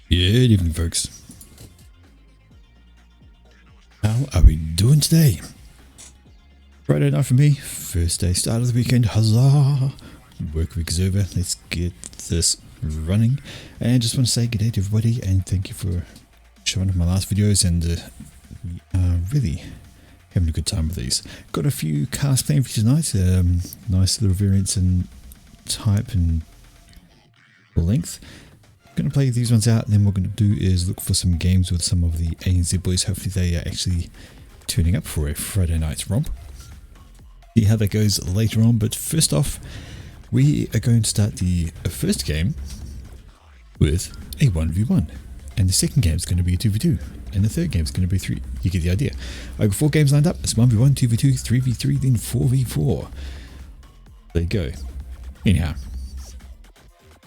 Good evening, folks. How are we doing today? Friday night for me, first day, start of the weekend, huzzah! Work week is over, let's get this running. And just want to say good day to everybody and thank you for showing up my last videos, and we are really having a good time with these. Got a few cars planned for you tonight, nice little variants in type and length. Going to play these ones out, and then what we're going to do is look for some games with some of the ANZ boys. Hopefully they are actually turning up for a Friday night romp. See how that goes later on, but first off we are going to start the first game with a 1v1, and the second game is going to be a 2v2, and the third game is going to be 3. You get the idea. I've got 4 games lined up. It's 1v1, 2v2, 3v3, then 4v4. There you go. Anyhow,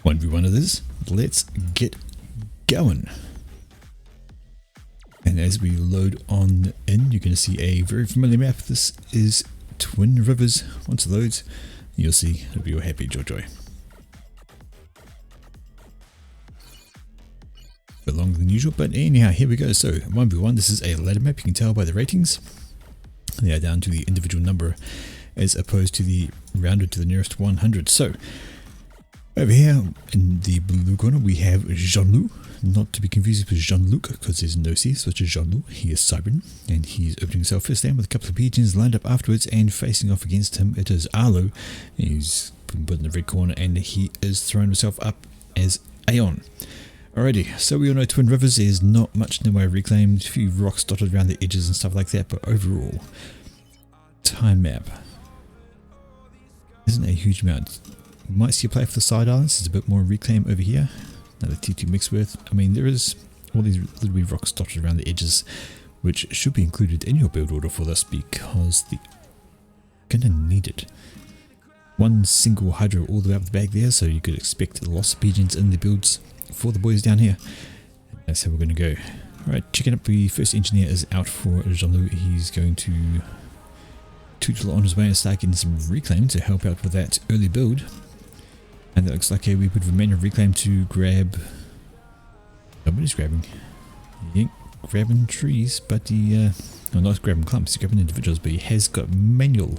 1v1 it is. Let's get going. And as we load on in, you're going to see a very familiar map. This is Twin Rivers. Once it loads, you'll see it'll be all happy joy. A bit longer than usual, but anyhow, here we go. So 1v1, this is a ladder map. You can tell by the ratings. They are down to the individual number as opposed to the rounded to the nearest 100. So over here in the blue corner we have Jean-Loup, not to be confused with Jean-Luc because there's no C, so it's just Jean-Loup. He is Cybran, and he's opening himself first down with a couple of pigeons lined up afterwards, and facing off against him it is Arlo. He's been put in the red corner and he is throwing himself up as Aeon. Alrighty, so we all know Twin Rivers, there's not much in the way of reclaim, a few rocks dotted around the edges and stuff like that, but overall, time map isn't a huge amount. You might see a play for the side islands. There's a bit more reclaim over here. Another T2 mixed with. I mean, there is all these little wee rocks dotted around the edges, which should be included in your build order for this because you're gonna need it. One single hydro all the way up the back there, so you could expect lots of pigeons in the builds for the boys down here. That's how we're gonna go. Alright, checking up, the first engineer is out for Jean-Loup. He's going to tootle on his way and start getting some reclaim to help out with that early build. And that looks like a wee bit of a manual reclaim to grab. Nobody's grabbing. He ain't grabbing trees, but he, no, not grabbing clumps, he's grabbing individuals, but he has got manual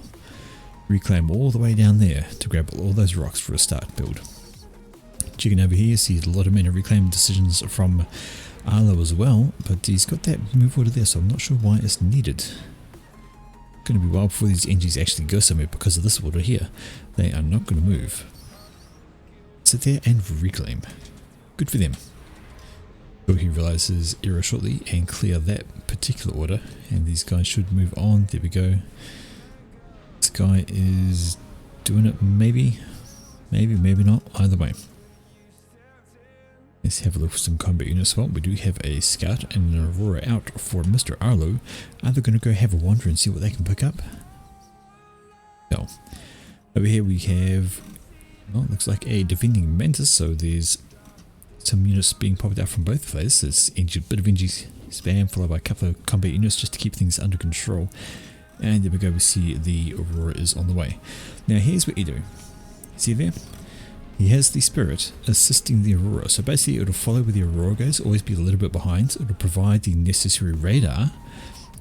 reclaim all the way down there to grab all those rocks for a start build. Checking over here, see a lot of manual reclaim decisions from Arlo as well, but he's got that move order there, so I'm not sure why it's needed. It's going to be a while before these NGs actually go somewhere because of this order here. They are not going to move. Sit there and reclaim. Good for them. So he realizes error shortly and clear that particular order, and these guys should move on. There we go. This guy is doing it, maybe not, either way. Let's have a look for some combat units. Well, we do have a scout and an aurora out for Mr. Arlo. Are they going to go have a wander and see what they can pick up? No. Over here we have, well, it looks like a defending mantis, so there's some units being popped out from both phases. It's a bit of NG spam followed by a couple of combat units just to keep things under control. And there we go, we see the aurora is on the way. Now here's what you do. See there? he has the Spirit assisting the Aurora. So basically it'll follow where the Aurora goes, always be a little bit behind. It'll provide the necessary radar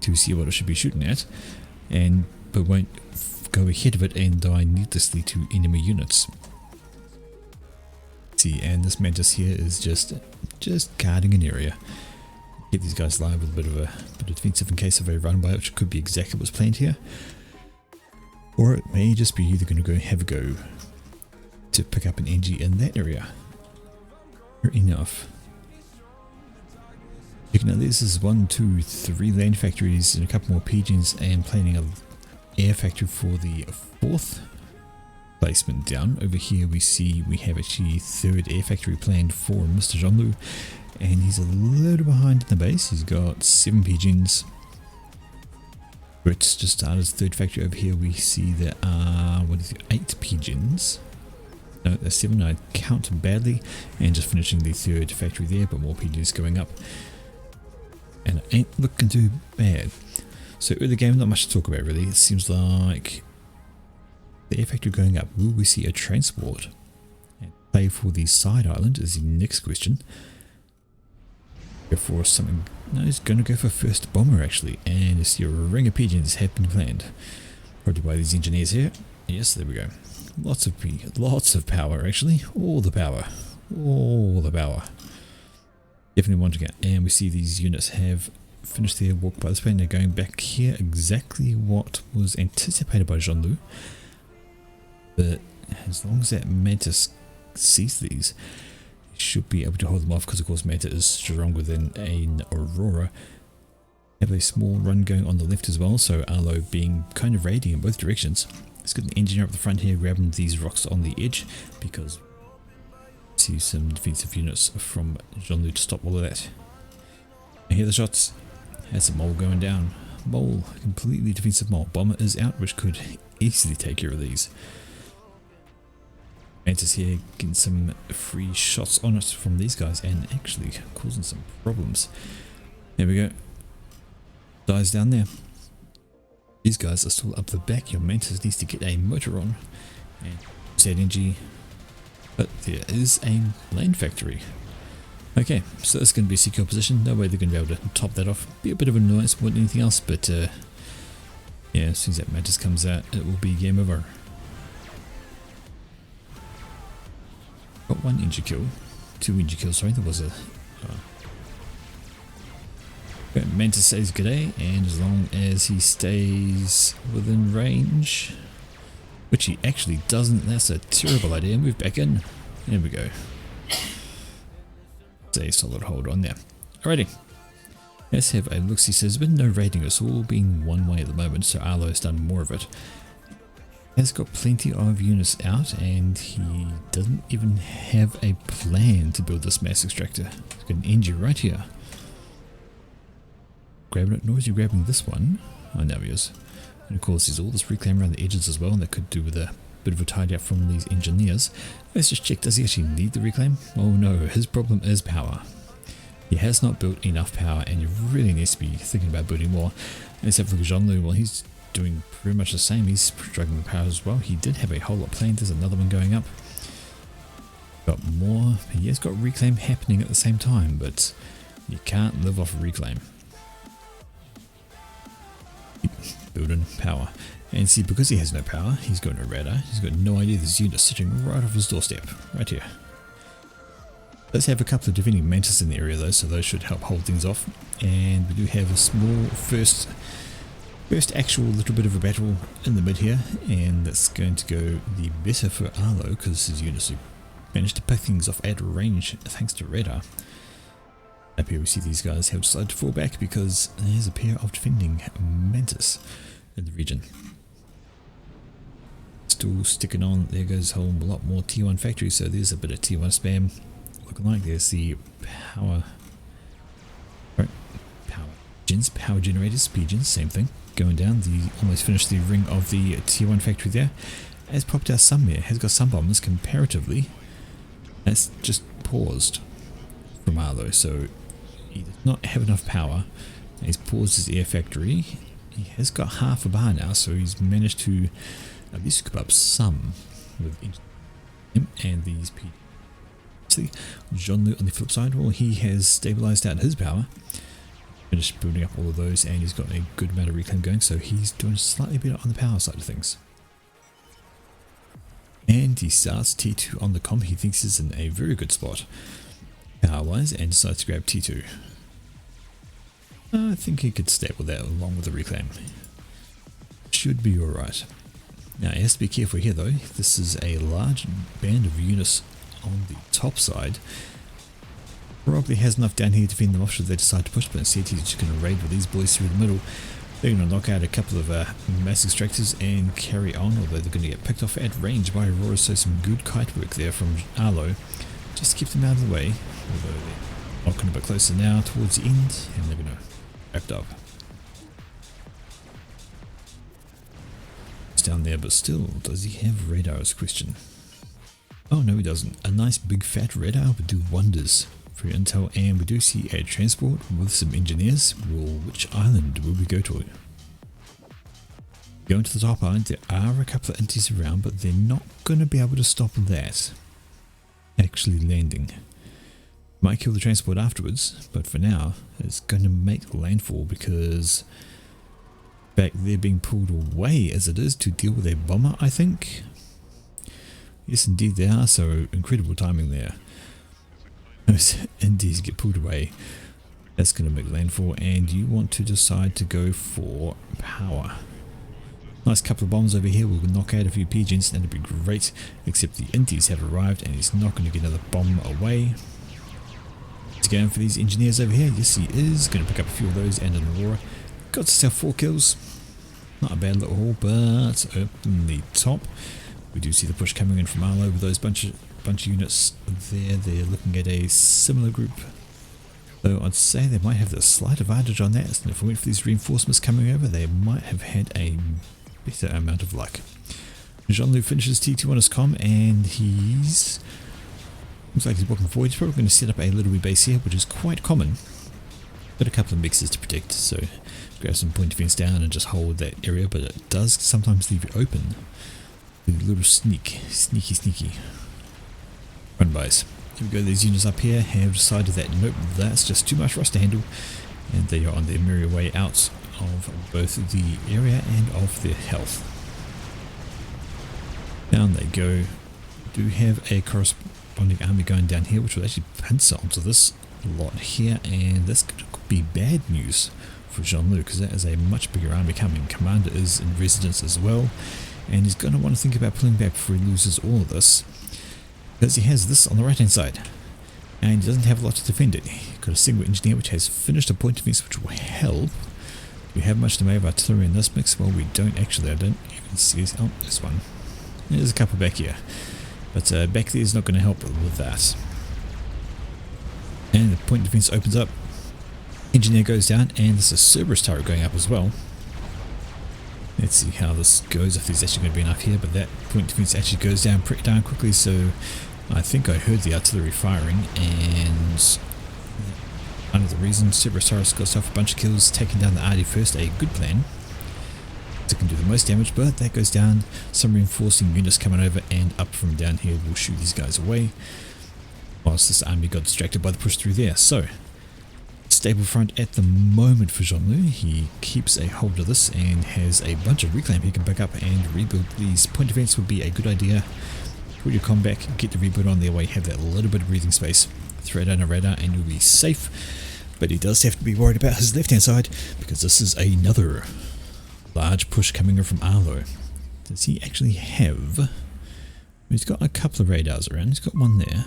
to see what it should be shooting at, but won't go ahead of it and die needlessly to enemy units. See, and this Mantis here is just guarding an area. Get these guys alive with a bit of defensive in case of a run by, which could be exactly what's planned here. Or it may just be they're going to go have a go to pick up an NG in that area. Fair enough. Checking out, this is 1, 2, 3 land factories and a couple more pigeons, and planning an air factory for the 4th placement down. Over here we see we have actually 3rd air factory planned for Mr. Jean-Loup, and he's a little behind in the base. He's got 7 pigeons. It's just started his 3rd factory. Over here we see there are 8 pigeons. No, there's 7, I count badly, and just finishing the 3rd factory there, but more pigeons going up. And it ain't looking too bad. So early game, not much to talk about really. It seems like the air factory going up. Will we see a transport? And play for the side island is the next question. Go for something. No, he's going to go for first bomber actually. And see a ring of pigeons have been planned. Probably by these engineers here. Yes, there we go. Lots of power actually. All the power. All the power. Definitely want to get. And we see these units have finished their walk by this plane. They're going back here. Exactly what was anticipated by Jean-Loup. But as long as that Mantis sees these, he should be able to hold them off, because of course Manta is stronger than an Aurora. Have a small run going on the left as well, so Arlo being kind of raiding in both directions. Let's get an engineer up the front here grabbing these rocks on the edge, because see some defensive units from Jean-Loup to stop all of that. I hear the shots. Has a mole going down. Mole, completely defensive mole. Bomber is out, which could easily take care of these. Mantis here getting some free shots on it from these guys and actually causing some problems. There we go. Dies down there. These guys are still up the back. Your Mantis needs to get a motor on. And sad NG. But there is a land factory. Okay, so it's going to be a secure position. No way they're going to be able to top that off. Be a bit of a annoyance more than anything else, but yeah, as soon as that Mantis comes out, it will be game over. Got 1 injury kill. 2 injury kills, sorry, there was a... Okay, Mantis says g'day, and as long as he stays within range, which he actually doesn't, that's a terrible idea. Move back in. There we go. Stay solid hold on there. Alrighty. Let's have a look. He says there's been no raiding, it's all being one way at the moment, so Arlo's done more of it. Has got plenty of units out, and he doesn't even have a plan to build this mass extractor. He's got an engine right here. Grabbing it, nor is he grabbing this one. Oh, now he is. And of course there's all this reclaim around the edges as well, and that could do with a bit of a tidy up from these engineers. Let's just check, does he actually need the reclaim? Oh no, his problem is power. He has not built enough power, and you really need to be thinking about building more. Let's have a look at Jean-Loup. Well, he's doing pretty much the same. He's struggling with power as well. He did have a whole lot planned. There's another one going up. Got more. He has got reclaim happening at the same time, but you can't live off reclaim. Building power. And see, because he has no power, he's got no radar. He's got no idea this unit's sitting right off his doorstep. Right here. Let's have a couple of defending Mantis in the area though, so those should help hold things off. And we do have a small first actual little bit of a battle in the mid here, and that's going to go the better for Arlo, because his units have managed to pick things off at range thanks to radar. Up here we see these guys have decided to fall back because there's a pair of defending Mantis in the region. Still sticking on. There goes a whole lot more T1 factories, so there's a bit of T1 spam. Looking like there's the power generators, pigeons, same thing. Going down, the almost finished the ring of the T1 factory there. Has popped out some there, has got some bombers comparatively. That's just paused from Arlo, so he does not have enough power. He's paused his air factory. He has got half a bar now, so he's managed to at least scoop up some with And these P. See, Jean-Luc on the flip side, well, he has stabilized out his power. Finished building up all of those, and he's got a good amount of reclaim going, so he's doing slightly better on the power side of things. And he starts T2 on the comp. He thinks he's in a very good spot power-wise, and decides to grab T2. I think he could stay with that along with the reclaim. Should be alright. Now he has to be careful here though. This is a large band of units on the top side. Probably has enough down here to fend them off should they decide to push, but instead he's just going to raid with these boys through the middle. They're going to knock out a couple of mass extractors and carry on, although they're going to get picked off at range by Aurora, so some good kite work there from Arlo. Just to keep them out of the way, although they're knocking a bit closer now towards the end, and they're going to wrap up. It's down there, but still, does he have radar is a question. Oh no, he doesn't. A nice big fat radar would do wonders for your intel, and we do see a transport with some engineers. Well, which island will we go to? Going to the top island, there are a couple of inties around, but they're not going to be able to stop that actually landing. Might kill the transport afterwards, but for now, it's going to make landfall because back they're being pulled away as it is to deal with a bomber, I think. Yes, indeed they are, so incredible timing there. Those indies get pulled away. That's going to make landfall, and you want to decide to go for power. Nice couple of bombs over here. We'll knock out a few pigeons, and it'll be great, except the indies have arrived, and he's not going to get another bomb away. He's going for these engineers over here. Yes, he is. Going to pick up a few of those and an Aurora. Got himself 4 kills. Not a bad little haul, but up in the top, we do see the push coming in from Arlo with those bunch of units there. They're looking at a similar group, though I'd say they might have the slight advantage on that. And if we wait for these reinforcements coming over, they might have had a better amount of luck. Jean-Luc finishes T2 on his comm, and he's looks like he's walking forward. He's probably going to set up a little wee base here, which is quite common. Got a couple of mixes to protect, so grab some point defense down and just hold that area, but it does sometimes leave you open. A little sneaky run bys. Here we go, these units up here have decided that nope, that's just too much for us to handle, and they are on their merry way out of both the area and of their health. Down they go. We do have a corresponding army going down here, which will actually pincer onto this lot here, and this could be bad news for Jean-Luc, because that is a much bigger army coming. Commander is in residence as well, and he's going to want to think about pulling back before he loses all of this, because he has this on the right hand side and he doesn't have a lot to defend it. He's got a single engineer which has finished a point defense, which will help. Do we have much to make of artillery in this mix? Well, we don't actually. I don't even see this. Oh, this one. There's a couple back here, but back there is not going to help with that. And the point defense opens up, engineer goes down, and there's a Cerberus turret going up as well. Let's see how this goes, if there's actually going to be enough here, but that point defense actually goes down pretty darn quickly, so I think I heard the artillery firing, and under the reason Cerberus turret's got yourself a bunch of kills, taking down the RD first, a good plan. It can do the most damage, but that goes down. Some reinforcing units coming over, and up from down here will shoot these guys away, whilst this army got distracted by the push through there. So stable front at the moment for Jean-Luc. He keeps a hold of this and has a bunch of reclaim he can pick up and rebuild. These point defense would be a good idea. Put your comm back, get the rebuild on their way, have that little bit of breathing space, throw down a radar, and you'll be safe. But he does have to be worried about his left hand side, because this is another large push coming in from Arlo. Does he actually have... He's got a couple of radars around. He's got one there.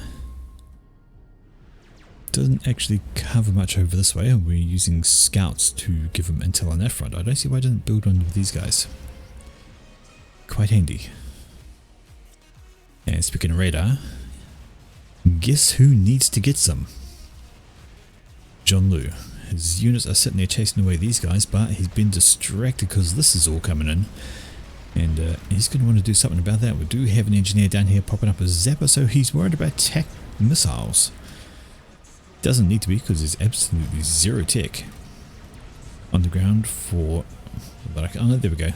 Doesn't actually cover much over this way. We're using scouts to give him intel on that front. I don't see why I didn't build one with these guys. Quite handy. And speaking of radar, guess who needs to get some? Jean-Luc. His units are sitting there chasing away these guys, but he's been distracted because this is all coming in. And he's going to want to do something about that. We do have an engineer down here popping up a zapper, so he's worried about tech missiles. Doesn't need to be, because there's absolutely zero tech on the ground for... Oh, there we go.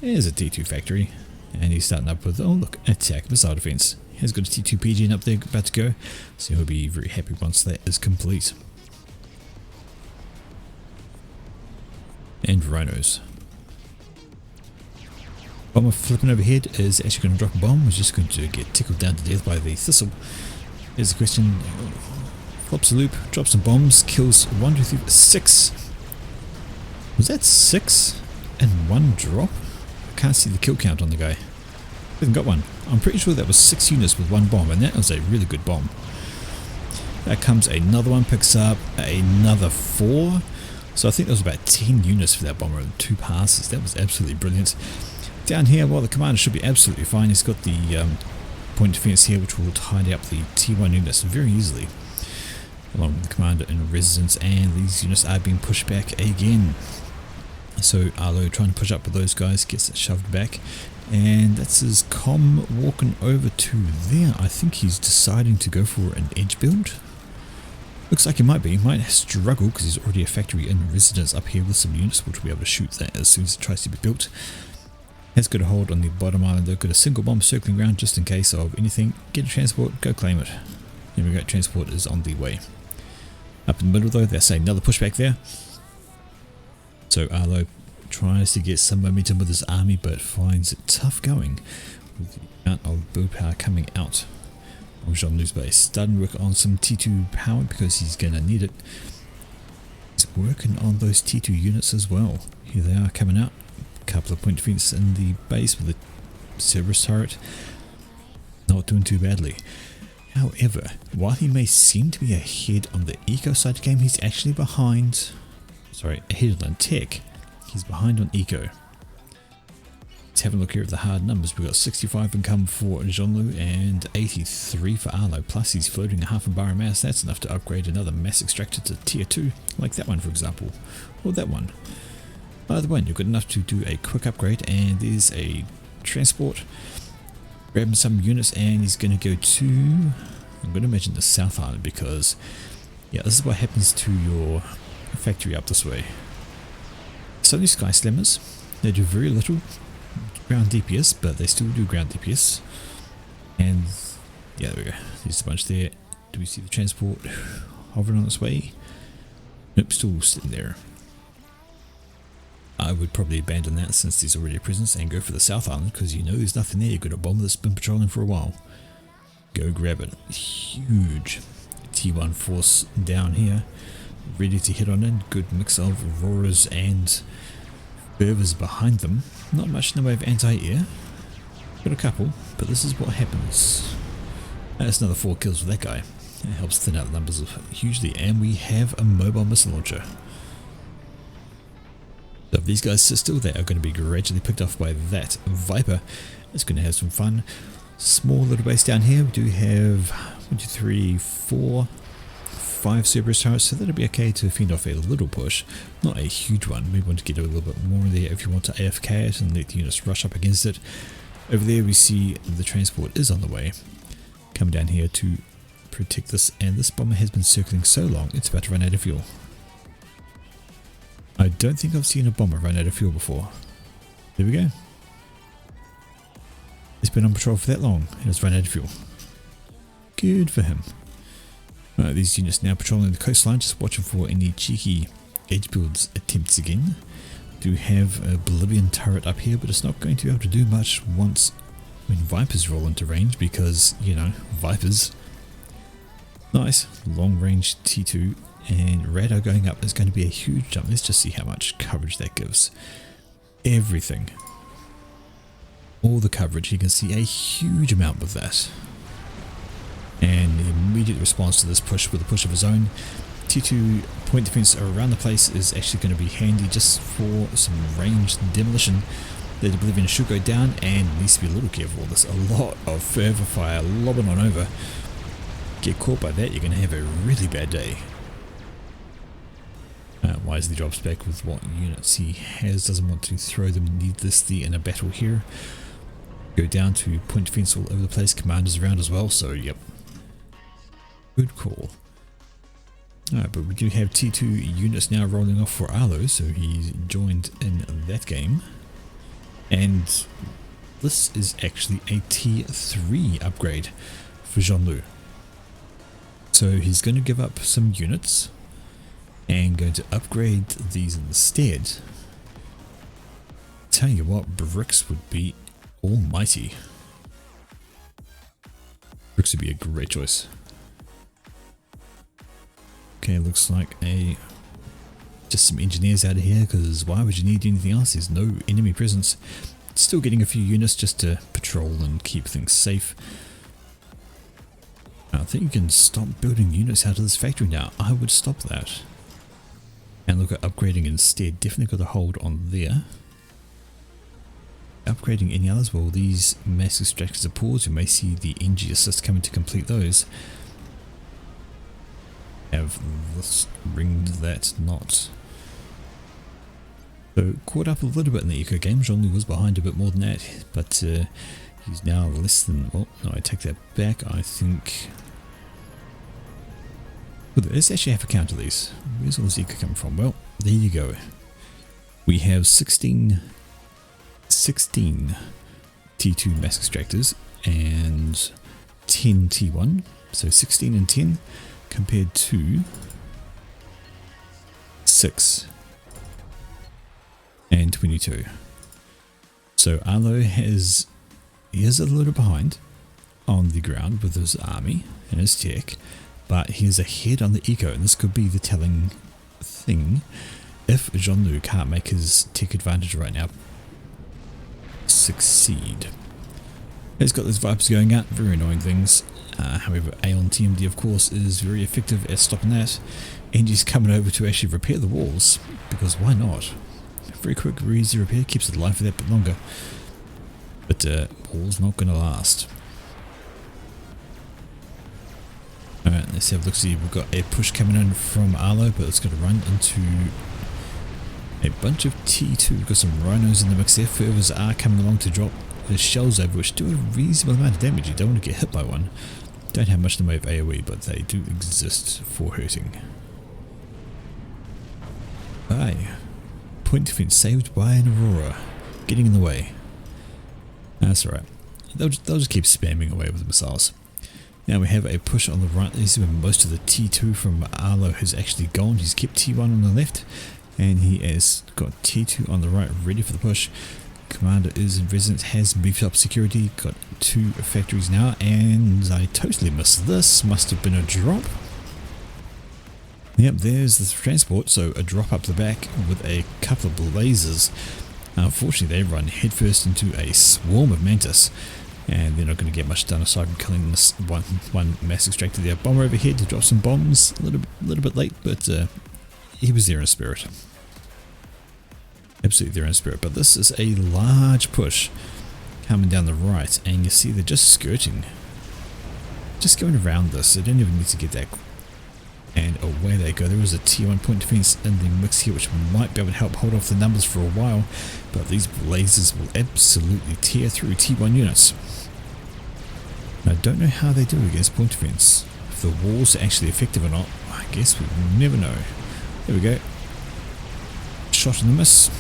There's a T2 factory. And he's starting up with, oh look, attack missile defense. He's got a T2 PG up there about to go, so he'll be very happy once that is complete. And rhinos. Bomber flipping overhead is actually going to drop a bomb. We're just going to get tickled down to death by the thistle. Here's the question. Flops a loop, drops some bombs, kills 1, 2, 3, 6. Was that 6 in one drop? I can't see the kill count on the guy. Hasn't got one. I'm pretty sure that was 6 units with one bomb, and that was a really good bomb. That comes another one, picks up another 4. So I think there was about 10 units for that bomber in 2 passes. That was absolutely brilliant. Down here, well, the commander should be absolutely fine. He's got the point defense here, which will tidy up the T1 units very easily, along with the commander in residence, and these units are being pushed back again. So Arlo trying to push up with those guys gets shoved back, and that's his com walking over to there. I think he's deciding to go for an edge build. Looks like he might be. He might struggle because he's already a factory in residence up here with some units, which will be able to shoot that as soon as it tries to be built. Has got a hold on the bottom island. They've got a single bomb circling around just in case of anything. Get a transport, go claim it. There we go, transport is on the way. Up in the middle though, there's another pushback there. So Arlo tries to get some momentum with his army, but finds it tough going with the amount of build power coming out of Jean-Lou's base. Starting to work on some T2 power because he's going to need it. He's working on those T2 units as well. Here they are coming out. Couple of point defense in the base with the Cerberus turret. Not doing too badly. However, while he may seem to be ahead on the eco side of the game, he's actually behind. Sorry, ahead on tech. He's behind on eco. Let's have a look here at the hard numbers. We've got 65 income for Jean-Loup and 83 for Arlo. Plus he's floating a half a bar of mass. That's enough to upgrade another mass extractor to tier 2, like that one for example, or that one. Either one, you've got enough to do a quick upgrade, and there's a transport. Grabbing some units, and he's going to go to, I'm going to imagine the South Island, because, yeah, this is what happens to your factory up this way. So these Sky Slammers, they do very little ground DPS, but they still do ground DPS. And, yeah, there we go. There's a bunch there. Do we see the transport hovering on its way? Nope, still sitting there. I would probably abandon that since there's already a presence and go for the South Island, because you know there's nothing there. You've got a bomber that's been patrolling for a while. Go grab it. Huge T1 force down here, ready to hit on it. Good mix of Auroras and Fervors behind them. Not much in the way of anti-air. Got a couple, but this is what happens. That's another 4 kills with that guy. It helps thin out the numbers hugely, and we have a mobile missile launcher. So if these guys sit still, they are going to be gradually picked off by that Viper. It's going to have some fun. Small little base down here. We do have 1, 2, 3, 4, 5 Cerberus turrets, so that'll be okay to fend off a little push. Not a huge one. Maybe want to get a little bit more there if you want to AFK it and let the units rush up against it. Over there we see the transport is on the way. Come down here to protect this, and this bomber has been circling so long it's about to run out of fuel. I don't think I've seen a bomber run out of fuel before. There we go. It's been on patrol for that long and it's run out of fuel. Good for him. Right, these units now patrolling the coastline, just watching for any cheeky edge builds attempts again. Do have a Bolivian turret up here, but it's not going to be able to do much once when Vipers roll into range, because, you know, Vipers. Nice, long range T2. And radar going up is going to be a huge jump. Let's just see how much coverage that gives. Everything. All the coverage. You can see a huge amount with that. And the immediate response to this push with a push of his own. T2 point defense around the place is actually going to be handy just for some ranged demolition. The Bolivian should go down, and needs to be a little careful. There's a lot of fervor fire lobbing on over. Get caught by that, you're going to have a really bad day. Wisely drops back with what units he has. Doesn't want to throw them needlessly in a battle here. Go down to point defense all over the place. Commanders around as well, so yep. Good call. Alright, but we do have T2 units now rolling off for Arlo, so he's joined in that game. And this is actually a tier 3 upgrade for Zhonlu. So he's going to give up some units and going to upgrade these instead. Tell you what, bricks would be almighty. Bricks would be a great choice. Okay, looks like just some engineers out of here, because why would you need anything else? There's no enemy presence. Still getting a few units just to patrol and keep things safe. I think you can stop building units out of this factory now. I would stop that. And look at upgrading instead. Definitely got a hold on there. Upgrading any others? Well, these mass extractors are paused. You may see the NG assist coming to complete those. Have this ringed that knot. So caught up a little bit in the eco game. Zhonlu was behind a bit more than that, but he's now less than. Well, no, I take that back. I think. Well, let's actually have a count of these. Where's all this eco coming from? Well, there you go. We have 16 T2 mass extractors and 10 T1. So 16 and 10 compared to 6 and 22. So Arlo is a little behind on the ground with his army and his tech, but he's ahead on the eco, and this could be the telling thing if Zhonlu can't make his tech advantage right now succeed. He's got those vipers going out, very annoying things. However, Aeon TMD of course is very effective at stopping that, and he's coming over to actually repair the walls, because why not? Very quick, very easy repair, keeps it alive for that bit longer. But wall's not going to last. Alright, let's have a look. See, we've got a push coming in from Arlo, but it's going to run into a bunch of T2. We've got some rhinos in the mix there. Furthers are coming along to drop the shells over, which do a reasonable amount of damage. You don't want to get hit by one. Don't have much in the way of AoE, but they do exist for hurting. Aye. Point defense saved by an Aurora. Getting in the way. That's alright. They'll just keep spamming away with the missiles. Now we have a push on the right. This is where most of the T2 from Arlo has actually gone. He's kept T1 on the left, and he has got T2 on the right ready for the push. Commander is in residence, has beefed up security, got 2 factories now, and I totally missed this. Must have been a drop. Yep, there's the transport, so a drop up the back with a couple of blazers. Unfortunately, they run headfirst into a swarm of Mantis, and they're not going to get much done aside from killing this one mass extractor there. Bomber overhead to drop some bombs, a little bit late, but he was there in spirit. Absolutely there in spirit. But this is a large push coming down the right, and you see they're just skirting, just going around this. They don't even need to get that. And away they go. There is a T1 point defense in the mix here, which might be able to help hold off the numbers for a while, but these blazers will absolutely tear through T1 units. Now, I don't know how they do against point defense. If the walls are actually effective or not, I guess we'll never know. There we go. Shot in the miss.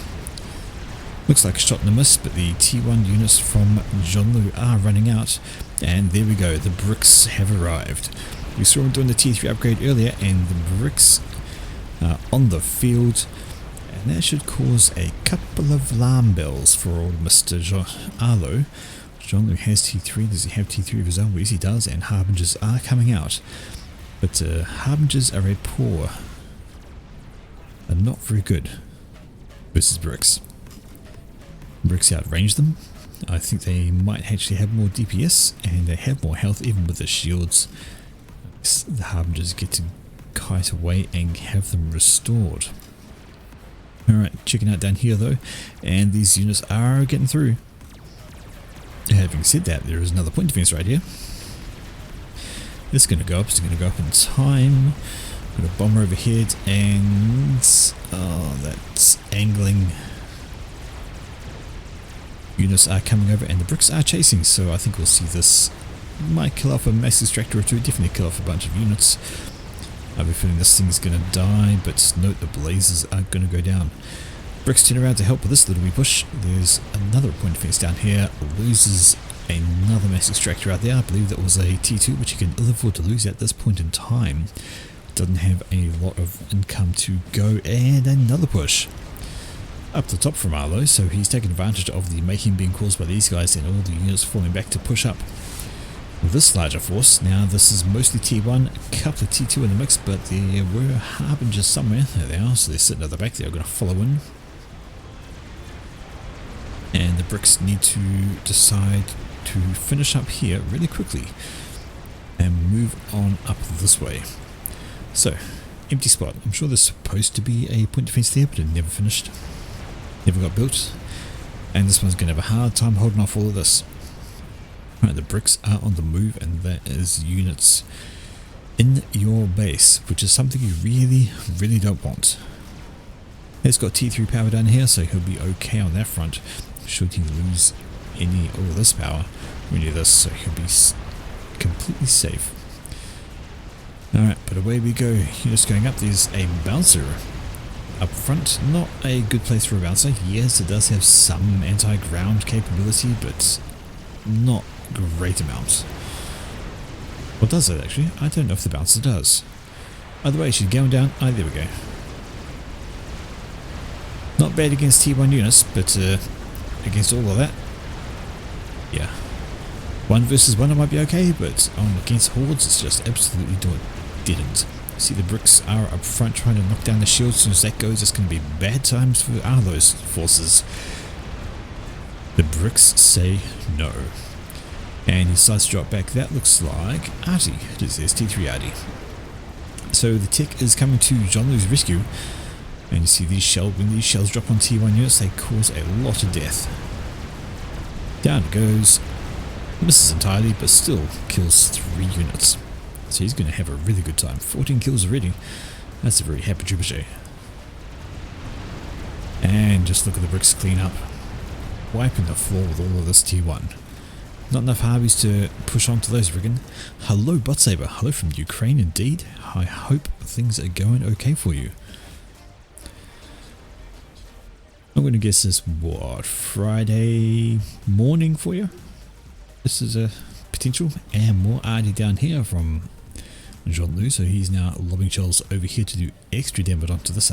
Looks like a shot in the miss, but the T1 units from Zhonlu are running out, and there we go. The bricks have arrived. We saw him doing the T3 upgrade earlier, and the bricks are on the field, and that should cause a couple of alarm bells for old Mr. Arlo. Zhonlu has T3. Does he have T3 of his own? Well, yes, he does, and Harbingers are coming out. But Harbingers are a poor and not very good versus bricks. Bricks outrange them. I think they might actually have more DPS, and they have more health even with the shields. The Harbingers get to kite away and have them restored. Alright, checking out down here though, and these units are getting through. Having said that, there is another point defense right here. It's going to go up, it's going to go up in time. Got a bomber overhead, and oh, that's angling. Units are coming over, and the bricks are chasing, so I think we'll see this. Might kill off a mass extractor or two, definitely kill off a bunch of units. I have a feeling this thing's going to die, but note the blazers are going to go down. Bricks turn around to help with this little wee push. There's another point defense down here. Loses another mass extractor out there. I believe that was a T2, which you can ill afford to lose at this point in time. Doesn't have a lot of income to go, and another push up the top from Arlo, so he's taking advantage of the making being caused by these guys and all the units falling back to push up with this larger force. Now this is mostly T1, a couple of T2 in the mix, but there were harbingers somewhere. There they are, so they're sitting at the back. They're going to follow in, and the bricks need to decide to finish up here really quickly and move on up this way. So, empty spot. I'm sure there's supposed to be a point defense there, but it never finished. Never got built. And this one's going to have a hard time holding off all of this. Right, the bricks are on the move, and that is units in your base, which is something you really don't want. He's got T3 power down here, so he'll be okay on that front. Should he lose any all of this power, we need this, so he'll be completely safe. Alright, but away we go. Units going up. There's a bouncer up front. Not a good place for a bouncer. Yes, it does have some anti-ground capability, but not great amounts. What does it actually? I don't know if the bouncer does. Either way, she's going down. Oh, there we go. Not bad against T1 units, but against all of that, yeah. 1 versus 1 it might be okay, but on against hordes it's just absolutely didn't. See, the bricks are up front trying to knock down the shield. As soon as that goes, it's going to be bad times for Arlo's forces. The bricks say no. And he decides to drop back. That looks like Artie. It is, there's T3 Artie. So the tech is coming to Jean-Louis' rescue. And you see these when these shells drop on T1 units, they cause a lot of death. Down it goes. Misses entirely, but still kills 3 units. So he's going to have a really good time. 14 kills already. That's a very happy Trebuchet. And just look at the bricks clean up. Wiping the floor with all of this T1. Not enough Harveys to push on to those, friggin'. Hello, Butsaber. Hello from Ukraine, indeed. I hope things are going okay for you. I'm going to guess this, what, Friday morning for you? This is a potential. And more Artie down here from Jean-Louis, so he's now lobbing shells over here to do extra damage onto this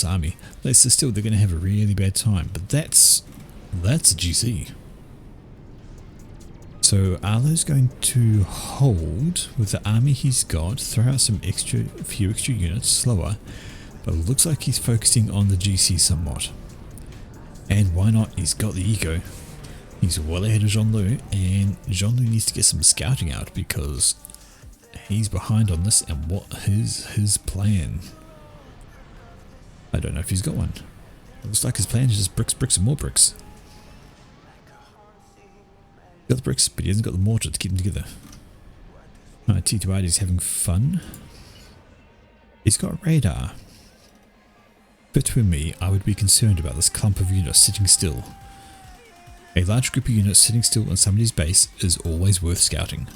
army. But still, they're going to have a really bad time. But that's a GC. So Arlo's going to hold with the army he's got, throw out some few extra units slower, but it looks like he's focusing on the GC somewhat. And why not? He's got the ego. He's well ahead of Jean-Louis, and Jean-Louis needs to get some scouting out because he's behind on this. And what is his plan? I don't know if he's got one. It looks like his plan is just bricks, bricks, and more bricks. He's got the bricks, but he hasn't got the mortar to keep them together. Alright, T2 is having fun. He's got radar. But for me, I would be concerned about this clump of units sitting still. A large group of units sitting still on somebody's base is always worth scouting.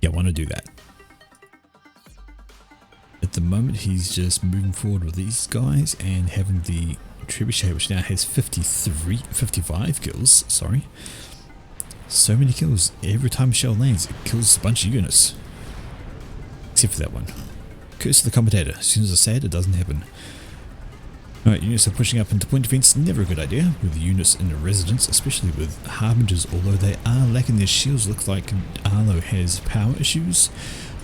You want to do that. At the moment, he's just moving forward with these guys and having the Trebuchet, which now has 55 kills, sorry. So many kills. Every time a shell lands, it kills a bunch of units. Except for that one. Curse of the Commentator. As soon as I say it, it doesn't happen. Alright, units are pushing up into point defense. Never a good idea with units in a residence, especially with Harbingers, although they are lacking their shields. Looks like Arlo has power issues.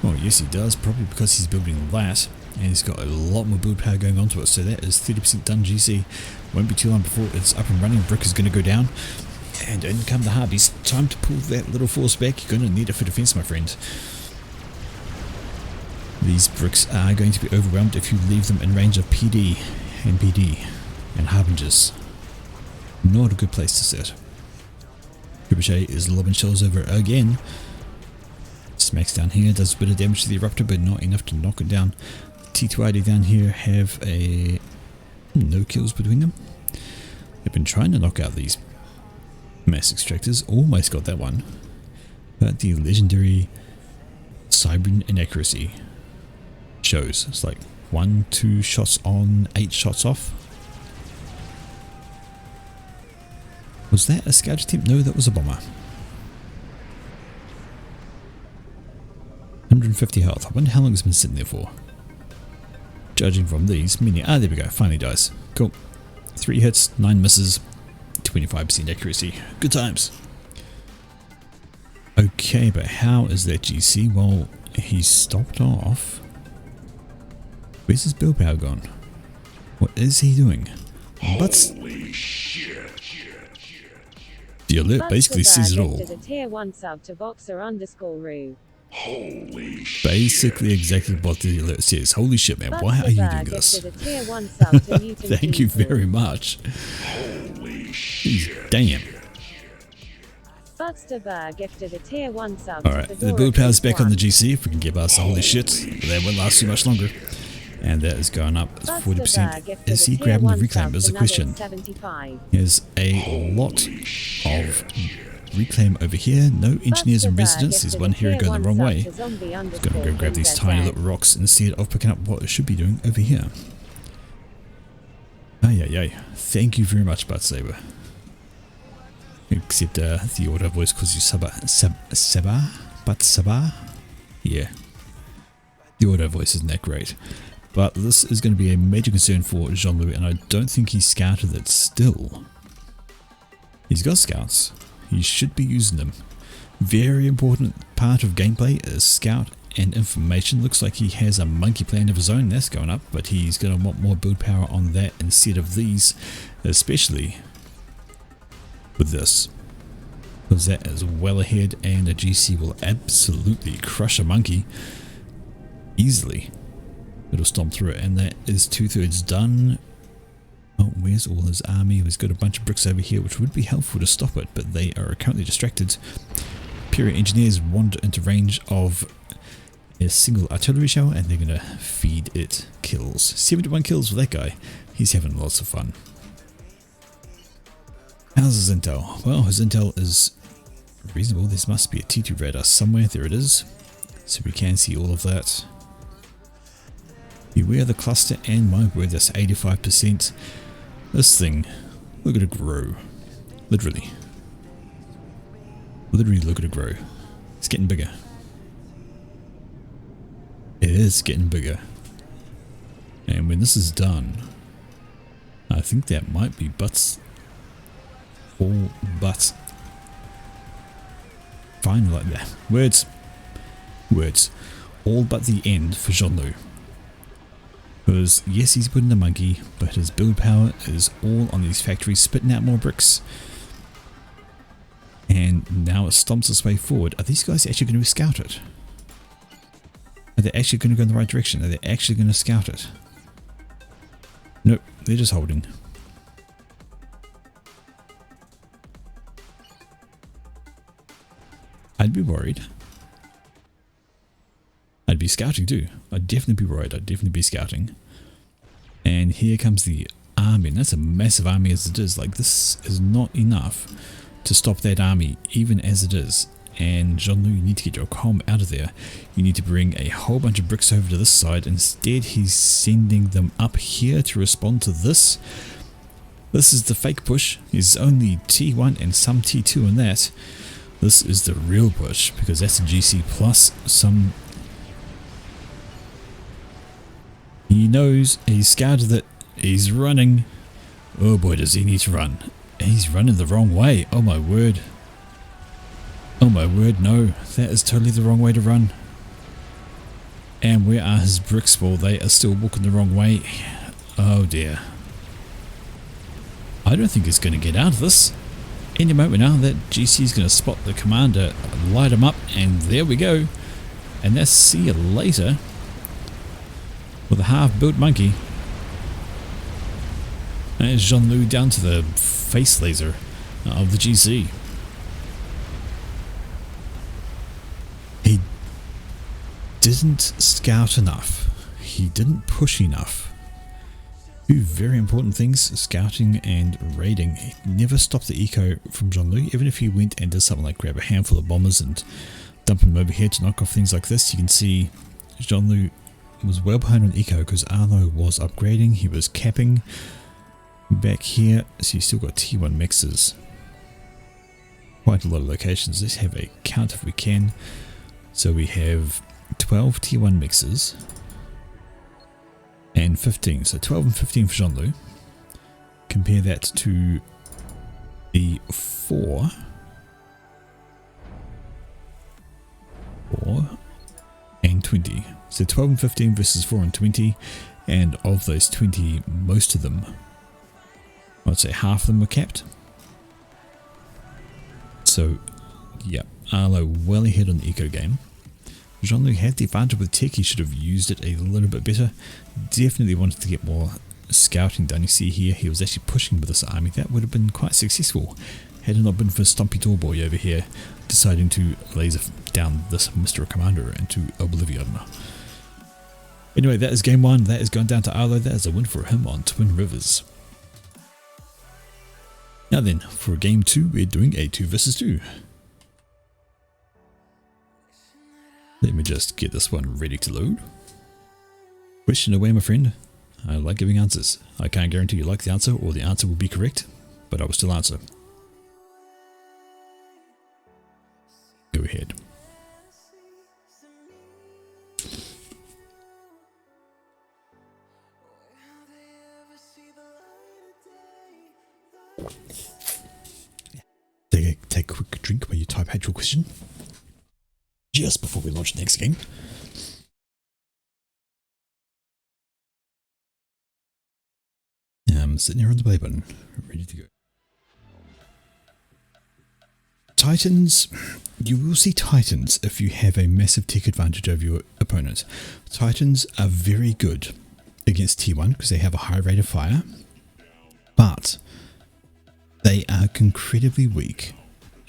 Well, yes he does, probably because he's building that, and he's got a lot more build power going onto it, so that is 30% done GC. Won't be too long before it's up and running. Brick is going to go down, and in come the Harveys. Time to pull that little force back. You're going to need it for defense, my friend. These bricks are going to be overwhelmed if you leave them in range of PD and PD and Harbingers. Not a good place to sit. Trebuchet is lobbing shells over again. Smacks down here, does a bit of damage to the Eruptor, but not enough to knock it down. T2ID down here have no kills between them. They've been trying to knock out these mass extractors. Almost got that one. But the legendary Cybran inaccuracy shows. It's like 1-2 shots on, 8 shots off. Was that a scout attempt? No, that was a bomber. 150 health. I wonder how long it's been sitting there for. Judging from these, many. Ah, there we go. Finally dies. Cool. 3 hits, 9 misses, 25% accuracy. Good times. Okay, but how is that GC? Well, he stopped off. Where's his build power gone? What is he doing? Holy shit. The alert basically says it all. Tier 1 sub to Boxer_Rue. Holy shit. Basically exactly what the alert says. Holy shit, man, why are you doing this? Thank you very much. Holy shit. Damn. Buxterberg gifted a tier 1 sub. Alright, the build power's back on the GC if we can give us the holy shit. That won't last too much longer. And that is going up 40%. Is he grabbing the reclaim is the question. There's a lot of reclaim over here. No engineers in residence. There's one here going the wrong way. He's going to go grab these tiny little rocks instead of picking up what it should be doing over here. Ay ay ay. Thank you very much, Butsaber. Except the auto voice calls you Saba? Yeah. The auto voice isn't that great. But this is going to be a major concern for Jean-Louis, and I don't think he's scouted it still. He's got scouts. He should be using them. Very important part of gameplay is scout and information. Looks like he has a monkey plan of his own. That's going up, but he's going to want more build power on that instead of these, especially with this. Because that is well ahead, and a GC will absolutely crush a monkey easily. It'll stomp through it, and that is 2/3 done. Oh, where's all his army? He's got a bunch of bricks over here, which would be helpful to stop it, but they are currently distracted. Imperial engineers wander into range of a single artillery shell, and they're going to feed it kills. 71 kills with that guy. He's having lots of fun. How's his intel? Well, his intel is reasonable. There must be a T2 radar somewhere. There it is. So we can see all of that. Beware the cluster, and my word, that's 85%. This thing, look at it grow. Literally look at it grow. It's getting bigger. It is getting bigger. And when this is done, I think that might be all but fine like that. Words. All but the end for Jean-Louis. Because yes, he's putting a monkey, but his build power is all on these factories spitting out more bricks. And now it stomps its way forward. Are these guys actually going to scout it? Are they actually going to go in the right direction? Are they actually going to scout it? Nope, they're just holding. I'd be worried. I'd be scouting too. I'd definitely be worried. I'd definitely be scouting. And here comes the army. And that's a massive army as it is. Like, this is not enough to stop that army, even as it is. And Jean-Louis, you need to get your comm out of there. You need to bring a whole bunch of bricks over to this side. Instead, he's sending them up here to respond to this. This is the fake push. There's only T1 and some T2 in that. This is the real push, because that's a GC plus some. He knows, he's scouted it, he's running. Oh boy, does he need to run. He's running the wrong way. Oh my word. Oh my word, no. That is totally the wrong way to run. And where are his bricks? Well, they are still walking the wrong way. Oh dear. I don't think he's going to get out of this. Any moment now, that GC is going to spot the commander, light him up, and there we go. And that's see you later. With a half-built monkey. There's Jean-Louis down to the face laser of the GC. He didn't scout enough. He didn't push enough. Two very important things, scouting and raiding. He never stopped the eco from Jean-Louis. Even if he went and did something like grab a handful of bombers and dump them over here to knock off things like this, you can see Jean-Louis was well behind on eco because Arlo was upgrading. He was capping back here, so you still got T1 mixes. quite a lot of locations. Let's have a count if we can. So we have 12 tier 1 mixes and 15. So 12 and 15 for Jean-Lu. Compare that to the 4 and 20. So 12 and 15 versus 4 and 20. And of those 20, most of them, I'd say half of them were capped. So, yeah, Arlo well ahead on the eco game. Jean-Lu had the advantage with tech, he should have used it a little bit better. Definitely wanted to get more scouting done. You see here, he was actually pushing with this army. That would have been quite successful had it not been for Stumpy Tallboy over here deciding to laser down this Mr. Commander into oblivion. Anyway, that is game 1. That is going down to Arlo. That is a win for him on Twin Rivers. Now then, for game 2, we're doing a 2 versus 2. Let me just get this one ready to load. Question away, my friend. I like giving answers. I can't guarantee you like the answer or the answer will be correct, but I will still answer. Go ahead. Take a quick drink while you type out your question. Just before we launch the next game. I'm sitting here on the play button, ready to go. Titans, you will see Titans if you have a massive tech advantage over your opponent. Titans are very good against T1 because they have a high rate of fire, but they are incredibly weak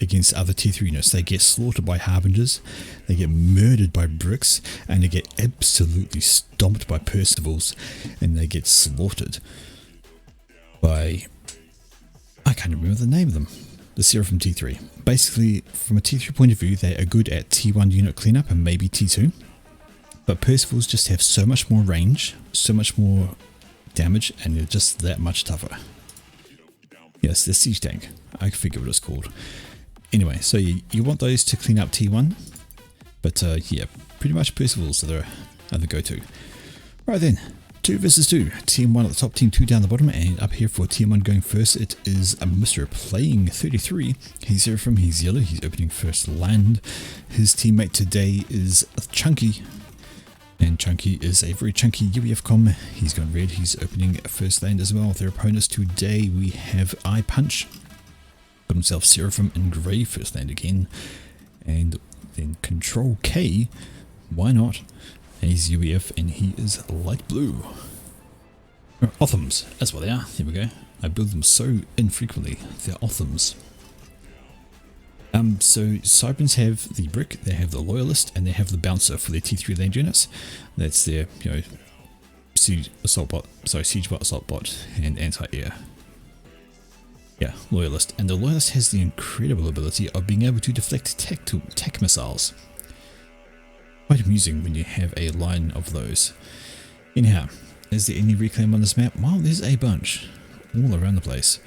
against other T3 units. They get slaughtered by Harbingers, they get murdered by Bricks, and they get absolutely stomped by Percivals, and they get slaughtered by, I can't remember the name of them, the Seraphim T3. Basically, from a T3 point of view, they are good at T1 unit cleanup and maybe T2, but Percivals just have so much more range, so much more damage, and they're just that much tougher. Yes, the siege tank. I forget what it's called. Anyway, so you want those to clean up T1, but yeah, pretty much Percivals are the go-to. Right then, 2 versus 2. Team 1 at the top, Team 2 down the bottom, and up here for Team 1 going first, it is a Mr. playing 33. He's Seraphim, he's yellow, he's opening first land. His teammate today is Chunky, and Chunky is a very chunky UEF com. He's gone red, he's opening first land as well. Their opponents today, we have Eye Punch, got himself Seraphim in grey, first land again, and then Control K, why not? He's UEF and he is light blue. Othams, that's what they are. There we go. I build them so infrequently. They're Othams. So Cyberns have the Brick, they have the Loyalist, and they have the Bouncer for their T3 land units. That's their, siege assault bot, siege bot, assault bot, and anti-air. Yeah, Loyalist. And the Loyalist has the incredible ability of being able to deflect tech missiles. Quite amusing when you have a line of those. Anyhow, is there any reclaim on this map? Well, there's a bunch. All around the place.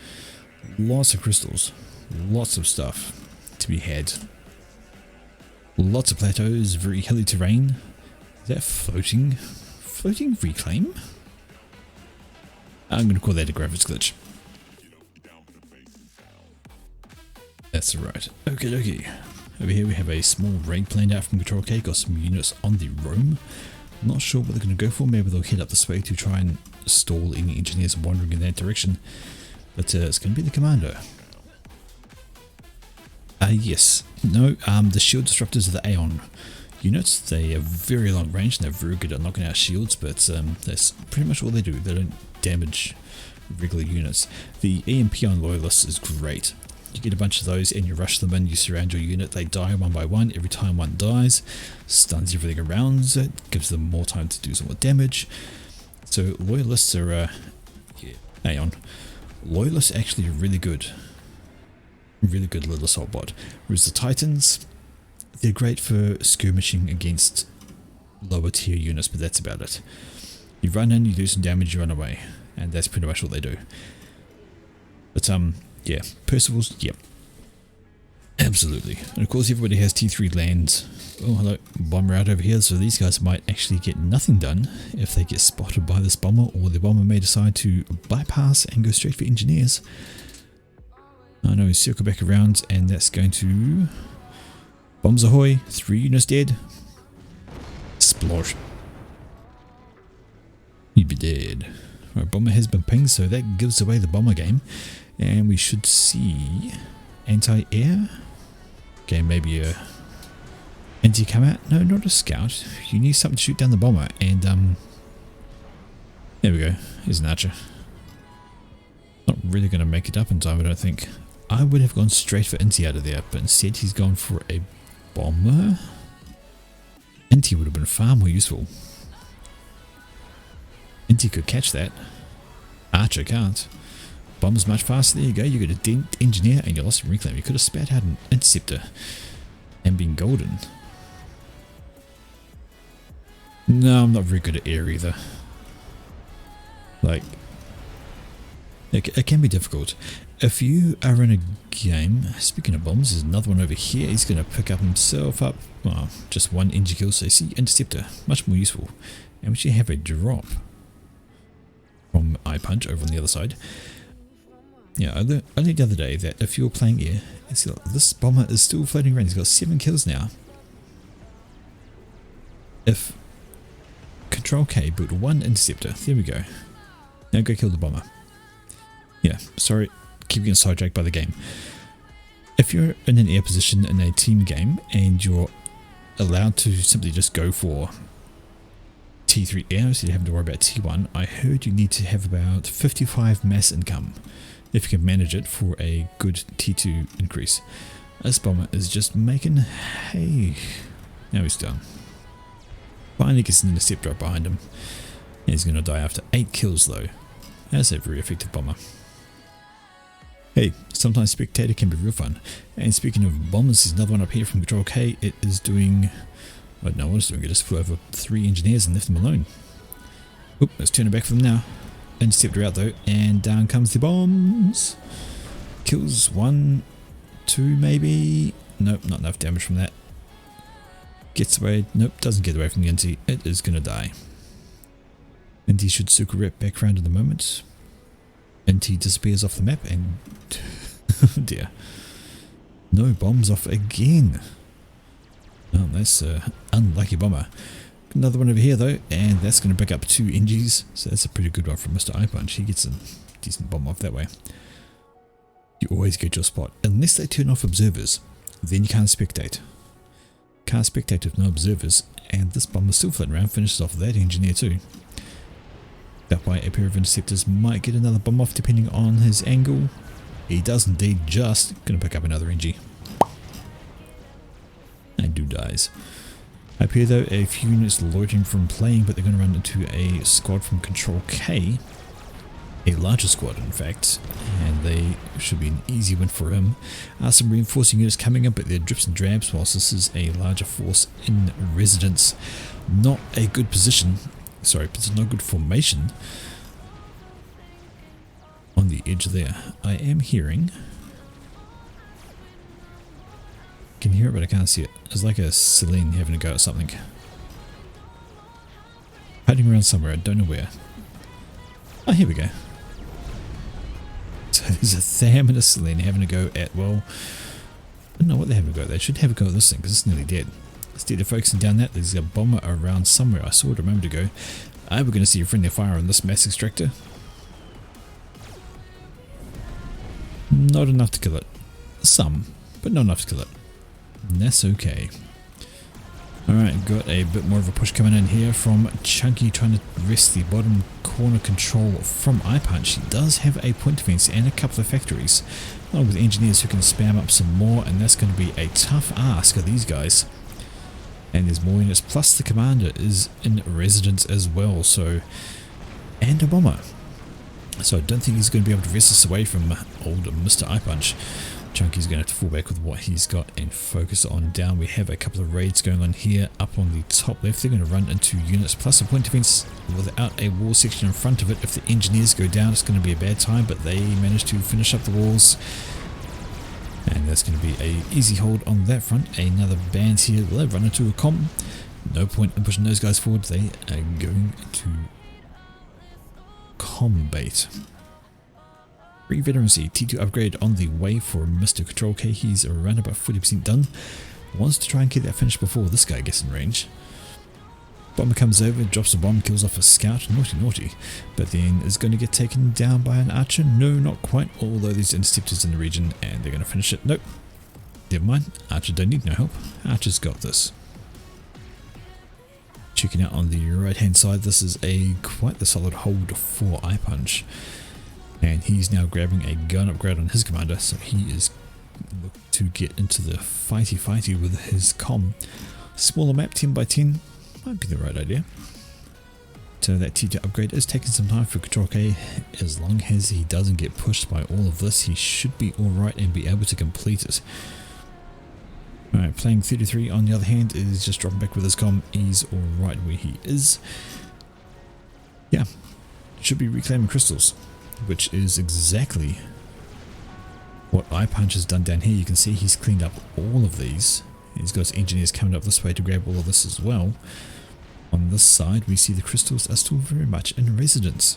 Lots of crystals. Lots of stuff to be had. Lots of plateaus, very hilly terrain. Is that floating reclaim? I'm going to call that a graphics glitch. That's right. Okay. Over here we have a small raid planned out from Control K, got some units on the roam. Not sure what they're going to go for, maybe they'll head up this way to try and stall any engineers wandering in that direction. But it's going to be the commander. Yes. No, the shield disruptors are the Aeon units. They have very long range and they're very good at knocking out shields, but that's pretty much all they do. They don't damage regular units. The EMP on Loyalists is great. You get a bunch of those and you rush them in, you surround your unit, they die one by one. Every time one dies, stuns everything around it, gives them more time to do some more damage. So Loyalists are, Aeon. Loyalists actually are really good little assault bot. Whereas the Titans, they're great for skirmishing against lower tier units, but that's about it. You run in, you do some damage, you run away, and that's pretty much what they do. But yeah, Percivals, yep. Absolutely. And of course everybody has T3 lands. Oh, hello. Bomber out over here. So these guys might actually get nothing done if they get spotted by this bomber, or the bomber may decide to bypass and go straight for engineers. I know, circle back around, and that's going to... Bombs ahoy. 3 units dead. Splosh. You'd be dead. Right, bomber has been pinged, so that gives away the bomber game. And we should see anti-air. Okay, maybe a anti-come out. No, not a scout. You need something to shoot down the bomber. And there we go. Here's an archer. Not really going to make it up in time, I don't think. I would have gone straight for Inti out of there, but instead he's gone for a bomber. Inti would have been far more useful. Inti could catch that. Archer can't. Bomb's much faster. There you go. You got a dent engineer and you lost a reclaim. You could have spat out an interceptor and been golden. No, I'm not very good at air either. Like, it can be difficult. If you are in a game, speaking of bombs, there's another one over here. He's going to pick up himself up. Well, just one NG kill. So you see, interceptor, much more useful. And we actually have a drop from iPunch over on the other side. Yeah, only the other day that if you're playing air, see, look, this bomber is still floating around. He's got 7 kills now. If Control K built 1 interceptor, there we go. Now go kill the bomber. Yeah, sorry, keep getting sidetracked by the game. If you're in an air position in a team game and you're allowed to simply just go for T3 air, so you don't have to worry about T1, I heard you need to have about 55 mass income if you can manage it for a good T2 increase. This bomber is just making hay. Now he's done. Finally gets an interceptor up behind him. He's going to die after 8 kills though. That's a very effective bomber. Hey, sometimes spectator can be real fun. And speaking of bombers, there's another one up here from Control K. It is doing... I don't know what it's doing. It just flew over 3 engineers and left them alone. Oop, let's turn it back for them now. Interceptor out though, and down comes the bombs. Kills 1, 2 maybe. Nope, not enough damage from that. Gets away. Nope, doesn't get away from the NT. It is going to die. NT should circle right back around in a moment. NT disappears off the map and... oh dear. No bombs off again. Oh, that's an unlucky bomber. Another one over here though, and that's going to pick up 2 NGs, so that's a pretty good one from Mr. iPunch. He gets a decent bomb off that way. You always get your spot, unless they turn off observers, then you can't spectate. Can't spectate with no observers, and this bomber still floating around, finishes off that engineer too. That way a pair of interceptors might get another bomb off depending on his angle. He does indeed just. Going to pick up another NG. And dude dies. Up here though, a few units loitering from playing, but they're going to run into a squad from Control K. A larger squad in fact, and they should be an easy win for him. Some reinforcing units coming up, but they're drips and drabs, whilst this is a larger force in residence. Not a good position, sorry, but it's not a good formation on the edge there. I am hearing... I can hear it, but I can't see it. It's like a Celine having a go at something. Hiding around somewhere, I don't know where. Oh, here we go. So there's a Tham and a Celine having a go at, well, I don't know what they're having a go at. They should have a go at this thing, because it's nearly dead. Instead of focusing down that, there's a bomber around somewhere. I saw it a moment ago. We're going to see a friendly fire on this mass extractor. Not enough to kill it. Some, but not enough to kill it. And that's okay. Alright, got a bit more of a push coming in here from Chunky, trying to wrest the bottom corner control from iPunch. He does have a point defense and a couple of factories, along with engineers who can spam up some more, and that's going to be a tough ask of these guys. And there's more units, plus the commander is in residence as well, so... and a bomber. So I don't think he's going to be able to wrest us away from old Mr. iPunch. Chunky's going to have to fall back with what he's got and focus on down. We have a couple of raids going on here up on the top left. They're going to run into units plus a point defense without a wall section in front of it. If the engineers go down, it's going to be a bad time, but they managed to finish up the walls. And that's going to be a easy hold on that front. Another band here. They'll run into a com. No point in pushing those guys forward. They are going to combate. Free veterancy. T2 upgrade on the way for Mr. Control K. He's around about 40% done. Wants to try and get that finished before this guy gets in range. Bomber comes over, drops a bomb, kills off a scout. Naughty, naughty. But then is going to get taken down by an archer. No, not quite. Although there's interceptors in the region and they're going to finish it. Nope. Never mind. Archer don't need no help. Archer's got this. Checking out on the right hand side, this is quite the solid hold for I-Punch. And he's now grabbing a gun upgrade on his commander. So he is looking to get into the fighty with his com. Smaller map, 10 by 10. Might be the right idea. So that T2 upgrade is taking some time for Control K. As long as he doesn't get pushed by all of this, he should be alright and be able to complete it. Alright, playing 33 on the other hand is just dropping back with his com. He's alright where he is. Yeah, should be reclaiming crystals, which is exactly what I-Punch has done down here. You can see he's cleaned up all of these. He's got his engineers coming up this way to grab all of this as well. On this side, we see the crystals are still very much in residence.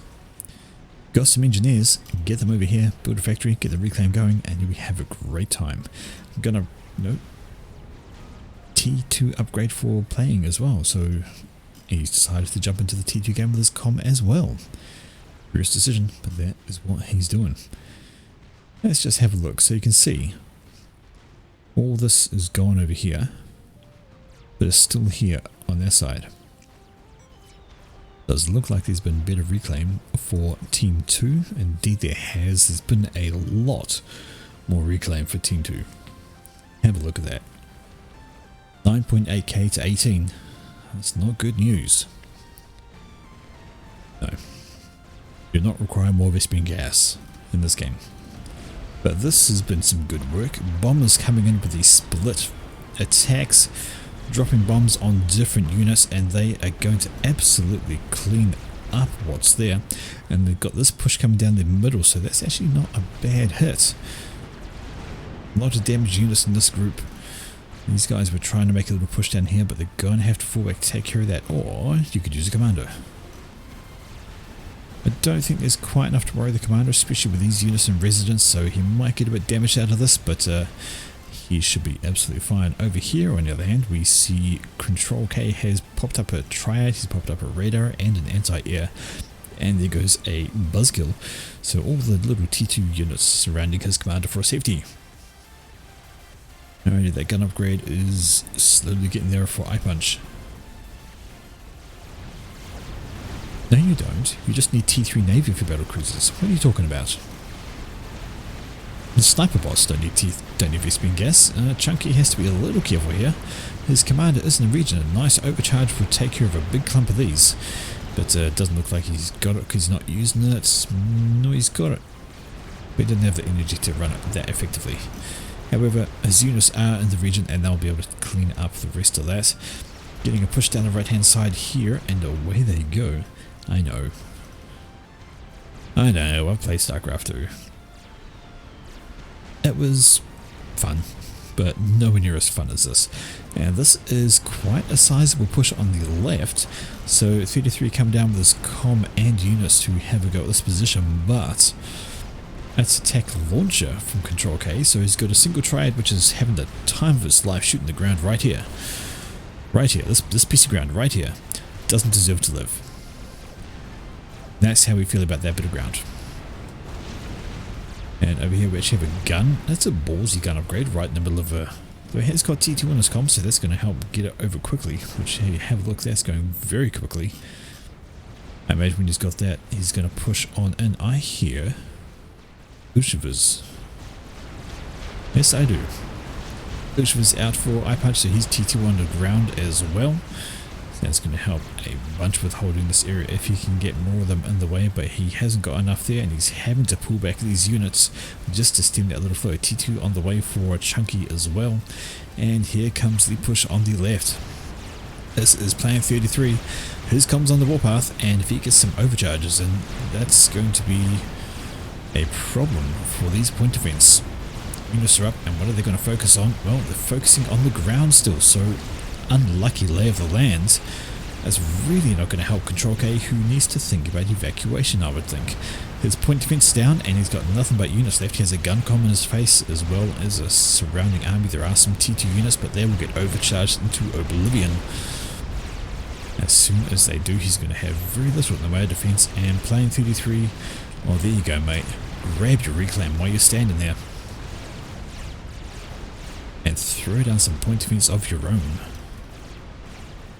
Got some engineers, get them over here, build a factory, get the reclaim going, and we have a great time. I'm gonna, T2 upgrade for playing as well, so he's decided to jump into the T2 game with his com as well. Curious decision, but that is what he's doing. Let's just have a look so you can see. All this is gone over here, but it's still here on their side. Does look like there's been better reclaim for Team 2. Indeed there has. There's been a lot more reclaim for Team 2. Have a look at that. 9.8k to 18. That's not good news. No. Do not require more Vespene gas in this game. But this has been some good work. Bombers coming in with these split attacks, dropping bombs on different units, and they are going to absolutely clean up what's there. And they've got this push coming down the middle, so that's actually not a bad hit. A lot of damaged units in this group. These guys were trying to make a little push down here, but they're going to have to fall back to take care of that, or you could use a commando. I don't think there's quite enough to worry the commander, especially with these units in residence, so he might get a bit damaged out of this, but he should be absolutely fine. Over here, on the other hand, we see Control K has popped up a triad, he's popped up a radar and an anti-air, and there goes a buzzkill. So all the little T2 units surrounding his commander for safety. Alrighty, that gun upgrade is slowly getting there for I-Punch. No you don't, you just need T3 Navy for battle cruisers. What are you talking about? The sniper bots don't need Vespene gas. Chunky has to be a little careful here. His commander is in the region. A nice overcharge will take care of a big clump of these. But it doesn't look like he's got it because he's not using it. No, he's got it. But he didn't have the energy to run it that effectively. However, his units are in the region and they'll be able to clean up the rest of that. Getting a push down the right hand side here, and away they go. I know, I've played StarCraft 2. It was fun, but nowhere near as fun as this. And this is quite a sizable push on the left, so 33 come down with his com and units to have a go at this position, but that's attack launcher from Control K, so he's got a single triad which is having the time of its life shooting the ground right here. Right here, this piece of ground right here doesn't deserve to live. That's how we feel about that bit of ground. And over here we actually have a gun. That's a ballsy gun upgrade right in the middle of a... So it has got T2 on his comm, so that's going to help get it over quickly. Which, hey, have a look, that's going very quickly. I imagine when he's got that, he's going to push on. And I hear... Ushivas. Yes, I do. Ushivas out for I-Punch, so he's T2 on the ground as well. That's going to help a bunch with holding this area if he can get more of them in the way, but he hasn't got enough there and he's having to pull back these units just to stem that little flow. T2 on the way for Chunky as well, and here comes the push on the left. This is Plan 33. His comes on the warpath, and if he gets some overcharges in, that's going to be a problem for these point events. Units are up, and what are they going to focus on? Well, they're focusing on the ground still, so unlucky lay of the lands. That's really not going to help Control K, who needs to think about evacuation, I would think. His point defense down, and he's got nothing but units left. He has a gun comm in his face, as well as a surrounding army. There are some T2 units, but they will get overcharged into oblivion. As soon as they do, he's going to have very little in the way of defense, and playing 33, well, there you go, mate. Grab your reclaim while you're standing there. And throw down some point defense of your own.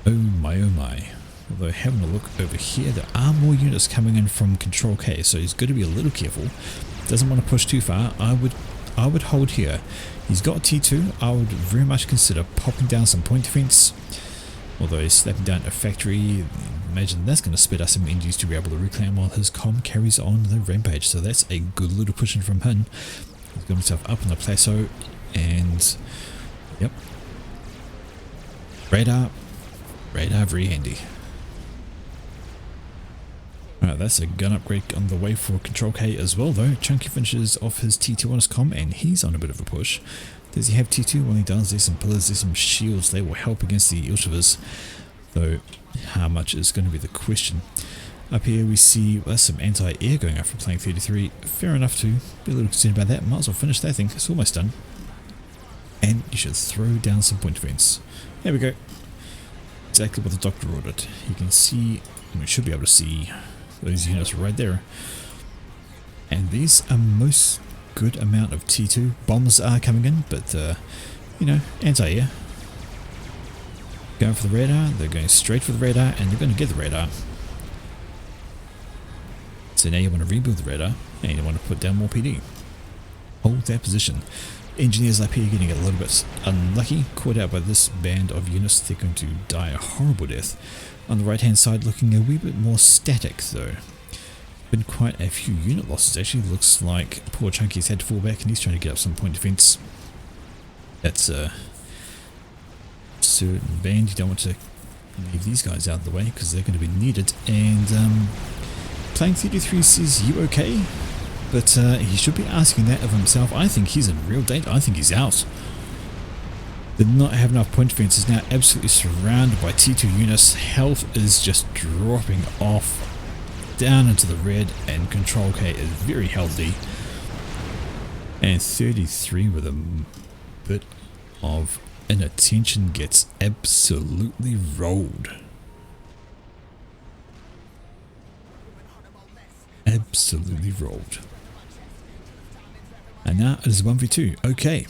Oh my, oh my. Although having a look over here, there are more units coming in from Control K, so he's got to be a little careful. Doesn't want to push too far. I would hold here. He's got T2. I would very much consider popping down some point defense. Although he's slapping down a factory, imagine that's going to spit us some engines to be able to reclaim while his comm carries on the rampage. So that's a good little pushing from him. He's got himself up on the plateau, and yep, radar very handy. Alright, that's a gun upgrade on the way for Control K as well though. Chunky finishes off his T2 on his comm, and he's on a bit of a push. Does he have T2? Well, he does. There's some pillars, there's some shields. They will help against the Ilshivas, though how much is going to be the question. Up here we see there's some anti-air going up from playing 33. Fair enough to be a little concerned about that. Might as well finish that thing. It's almost done. And you should throw down some point defense. There we go. Exactly what the doctor ordered. You can see, we should be able to see those units right there. And these are most good amount of T2. Bombs are coming in, but you know, anti-air. Going for the radar, they're going straight for the radar, and they're going to get the radar. So now you want to rebuild the radar, and you want to put down more PD. Hold that position. Engineers up here getting a little bit unlucky, caught out by this band of units. They're going to die a horrible death. On the right hand side looking a wee bit more static though. Been quite a few unit losses actually. Looks like poor Chunky's had to fall back and he's trying to get up some point defense. That's a certain band. You don't want to leave these guys out of the way because they're going to be needed. And playing 33 says, you okay? But he should be asking that of himself. I think he's in real danger. I think he's out. Did not have enough point defense. Is now absolutely surrounded by T2 units. Health is just dropping off down into the red, and Control K is very healthy. And 33 with a bit of inattention gets absolutely rolled. Absolutely rolled. And now it is 1v2. Okay.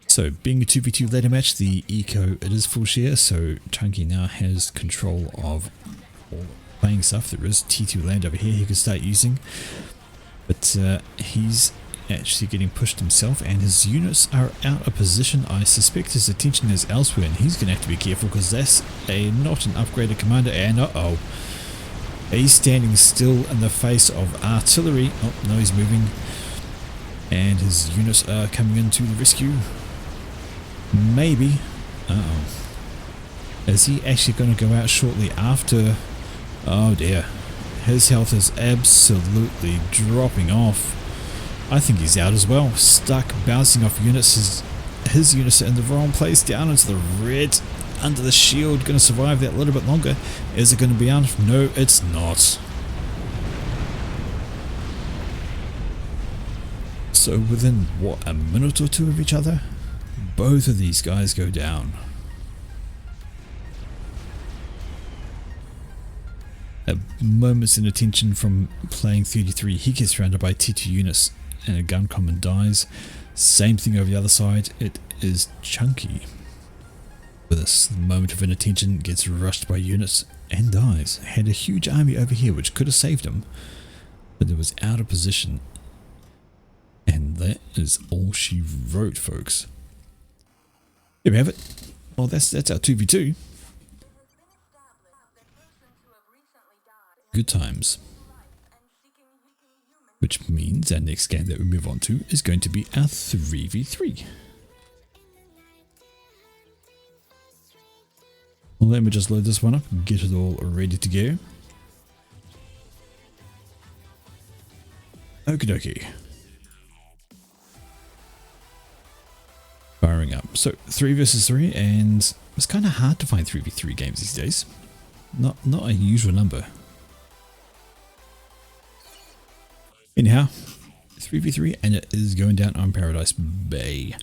So being a 2v2 ladder match, the eco, it is full share, so Chunky now has control of all playing stuff. There is T2 land over here he could start using, but he's actually getting pushed himself, and his units are out of position. I suspect his attention is elsewhere, and he's going to have to be careful because that's not an upgraded commander, and uh-oh. He's standing still in the face of artillery. Oh, no, he's moving. And his units are coming in to the rescue. Maybe. Uh-oh. Is he actually going to go out shortly after? Oh dear. His health is absolutely dropping off. I think he's out as well. Stuck, bouncing off units. His units are in the wrong place. Down into the red. Under the shield. Going to survive that a little bit longer. Is it going to be out? No, it's not. So within, what, a minute or two of each other, both of these guys go down. A moment's inattention from playing 33, he gets surrounded by T2 units and a gun common dies. Same thing over the other side, it is Chunky. With this moment of inattention, gets rushed by units and dies. Had a huge army over here which could have saved him, but it was out of position. And that is all she wrote, folks. There we have it. Well, that's our 2v2. Good times. Which means our next game that we move on to is going to be our 3v3. Well, let me just load this one up and get it all ready to go. Okie dokie. powering up. So 3 versus 3, and it's kind of hard to find 3v3 games these days. Not a usual number. Anyhow, 3v3, and it is going down on Paradise Bay.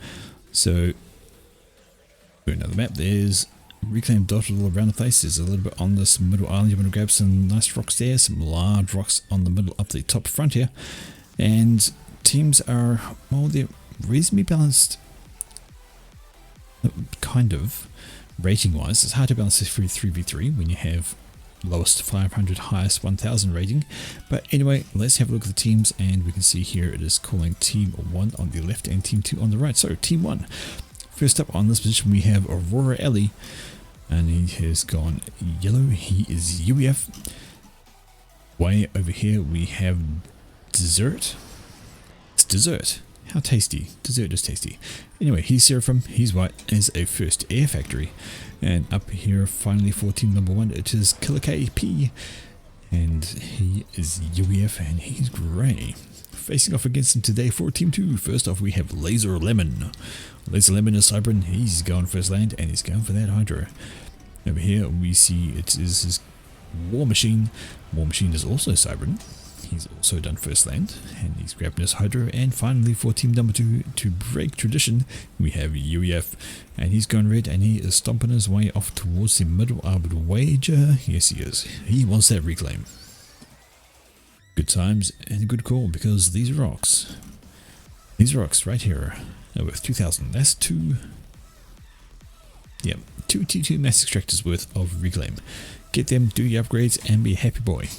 So, another map. There's Reclaim dotted all around the place. There's a little bit on this middle island. You want to grab some nice rocks there, some large rocks on the middle up the top front here. And teams are, well, they're reasonably balanced, kind of, rating-wise. It's hard to balance this for 3v3 when you have lowest 500, highest 1000 rating. But anyway, let's have a look at the teams, and we can see here it is calling Team 1 on the left and Team 2 on the right. So Team 1, first up on this position we have Aurora Ellie, and he has gone yellow. He is UEF. Way over here we have Dessert. It's Dessert. How tasty. Dessert is tasty. Anyway, he's Seraphim. He's white as a first air factory. And up here, finally, for team number 1, it is Killer KP. And he is UEF and he's grey. Facing off against him today for team 2. First off, we have Laser Lemon. Laser Lemon is Cybran. He's going first land and he's going for that Hydra. Over here, we see it is his War Machine. War Machine is also Cybran. He's also done first land, and he's grabbing his Hydra. And finally, for team number 2, to break tradition, we have UEF, and he's going red, and he is stomping his way off towards the middle. I would wager, yes he is, he wants that reclaim. Good times and a good call, because these rocks right here are worth 2,000. That's two T2 mass extractors worth of reclaim. Get them, do your upgrades, and be a happy boy.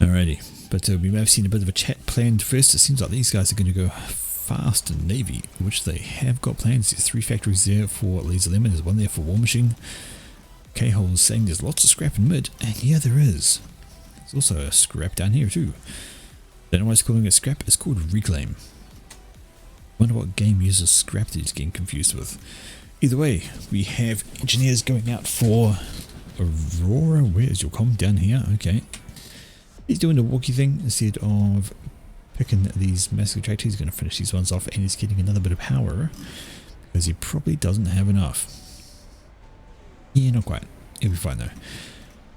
Alrighty, but we may have seen a bit of a chat planned first. It seems like these guys are going to go fast in Navy, which they have got plans. There's 3 factories there for Laser Lemon, there's 1 there for War Machine. K-Hole is saying there's lots of scrap in mid, and yeah, there is. There's also a scrap down here too. Don't know why it's calling it scrap, it's called Reclaim. Wonder what game uses scrap that he's getting confused with. Either way, we have engineers going out for Aurora. Where is your comm? Down here, okay. He's doing the walkie thing instead of picking these massive tractors. He's going to finish these ones off, and he's getting another bit of power because he probably doesn't have enough. Yeah, not quite. He'll be fine though.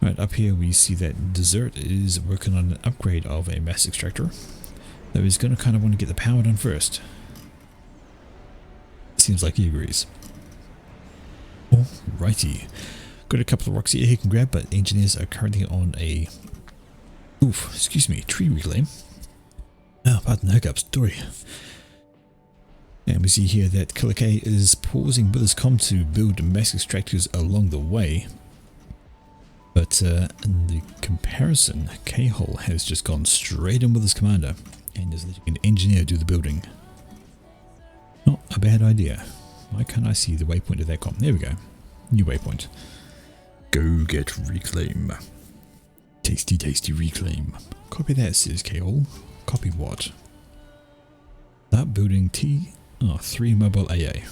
Right, up here we see that Dessert is working on an upgrade of a mass extractor. Though he's going to kind of want to get the power done first. Seems like he agrees. Alrighty. Got a couple of rocks here he can grab, but engineers are currently on a tree reclaim. Oh, pardon the hiccups, sorry. And we see here that Killer K is pausing with his comm to build mass extractors along the way. But in the comparison, K-Hole has just gone straight in with his commander and is letting an engineer do the building. Not a bad idea. Why can't I see the waypoint of that comm? There we go. New waypoint. Go get reclaim. Tasty, tasty reclaim. Copy that, says K-Hole. Copy what? Start building 3 mobile AA.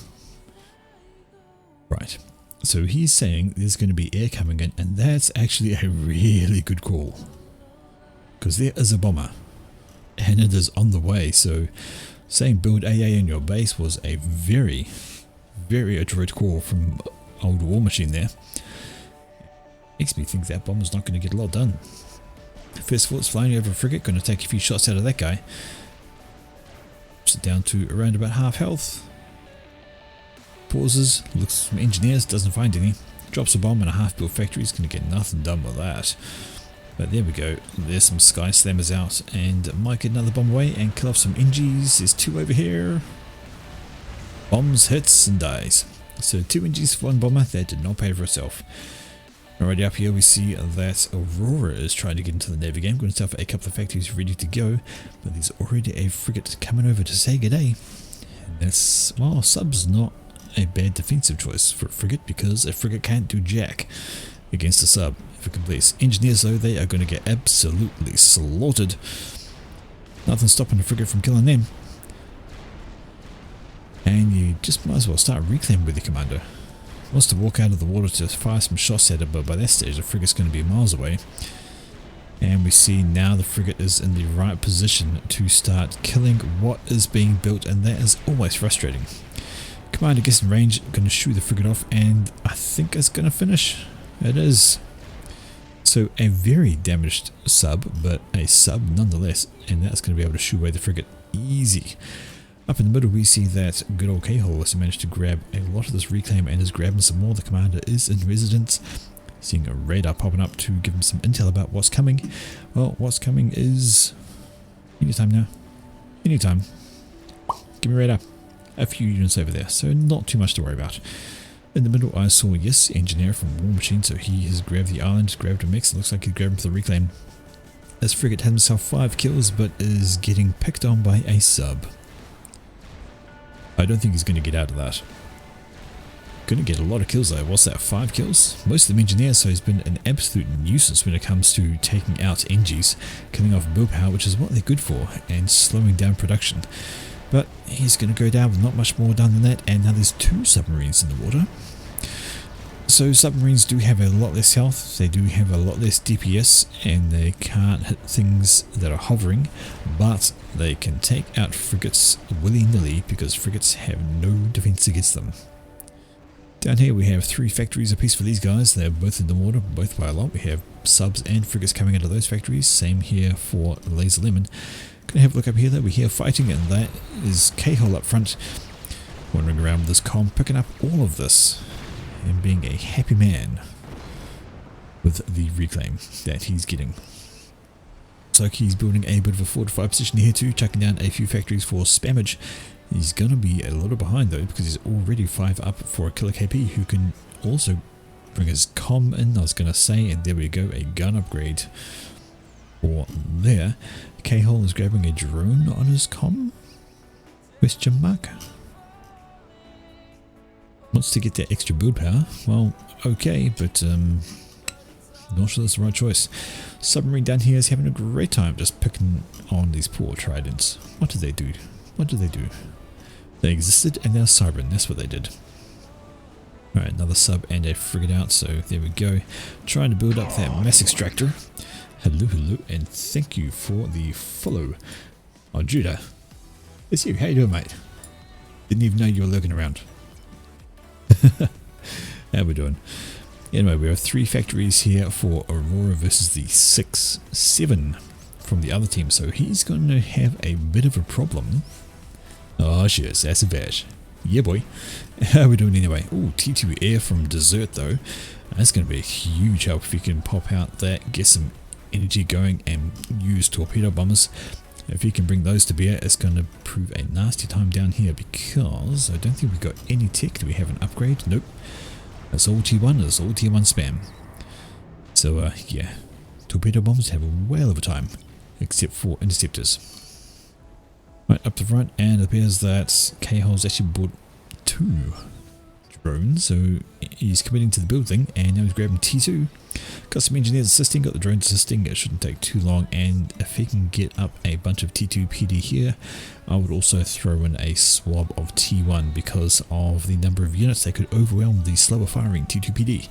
Right. So he's saying there's going to be air coming in, and that's actually a really good call. Because there is a bomber. And it is on the way, so saying build AA in your base was a very, very adroit call from old War Machine there. Makes me think that bomber's not going to get a lot done. First of all, it's flying over a frigate, going to take a few shots out of that guy. Puts it down to around about half health. Pauses, looks from engineers, doesn't find any. Drops a bomb in a half-built factory, he's going to get nothing done with that. But there we go, there's some Sky Slammers out, and might get another bomb away and kill off some NGs. There's 2 over here. Bombs, hits, and dies. So 2 NGs for 1 bomber, that did not pay for itself. Alrighty, up here we see that Aurora is trying to get into the Navy game. Going to start for a couple of factories ready to go, but there's already a frigate coming over to say good day. And that's, well, sub's not a bad defensive choice for a frigate, because a frigate can't do jack against a sub if it completes. Engineers though, they are going to get absolutely slaughtered. Nothing stopping a frigate from killing them. And you just might as well start reclaiming with your commander. Wants to walk out of the water to fire some shots at it, but by that stage the frigate's going to be miles away. And we see now the frigate is in the right position to start killing what is being built, and that is always frustrating. Commander gets in range, going to shoot the frigate off, and I think it's going to finish. It is. So a very damaged sub, but a sub nonetheless, and that's going to be able to shoo away the frigate easy. Up in the middle we see that good old K-Hole has managed to grab a lot of this reclaim and is grabbing some more. The commander is in residence, seeing a radar popping up to give him some intel about what's coming. Well, what's coming is anytime now. Anytime. Give me radar. A few units over there, so not too much to worry about. In the middle I saw, yes, Engineer from War Machine, so he has grabbed the island, grabbed a mix. It looks like he grabbed him for the reclaim. This frigate has himself 5 kills, but is getting picked on by a sub. I don't think he's going to get out of that. Going to get a lot of kills though. What's that, 5 kills? Most of them engineers, so he's been an absolute nuisance when it comes to taking out NGs, killing off build power, which is what they're good for, and slowing down production. But he's going to go down with not much more done than that, and now there's 2 submarines in the water. So submarines do have a lot less health, they do have a lot less DPS, and they can't hit things that are hovering, but they can take out frigates willy-nilly because frigates have no defense against them. Down here we have 3 factories apiece for these guys. They're both in the water, both by a lot. We have subs and frigates coming out of those factories. Same here for Laser Lemon. Gonna have a look up here though. We're here fighting, and that is K-Hole up front, wandering around with this comm, picking up all of this and being a happy man with the reclaim that he's getting. So he's building a bit of a fortified position here too, chucking down a few factories for spammage. He's going to be a little behind though, because he's already 5 up for a Killer KP, who can also bring his comm in, I was going to say, and there we go, a gun upgrade for there. K-Hole is grabbing a drone on his comm? Question mark? Wants to get that extra build power. Well, okay, but not sure that's the right choice. Submarine down here is having a great time just picking on these poor tridents. What did they do? What did they do? They existed and they're cybering. That's what they did. Alright, another sub and a frigate out, so there we go. Trying to build up that mass extractor. Hello, hello, and thank you for the follow. Oh, Judah. It's you. How you doing, mate? Didn't even know you were lurking around. How we doing? Anyway, we have 3 factories here for Aurora versus the 6-7 from the other team, so he's going to have a bit of a problem. Oh, cheers, that's a badge. Yeah, boy. How we doing anyway? Oh, T2 air from Desert though. That's going to be a huge help if you can pop out that, get some energy going, and use torpedo bombers. If you can bring those to bear, it's going to prove a nasty time down here, because I don't think we've got any tech. Do we have an upgrade? Nope. That's all T1, it's all T1 spam. So, yeah. Torpedo bombers have a whale of a time, except for interceptors. Right, up the front, and it appears that K-Hole's actually bought 2 drones, so he's committing to the building, and now he's grabbing T2. Got some engineers assisting, got the drones assisting. It shouldn't take too long, and if he can get up a bunch of T2 PD here, I would also throw in a swab of T1 because of the number of units they could overwhelm the slower firing T2 PD.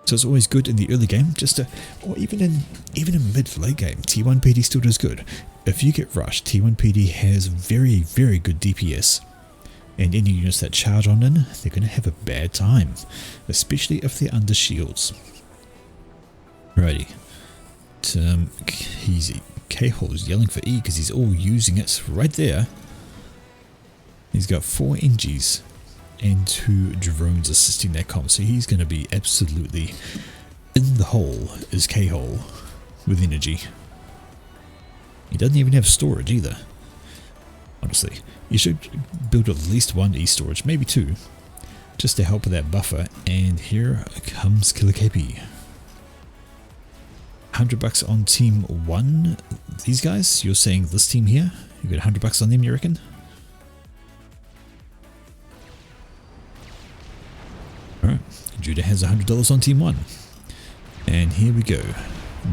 So it's always good in the early game, just to, or even in mid to late game, T1 PD still does good. If you get rushed, T1 PD has very, very good DPS. And any units that charge on in, they're going to have a bad time, especially if they're under shields. Alrighty. K-Hole is yelling for E because he's all using it right there. He's got 4 NGs and 2 drones assisting that comm, so he's going to be absolutely in the hole is K-Hole with energy. He doesn't even have storage either. Honestly, you should build at least 1 E-storage, maybe 2, just to help with that buffer. And here comes Killer KP. $100 on team 1. These guys, you're saying this team here, you got $100 on them, you reckon? Alright, Judah has $100 on team 1. And here we go.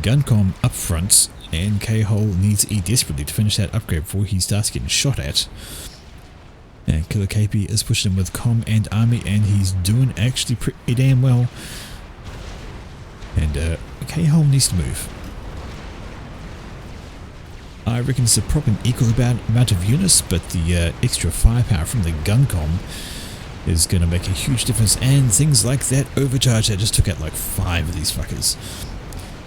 Guncom up front, and K-Hole needs E desperately to finish that upgrade before he starts getting shot at. And Killer KP is pushing him with comm and army, and he's doing actually pretty damn well. And K-Hole needs to move. I reckon it's a proper equal amount of units, but the extra firepower from the GunCom is going to make a huge difference, and things like that overcharge that just took out like 5 of these fuckers.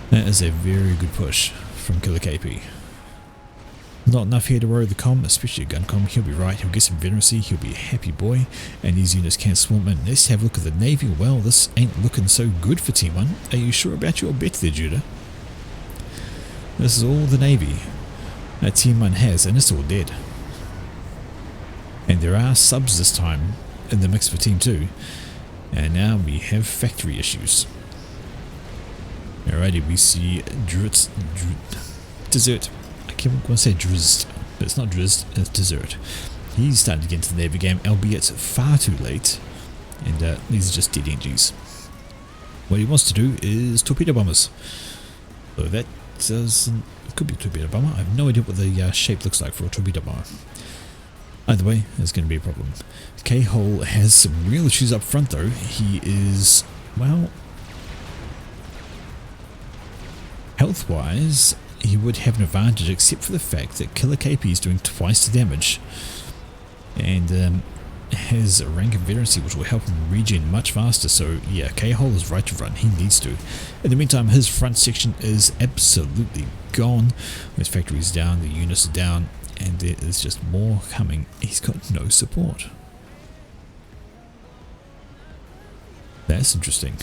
That is a very good push from Killer KP. Not enough here to worry the com, especially a GunCom. He'll be right, he'll get some veterancy, he'll be a happy boy, and these units can't swarm in. Let's have a look at the Navy. Well, this ain't looking so good for Team 1. Are you sure about your bet there, Judah? This is all the Navy that Team 1 has, and it's all dead. And there are subs this time in the mix for Team 2, and now we have factory issues. Alrighty, we see Desert. I keep going to say Drizzt, but it's not Drizzt, it's Desert. He's starting to get into the Navy game, albeit far too late, and these are just dead NGs. What he wants to do is torpedo bombers. So that doesn't... It could be a torpedo bomber. I have no idea what the shape looks like for a torpedo bomber. Either way, there's going to be a problem. K-Hole has some real issues up front though. He is, well, health-wise, he would have an advantage except for the fact that Killer KP is doing twice the damage and has a rank of veterancy which will help him regen much faster. So yeah, K-Hole is right to run. He needs to. In the meantime, his front section is absolutely gone. His factory is down, the units are down, and there is just more coming. He's got no support. That's interesting.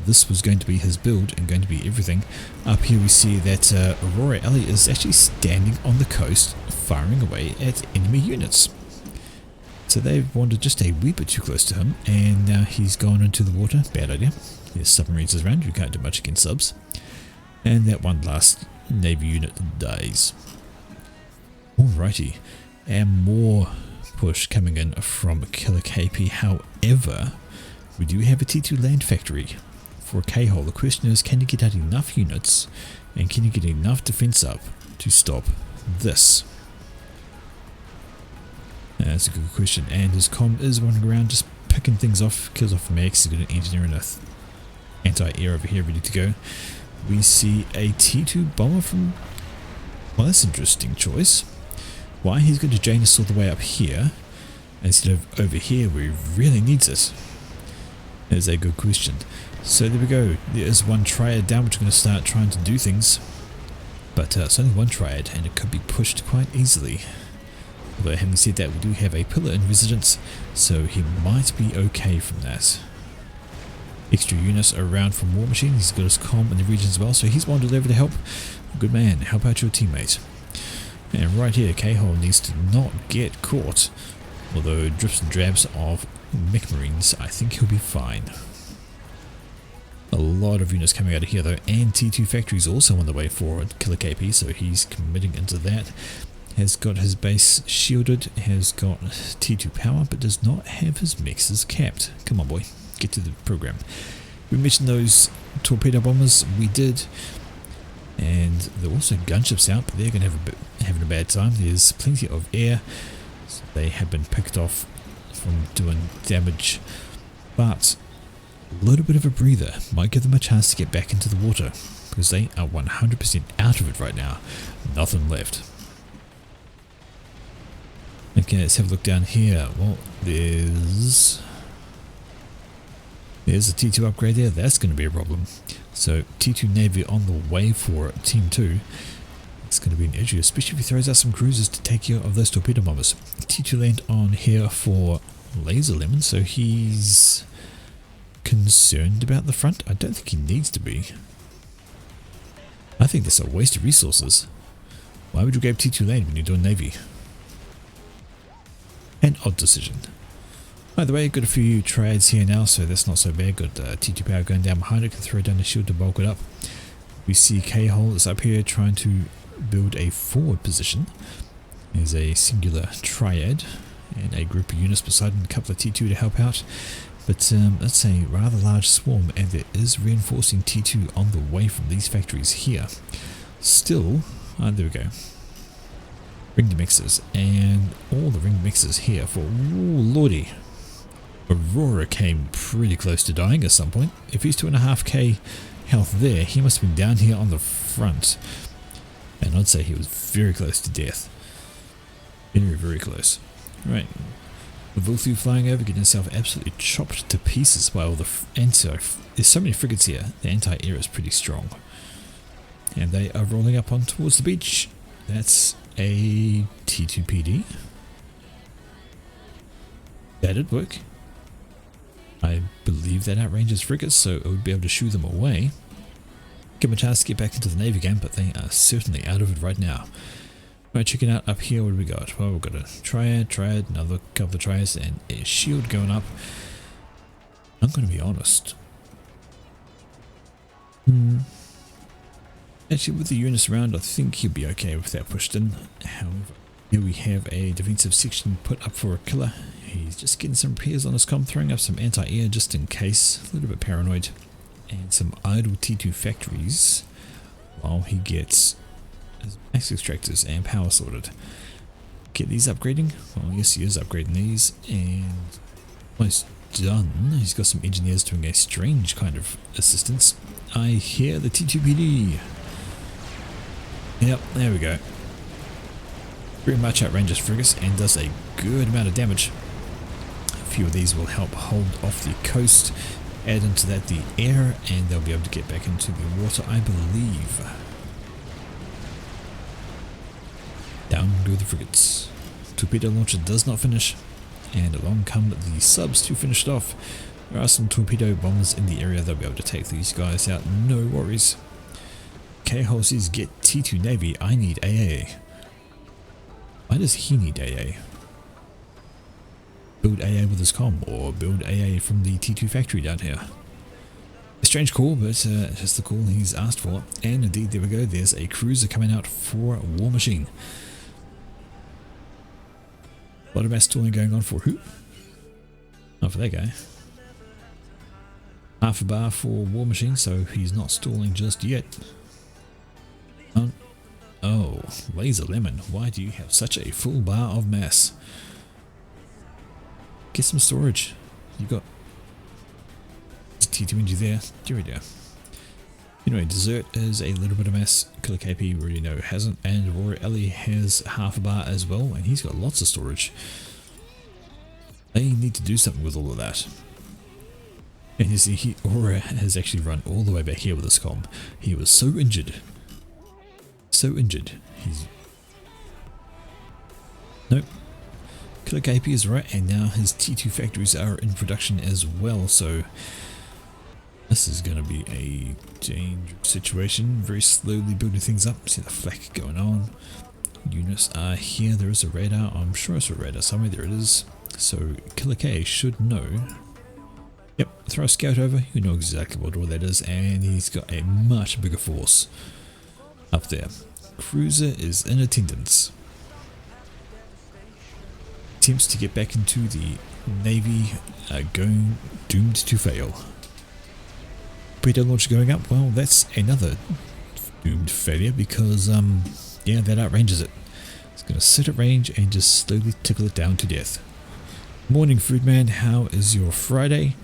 This was going to be his build and going to be everything. Up here we see that Aurora Ellie is actually standing on the coast firing away at enemy units. So they've wandered just a wee bit too close to him, and now he's gone into the water. Bad idea. There's submarines around, you can't do much against subs. And that one last Navy unit dies. Alrighty, and more push coming in from Killer KP. However, we do have a T2 land factory for K-Hole. The question is, can you get out enough units and can you get enough defense up to stop this? That's a good question, and his com is running around just picking things off, kills off from X. He's got an engineer and a anti-air over here ready to go. We see a T2 bomber from, well, that's an interesting choice. Why he's going to drain us all the way up here instead of over here where he really needs it is a good question. So there we go. There is one triad down which is going to start trying to do things, but it's only one triad and it could be pushed quite easily. Although having said that, we do have a pillar in residence, so he might be okay from that. Extra units around from War Machine. He's got his comm in the region as well, so he's wandered over to help. Good man, help out your teammate. And right here, K-Hole needs to not get caught. Although drips and drabs of mech marines, I think he'll be fine. A lot of units coming out of here though, and T2 factory is also on the way forward. Killer KP, so he's committing into that. Has got his base shielded, has got T2 power, but does not have his mixes capped. Come on boy, get to the program. We mentioned those torpedo bombers, we did. And there are also gunships out, but they're going to have having a bad time. There's plenty of air, so they have been picked off from doing damage. But a little bit of a breather might give them a chance to get back into the water, because they are 100% out of it right now. Nothing left. Okay, let's have a look down here. Well, there's a T2 upgrade there. That's going to be a problem. So T2 Navy on the way for Team 2. It's going to be an issue, especially if he throws out some cruisers to take care of those torpedo bombers. T2 land on here for Laser Lemon, so he's concerned about the front. I don't think he needs to be. I think that's a waste of resources. Why would you grab T2 land when you're doing Navy? An odd decision. By the way, got a few trades here now, so that's not so bad. Got T2 power going down behind it, can throw down the shield to bulk it up. We see K-Hole is up here trying to build a forward position. There's a singular triad and a group of units beside him, a couple of T2 to help out. But that's a rather large swarm, and there is reinforcing T2 on the way from these factories here. Still, there we go. Ringed mixers, and all the ringed mixers here for, ooh lordy. Aurora came pretty close to dying at some point. If he's 2.5k health there, he must have been down here on the front. And I'd say he was very close to death. Very, very close. Right. Vulthu flying over, getting himself absolutely chopped to pieces by all the anti. There's so many frigates here. The anti-air is pretty strong. And they are rolling up on towards the beach. That's a T2PD. That did work. I believe that outranges frigates, so I would be able to shoo them away. Give them a chance to get back into the Navy game, but they are certainly out of it right now. Right, checking out up here, what do we got? Well, we've got a triad, another couple of triads, and a shield going up. I'm going to be honest. Actually, with the units around, I think he'll be okay with that pushed in. However, here we have a defensive section put up for a killer. He's just getting some repairs on his comm, throwing up some anti-air just in case. A little bit paranoid. And some idle T2 factories while he gets his max extractors and power sorted. Get these upgrading? Well, yes, he is upgrading these, and almost done. He's got some engineers doing a strange kind of assistance. I hear the T2PD. Yep, there we go. Pretty much outranges frigates and does a good amount of damage. A few of these will help hold off the coast. Add into that the air, and they'll be able to get back into the water, I believe. Down go the frigates. Torpedo launcher does not finish, and along come the subs to finish it off. There are some torpedo bombers in the area. They'll be able to take these guys out, no worries. K-Hole says, get T2 Navy, I need AA. Why does he need AA? Build AA with his comm, or build AA from the T2 factory down here. A strange call, but just the call he's asked for. And indeed, there we go, there's a cruiser coming out for War Machine. A lot of mass stalling going on for who? Not for that guy. Half a bar for War Machine, so he's not stalling just yet. Oh, Laser Lemon, why do you have such a full bar of mass? Get some storage. You got T2 NG there. There we go. Anyway, Desert is a little bit of mass. Killer KP really no hasn't, and Aurora Ellie has half a bar as well, and he's got lots of storage. They need to do something with all of that. And you see, Aurora has actually run all the way back here with his comm. He was so injured. So injured. He's... Nope. Killer KP is right, and now his T2 factories are in production as well, so this is going to be a dangerous situation. Very slowly building things up. See the flak going on. Units are here. There is a radar. I'm sure it's a radar somewhere. There it is. So Killer K should know. Yep, throw a scout over. You know exactly what all that is, and he's got a much bigger force up there. Cruiser is in attendance. Attempts to get back into the Navy are going doomed to fail. Torpedo launcher going up, well, that's another doomed failure because, yeah, that outranges it. It's going to sit at range and just slowly tickle it down to death. Morning, Foodman, how is your Friday?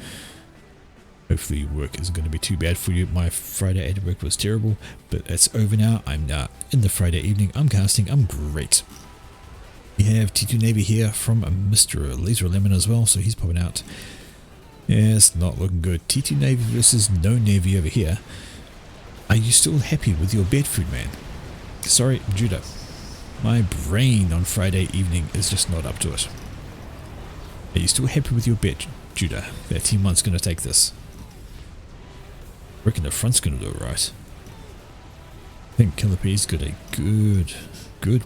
Hopefully work isn't going to be too bad for you. My Friday at work was terrible, but it's over now. I'm now in the Friday evening. I'm casting. I'm great. We have T2 Navy here from Mr. Laser Lemon as well, so he's popping out. Yeah, it's not looking good. T2 Navy versus no Navy over here. Are you still happy with your bed, Foodman? Sorry, Judah. My brain on Friday evening is just not up to it. Are you still happy with your bet, Judah, that Team 1's going to take this? I reckon the front's going to do it right. I think Killer P's got a good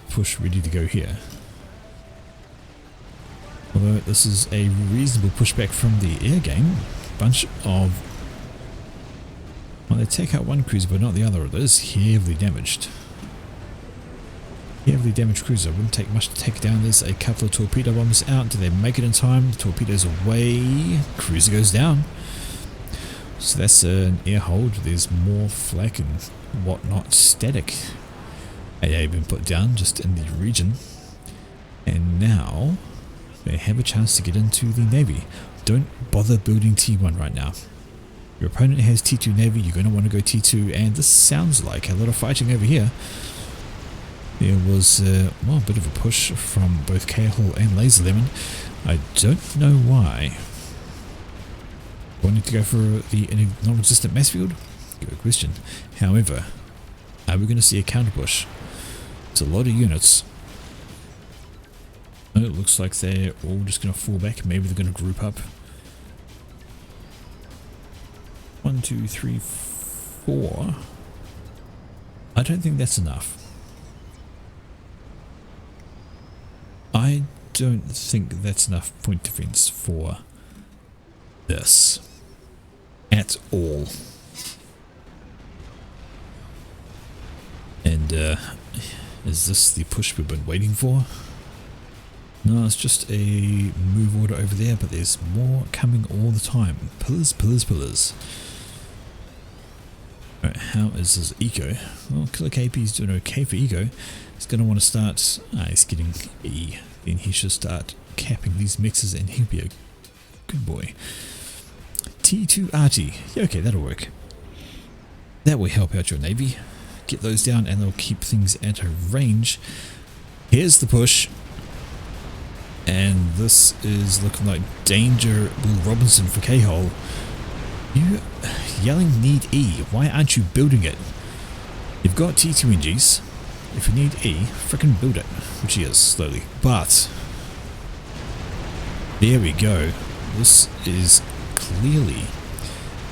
push ready to go here. Although this is a reasonable pushback from the air game. Bunch of... Well, they take out one cruiser but not the other. It is heavily damaged. Heavily damaged cruiser. Wouldn't take much to take down. There's a couple of torpedo bombers out. Do they make it in time? The torpedoes away. Cruiser goes down. So that's an air hold. There's more flak and whatnot. Static AA been put down just in the region. And now they have a chance to get into the Navy. Don't bother building T1 right now. Your opponent has T2 Navy. You're going to want to go T2. And this sounds like a lot of fighting over here. There was well, a bit of a push from both K-Hole and Laser Lemon. I don't know why. Wanting to go for the non-resistant mass field? Good question. However, are we going to see a counter push? It's a lot of units. Oh, it looks like they're all just going to fall back. Maybe they're going to group up. 1, 2, 3, 4. I don't think that's enough. I don't think that's enough point defense for this at all. And is this the push we've been waiting for? No, it's just a move order over there, but there's more coming all the time. Pillars, pillars, pillars. Alright, how is his eco? Well, Killer KP's doing okay for eco. He's going to want to start... he's getting E. Then he should start capping these mixes and he'll be a good boy. T2 Arty. Yeah, okay, that'll work. That will help out your navy. Get those down and they'll keep things at a range. Here's the push. And this is looking like danger Will Robinson for K-Hole. You yelling need E. Why aren't you building it? You've got T2 NGs. If you need E, frickin' build it. Which he is, slowly. But there we go. This is clearly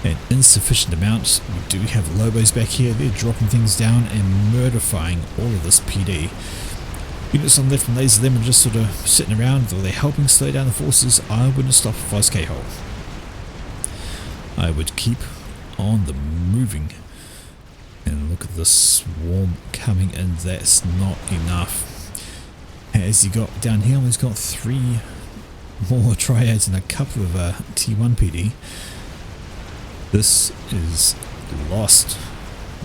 an insufficient amount. We do have Lobos back here. They're dropping things down and murderifying all of this PD. Units on the left from Laser Lemon are just sort of sitting around. Or they're helping slow down the forces. I wouldn't stop if I was K-Hole. I would keep on the moving. And look at this swarm coming in. That's not enough. Has he got down here? He's got 3 more triads and a couple of T1 PD. This is lost.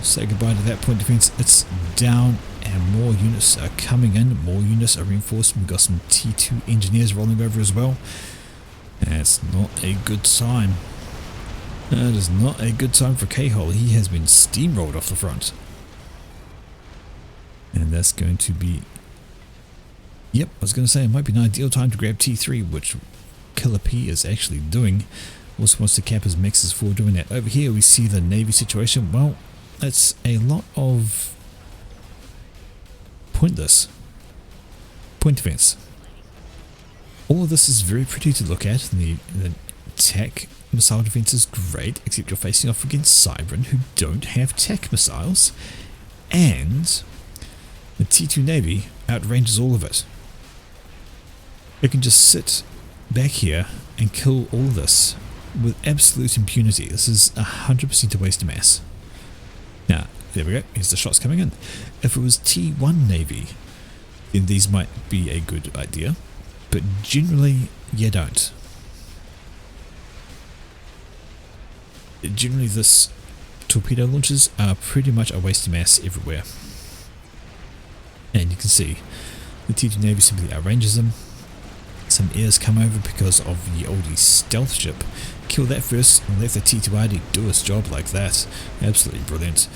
Say goodbye to that point defense. It's down and more units are coming in. More units are reinforced. We've got some T2 engineers rolling over as well. That's not a good sign. That is not a good time for K-Hole. He has been steamrolled off the front. And that's going to be... Yep, I was going to say it might be an ideal time to grab T3, which Killer P is actually doing. Also wants to cap his mixes for doing that. Over here we see the Navy situation. Well, it's a lot of pointless point defense. All of this is very pretty to look at. The tech missile defense is great, except you're facing off against Cybran, who don't have tech missiles, and the T2 Navy outranges all of it. It can just sit back here and kill all of this with absolute impunity. This is 100% a waste of mass. Now, there we go. Here's the shots coming in. If it was T1 Navy, then these might be a good idea, but generally, you don't. Generally, this torpedo launchers are pretty much a waste of mass everywhere. And you can see the T2 Navy simply outranges them. Some airs come over because of the oldie stealth ship. Kill that first and let the T2 Arty do its job like that. Absolutely brilliant.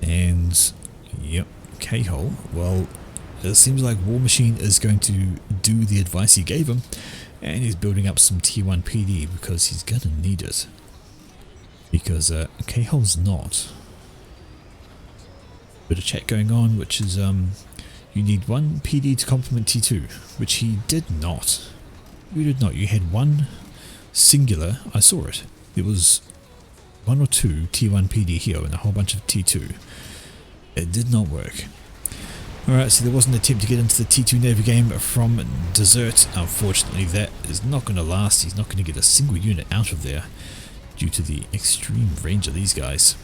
And yep, K-Hole. Well, it seems like War Machine is going to do the advice he gave him, and he's building up some T1 PD because he's gonna need it. Because K-Hole's not. Bit of chat going on, which is you need 1 PD to complement T2, which he did not. You did not. You had 1 singular. I saw it. There was 1 or 2 T1 PD here and a whole bunch of T2. It did not work. Alright, so there was an attempt to get into the T2 Navy game from Desert. Unfortunately, that is not going to last. He's not going to get a single unit out of there due to the extreme range of these guys.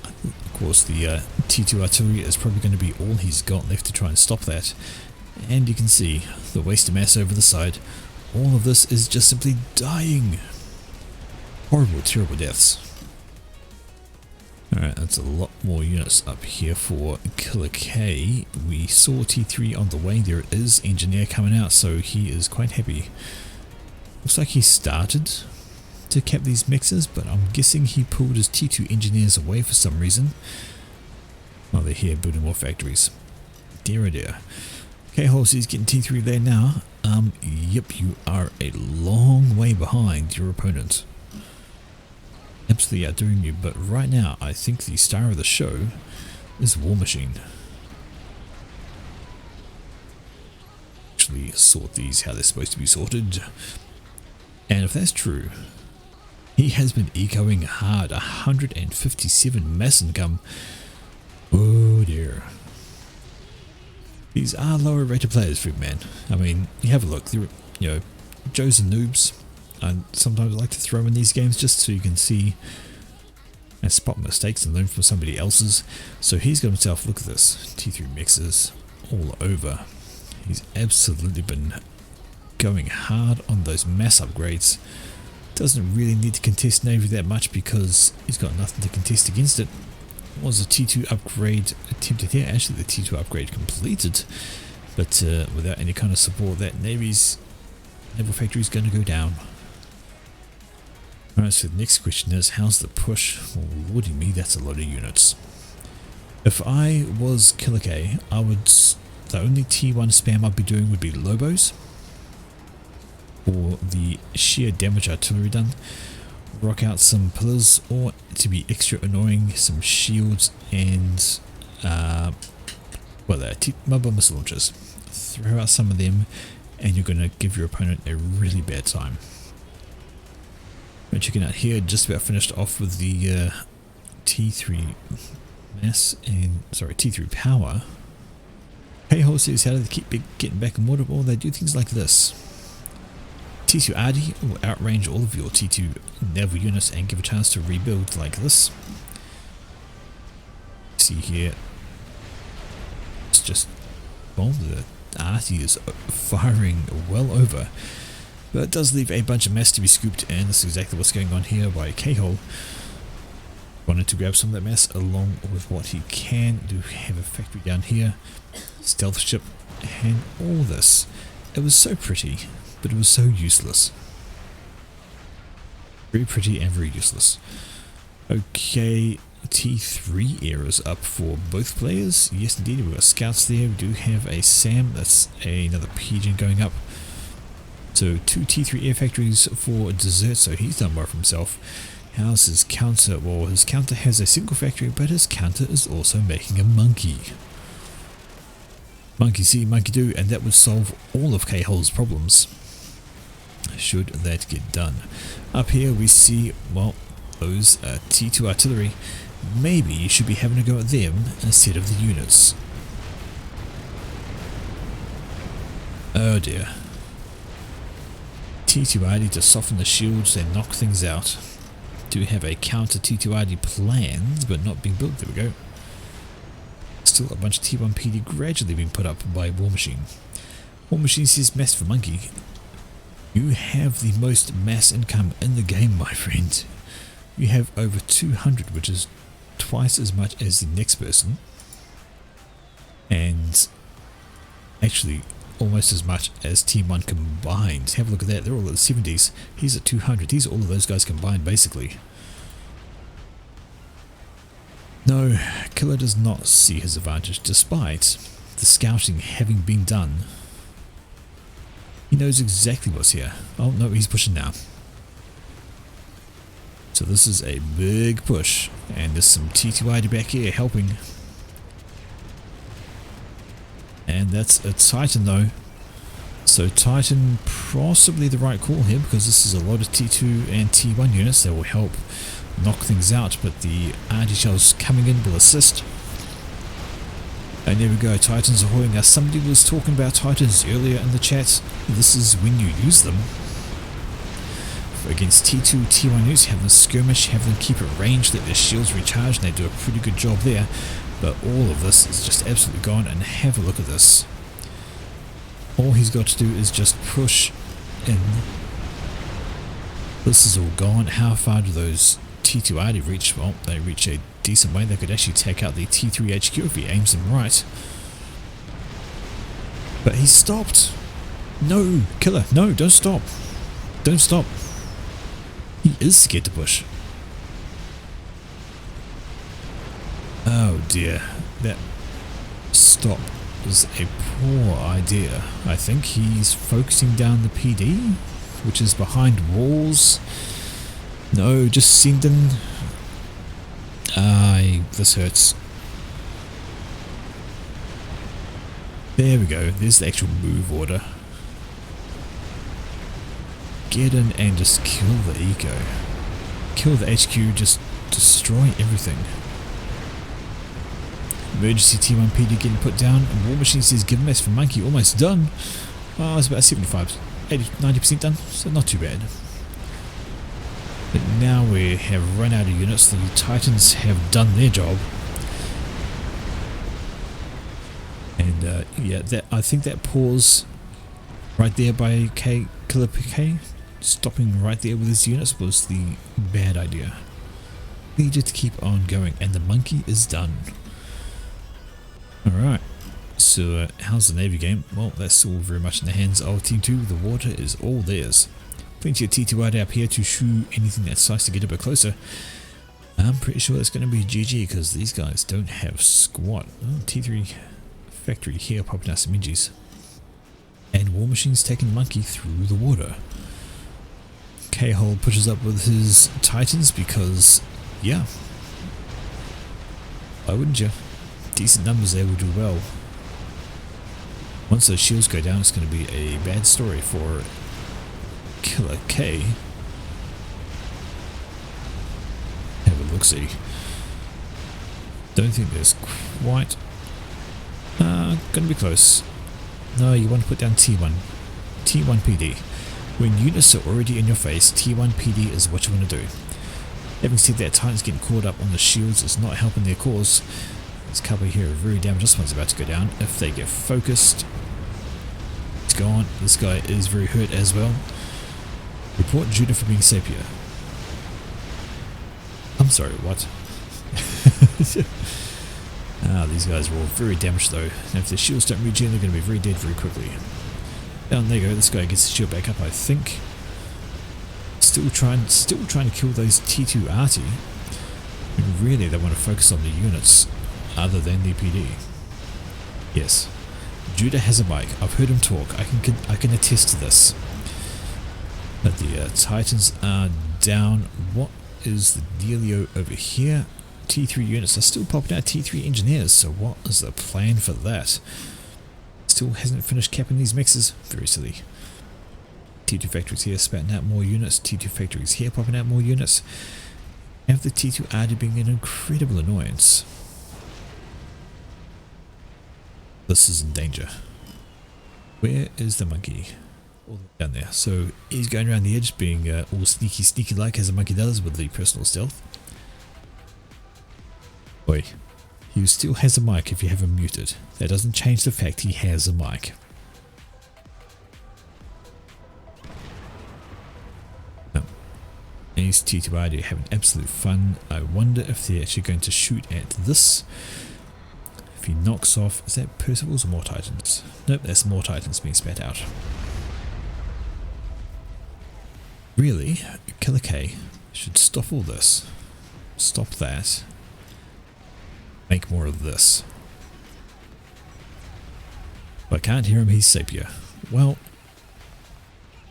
Of course, the T2 artillery is probably going to be all he's got left to try and stop that. And you can see the waste of mass over the side. All of this is just simply dying. Horrible, terrible deaths. Alright, that's a lot more units up here for Killer K. We saw T3 on the way. There it is, engineer coming out, so he is quite happy. Looks like he started to cap these mixers, but I'm guessing he pulled his T2 engineers away for some reason. Well, they're here building more factories. dear oh dear. K-Horse is getting T3 there now. Yep, you are a long way behind your opponent. Absolutely outdoing you, but right now I think the star of the show is War Machine. Actually sort these how they're supposed to be sorted. And if that's true, he has been ecoing hard. 157 mass income. Oh dear. These are lower rated players, Fruitman. I mean, you have a look. They're, you know, Joes and noobs. I sometimes like to throw in these games just so you can see and spot mistakes and learn from somebody else's. So he's got himself, look at this, T3 mixes all over. He's absolutely been going hard on those mass upgrades. Doesn't really need to contest Navy that much because he's got nothing to contest against it. Was a T2 upgrade attempted here? Actually the T2 upgrade completed, but without any kind of support, that Navy's naval factory is going to go down. Alright, so the next question is, how's the push? Well, lordy me, that's a lot of units. If I was Killer K, I would, the only T1 spam I'd be doing would be Lobos, or the sheer damage artillery done. Rock out some pillars, or to be extra annoying, some shields and well, they're mobile missile launchers. Throw out some of them and you're going to give your opponent a really bad time. Checking out here, just about finished off with the T3 mass and sorry, T3 power. K-Hole says, how do they keep getting back in water? Well, they do things like this. T2 RD will outrange all of your T2 naval units and give a chance to rebuild like this. See here, it's just, well, the RT is firing well over, but it does leave a bunch of mass to be scooped, and this is exactly what's going on here by K-Hole. Wanted to grab some of that mass along with what he can. Do have a factory down here, stealth ship, and all this. It was so pretty, but it was so useless. Very pretty and very useless. Okay, T3 era's up for both players. Yes indeed, we've got scouts there. We do have a SAM, that's another pigeon going up. So 2 T3 air factories for Desert, so he's done well for himself. How's his counter? Well, his counter has a single factory, but his counter is also making a monkey. Monkey see, monkey do, and that would solve all of K-Hole's problems, should that get done. Up here we see, well, those T2 artillery. Maybe you should be having a go at them instead of the units. Oh dear. T2RD to soften the shields and knock things out. Do have a counter T2RD planned, but not being built. There we go. Still a bunch of T1 PD gradually being put up by War Machine. War Machine says, mass for monkey. You have the most mass income in the game, my friend. You have over 200, which is twice as much as the next person. And actually almost as much as Team 1 combined. Have a look at that, they're all at the 70s. He's at 200, he's all of those guys combined basically. No, Killer does not see his advantage despite the scouting having been done. He knows exactly what's here. Oh no, he's pushing now. So this is a big push, and there's some T2ID back here helping. And that's a Titan though. So Titan possibly the right call here, because this is a lot of T2 and T1 units that will help knock things out, but the RD shells coming in will assist. And there we go, Titans are holding us. Somebody was talking about Titans earlier in the chat. This is when you use them. Against T2, T1 units, have them skirmish, have them keep at range, let their shields recharge, and they do a pretty good job there. But all of this is just absolutely gone, and have a look at this. All he's got to do is just push in. This is all gone. How far do those T2RD reach? Well, they reach a decent way. They could actually take out the T3 HQ if he aims them right. But he stopped. No, Killer, no, don't stop. Don't stop. He is scared to push. Oh dear, that stop was a poor idea. I think he's focusing down the PD, which is behind walls. No, just send them. This hurts. There we go. There's the actual move order. Get in and just kill the eco. Kill the HQ, just destroy everything. Emergency T1 PD getting put down. And War Machine says give mess for Monkey, almost done. Oh, it's about 75, 80, 90% done, so not too bad. But now we have run out of units. The Titans have done their job. And yeah, I think that pause right there by Killer PK, stopping right there with his units, was the bad idea. Needed to keep on going, and the monkey is done. Alright, so how's the Navy game? Well, that's all very much in the hands of Team 2. The water is all theirs. Plenty of T2 up here to shoo anything that decides to get a bit closer. I'm pretty sure it's going to be GG because these guys don't have squat. Oh, T3 factory here popping out some Minjis. And War Machine's taking Monkey through the water. K-Hole pushes up with his Titans because, yeah, why wouldn't you? Decent numbers there will do well. Once those shields go down, it's going to be a bad story for Killer K. Have a look-see. Don't think there's quite... gonna be close. No, you want to put down T1. T1 PD. When units are already in your face, T1 PD is what you want to do. Having said that, Titans getting caught up on the shields is not helping their cause. This couple here are very damaged. This one's about to go down. If they get focused, it's gone. This guy is very hurt as well. Report Judah for being Sapia. I'm sorry, what? These guys are all very damaged though. And if their shields don't regen, they're going to be very dead very quickly. Down there you go. This guy gets his shield back up, I think. Still trying to kill those T2 arty. And really, they want to focus on the units other than the PD. Yes, Judah has a mic. I've heard him talk. I can attest to this. But the Titans are down. What is the dealio over here? T3 units are still popping out T3 engineers, so what is the plan for that? Still hasn't finished capping these mixes. Very silly. T2 factories here spatting out more units. T2 factories here popping out more units. And the T2 already being an incredible annoyance. This is in danger. Where is the monkey? All the way down there. So he's going around the edge being all sneaky like as a monkey does with the personal stealth. Boy, he still has a mic if you have him muted. That doesn't change the fact he has a mic. No. And these T2 are having absolute fun. I wonder if they're actually going to shoot at this. If he knocks off, is that Percival's or more Titans? Nope, that's more Titans being spat out. Really, Killer K should stop all this. Stop that. Make more of this. If I can't hear him, he's Sapia. Well,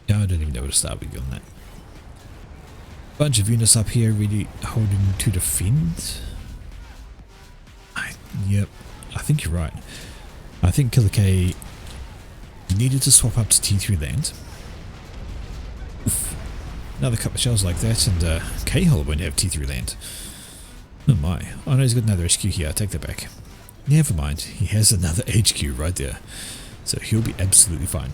yeah, I don't even know where to start with on that. Bunch of units up here really holding to defend. Yep, I think you're right. I think Killer K needed to swap up to T3 land. Oof. Another couple of shells like that and K-Hole won't have T3 land. Oh my. Oh no, he's got another HQ here. I take that back. Never mind. He has another HQ right there. So he'll be absolutely fine.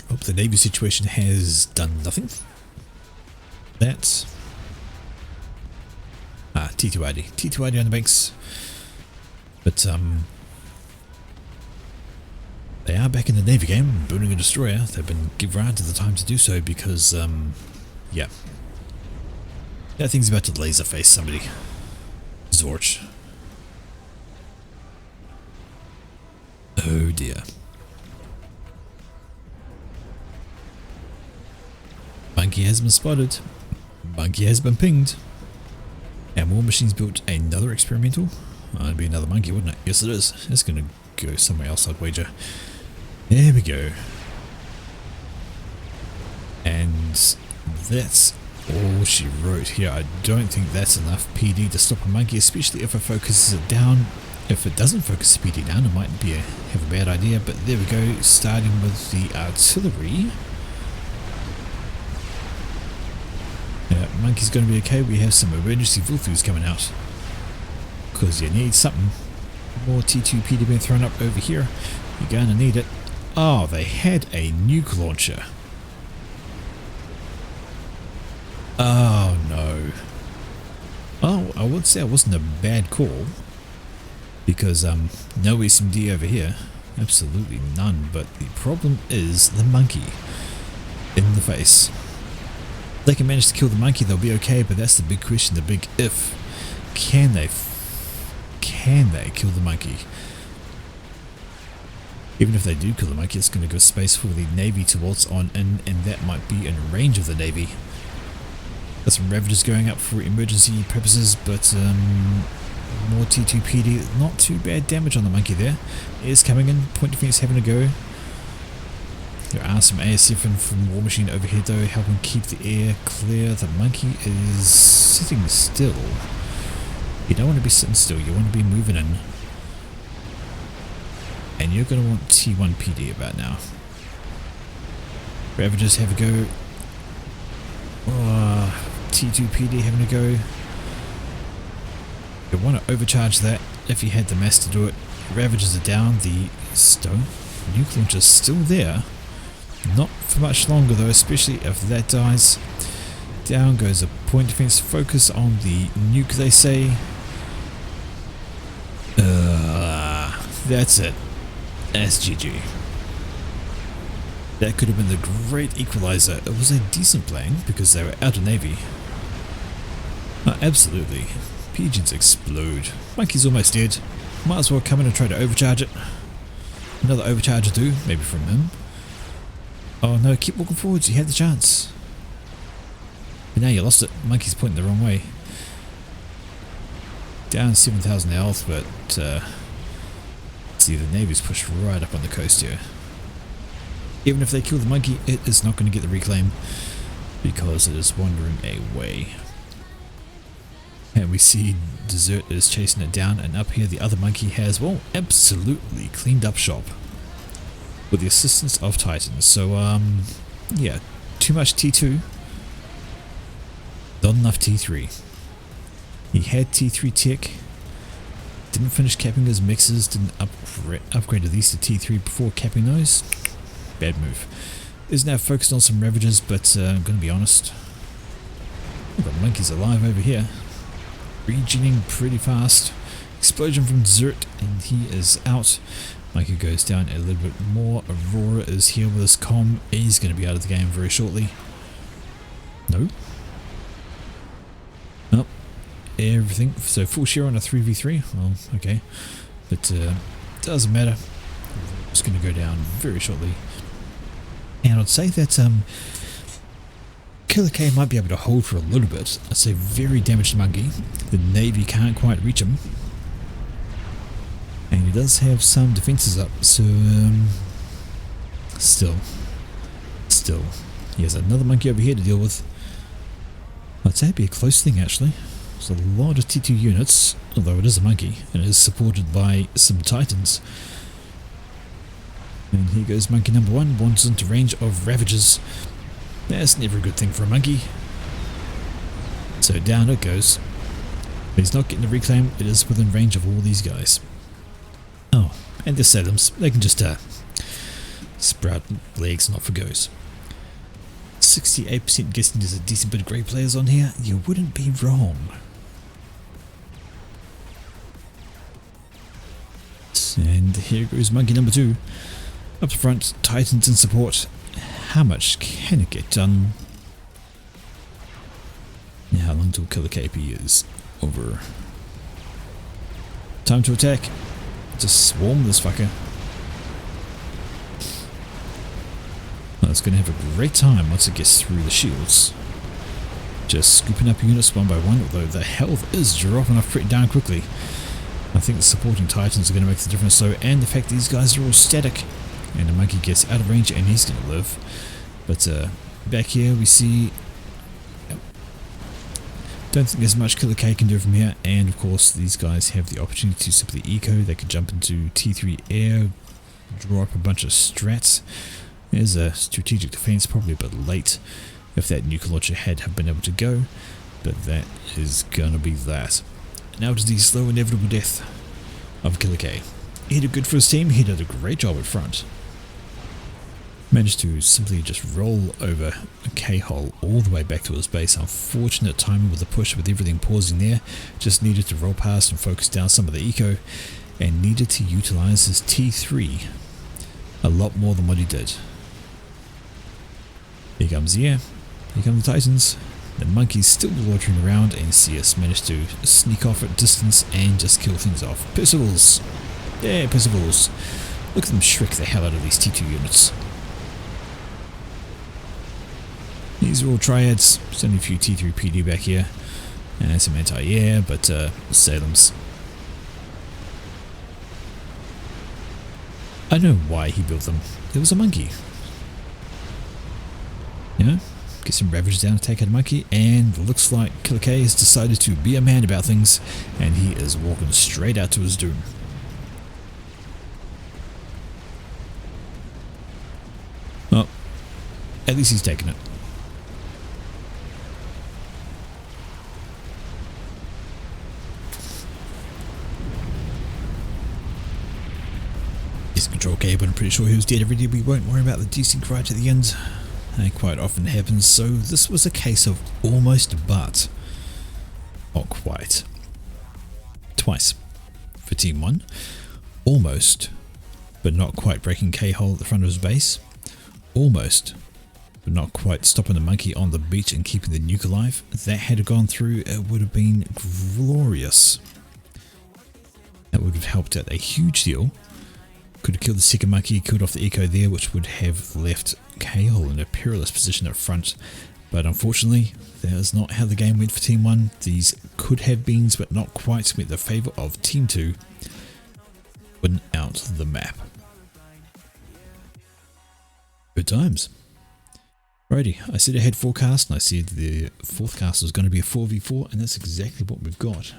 Hope the Navy situation has done nothing. That's... T2ID. T2ID on the banks. But, they are back in the Navy game, building a destroyer. They've been granted the time to do so because, yeah. That thing's about to laser face somebody. Zorch. Oh dear. Monkey has been spotted. Monkey has been pinged. And War Machine's built another experimental. It'd be another monkey, wouldn't it? Yes, it is. It's going to go somewhere else, I'd wager. There we go. And that's all she wrote here. I don't think that's enough PD to stop a monkey, especially if it focuses it down. If it doesn't focus the PD down, it might be have a bad idea. But there we go, starting with the artillery. Monkey's going to be okay. We have some emergency Vulthus coming out. Because you need something. More T2 PD being thrown up over here. You're going to need it. Oh, they had a nuke launcher. Oh no. Oh, I would say it wasn't a bad call. Because no SMD over here. Absolutely none. But the problem is the monkey in the face. If they can manage to kill the monkey, they'll be okay, but that's the big question, the big if. Can they kill the monkey? Even if they do kill the monkey, it's going to give space for the Navy to waltz on in, and that might be in range of the Navy. There's some Ravagers going up for emergency purposes, but more T2 PD, not too bad damage on the monkey there. It is coming in, point defense having a go. There are some ASF in from War Machine over here though, helping keep the air clear. The monkey is sitting still. You don't want to be sitting still, you want to be moving in. And you're going to want T1 PD about now. Ravagers have a go. T2 PD having a go. You want to overcharge that if you had the mass to do it. Ravagers are down. The stone nuke launcher is still there. Not for much longer though, especially if that dies. Down goes a point defense. Focus on the nuke, they say. That's it. That's GG. That could have been the great equalizer. It was a decent plane because they were out of Navy. Absolutely. Pigeons explode. Monkey's almost dead. Might as well come in and try to overcharge it. Another overcharge or two, maybe from him. Oh no, keep walking forwards, you had the chance. But now you lost it. Monkey's pointing the wrong way. Down 7,000 health, but see, the Navy's pushed right up on the coast here. Even if they kill the monkey, it is not going to get the reclaim because it is wandering away. And we see Desert is chasing it down, and up here the other monkey has, well, absolutely cleaned up shop with the assistance of Titans. So yeah, too much T2, not enough T3. He had T3 tech, didn't finish capping his mixes, didn't upgrade at least to T3 before capping those. Bad move. Is now focused on some Ravagers, but I'm going to be honest, the monkey's alive over here. Regening pretty fast. Explosion from Desert, and he is out. Monkey goes down a little bit more. Aurora is here with his comm. He's going to be out of the game very shortly. No. Nope. Everything. So full share on a 3v3. Well, okay. But doesn't matter. It's going to go down very shortly. And I'd say that Killer K might be able to hold for a little bit. I'd say very damaged monkey. The Navy can't quite reach him. And he does have some defences up, so still, he has another monkey over here to deal with. I'd say it'd be a close thing actually. There's a lot of T2 units, although it is a monkey, and it is supported by some Titans. And here goes monkey number one, wanders into range of Ravagers. That's never a good thing for a monkey. So down it goes. But he's not getting the reclaim, it is within range of all these guys. Oh, and the Salems, they can just sprout legs, not for goes. 68% guessing there's a decent bit of grey players on here. You wouldn't be wrong. And here goes monkey number two. Up front, Titans in support. How much can it get done? And how long till Killer KP is over? Time to attack. Just swarm this fucker. Well, it's going to have a great time once it gets through the shields. Just scooping up units one by one, although the health is dropping off pretty down quickly. I think the supporting Titans are going to make the difference though, and the fact these guys are all static. And the monkey gets out of range and he's going to live. But back here we see... Don't think there's much Killer K can do from here, and of course these guys have the opportunity to simply eco. They can jump into T3 air, draw up a bunch of strats. There's a strategic defense, probably a bit late if that nuke launcher had have been able to go, but that is gonna be that. Now to the slow inevitable death of Killer K. He did good for his team, he did a great job at front. Managed to simply just roll over a K-hole all the way back to his base. Unfortunate timing with the push, with everything pausing there. Just needed to roll past and focus down some of the eco, and needed to utilize his T3 a lot more than what he did. Here comes the air, here come the Titans. The monkey's still loitering around, and CS managed to sneak off at distance and just kill things off. Percivals! Yeah, Percivals. Look at them shriek the hell out of these T2 units. These are all triads. There's only a few T3 PD back here. And some anti-air, but Salem's. I know why he built them. It was a monkey. You know? Get some Ravagers down to take out a monkey, and looks like Killer K has decided to be a man about things, and he is walking straight out to his doom. Well, at least he's taking it. He's Control K, but I'm pretty sure he was dead already. We won't worry about the desync right at the end. That quite often happens, so this was a case of almost but not quite. Twice for Team 1. Almost, but not quite breaking K-hole at the front of his base. Almost, but not quite stopping the monkey on the beach and keeping the nuke alive. If that had gone through, it would have been glorious. That would have helped out a huge deal. Could have killed the second monkey, killed off the eco there, which would have left K-hole in a perilous position up front. But unfortunately, that is not how the game went for Team 1. These could have beens, but not quite, with the favour of Team 2 winning out the map. Good times. Alrighty, I said I had 4 casts, and I said the 4th cast was going to be a 4v4, and that's exactly what we've got.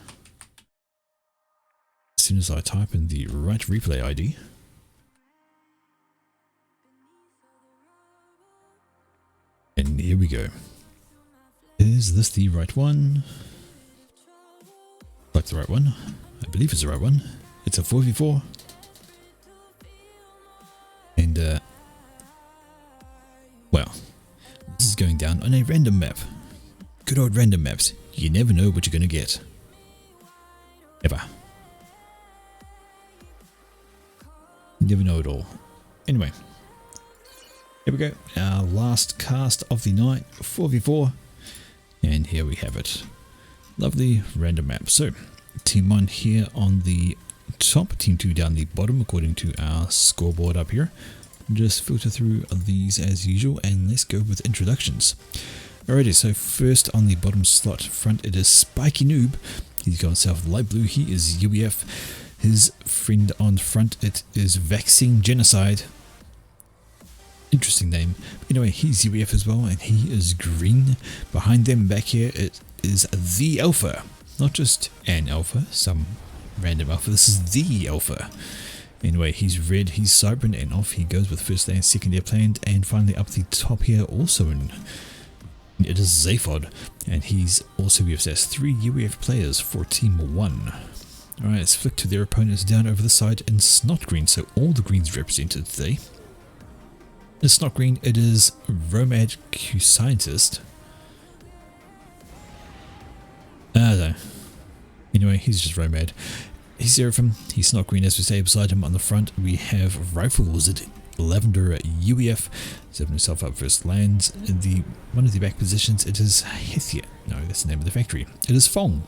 As soon as I type in the right replay ID, and here we go. Is this the right one? Like the right one. I believe it's the right one. It's a 4v4. And, well, this is going down on a random map. Good old random maps. You never know what you're going to get. Ever. You never know it all. Anyway. Here we go, our last cast of the night, 4v4, and here we have it. Lovely random map. So, Team 1 here on the top, Team 2 down the bottom, according to our scoreboard up here. Just filter through these as usual, and let's go with introductions. Alrighty, so first on the bottom slot front, it is Spiky Noob. He's got himself light blue, he is UEF. His friend on front, it is Vaccine Genocide. Interesting name. Anyway, he's UEF as well, and he is green. Behind them back here, it is the Alpha. Not just an Alpha, some random Alpha. This is the Alpha. Anyway, he's red, he's Cybran, and off he goes with first land, second airplane, and finally up the top here, also in... It is Zaphod, and he's also UEF. That's 3 UEF players for Team 1. Alright, let's flick to their opponents down over the side in Snot Green, so all the greens represented today. It's not green, it is Romad Q Scientist. No. Anyway, he's just Romad. He's Seraphim, he's not green as we say. Beside him on the front we have Rifle Wizard, Lavender UEF, setting himself up first lands. In one of the back positions it is Hethia. No, that's the name of the factory. It is Fong.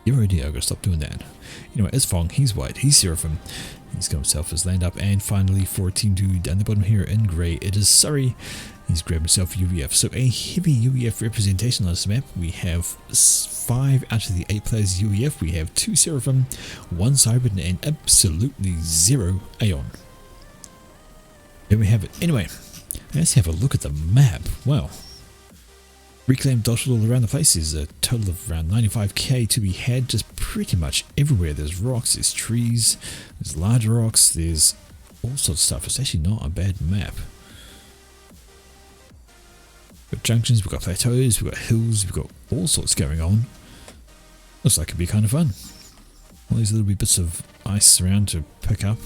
Your idea, I gotta stop doing that. Anyway, it's Fong, he's white, he's Seraphim. He's got himself his land up, and finally for Team 2 down the bottom here in grey, it is Surrey. He's grabbed himself UEF. So a heavy UEF representation on this map. We have 5 out of the 8 players UEF. We have 2 Seraphim, 1 Cybern, and absolutely 0 Aeon. There we have it. Anyway, let's have a look at the map. Wow. Reclaim dotted all around the place. There's a total of around 95k to be had just pretty much everywhere. There's rocks, there's trees, there's larger rocks, there's all sorts of stuff. It's actually not a bad map. We've got junctions, we've got plateaus, we've got hills, we've got all sorts going on. Looks like it'd be kind of fun. All these little bits of ice around to pick up.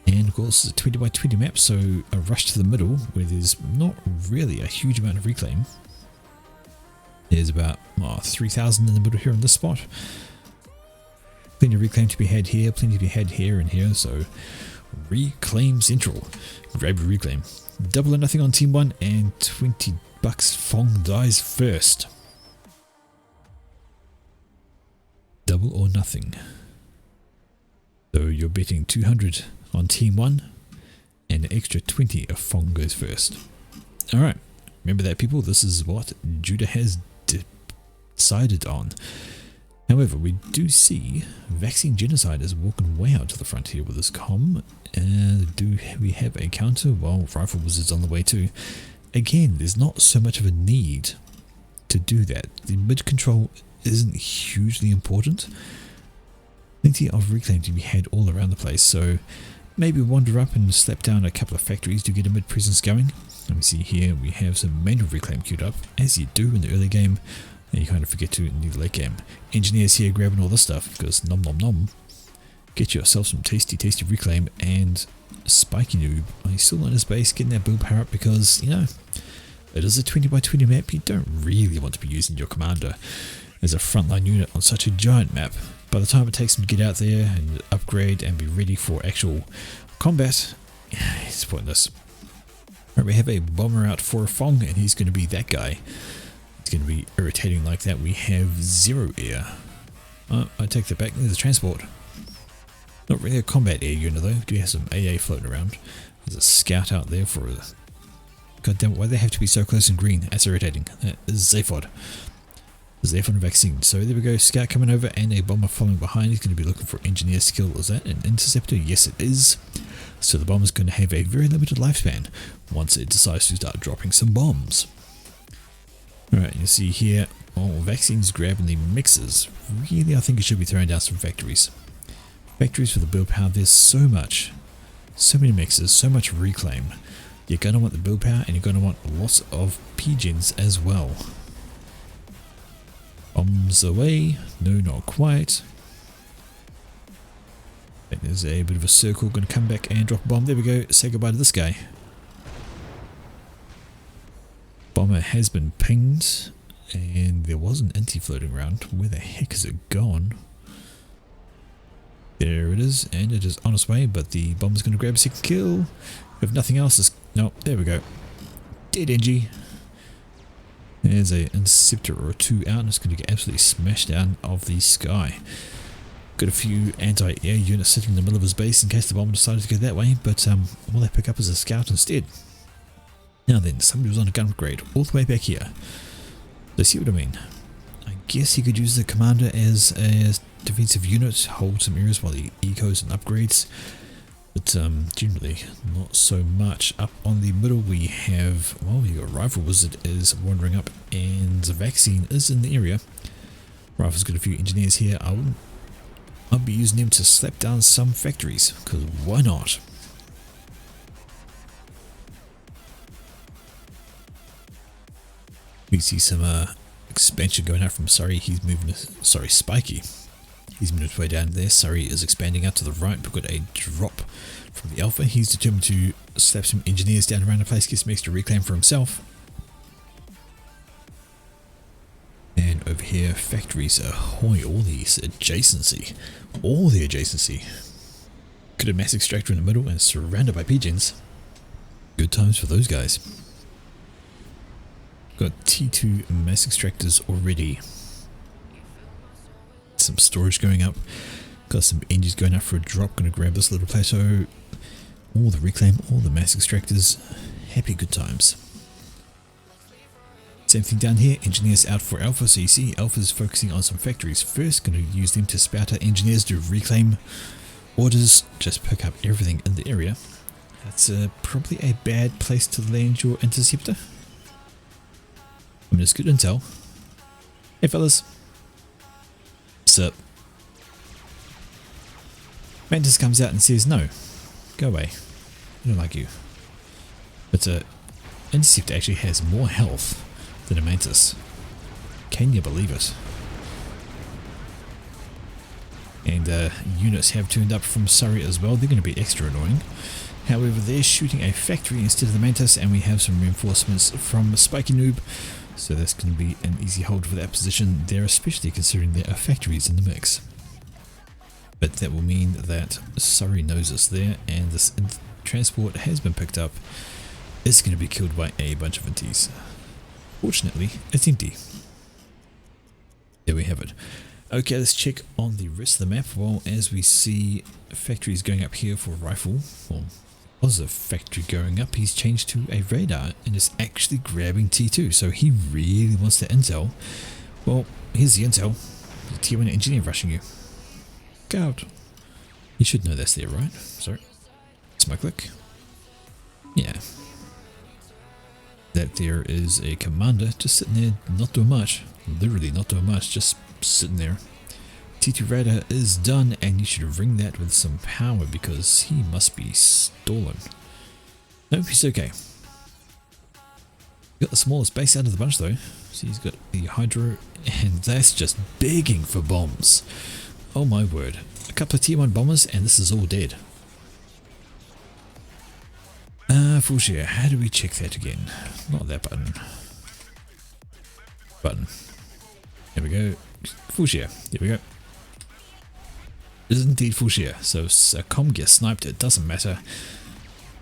And of course it's a 20 by 20 map, so a rush to the middle where there's not really a huge amount of reclaim. There's about 3,000 in the middle here in this spot. Plenty of reclaim to be had here, plenty to be had here and here, so reclaim central. Grab your reclaim. Double or nothing on team 1 and $20 Fong dies first. Double or nothing. So you're betting 200 on team 1 and an extra 20 if Fong goes first. Alright, remember that people, this is what Judah has decided on. However, we do see Vaccine Genocide is walking way out to the front here with his comm. Do we have a counter? Well, Rifle Wizard's on the way too. Again, there's not so much of a need to do that. The mid control isn't hugely important. Plenty of reclaim to be had all around the place, so maybe wander up and slap down a couple of factories to get a mid presence going. Let me see here, we have some manual reclaim queued up, as you do in the early game, and you kind of forget to in the late game. Engineers here grabbing all this stuff, because nom nom nom. Get yourself some tasty reclaim, and Spiky Noob, he's still on his base getting that build power up because, you know, it is a 20 by 20 map. You don't really want to be using your commander as a frontline unit on such a giant map. By the time it takes him to get out there and upgrade and be ready for actual combat, it's pointless. Right, we have a bomber out for Fong, and he's going to be that guy. It's going to be irritating like that. We have 0 air. I take that back. There's a transport. Not really a combat air unit though. Do we have some AA floating around? There's a scout out there for a... God damn it, why do they have to be so close and green? That's irritating. That is Zaphod. Zaphod vaccine. So there we go, scout coming over and a bomber following behind. He's going to be looking for engineer skill. Is that an interceptor? Yes it is. So the bomber's going to have a very limited lifespan once it decides to start dropping some bombs. Alright, you see here, vaccine's grabbing the mixers. Really, I think it should be throwing down some factories. Factories for the build power. There's so much. So many mixers, so much reclaim. You're going to want the build power, and you're going to want lots of PGens as well. Bombs away. No, not quite. There's a bit of a circle. Going to come back and drop a bomb. There we go. Say goodbye to this guy. Bomber has been pinged. And there was an anti floating around. Where the heck is it gone? There it is. And it is on its way. But the bomber's going to grab a second kill. If nothing else is... No, there we go. Dead NG. There's an interceptor or 2 out, and it's going to get absolutely smashed out of the sky. Got a few anti-air units sitting in the middle of his base in case the bomber decided to go that way, but all they pick up is a scout instead. Now then, somebody was on a gun upgrade all the way back here. So see what I mean? I guess he could use the commander as a defensive unit, hold some areas while he ecos and upgrades. But generally not so much. Up on the middle we have, well, you got Rifle Wizard is wandering up, and the vaccine is in the area. Rifle's got a few engineers here. I'll be using them to slap down some factories, because why not? We see some expansion going out from Surrey. He's moving, sorry, Spiky. He's moved his way down there. Surrey is expanding out to the right. We've got a drop from the Alpha. He's determined to slap some engineers down around the place, get some extra reclaim for himself. And over here, factories ahoy, all these adjacency. All the adjacency. Got a mass extractor in the middle and surrounded by pigeons. Good times for those guys. Got T2 mass extractors already. some storage going up. Got some engines going up for a drop. Gonna grab this little plateau. All the reclaim, all the mass extractors. Happy good times. Same thing down here, engineers out for Alpha. So you see Alpha's focusing on some factories first. Going to use them to spout out engineers to reclaim orders. Just pick up everything in the area. That's probably a bad place to land your interceptor. I mean, it's good intel. Hey fellas. What's up? Mantis comes out and says, no, go away. I don't like you. But Interceptor actually has more health than a Mantis. Can you believe it? And units have turned up from Surrey as well. They're going to be extra annoying. However, they're shooting a factory instead of the Mantis, and we have some reinforcements from Spiky Noob. So that's going to be an easy hold for that position there, especially considering there are factories in the mix. But that will mean that Surrey knows us there, and this transport has been picked up. It's going to be killed by a bunch of Inties. Fortunately, it's empty. There we have it. Okay, let's check on the rest of the map. Well, as we see factories going up here for rifle, well, was a factory going up, he's changed to a radar and is actually grabbing T2, so he really wants the intel. Well, here's the intel. The T1 engineer rushing you. Go out. You should know that's there, right? Sorry. Smoke click. Yeah. That there is a commander just sitting there, not doing much. Literally not doing much, just sitting there. T2 radar is done, and you should ring that with some power because he must be stolen. Nope, he's okay. Got the smallest base out of the bunch though. So he's got the Hydro, and that's just begging for bombs. Oh my word. A couple of T1 bombers, and this is all dead. Fushia, how do we check that again? Not that button. Button. There we go. Fushia. There we go. It is indeed Fushia. So Com gets sniped, it doesn't matter.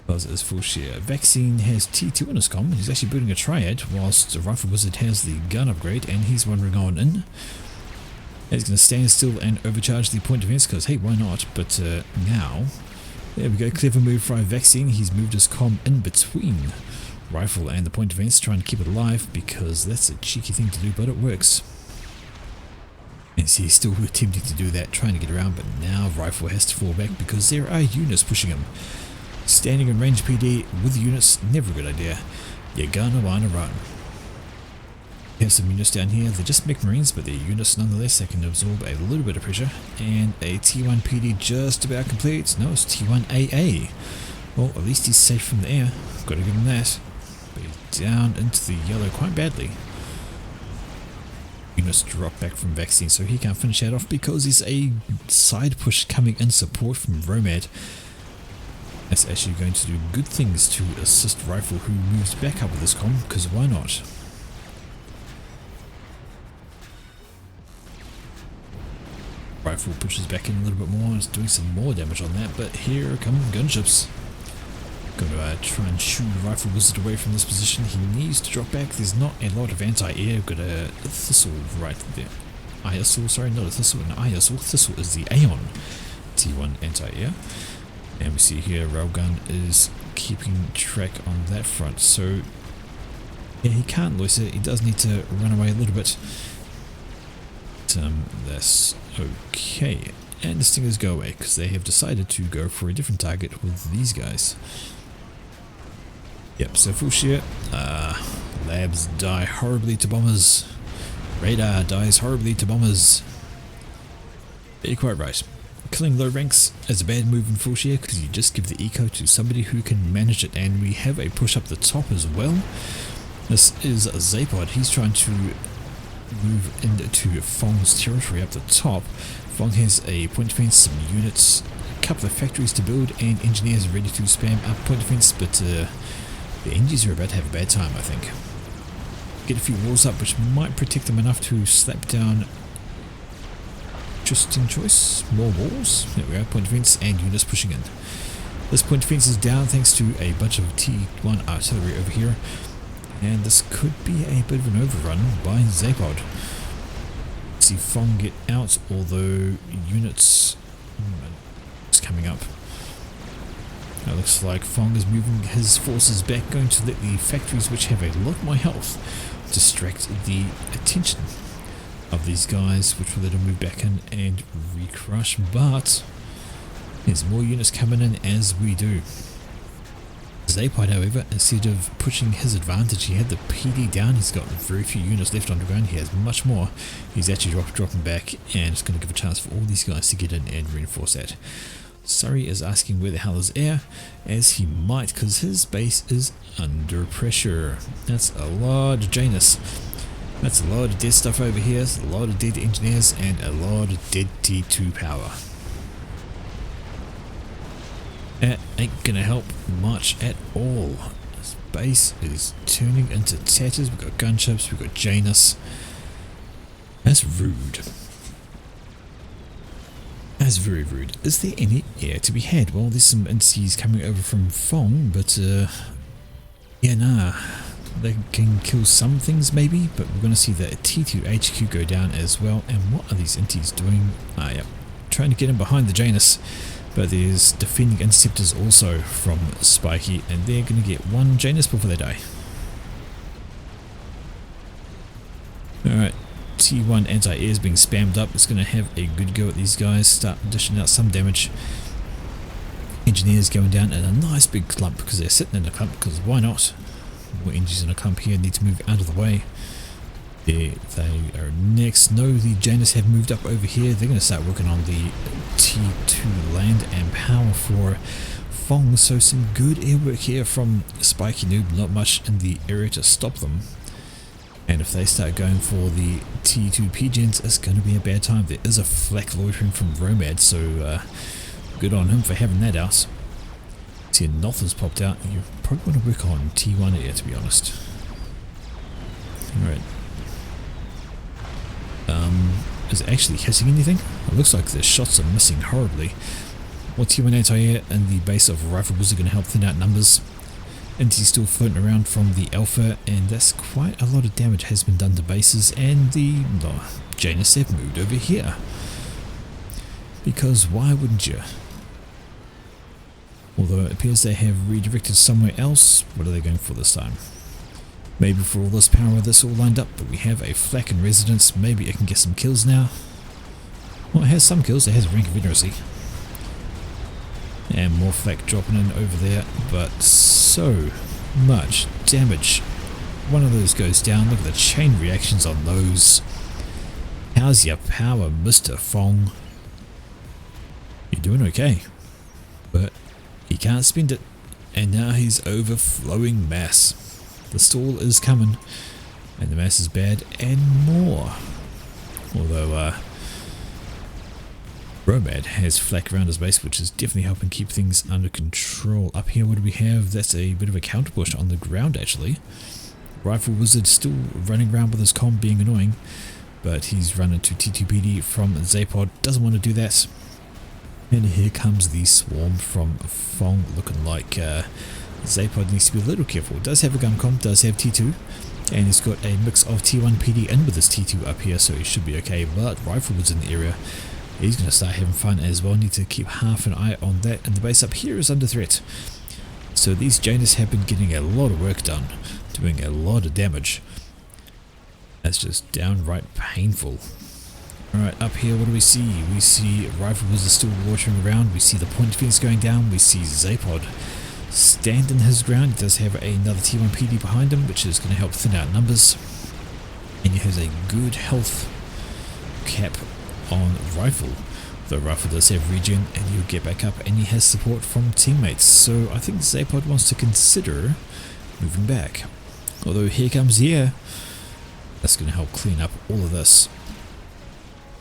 Because it's Fushia. Vaccine has T2 on his com. He's actually building a triad, whilst the Rifle Wizard has the gun upgrade, and he's wandering on in. He's going to stand still and overcharge the point defense because, hey, why not? But now, there we go. Clever move from Vaccine. He's moved his com in between Rifle and the point defense, trying to keep it alive because that's a cheeky thing to do, but it works. And see, he's still attempting to do that, trying to get around, but now Rifle has to fall back because there are units pushing him. Standing in range PD with units, never a good idea. You're gonna wanna run. We have some units down here. They're just mech marines, but they're units nonetheless. They can absorb a little bit of pressure. And a T1 PD just about complete. No, it's T1 AA. Well, at least he's safe from the air. Gotta give him that. But he's down into the yellow quite badly. Units drop back from Vaccine, so he can't finish that off because there's a side push coming in support from Romad. That's actually going to do good things to assist Rifle, who moves back up with his com, because why not? Rifle pushes back in a little bit more, is doing some more damage on that, but here come gunships. Gonna try and shoot Rifle Wizard away from this position. He needs to drop back. There's not a lot of anti-air. Got a Thistle right there. ISL, sorry, not a Thistle, an ISL. Thistle is the Aeon T1 anti-air. And we see here Railgun is keeping track on that front. So, yeah, he can't lose it. He does need to run away a little bit. But, that's okay. And the Stingers go away because they have decided to go for a different target with these guys. Yep, so Fushia, labs die horribly to bombers. Radar dies horribly to bombers. You're quite right. Killing low ranks is a bad move in Fushia because you just give the eco to somebody who can manage it, and we have a push up the top as well. This is Zapod. He's trying to move into Fong's territory up the top. Fong has a point defense, some units, a couple of factories to build, and engineers are ready to spam up point defense, but the engineers are about to have a bad time, I think. Get a few walls up, which might protect them enough to slap down. Interesting choice. More walls. There we go. Point defense and units pushing in. This point defense is down thanks to a bunch of T1 artillery over here. And this could be a bit of an overrun by Zapod. see Fong get out, although units is coming up. It looks like Fong is moving his forces back, going to let the factories, which have a lot more health, distract the attention of these guys, which will let them move back in and recrush. But there's more units coming in as we do. Zapod, however, instead of pushing his advantage, he had the PD down. He's got very few units left on the ground. He has much more. He's actually dropping back, and it's going to give a chance for all these guys to get in and reinforce that. Surrey is asking where the hell is Air, as he might, because his base is under pressure. That's a lot of Janus. That's a lot of dead stuff over here, a lot of dead engineers, and a lot of dead T2 power. That ain't gonna help much at all. This base is turning into tatters. We've got gunships, we've got Janus. That's rude. That's very rude. Is there any air to be had? Well, there's some NCs coming over from Fong, but yeah, nah. They can kill some things maybe, but we're going to see the T2 HQ go down as well. And what are these NCs doing? Ah, yeah, trying to get in behind the Janus. But there's defending interceptors also from Spiky, and they're going to get one Janus before they die. Alright, T1 anti-air is being spammed up. It's going to have a good go at these guys, start dishing out some damage. Engineers going down in a nice big clump because they're sitting in a clump, because why not? More engines in a clump here need to move out of the way. There they are next. No, the Janus have moved up over here. They're going to start working on the T2 land and power for Fong. So some good air work here from Spiky Noob. Not much in the area to stop them. And if they start going for the T2 PGens, it's going to be a bad time. There is a flak loitering from Romad, so good on him for having that out. See, Noth has popped out. You probably want to work on T1 air, to be honest. Alright. Is it actually hitting anything? It looks like the shots are missing horribly. Well, T1 anti-air and the base of Rifle Wizard are going to help thin out numbers. NT's still floating around from the Alpha, and that's quite a lot of damage has been done to bases, and the Janus have moved over here. Because why wouldn't you? Although it appears they have redirected somewhere else. What are they going for this time? Maybe for all this power that's all lined up, but we have a flak in residence. Maybe it can get some kills now. Well, it has some kills. It has a rank of illiteracy. And more flak dropping in over there, but so much damage. One of those goes down. Look at the chain reactions on those. How's your power, Mr. Fong? You're doing okay, but he can't spend it, and now he's overflowing mass. The stall is coming, and the mass is bad, and more. Although Romad has flak around his base, which is definitely helping keep things under control. Up here, what do we have? That's a bit of a counter push on the ground, actually. Rifle Wizard still running around with his comm, being annoying, but he's run into T2PD from Zapod. Doesn't want to do that. And here comes the swarm from Fong, looking like Zapod needs to be a little careful. Does have a gun comm, does have T2, and he's got a mix of T1 PD in with his T2 up here, so he should be okay. But Rifle was in the area. He's going to start having fun as well. Need to keep half an eye on that, and the base up here is under threat. So these Janus have been getting a lot of work done, doing a lot of damage. That's just downright painful. Alright, up here, what do we see? We see Rifle Wizard still loitering around. We see the point defense going down. We see Zapod standing his ground. He does have another T1 PD behind him, which is going to help thin out numbers. And he has a good health cap on Rifle. The Rifle does have regen, and he'll get back up, and he has support from teammates. So I think Zapod wants to consider moving back. Although here comes the air. That's going to help clean up all of this.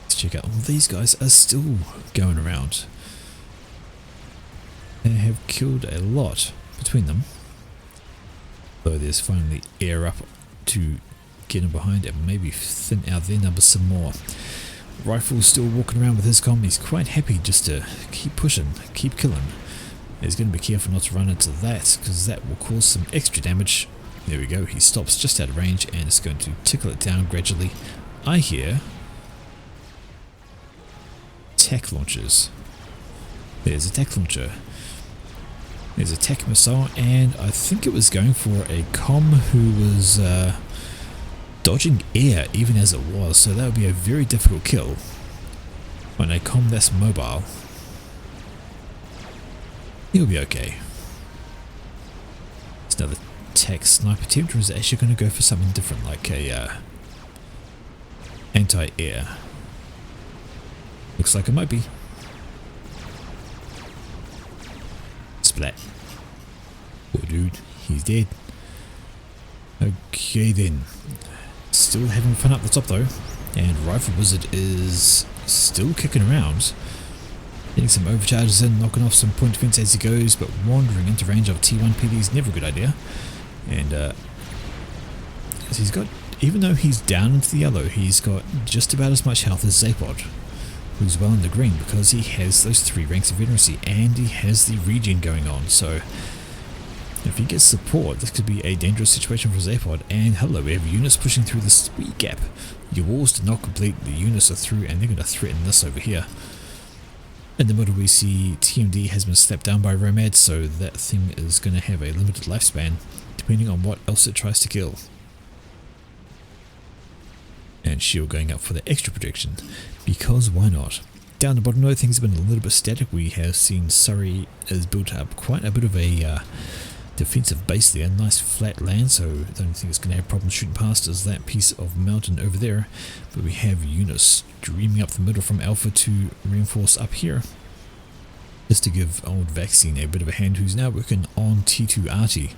Check out, all these guys are still going around. They have killed a lot between them. Though there's finally air up to get in behind and maybe thin out their numbers some more. Rifle's still walking around with his comm. He's quite happy just to keep pushing, keep killing. He's going to be careful not to run into that, because that will cause some extra damage. There we go, he stops just out of range, and it's going to tickle it down gradually. I hear tech launchers. There's a tech launcher. There's a tech missile, and I think it was going for a comm who was dodging air even as it was, so that would be a very difficult kill on a comm that's mobile. He'll be okay. It's another tech sniper attempt, or is it actually going to go for something different, like a anti-air? Looks like it might be. Splat. Poor dude, he's dead. Okay then. Still having fun up the top though. And Rifle Wizard is still kicking around. Getting some overcharges in, knocking off some point defense as he goes, but wandering into range of T1 PD is never a good idea. And he's got, even though he's down into the yellow, he's got just about as much health as Zapod, who's well in the green because he has those 3 ranks of veterancy and he has the regen going on. So if he gets support, this could be a dangerous situation for Zapod. And hello, we have units pushing through this wee gap. Your walls did not complete, the units are through, and they're going to threaten this over here. In the middle we see TMD has been slapped down by Romad, so that thing is going to have a limited lifespan depending on what else it tries to kill. And shield going up for the extra protection, because why not? Down the bottom though, things have been a little bit static. We have seen Surrey has built up quite a bit of a defensive base there, nice flat land, so the only thing that's going to have problems shooting past is that piece of mountain over there. But we have units streaming up the middle from Alpha to reinforce up here, just to give old Vaccine a bit of a hand, who's now working on T2 Arty.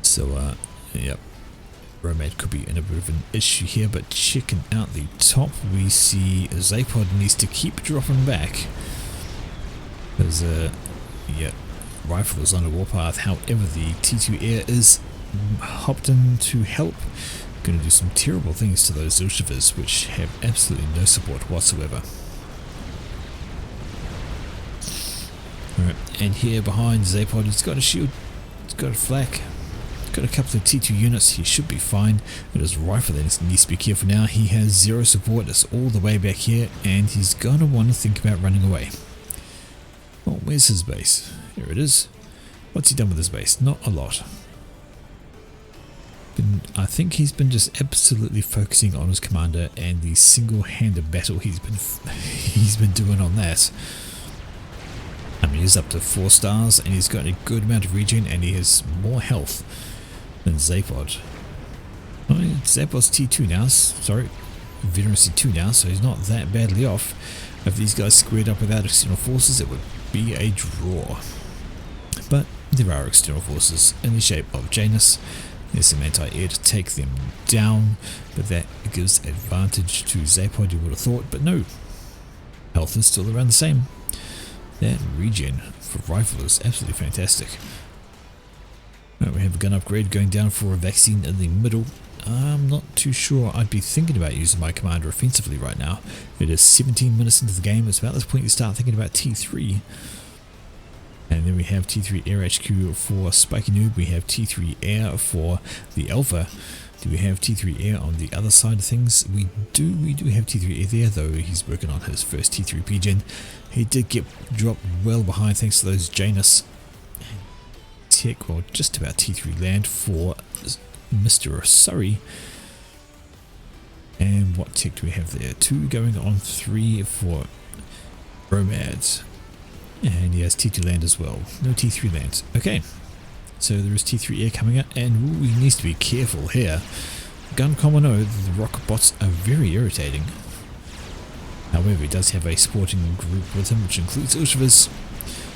So yep, Romad could be in a bit of an issue here, but checking out the top we see Zapod needs to keep dropping back because yeah, Rifle is on a warpath. However, the T2 Air is hopped in to help. Going to do some terrible things to those Zulshivas, which have absolutely no support whatsoever. Alright, and here behind Zapod, he's got a shield, he's got a flak, got a couple of T2 units, he should be fine. It is Rifle that needs to be careful now. He has 0 support, it's all the way back here, and he's going to want to think about running away. Well, where's his base? Here it is. What's he done with his base? Not a lot. I think he's been just absolutely focusing on his commander and the single-handed battle he's been doing on that. I mean, he's up to 4 stars and he's got a good amount of regen and he has more health than Zapod. I mean, Zapod's T2 now, sorry, Veterancy 2 now, so he's not that badly off. If these guys squared up without external forces, it would be a draw. But there are external forces in the shape of Janus. There's some anti-air to take them down, but that gives advantage to Zapod, you would have thought, but no. Health is still around the same. That regen for Rifle is absolutely fantastic. Right, we have a gun upgrade going down for a Vaccine in the middle. I'm not too sure I'd be thinking about using my commander offensively right now. It is 17 minutes into the game. It's about this point you start thinking about T3. And then we have T3 Air HQ for Spiky Noob. We have T3 Air for the Alpha. Do we have T3 Air on the other side of things? We do have T3 Air there, though he's working on his first T3 PGen. He did get dropped well behind thanks to those Janus tech, well, just about T3 land for Mr. Surrey. And what tech do we have there? 2 going on 3 for Romads. And he has T2 land as well. No T3 lands. Okay. So there is T3 air coming out, and he needs to be careful here. Gun Common, the rocket bots are very irritating. However, he does have a sporting group with him, which includes Zulshivas.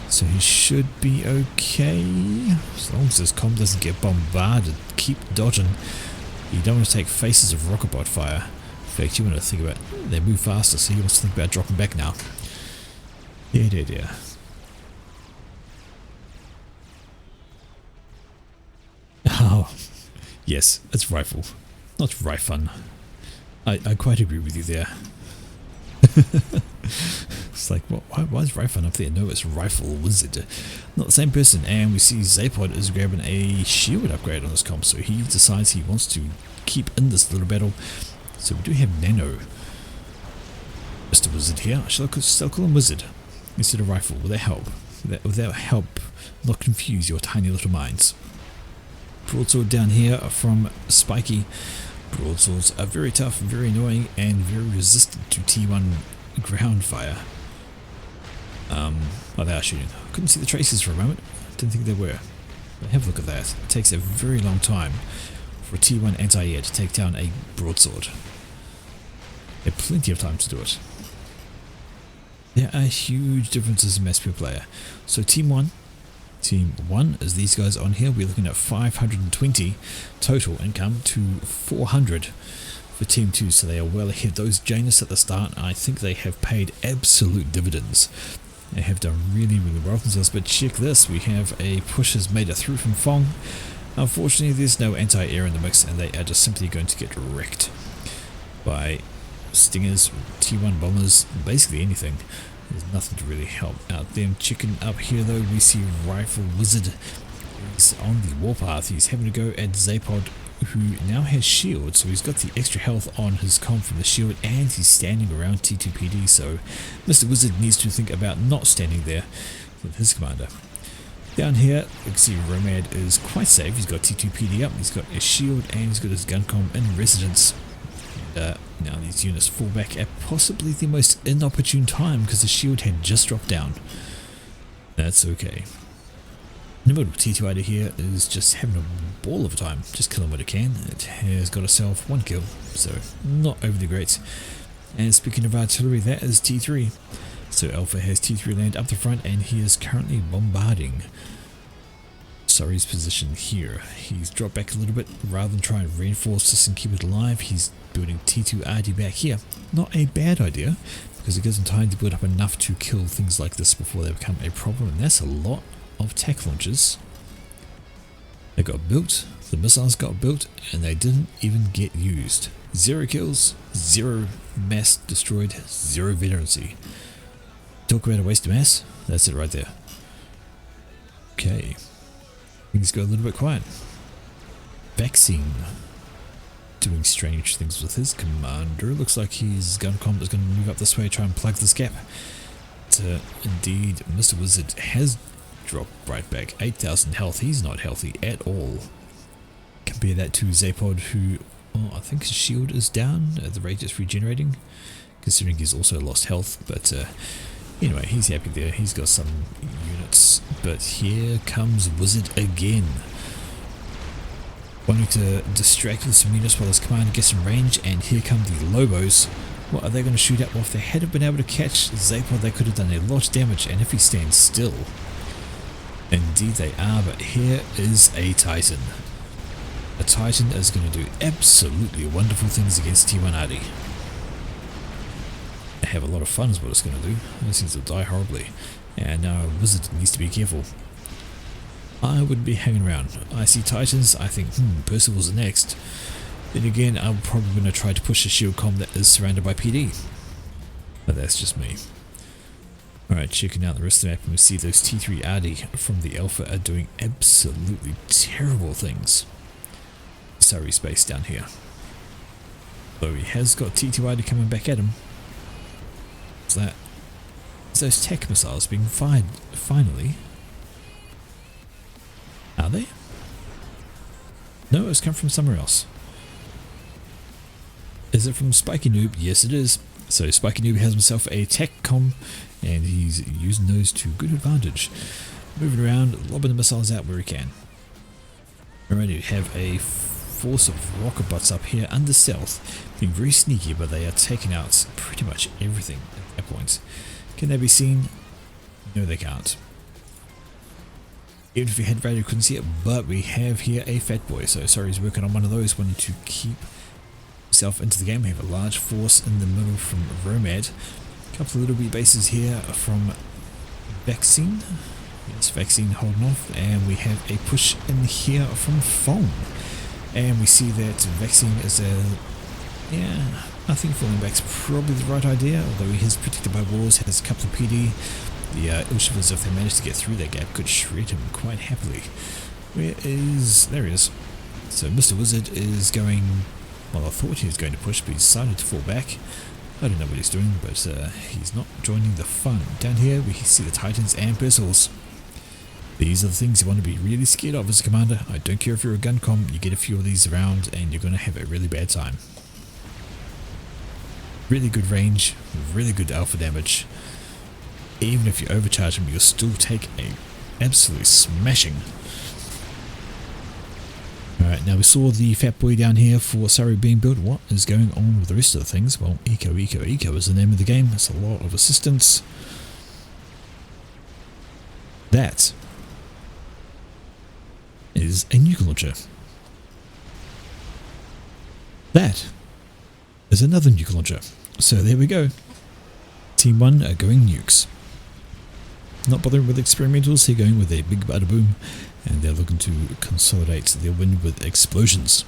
So he should be okay. As long as his comm doesn't get bombarded, keep dodging. You don't want to take faces of rocket bot fire. In fact, you want to think about, they move faster, so he wants to think about dropping back now. Yeah. Oh, yes, it's Rifle, not Rifun. I quite agree with you there. It's like, why is Rifun up there? No, it's Rifle Wizard. Not the same person. And we see Zapod is grabbing a shield upgrade on his comp, so he decides he wants to keep in this little battle. So we do have Nano. Mr. Wizard here. Shall I still call him Wizard instead of Rifle? Will that help? Will that help not confuse your tiny little minds? Broadsword down here from Spiky. Broadswords are very tough, very annoying, and very resistant to T1 ground fire. Oh, they are shooting. I couldn't see the traces for a moment. Didn't think they were. But have a look at that. It takes a very long time for a T1 anti-air to take down a broadsword. They have plenty of time to do it. There are huge differences in Mass per player. So Team 1 is these guys on here. We're looking at 520 total income to 400 for Team 2. So they are well ahead. Those Janus at the start, I think they have paid absolute dividends. They have done really, really well for themselves. But check this, we have a push has made it through from Fong. Unfortunately, there's no anti-air in the mix, and they are just simply going to get wrecked by Stingers, T1 bombers, basically anything. There's nothing to really help out them. Chicken up here though, we see Rifle Wizard. He's on the warpath. He's having to go at Zapod, who now has shield, so he's got the extra health on his comp from the shield, and he's standing around T2PD, so Mr. Wizard needs to think about not standing there with his commander. Down here, you can see Romad is quite safe. He's got T2PD up, he's got a shield, and he's got his gun comp in residence. And now these units fall back at possibly the most inopportune time because the shield had just dropped down. That's okay. The middle T2 Ida here is just having a ball of a time, just killing what it can. It has got itself one kill, so not overly great. And speaking of artillery, that is T3. So Alpha has T3 land up the front, and he is currently bombarding Surrey's position here. He's dropped back a little bit. Rather than try and reinforce this and keep it alive, he's building T2 RD back here. Not a bad idea, because it gives him time to build up enough to kill things like this before they become a problem, and that's a lot of tech launchers. They got built, the missiles got built, and they didn't even get used. 0 kills, 0 mass destroyed, 0 veterancy. Talk about a waste of mass, that's it right there. Okay, things go a little bit quiet. Vaccine doing strange things with his commander. Looks like his gun comp is going to move up this way, try and plug this gap. Indeed, Mr. Wizard has dropped right back. 8,000 health. He's not healthy at all. Compare that to Zapod, who, I think his shield is down at the rate it's regenerating, considering he's also lost health. But anyway, he's happy there. He's got some units. But here comes Wizard again, wanting to distract with some units while his commander gets in range, and here come the Lobos. What are they going to shoot at? Well, if they had been able to catch Zapod, they could have done a lot of damage, and if he stands still. Indeed they are, but here is a Titan. A Titan is going to do absolutely wonderful things against T1 RD. They have a lot of fun is what it's going to do. It seems to die horribly. And now Wizard needs to be careful. I wouldn't be hanging around. I see Titans, I think, Percival's next. Then again, I'm probably going to try to push a shield comp that is surrounded by PD. But that's just me. Alright, checking out the rest of the map, and we see those T3 RD from the Alpha are doing absolutely terrible things. Sorry, space down here. Though he has got T2 RD coming back at him. What's that? It's those tech missiles being fired finally. Are they? No, it's come from somewhere else. Is it from Spiky Noob? Yes, it is. So Spiky Noob has himself a tech com, and he's using those to good advantage. Moving around, lobbing the missiles out where he can. Alright, we have a force of rocket bots up here under south, being very sneaky, but they are taking out pretty much everything at that point. Can they be seen? No, they can't. Even if we had radio, couldn't see it, but we have here a fat boy, so sorry, he's working on one of those, wanting to keep himself into the game. We have a large force in the middle from Romad. A couple of little wee bases here from Vaccine. Yes, Vaccine holding off, and we have a push in here from Fong. And we see that Vaccine is I think falling back's probably the right idea, although he is protected by walls, has a couple of PD. The Ilshivas, if they manage to get through that gap, could shred him quite happily. There he is. So Mr. Wizard is going, well, I thought he was going to push, but he decided to fall back. I don't know what he's doing, but he's not joining the fun. Down here we see the Titans and Percials. These are the things you want to be really scared of as a commander. I don't care if you're a gun com, you get a few of these around and you're going to have a really bad time. Really good range, really good alpha damage. Even if you overcharge them, you'll still take a absolutely smashing. Alright, now we saw the Fat Boy down here for Surrey being built. What is going on with the rest of the things? Well, Eco is the name of the game. That's a lot of assistance. That is a nuke launcher. That is another nuke launcher. So there we go. Team 1 are going nukes. Not bothering with experimentals, they're going with a big bada boom, and they're looking to consolidate their win with explosions.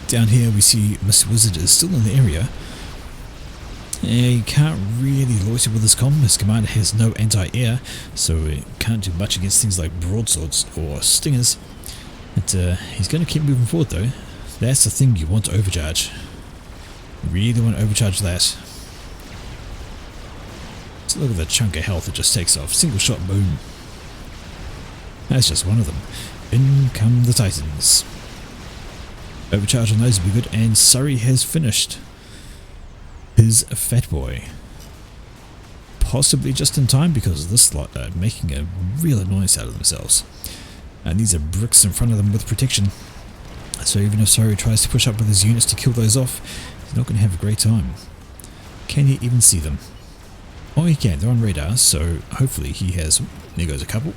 Down here we see Mr. Wizard is still in the area. He can't really loiter with his comm. His commander has no anti-air, so he can't do much against things like broadswords or stingers. But he's going to keep moving forward though. That's the thing you want to overcharge. You really want to overcharge that. So look at the chunk of health it just takes off. Single shot, boom. That's just one of them. In come the Titans. Overcharge on those would be good, and Surrey has finished his Fat Boy. Possibly just in time because this lot are making a real noise out of themselves. And these are bricks in front of them with protection. So even if Surrey tries to push up with his units to kill those off, he's not going to have a great time. Can you even see them? Oh, he can. They're on radar, so hopefully he has... There goes a couple.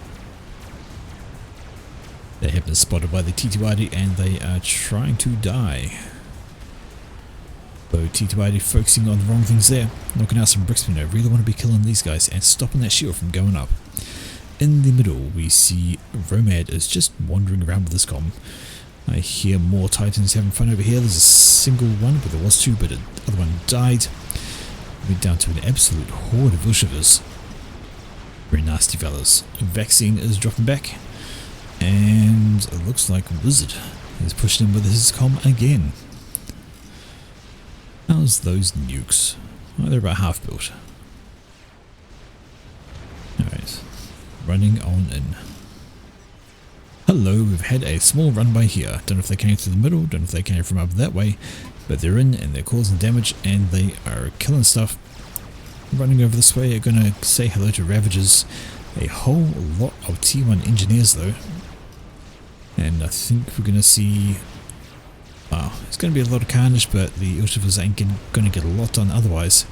They have been spotted by the T2ID and they are trying to die. So T2ID focusing on the wrong things there. Knocking out some bricks, but I really want to be killing these guys and stopping that shield from going up. In the middle, we see Romad is just wandering around with his comm. I hear more Titans having fun over here. There's a single one, but there was two, but the other one died. Went down to an absolute horde of Ushivas. Very nasty fellas. Vaccine is dropping back. And it looks like Wizard is pushing him with his comm again. How's those nukes? Oh, they're about half built. Alright. Running on in. Hello, we've had a small run by here. Don't know if they came through the middle, don't know if they came from up that way. But they're in and they're causing damage and they are killing stuff. Running over this way, are going to say hello to Ravagers. A whole lot of T1 engineers though. And I think we're going to see... Wow, it's going to be a lot of carnage, but the Ushivas ain't going to get a lot done otherwise.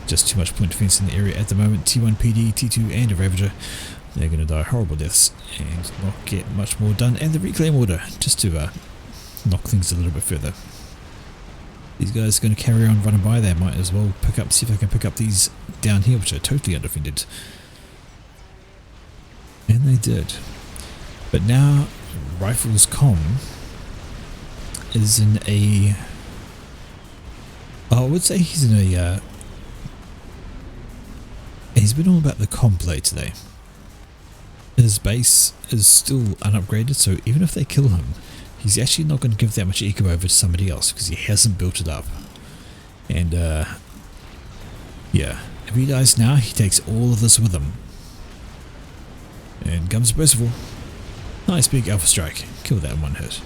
Just too much point defense in the area at the moment. T1 PD, T2 and a Ravager. They're going to die horrible deaths and not get much more done. And the reclaim order, just to knock things a little bit further. These guys are going to carry on running by. They might as well see if I can pick up these down here, which are totally undefended. And they did. But now Rifles comm is in a... I would say he's in a... he's been all about the comm play today. His base is still unupgraded, so even if they kill him, he's actually not going to give that much eco over to somebody else because he hasn't built it up. And yeah, if he dies now, he takes all of this with him. And comes Percival. Nice big alpha strike. Kill that in one hit.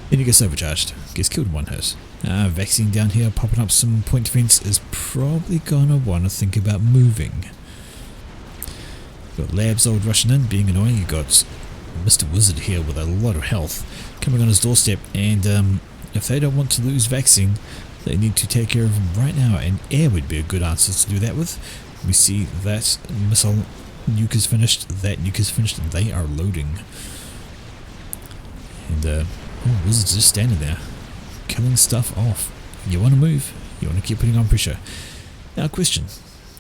Then he gets overcharged. Gets killed in one hit. Vaccine down here popping up some point defense is probably gonna want to think about moving. Got Labs old rushing in, being annoying. You got Mr. Wizard here with a lot of health coming on his doorstep, and if they don't want to lose Vaccine, they need to take care of him right now, and air would be a good answer to do that with. We see that missile nuke is finished, that nuke is finished, and they are loading. And oh, Wizard's just standing there, killing stuff off. You want to move, you want to keep putting on pressure. Now question,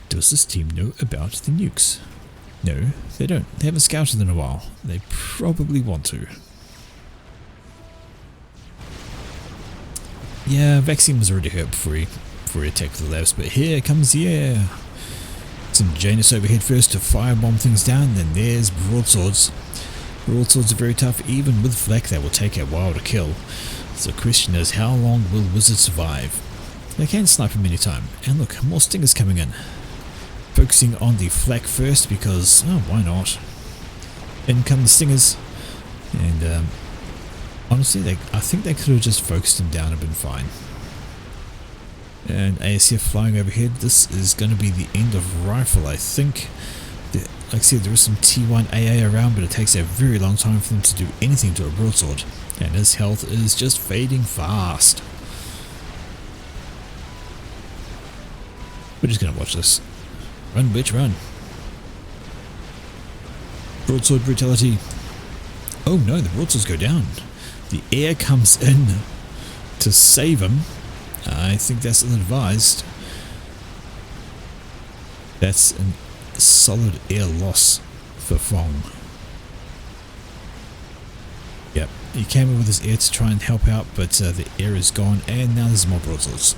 does this team know about the nukes? No, they don't. They haven't scouted in a while. They probably want to. Yeah, Vaccine was already hurt before he attacked the labs, but here comes the air. Some Janus overhead first to firebomb things down, then there's broadswords. Broadswords are very tough, even with flak they will take a while to kill. So the question is, how long will Wizard survive? They can snipe him anytime. And look, more stingers coming in. Focusing on the flak first because, oh, why not? In come the stingers. And honestly, I think they could have just focused him down and been fine. And ASF flying overhead. This is going to be the end of rifle, I think. Like I said, there is some T1 AA around, but it takes a very long time for them to do anything to a broadsword. And his health is just fading fast. We're just going to watch this. Run, bitch, run. Broadsword brutality. Oh no, the broadswords go down. The air comes in to save him. I think that's ill-advised. That's a solid air loss for Fong. Yep, he came in with his air to try and help out, but the air is gone, and now there's more broadswords.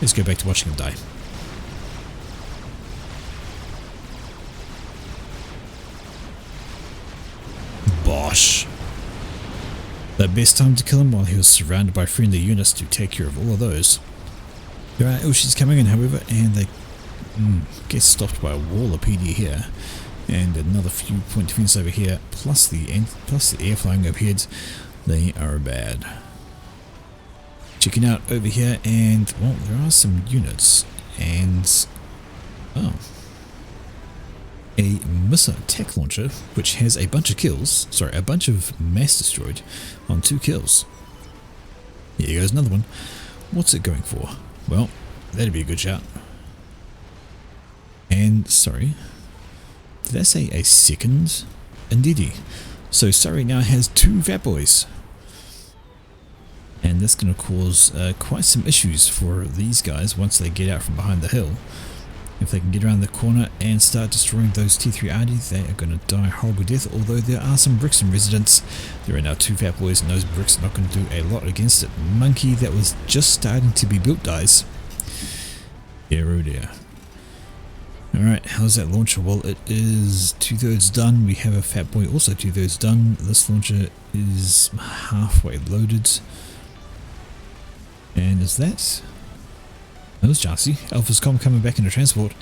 Let's go back to watching him die. Bosh. The best time to kill him while he was surrounded by friendly units to take care of all of those. There are Ilshis coming in, however, and they get stopped by a wall of PD here, and another few point defense over here, plus the air flying overhead. They are bad. Checking out over here, and well, there are some units, and oh. A missile tech launcher, which has a bunch of kills, sorry, a bunch of mass destroyed on 2 kills. Here goes another one. What's it going for? Well, that'd be a good shot. And, sorry, did I say a second? Indeedy. So Surrey now has 2 Fat Boys. And that's going to cause quite some issues for these guys once they get out from behind the hill. If they can get around the corner and start destroying those T3RD, they are going to die a horrible death, although there are some bricks in residence. There are now 2 Fat Boys, and those bricks are not going to do a lot against it. Monkey that was just starting to be built dies. Yeah, oh dear. Alright, how's that launcher? Well, it is 2/3 done. We have a Fat Boy also 2/3 done. This launcher is halfway loaded. And is that... That was Jarcy. Alpha's Com coming back into transport,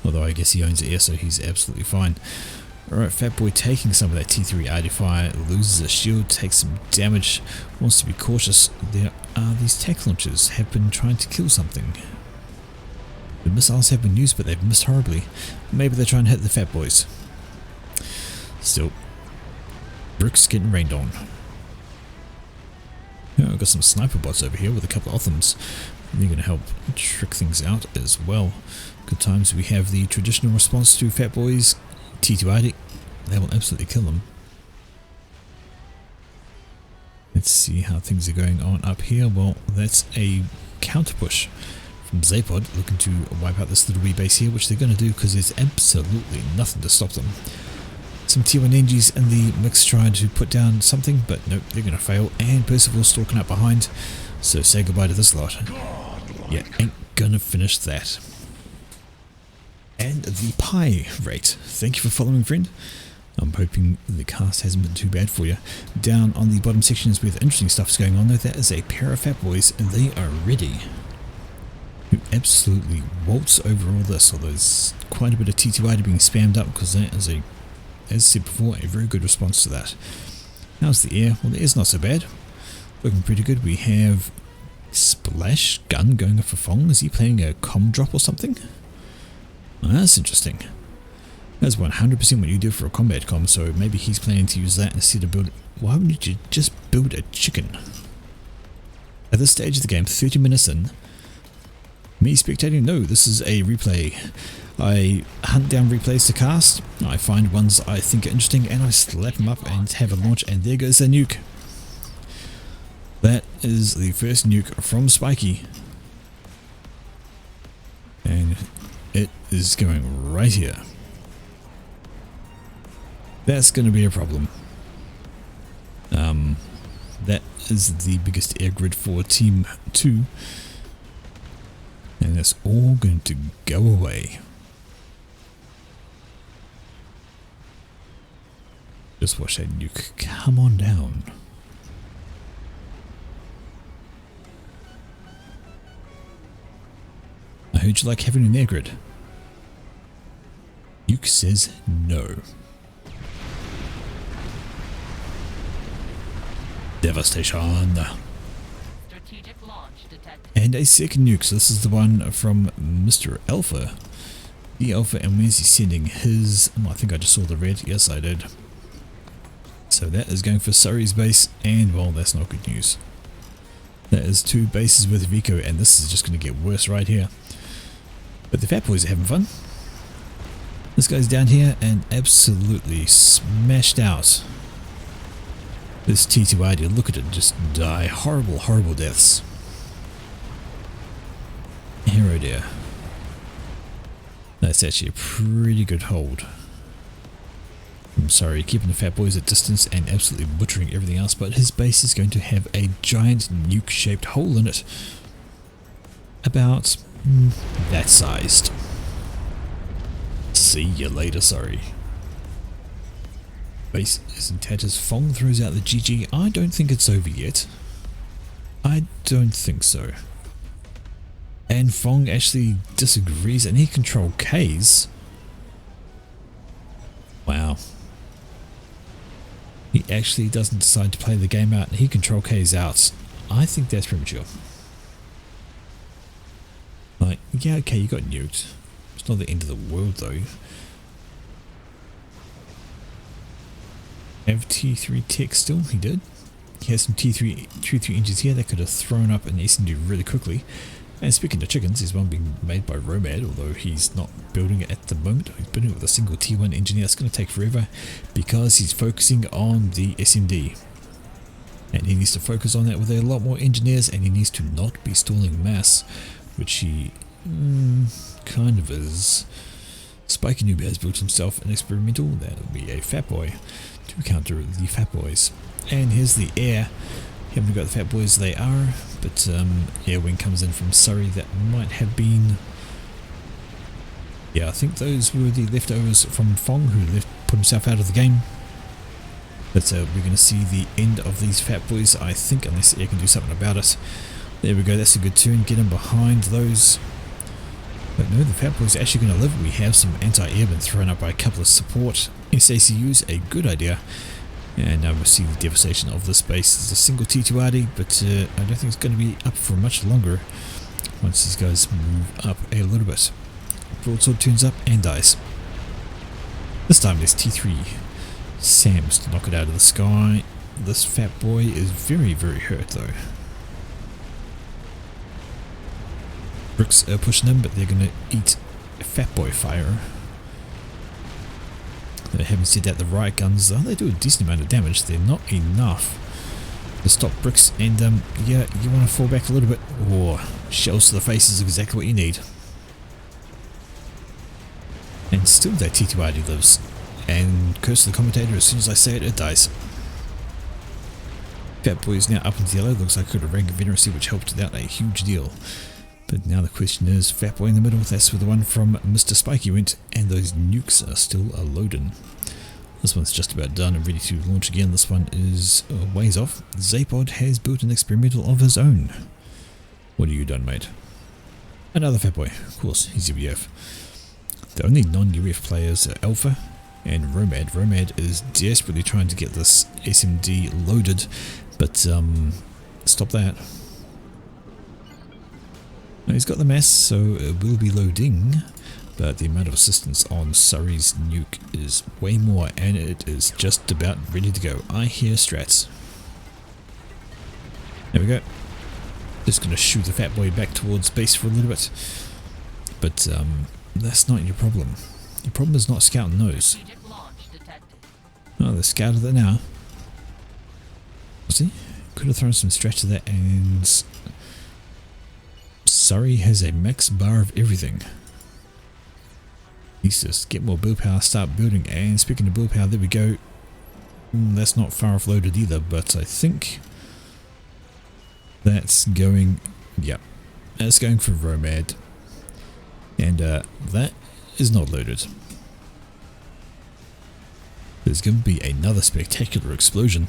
although I guess he owns the air, so he's absolutely fine. Alright, Fat Boy taking some of that T3RD fire, loses a shield, takes some damage, wants to be cautious. There are these tech launchers have been trying to kill something. The missiles have been used, but they've missed horribly. Maybe they're trying to hit the Fat Boys. Still, bricks getting rained on. Yeah, I've got some sniper bots over here with a couple of Othams. They're going to help trick things out as well. Good times. We have the traditional response to Fat Boys, T2RD. They will absolutely kill them. Let's see how things are going on up here. Well, that's a counter push from Zapod, looking to wipe out this little wee base here, which they're going to do because there's absolutely nothing to stop them. Some T1 NGs in the mix trying to put down something, but nope, they're going to fail. And Percival stalking up behind. So say goodbye to this lot. Yeah, ain't gonna finish that. And the pie rate. Thank you for following, friend. I'm hoping the cast hasn't been too bad for you. Down on the bottom sections with interesting stuff's going on though, that is a pair of Fat Boys, and they are ready. Who absolutely waltz over all this, although there's quite a bit of T2I being spammed up, because that is a, as said before, a very good response to that. How's the air? Well, the air's not so bad. Looking pretty good. We have Splash Gun going for Fong. Is he playing a com drop or something? Oh, that's interesting. That's 100% what you do for a combat com, so maybe he's planning to use that instead of build. Why wouldn't you just build a chicken? At this stage of the game, 30 minutes in, me spectating, no, this is a replay. I hunt down replays to cast, I find ones I think are interesting, and I slap them up and have a launch, and there goes the nuke. That is the first nuke from Spiky. And it is going right here. That's going to be a problem. That is the biggest air grid for Team 2. And that's all going to go away. Just watch that nuke come on down. who'd you like having in their grid? Nuke says no. Devastation. Strategic launch detected. And a second nuke, so this is the one from Mr. Alpha. The Alpha, and where's he sending his? Oh, I think I just saw the red. Yes, I did. So that is going for Surrey's base, and well, that's not good news. That is 2 bases with Vico, and this is just going to get worse right here. But the Fat Boys are having fun. This guy's down here and absolutely smashed out. This T2ID, look at it just die. Horrible, horrible deaths. Hero dear. That's actually a pretty good hold. I'm sorry, keeping the Fat Boys at distance and absolutely butchering everything else, but his base is going to have a giant nuke-shaped hole in it. About that sized. See you later, sorry. Base is in tatters. Fong throws out the GG. I don't think it's over yet. I don't think so. And Fong actually disagrees, and he control K's. Wow. He actually doesn't decide to play the game out, and he control K's out. I think that's premature. Like, yeah, okay, you got nuked. It's not the end of the world, though. Have T3 tech still? He did. He has some T3 engines here that could have thrown up an SMD really quickly. And speaking of chickens, there's one being made by Romad, although he's not building it at the moment. He's building it with a single T1 engineer. It's going to take forever because he's focusing on the SMD. And he needs to focus on that with a lot more engineers, and he needs to not be stalling mass, which he kind of is. Spiky Noob has built himself an experimental, that will be a Fat Boy, to counter the Fat Boys. And here's the air. Haven't got the Fat Boys, they are, but air wing comes in from Surrey. That might have been, yeah, I think those were the leftovers from Fong, who put himself out of the game. But we're going to see the end of these Fat Boys, I think, unless air can do something about it. There we go, that's a good turn, get him behind those. But no, the Fat Boys are actually going to live. We have some anti-airmen thrown up by a couple of support SACUs, a good idea. And now we'll see the devastation of this base. It's a single T2RD, but I don't think it's going to be up for much longer once these guys move up a little bit. Broadsword turns up and dies. This time there's T3 Sams to knock it out of the sky. This Fat Boy is very, very hurt though. Bricks are pushing them, but they're going to eat Fat Boy fire. They haven't said that the riot guns, they do a decent amount of damage. They're not enough to stop Bricks, and yeah, you want to fall back a little bit. Or shells to the face is exactly what you need. And still that T2RD lives. And curse to the commentator, as soon as I say it, it dies. Fat Boy is now up into yellow. Looks like I could have rank of Veneracy, which helped out a huge deal. But now the question is, Fat Boy in the middle, that's where the one from Mr. Spiky went, and those nukes are still loading. This one's just about done and ready to launch again. This one is ways off. Zapod has built an experimental of his own. What have you done, mate? Another Fat Boy, of course, he's UEF. The only non-UEF players are Alpha and Romad. Romad is desperately trying to get this SMD loaded, but stop that. Now he's got the mass, so it will be loading, but the amount of assistance on Surrey's nuke is way more, and it is just about ready to go. I hear strats. There we go. Just going to shoot the Fat Boy back towards base for a little bit, but that's not your problem. Your problem is not scouting those. Oh, they're scouted it now. See? Could have thrown some strats to that, and Surrey has a max bar of everything. Needs to get more build power, start building. And speaking of build power, there we go. That's not far off loaded either, but I think that's going, yep, that's going for Romad. And that is not loaded. There's going to be another spectacular explosion.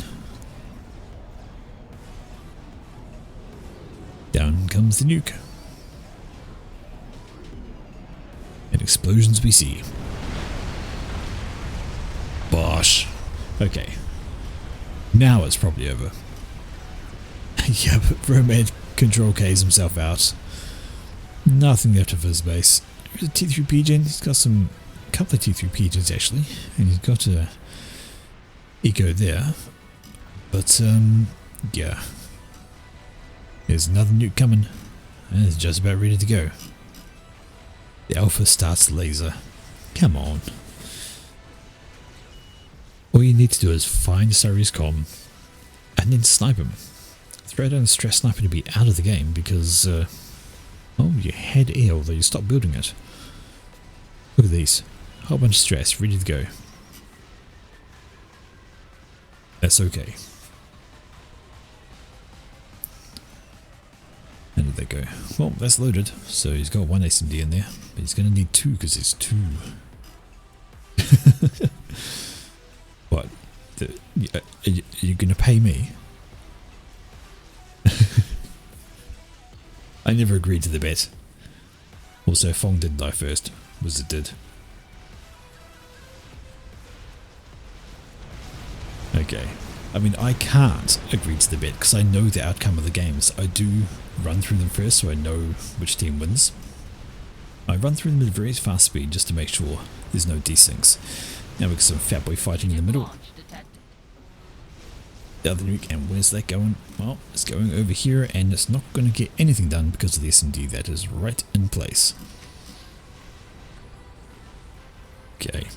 Down comes the nuke. explosions we see. Bosh. Okay. Now it's probably over. Yeah, but Romad Control K's himself out. Nothing left of his base. There's a T3 Pigeon. He's got a couple of T3 Pigeons actually. And he's got a Eco there. But, yeah. There's another nuke coming. And it's just about ready to go. The Alpha starts laser. Come on. All you need to do is find Surrey's comm and then snipe him. Throw down a stress sniper to be out of the game because, oh, you had air, although you stopped building it. Look at these. Whole bunch of stress, ready to go. That's okay. How did that go? Well, that's loaded, so he's got one SMD in there, but he's going to need two because it's two. What? Are you going to pay me? I never agreed to the bet. Also, Fong didn't die first. Wizard did. Okay. I mean, I can't agree to the bet because I know the outcome of the games. I do run through them first so I know which team wins. I run through them at a very fast speed just to make sure there's no desyncs. Now we've got some fat boy fighting in the middle. Launch detected. The other nuke, and where's that going? Well, it's going over here and it's not going to get anything done because of the SMD that is right in place. Okay.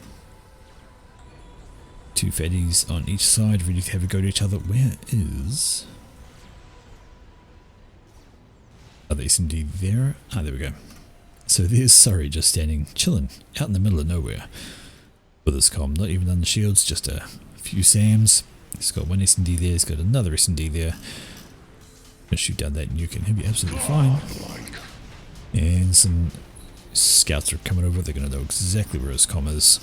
Two fatties on each side, ready to have a go to each other. Where is... Oh, the SMD there? Ah, there we go. So there's Surrey just standing, chilling, out in the middle of nowhere. With his comm, not even on the shields, just a few SAMs. He's got one SMD there, he's got another SMD there. Gonna shoot down that nuke and he'll be absolutely fine. And some scouts are coming over, they're gonna know exactly where his comm is.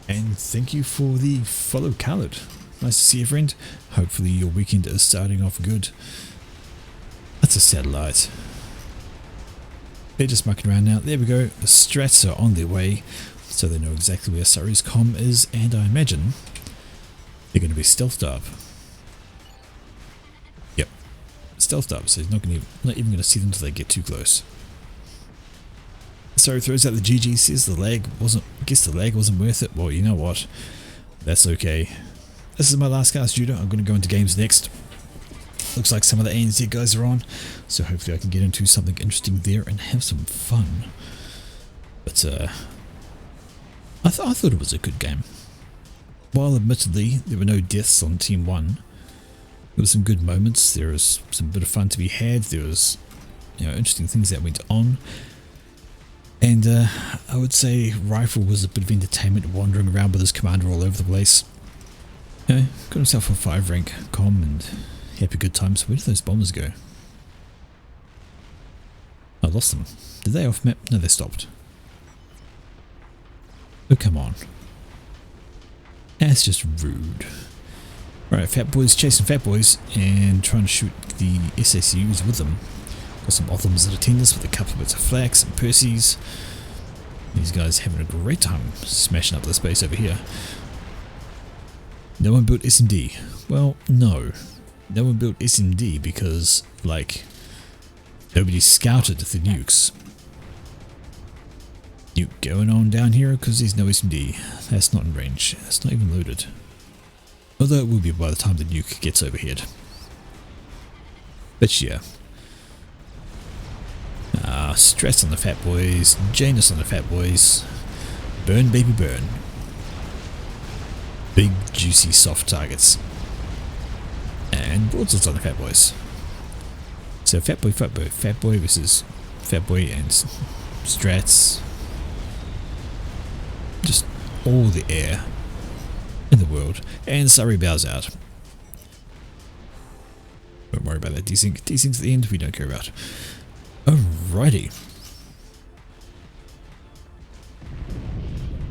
And thank you for the follow, Khaled. Nice to see you, friend. Hopefully your weekend is starting off good. That's a satellite. They're just mucking around now. There we go. The strats are on their way, so they know exactly where Surrey's comm is, and I imagine they're going to be stealthed up. Yep, stealthed up, so he's not even going to see them until they get too close. Surrey throws out the GG, says the lag wasn't. I guess the lag wasn't worth it. Well, you know what? That's okay. This is my last cast, Judah. I'm going to go into games next. Looks like some of the ANZ guys are on, so hopefully I can get into something interesting there and have some fun. But I thought it was a good game. While admittedly there were no deaths on Team 1, there were some good moments. There was some bit of fun to be had. There was, interesting things that went on. And I would say Rifle was a bit of entertainment, wandering around with his commander all over the place. Got himself a 5 rank comm and happy good times. Where did those bombers go? I lost them. Did they off map? No, they stopped. Oh, come on. That's just rude. Right, Fat Boys chasing Fat Boys and trying to shoot the SACUs with them. Got some Othams that attend us with a couple of bits of Flax and Percy's. These guys having a great time smashing up the space over here. No one built SMD. Well, no. No one built SMD because, nobody scouted the nukes. Nuke going on down here because there's no SMD. That's not in range. That's not even loaded. Although it will be by the time the nuke gets overhead. But yeah. Stress on the Fat Boys. Janus on the Fat Boys. Burn, baby, burn. Big, juicy, soft targets. And broadsides on the Fat Boys. So Fat Boy versus Fat Boy and Strats. Just all the air in the world. And Surrey bows out. Don't worry about that desync. Desync's at the end, we don't care about. Alrighty.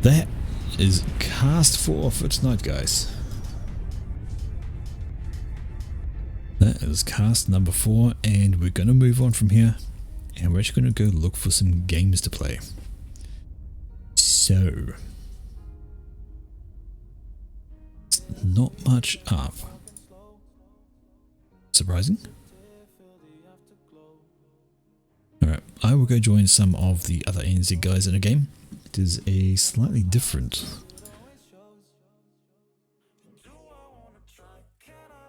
That is cast 4 for tonight, guys. That is cast number 4, and we're going to move on from here, and we're actually going to go look for some games to play. So, not much up. Surprising. Alright, I will go join some of the other ANZ guys in a game. It is a slightly different.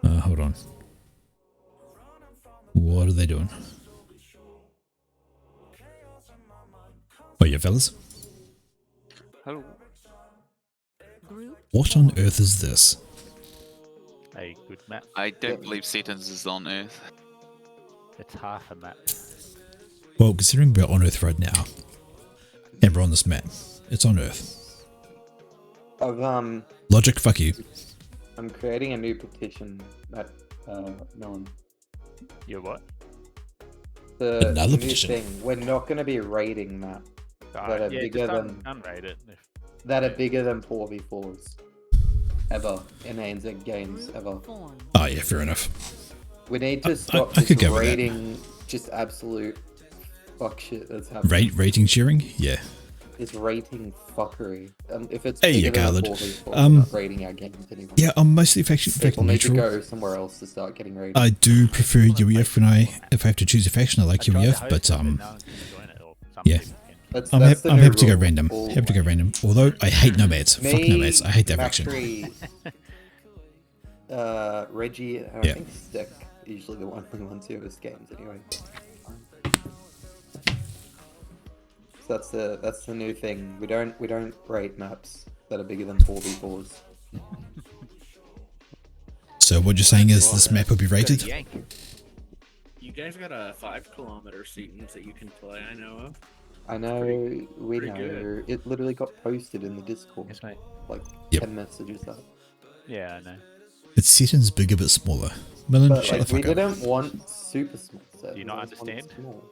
Hold on. What are they doing? Oh yeah, fellas. Hello. What on earth is this? A good map. I don't believe Settings is on Earth. It's half a map. Well, considering we're on Earth right now, and we're on this map, it's on Earth. Logic, fuck you. I'm creating a new petition that Melon. You're what? The Another new petition. thing. We're not going to be raiding maps that are Yeah, bigger just than unraid it. that are bigger than 4v4s ever in ANZ games ever. Oh yeah, fair enough. We need to stop I could just go with that. raiding just absolute fuck shit that's happening. Rating sharing? Yeah. It's rating fuckery. If it's Hey, bigger than Khaled. 4v4, we're Um, not raiding our games anymore. Yeah, I'm mostly faction People need to neutral. go somewhere else to start getting raided. I do prefer UEF if I have to choose a faction. I like I tried to UEF, host but it, no one can join it, or some yeah. people can. I'm That's the happy new to go rule. random. All- Happy to go random. Although I hate nomads. Fuck nomads. I hate that faction. Macri, Reggie, and Yeah. I think Stick are usually the only ones who host games anyway. So that's the new thing. We don't rate maps that are bigger than 4v4s. So what you're saying is this map will be rated? Yank. You guys got a 5 kilometer sequence that you can play, I know of. I know, we pretty know. good. It literally got posted in the Discord. Yes, mate. Like Yep. 10 messages up. Yeah, I know. Its settings bigger but smaller. Millen, But shut like, the we fuck up. didn't want super small set. Do you we not just wanted understand? small.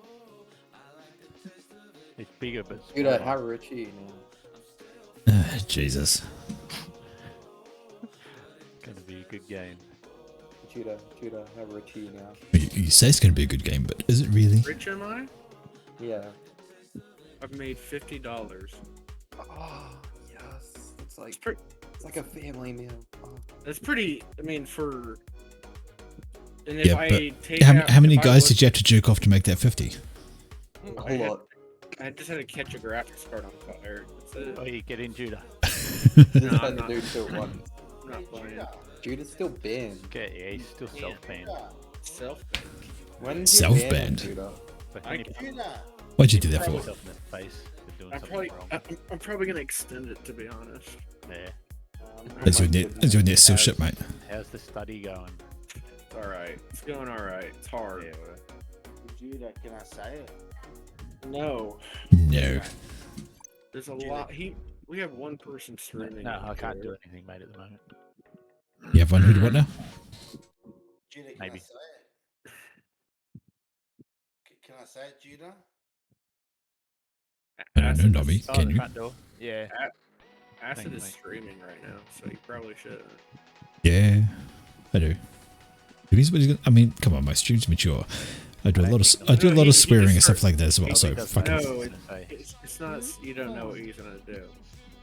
It's bigger, but Dude, smaller. how rich are you now? Ah, Jesus. Gonna be a good game. Judah, how rich are you now? You say it's going to be a good game, but is it really? Rich am I? Yeah. I've made $50. Oh, yes. It's like pretty- it's like a family meal. Oh. That's pretty, I mean, for... And if Yeah, I but take How, out, how many if I guys was- did you have to jerk off to make that 50? A I whole had- lot. I just had to catch a graphics card on fire. That's it. Oh, you get in, Judah. Just No, had I'm to not. do two at once. I'm not playing. Judah's still banned. Okay, yeah, he's still self-banned. Self. When did you Self-banned. ban him, Judah? But I when you can- put Why'd you do that for? yourself in the face for doing I'm something probably, wrong. I'm probably gonna extend it, to be honest. Yeah. Is your my net, goodness. is your net still shit, mate? How's the study going? It's alright. It's going alright. It's hard. Yeah, well, Judah, can I say it? No. No. There's a lot. We have one person streaming. no, on I can't do here. anything, mate, at the moment. You have one who what now? Judah, can Maybe. I say it? Can I say it, Judah? I don't know, Acid Nobby. is- Oh, Can the you? front door? Yeah. Acid Thank is you, mate. streaming right now, so you probably should. Yeah, I do. I mean, come on, my stream's mature. I do a lot of No, he swearing and just stuff starts- like that as well. he So does fuck that. it. No, Gonna say. it's not. You don't know what he's gonna do.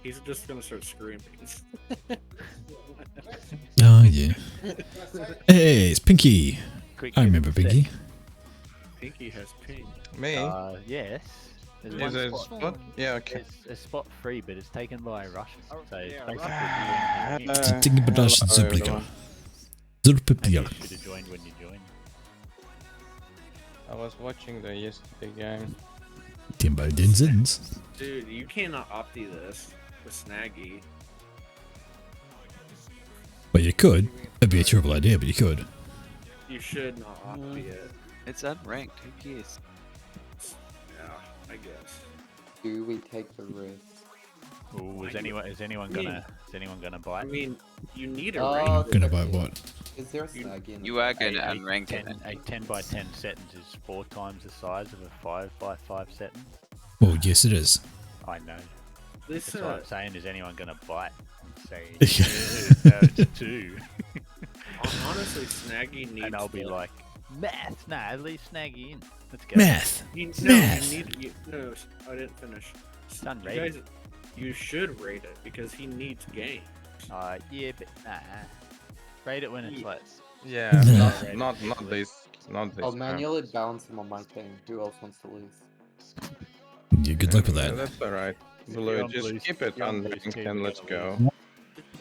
He's just gonna start screaming. Oh yeah. Hey, it's Pinky. Quick, I get remember in set. Pinky. Pinky has pink. Me? Yes. There's Is one there a spot. spot? Yeah, okay. It's a spot free, but it's taken by Russians. So it's yeah, basically Uh, doing It's a ding bedashen hello, zubliger. everyone. Zurpipier. you should have joined when you joined. I was watching the yesterday game. Timbo Denzins. Dude, you cannot opti this with Snaggy. Well, you could. It'd be a terrible idea, but you could. You should not opti it. It's unranked. Who cares? Yeah, I guess. Do we take the risk? Ooh, is anyone gonna I bite? mean, you need a Oh, rank. Gonna buy what? Is there a snag in? You are going to A unrank it. 10 by 10 settings is 4 times the size of a 5 by 5 settings. Well, yes, it is. I know. This That's what I'm saying. Is anyone gonna bite and say Yeah. no, it's 2? honestly, Snaggy needs. And I'll be to- like, math. Nah, leave Snaggy in. Let's go. Math. You, Math. no, I didn't finish. It's done, You rating. guys, You should rate it because he needs game. Yeah, but nah. Rate it when it's like. Yeah, Nah. not this. Not this. I'll crap. manually balance him on my team. Who else wants to lose? Yeah, good luck with Yeah, that. that's alright. Blue, You're on just Blue's- keep it you're on on Blue's rank team, and you let's gotta go.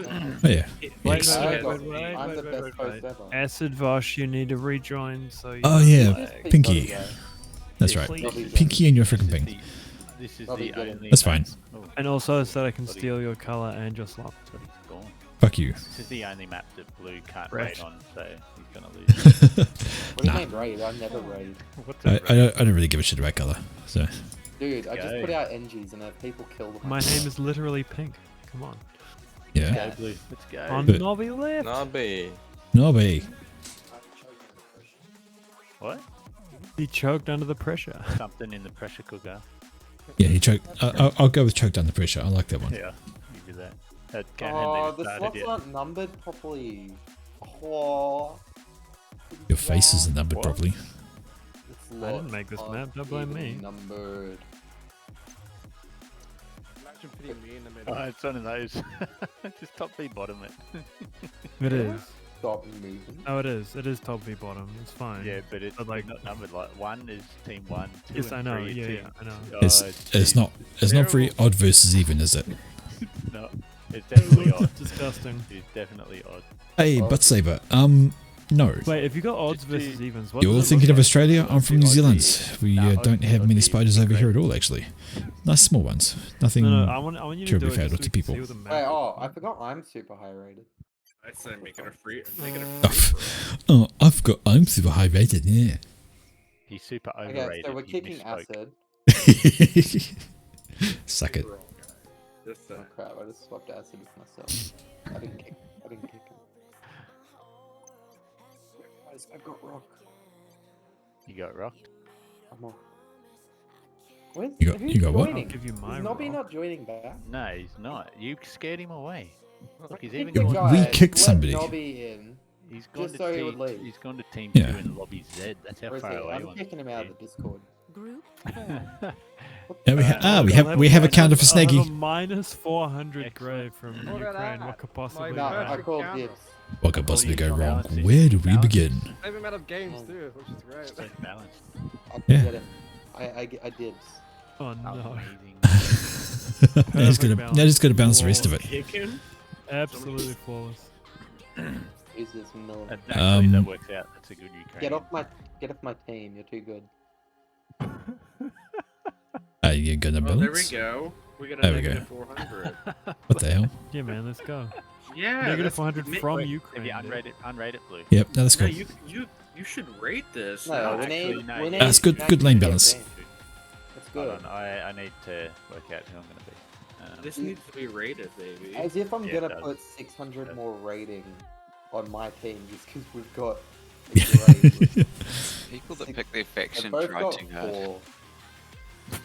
Oh yeah. Wait, Yes. I'm wait, the best host ever. Acid Vosh, you need to rejoin. So you Oh don't yeah, lag. Pinky. Yeah. That's Yeah, right. please. Pinky and your This freaking is ping. the- This is I'll be the getting- only. That's fine. Oh, And also so that I can Bloody- steal your color and your slot. but he's gone. Fuck you. This is the only map that Blue can't Right. raid on, so he's gonna lose. What do you Nah. mean raid? I never raid. What's I don't really give a shit about color. So Dude, I just Go. put out NGs and have people kill them. My name is literally Pink. Come on. yeah. Go Blue. Let's go. On But- Nobby left. Nobby. Nobby. What? He choked under the pressure. Something in the pressure cooker. Yeah, he choked. I'll go with choked under pressure. I like that one. Yeah, give you that. That game Oh, hasn't the even started slots yet. aren't numbered properly. Oh. Your face isn't numbered What? properly. The I didn't slots make this aren't map, don't blame evenly me. Numbered. Imagine putting me in the Oh, it's one of those. Just top v bottom it. It is. Stop moving. Oh, it is. It is top v bottom. It's fine. Yeah, but it's But, like- not numbered. Like one is team 1, 2 Yes, and I know. 3 Yeah, team. yeah, I know. Oh, It's geez. not very odd versus even, is it? No, it's definitely odd. Disgusting. It's definitely odd. Hey, Butt Saber. No. Wait, if you got odds Just versus do- evens, what You're all does it thinking look of like? Australia. I'm from New Odd Zealand. bees. We Nah, don't odd- have odd many bees spiders is over here great. at all, actually. Nice small ones. Nothing. No, I want you to terribly do it fatal just to so we can people. see what the map Wait, looks oh, I like. forgot I'm super high rated. I'd say make it a free. Make it a Oh, free. I'm super high rated. Yeah. He's super Okay, overrated. so we're you kicking misspoke. acid. Suck it. Just, Oh crap, I just swapped acid with myself. I didn't kick him. Guys, I've got rock. You got rocked. I'm off. Where's, You got- who's you got what? joining? I'll give you my Is Nobby rock. not joining back? No, he's not. You scared him away. Look, he's Kick even the We guy, kicked let somebody. Nobby in. he's gone just to so he team. would leave. He's gone to team Yeah. 2 in lobby Z. That's how Where is far he? away. I'm one kicking him out of the Discord. Group Yeah, we have a counter for I have a Snaggy. minus 400 Excellent. grave from Ukraine. What could possibly No, go I wrong? called dibs. What could possibly go wrong? Balances. Where do we Balances. begin? Save him out of games too, which is great. So balanced. I Yeah. get him. I dibs. Oh no. Amazing. Now just gotta bounce the rest of it. Kick him. Absolutely flawless. Who's this Miller? And actually, that Um, works out. That's a good Ukraine. Get off my team. You're too good. Are you gonna Oh, there we balance? go. We got a There we go. negative 400. What the hell? Yeah, man, let's go. Yeah. Negative that's 400 mi- from Wait, Ukraine. If you dude. unrate it blue. Yep, no, that's Yeah, good. you should rate this. No, No, we actually, need. no, We yeah. need That's good- Snaggy good lane to get balance. in. That's Hold good. on, I need to work out who I'm going to be. this needs to be rated, baby. As if I'm Yeah, it gonna does. put 600 Does. more rating on my team just because we've got. a Yeah. grade with- People that Six- pick their They've faction both try got too hard. 4.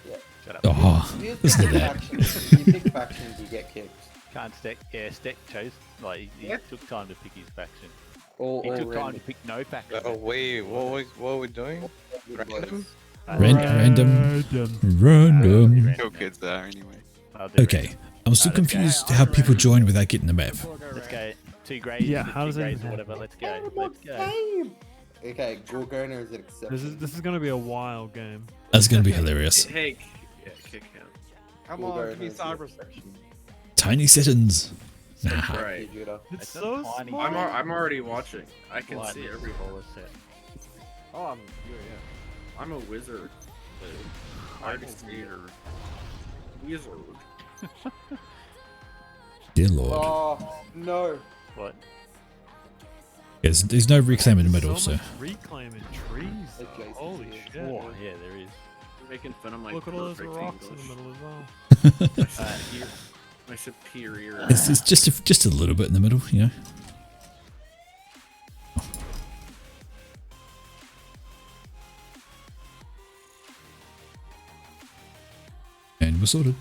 Yeah. Shut up. Oh, If you listen to pick that. factions, you pick factions, you get kicked. Can't stack. Yeah, stack chose. Like, he Yeah. took time to pick his faction. All He took time random. to pick no faction. Oh wait, what are we doing? Random? Random. Random. Random. Your kids are anyway. I'll do Okay, random. I'm still let's go. confused how people join without getting the map. Let's go. 2 grades. Yeah, the how 2 does that grades even or whatever. Let's go. Hey, Let's go. Okay, Gorgona is an exception. This is gonna be a wild game. That's gonna be hilarious. Hey, yeah, kick him. Come We'll on, go give me against cyber you. section. Tiny settings. That's Nah. right. Hey, Judah. It's It's so a tiny small. I'm already watching. I can Blind see is every. all set. Oh, yeah. I'm a wizard. I'm a Artist leader. Wizard. Dear lord. Oh no! What? There's no reclaim in the middle, so so. much reclaiming trees. Hey, though. Jason, Holy yeah. shit. Oh, yeah, there is. You're making fun of my Look at all those perfect rocks in English. the middle as well. My superior. My superior. It's just a little bit in the middle, you know. And we're sorted.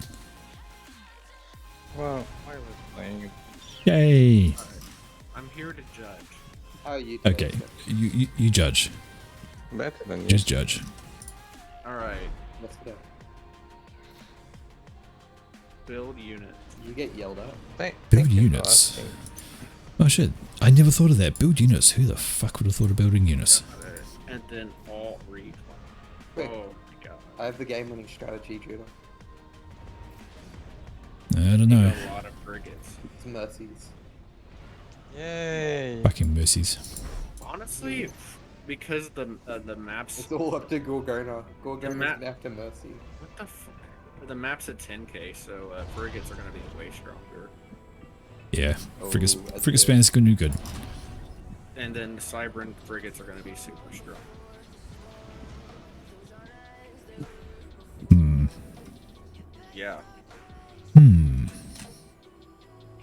Well, I was playing. Yay! I'm here to judge. How are you doing? Okay, you judge. Better than you. Just judge. All right. Let's go. Build unit. You get yelled at. Build Thank you for units. asking. Oh shit, I never thought of that. Build units. Who the fuck would have thought of building units? And then alt reclaim. Wait. Oh my god. I have the game-winning strategy, Judah. I don't You know. got a lot of frigates. It's mercies. Yay! Fucking mercies. Honestly, because the maps. It's all up to Gorgona. Gorgona's map- map to mercy. What the fuck? The map's at 10k, so frigates are gonna be way stronger. Yeah, Oh, frigate that's frigate good. span is going to do good. And then the Cybran frigates are gonna be super strong. Hmm. Yeah. Hmm.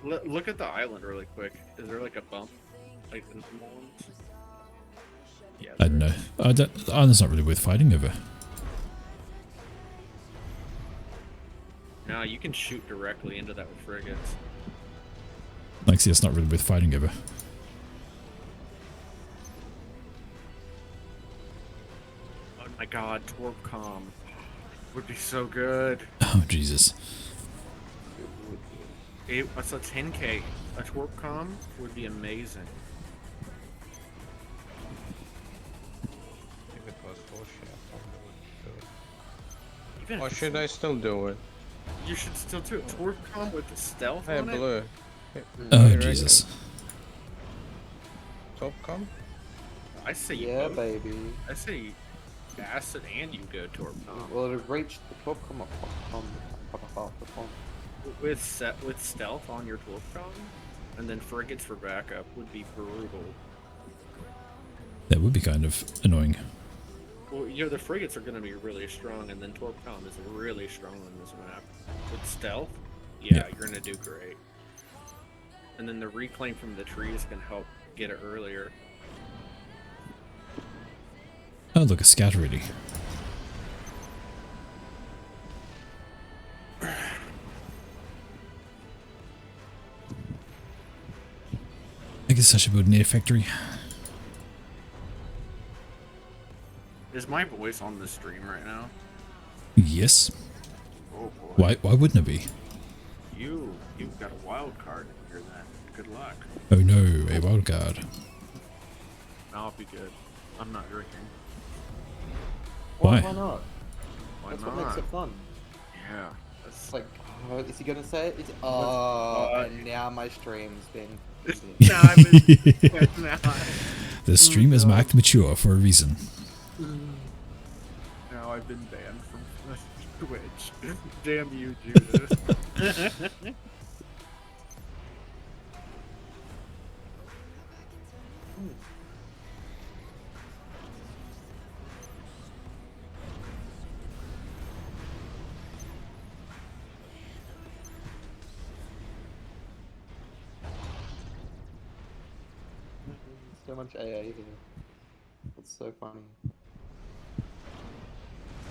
Look at the island really quick. Is there like a bump? Like the normal ones? Yeah. I don't know. Island's not really worth fighting over. No, you can shoot directly into that with frigates. Like, see, it's not really worth fighting over. Oh my god, Torpcom would be so good. Oh, Jesus. That's a 10k. A Torpcom would be amazing. If it was bullshit, I probably would do it. Even Or if should I still do it? You should still do it. Torpcom with the stealth Hey, on it? Blue. What do Oh, you Jesus. reckon? Topcom? I say you Yeah, both. baby. I say Acid and you go Torpcom. Well, it reached the top. Come on. With stealth on your Torpcom, and then frigates for backup would be brutal. That would be kind of annoying. Well, you know, the frigates are going to be really strong, and then Torpcom is really strong on this map. With stealth, yeah, you're going to do great. And then the reclaim from the trees can help get it earlier. Oh, look, a scout already. I guess I should build an air factory. Is my voice on the stream right now? Yes. Oh boy. Why wouldn't it be? You've got a wild card in here then. Good luck. Oh no, a wild card. I'll be good. I'm not drinking. Why? Why not? Why That's not? what makes it fun. Yeah. It's like, oh, is he gonna say it? It's, and now my stream's been. Now I've been. now The stream is marked mature for a reason. Now I've been banned from Twitch. Damn you, Judas. So much AA here. It's so funny.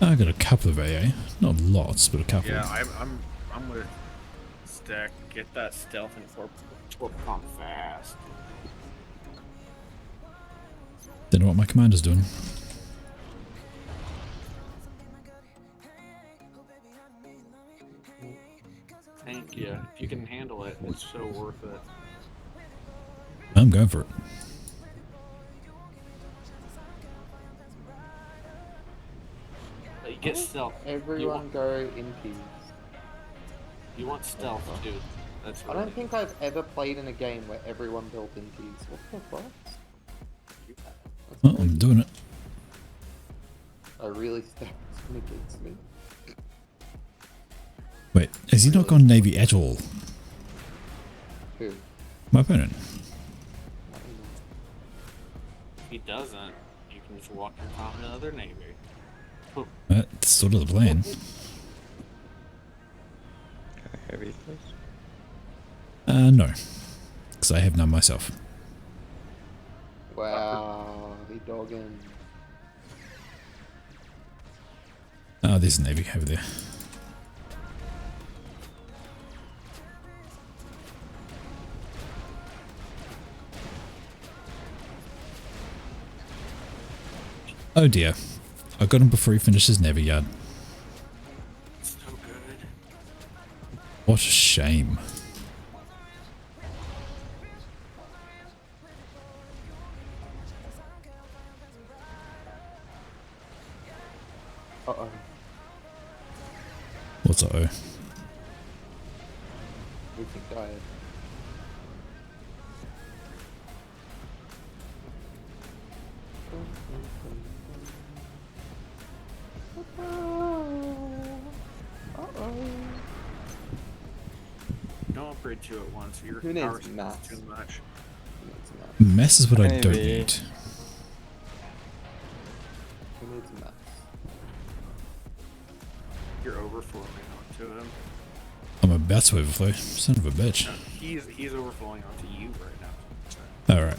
I got a couple of AA, not lots, but a couple. Yeah, I'm gonna stack. Get that stealth and Torpcom fast. Don't know what my commander's doing. Thank you. If you can handle it, it's so worth it. I'm going for it. But you get stealth. Everyone go in peace. You want stealth, dude. That's I really don't think I've ever played in a game where everyone built in peace. What the fuck? Well, I'm doing it. I really stacked against me. Wait, has he not gone Navy at all? Who? My opponent. If he doesn't, you can just walk your Tom in another navy. That's sort of the plan. Can I have it, please? No. Because I have none myself. Wow, he dogging. Oh, there's a Navy over there. Oh dear. I got him before he finished his Navy yard. So good. What a shame. Uh-oh. What's uh-oh? Everything died. Don't upgrade two at once. Your Who needs power is maths? too much. Who needs maths? Mess is what I don't Maybe. need. Who needs maths? You're overflowing onto him. I'm about to overflow. Son of a bitch. No, he's overflowing onto you right now. Alright.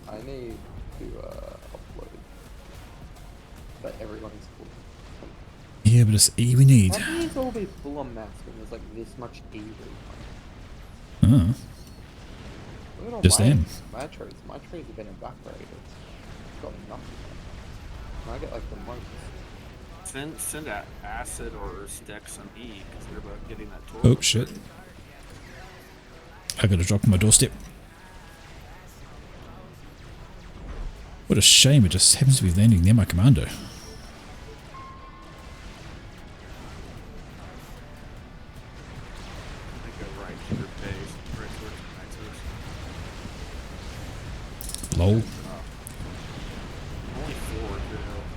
I need to upload that everyone's full. Yeah, but it's E we need. How can these all be full on maths when there's like this much E? Oh, Look at all Just my, them. my trees. My trees have been evaporated. It's got nothing. And I get like the most. Send acid or stick some E because they're about getting that torque. oh shit. I got a drop on my doorstep. What a shame, it just happens to be landing near my commando. I go right to your base, right towards the Nexus. Lol. Only 4 too.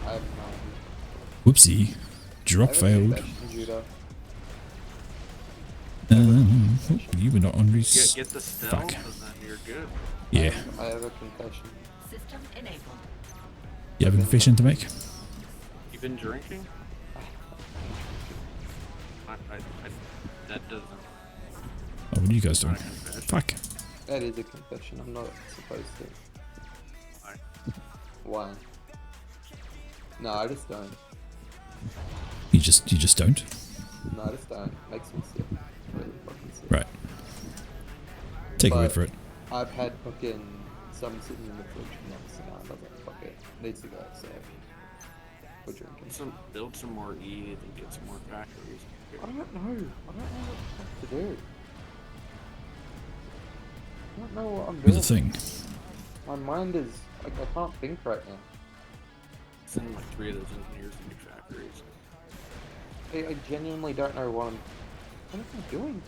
I have no idea. Whoopsie. Drop I have a failed. confession, Judah. You were not on Get the stealth Fuck. and then you're good. Yeah. I have a confession. System enabled. You have a confession to make? You been drinking? That doesn't. Oh, what are you guys doing? not a confession. Fuck. That is a confession. I'm not supposed to. Why? Why? No, I just don't. You just don't? No, I just don't. Makes me sick. Really fucking sick. Right. Take a word But for it. I've had fucking some sitting in the fridge for months and now it doesn't fuck it. Needs to go outside. For drinking. Build some more E and get some more factories. I don't know. I don't know what the fuck to do. I don't know what I'm Here's doing. the thing. My mind is like I can't think right now. Send like 3 of those engineers to new factories. I genuinely don't know what am I doing?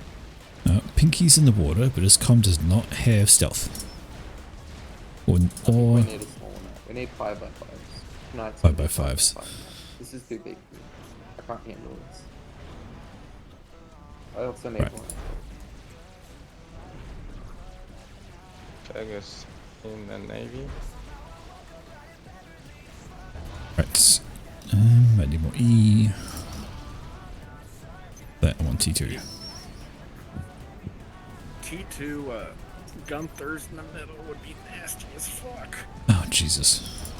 Pinky's in the water, but his comm does not have stealth. Or We need a small amount. We need 5x5s. No, it's 5x5s. This is too big for me. I can't handle this. I also need Right. one. Vegas in the Navy. Right. I need more E. That I want T2. T2 Gunther's in the middle would be nasty as fuck. Oh, Jesus.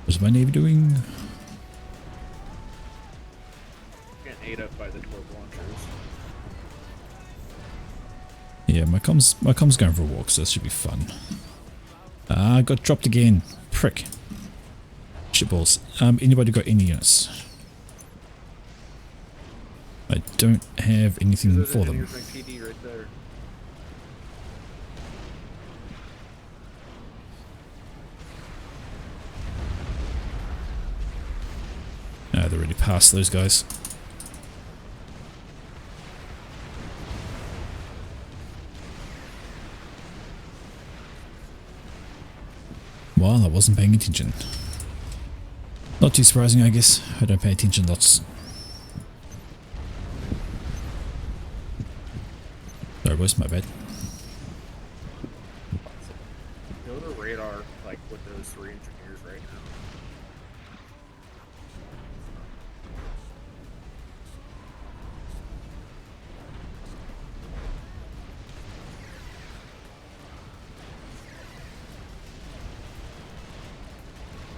What's my navy doing? Getting ate up by the torp launchers. Yeah, my com's going for a walk, so this should be fun. Ah, I got dropped again. Prick. Shitballs. Anybody got any units? I don't have anything Those for them. engineers rank PD right there. Ah, they're already past those guys. Well, I wasn't paying attention. Not too surprising, I guess. I don't pay attention lots. Sorry, boys, my bad. Go to radar like with those 3 engineers right now.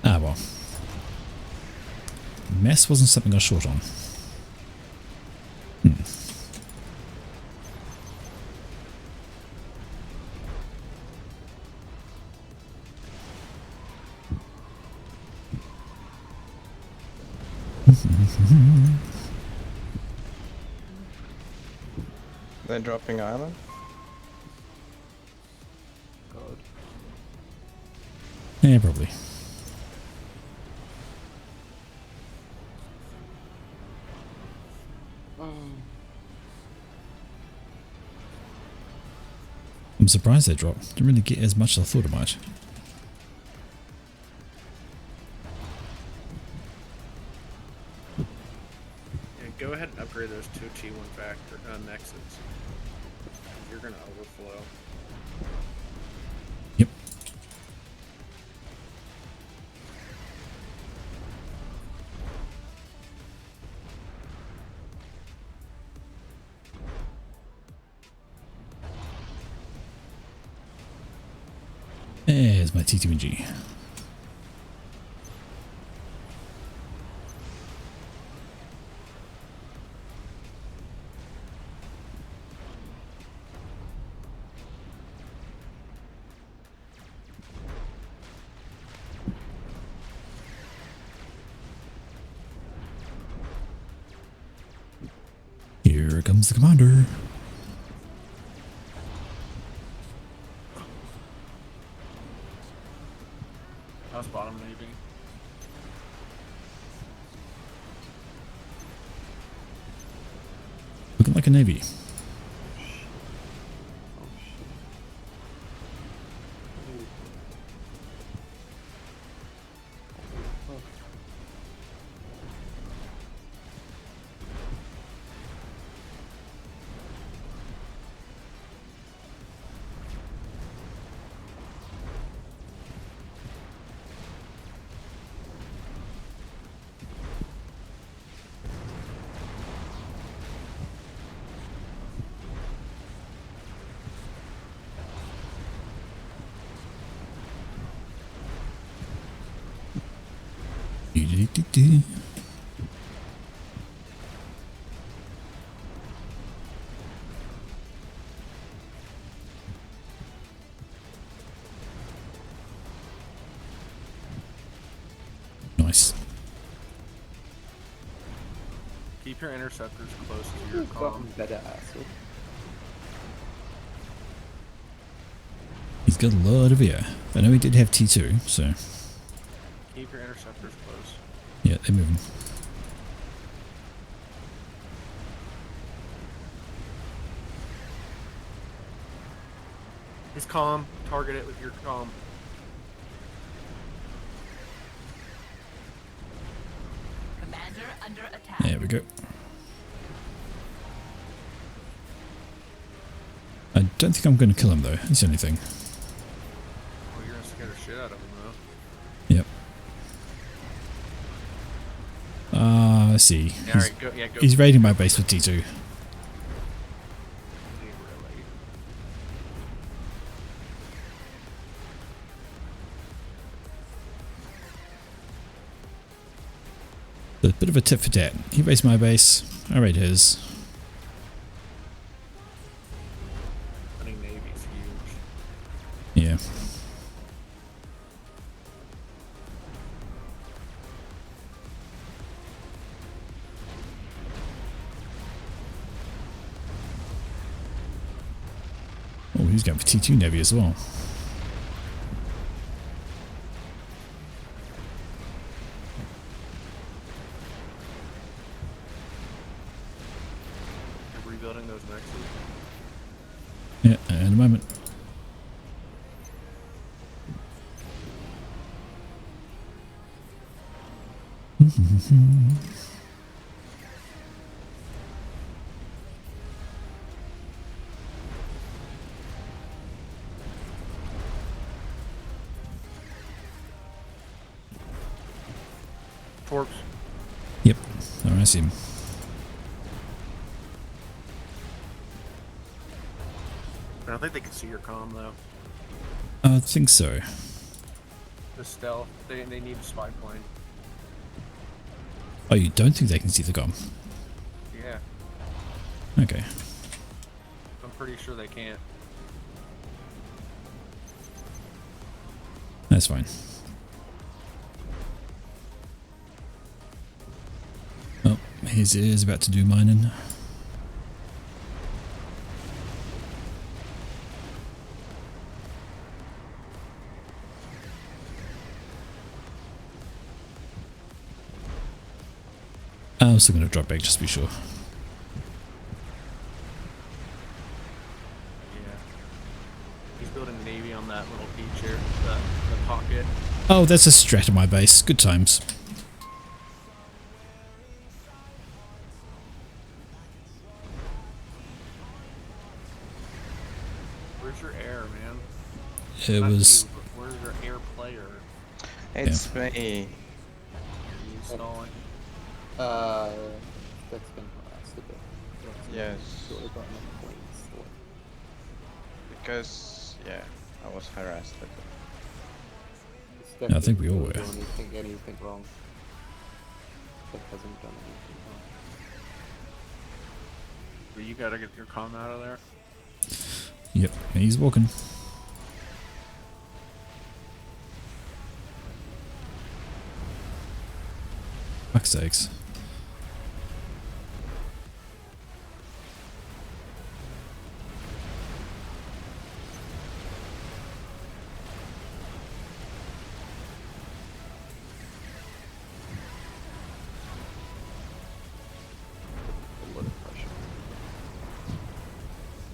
Ah, well. Mess wasn't something I was short on. They're dropping island. God. Yeah, probably. I'm surprised they dropped. Didn't really get as much as I thought it might. Yeah, go ahead and upgrade those two T1 factor nexus. You're gonna overflow. Yep. There's my TTMG. Here comes the commander. How's bottom navy? Looking like a navy. Do-do-do-do. Nice. Keep your interceptors close to your You've comm. gotten better, asshole. He's got a lot of air. I know he did have T2, so Keep your interceptors close. yeah, they're moving. His comm. Target it with your comm. Commander under attack. There we go. I don't think I'm going to kill him though. That's the only thing. Oh, you're gonna scare the shit out of him Yep. Let's see. though. Yeah, alright, go. Yeah, go. He's raiding my base with T2. Really. A bit of a tit for tat. He raised my base. I raid his. Running navy's huge. Yeah. Oh, he's going for T2 Navy as well. You're rebuilding those nexus. Yeah, in a moment. Torps. Yep. Oh, I see him. I don't think they can see your comm though. I think so. The stealth. They need a spy plane. Oh, you don't think they can see the GOM? Yeah. Okay. I'm pretty sure they can't. That's fine. His is about to do mining. I'm still going to drop back just to be sure. Yeah. He's building a navy on that little beach here, the pocket. Oh, that's a strat at my base. Good times. Where's your air, man? It Not was... you, but where's your air player? It's me. Are you stalling? That's been harassed a bit. Yes. Sort of gotten a clean slate. Because, yeah, I was harassed. It's I think we all definitely were. not doing anything wrong. That hasn't done anything wrong. But you gotta get your comm out of there. Yep, he's walking. Fuck's sakes. A lot of pressure.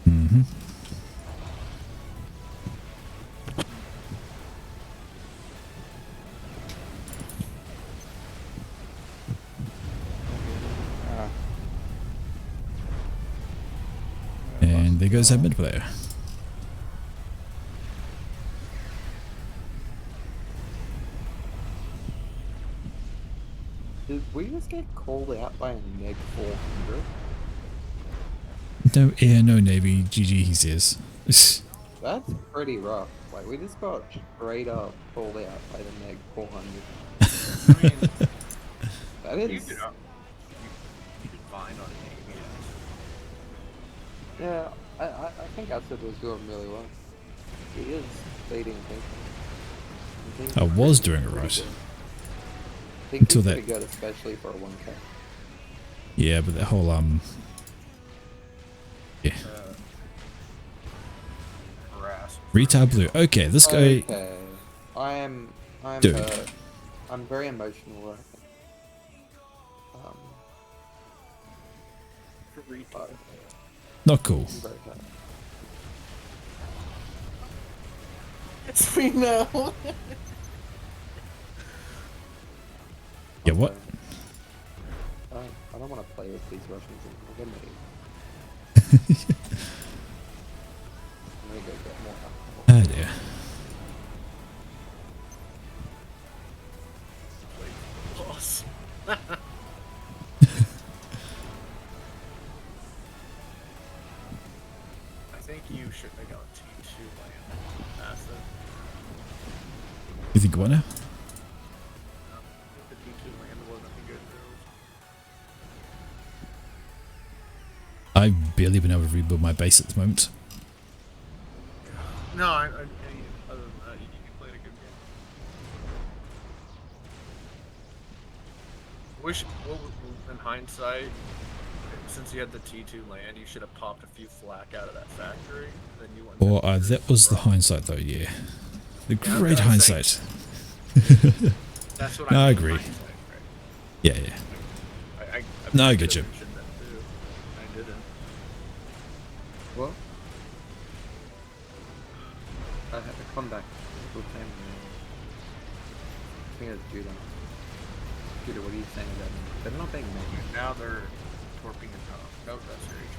Mm-hmm. Ah, And there goes our mid player. Did we just get called out by a neg 400? No air, no navy. GG, he says. That's pretty rough. Like, we just got straight up called out by the neg 400. I mean, That you is... did fine on a navy. Yeah, I think Acid was doing really well. He is leading people. I was doing it right. I think Until he's that- pretty good, especially for a 1K. Yeah, but that whole, yeah. Harass. Retard blue. Okay, this guy... Okay. I'm Dude. hurt. I'm very emotional, I think. But Not cool. I'm very hurt. It's me now. Yeah, what? I don't want to play with these Russians anymore. They're mean. I'm gonna go get more alcohol. Ah, dear. Boss. I think you should have gone T2 land. Acid. You think what now? The T2 land wasn't a good move. I've barely been able to rebuild my base at the moment. No, other than that, you played a good game. Wish, in hindsight, since you had the T2 land, you should have popped a few flak out of that factory. Then you wouldn't. Or that was the hindsight, though. Yeah, the Yeah, great I'm saying- hindsight. That's what No, I I mean, agree. hindsight, right? Yeah, yeah. I No, I probably get you. should've mentioned that too. I didn't. What? I had to come back full time. I think it's Judah. Judah, what are you saying about me? They're not being made. Now they're torping it off. No, that's your agent.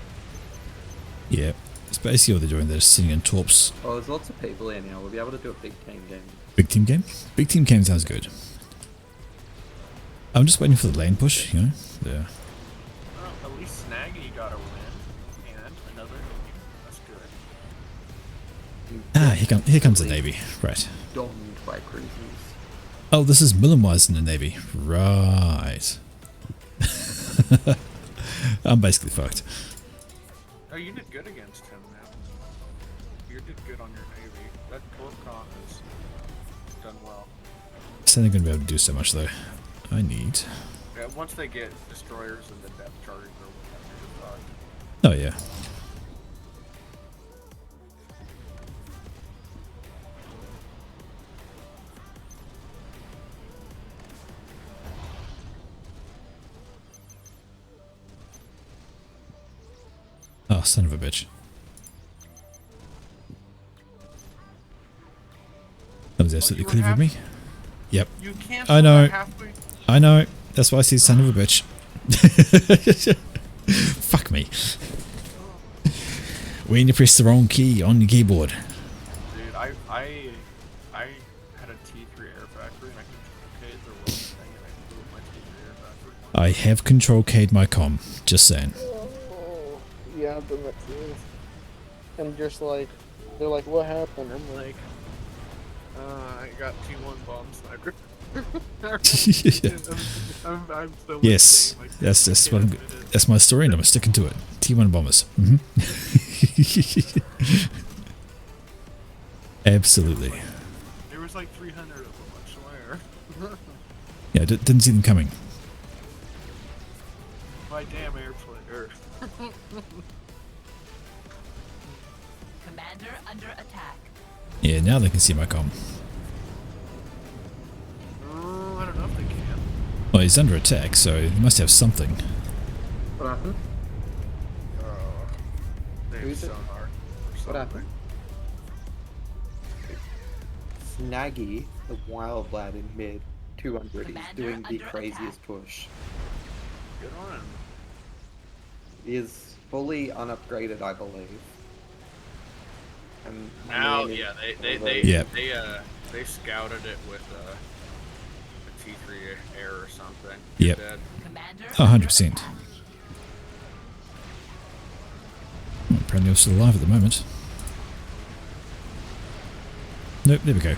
Yeah, it's basically what they're doing. They're just sitting in torps. Oh, there's lots of people here now. We'll be able to do a big team game. Big team game? Big team game sounds good. I'm just waiting for the lane push, you know? Yeah. Well, at least Snaggy got a win, and another navy. That's good. Ah, here comes the Navy. Right. Domed by cruisers. Oh, this is Millenwise in the Navy. Right. I'm basically fucked. Oh, you did good against him, man. You did good on your navy. That Torpcon has done well. It's only going to be able to do so much, though. I need... Yeah, Yeah, once they get destroyers and the depth charges or whatever, Oh yeah. Oh, son of a bitch. That was absolutely clever of me. Yep. you can't. I know. Halfway. I know. That's why I say son of a bitch. Fuck me. When you press the wrong key on your keyboard. Dude, I had a T3 Air Factory and I control the wrong thing and I blew my T3 Air Factory. I have control keyed my comm. Just saying. Yeah, I've done that too. And just like, they're like, what happened? I'm like, I got T1 bomb sniper. I'm so Yes, insane, like, that's what that's my story, and I'm sticking to it. T1 bombers. Absolutely. There was like 300 of them, I swear. Yeah, didn't see them coming. My damn airplane. Commander under attack. Yeah, now they can see my comm. Oh, I don't know if they can. Well, he's under attack, so he must have something. What happened? Oh, they have Who's it? sonar. What happened? Snaggy, the wild lad in mid 200, is Commander doing the under craziest push. Good on him. He is fully unupgraded, I believe. And Now, really- yeah, Yep. they scouted it with a T3 air or something. Yep. Dead. Commander 100%. under attack. Apparently I'm still alive at the moment. Nope, there we go.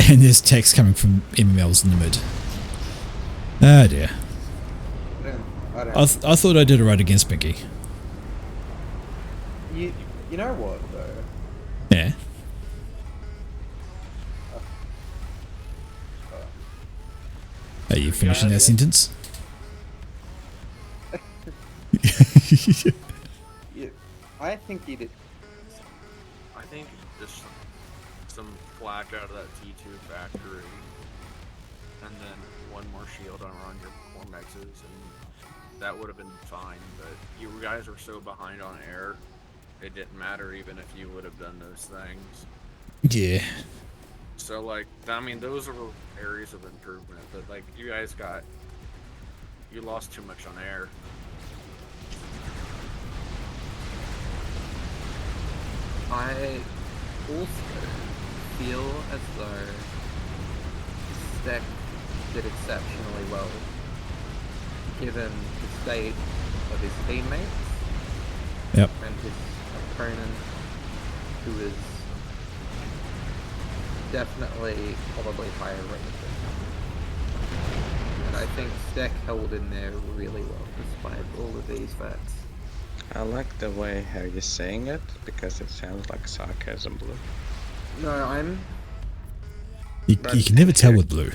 And there's text coming from MMLs in the mid. Ah dear. I don't I thought I did it right against Pinky. you know what, though? Yeah. Are you finishing that sentence? I think he did. I think just some flak out of that T2 factory, and then one more shield on your core mexes, and that would have been fine. But you guys were so behind on air, it didn't matter even if you would have done those things. Yeah. So like, I mean, those are areas of improvement. But like, you lost too much on air. I also feel as though Steck did exceptionally well, given the state of his teammates Yep. and his opponent, who is definitely probably higher rated than him. And I think Steck held in there really well despite all of these facts. I like the way how you're saying it because it sounds like sarcasm, Blue. No, I'm... You can never tell with Blue.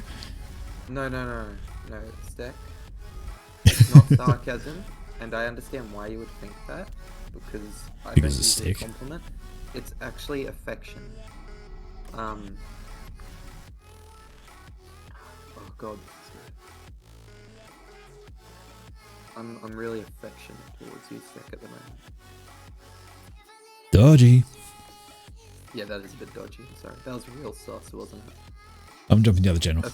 No, Steck. It's not sarcasm, and I understand why you would think that, because I Because think it's it's a Steck. compliment. It's actually affection. Oh god, this is good. I'm really affectionate towards you, Steck, at the moment. Dodgy. Yeah, that is a bit dodgy, sorry. That was real sauce, wasn't it? I'm jumping the other channel.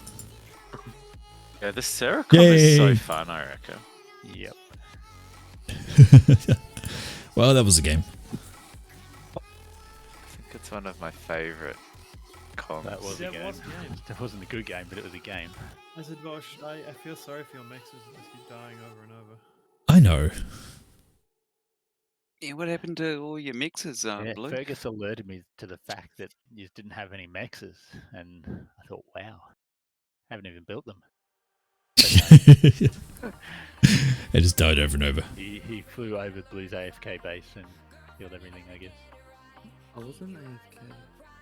Yeah, this Seracom is so Yay. fun, I reckon. Yep. Well, that was a game. I think it's one of my favourite comms. That was Yeah, a it game. was a game. It wasn't a good game, but it was a game. I said, Vosh, I feel sorry for your mixes that just keep dying over and over. I know. Yeah, what happened to all your mixes, Yeah, Blue? Fergus alerted me to the fact that you didn't have any mexes, and I thought, wow, haven't even built them. It just died over and over. He flew over Blue's AFK base and killed everything, I guess. I wasn't AFK.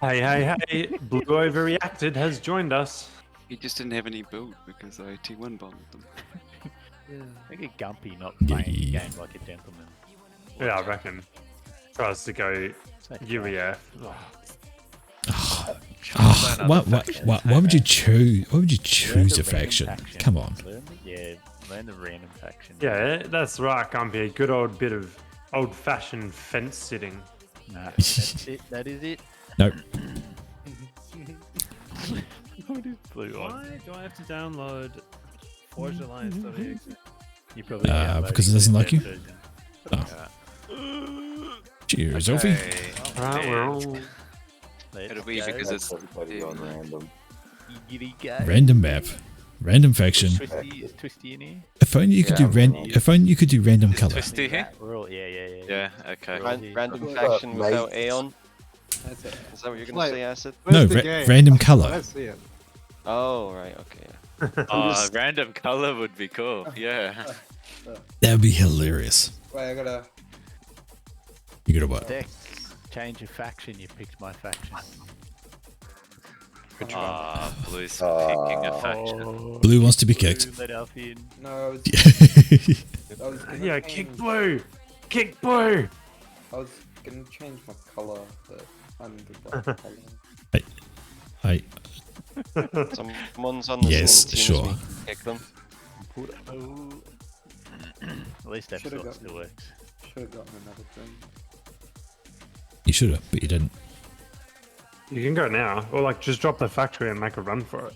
Hey, Blue Overreacted has joined us. He just didn't have any build because I T1 bombed them. Look at Gumpy not Yeah, playing the yeah. game like a gentleman. Yeah, I reckon. Tries to go UEF. Why would you choose? Why would you choose a faction? Come on. Learn the random faction. Yeah, that's right, Gumpy. A good old bit of old-fashioned fence sitting. No, that's it. That is it. Nope. What is Blue on? Why do I have to download Forge Alliance.exe? You probably Because it doesn't like you. version. Oh. Cheers, Sophie. Alright, we're all... It'll be because it's Giddy go. Random map, random faction. Is Twisty in here? If only you could do if only you could do random color. Twisty here? We're all, yeah. Yeah, okay. Random faction without Aeon. Is that what you're gonna say, Acid? No, random color. Let's see it. Oh, right, okay. Random color would be cool. Yeah. That would be hilarious. Wait, I gotta. You gotta what? Dex, change your faction. You picked my faction. Blue's picking a faction. Blue wants to be kicked. Let Alf in. No, I was gonna Yeah, change- kick Blue! Kick Blue! I was gonna change my color, but I'm the black color. I Someone's on the Yes, same team as sure. me. Kick them. At least that Should've sort gotten- still works. Should have gotten another thing. you should have, but you didn't. You can go now, or like just drop the factory and make a run for it.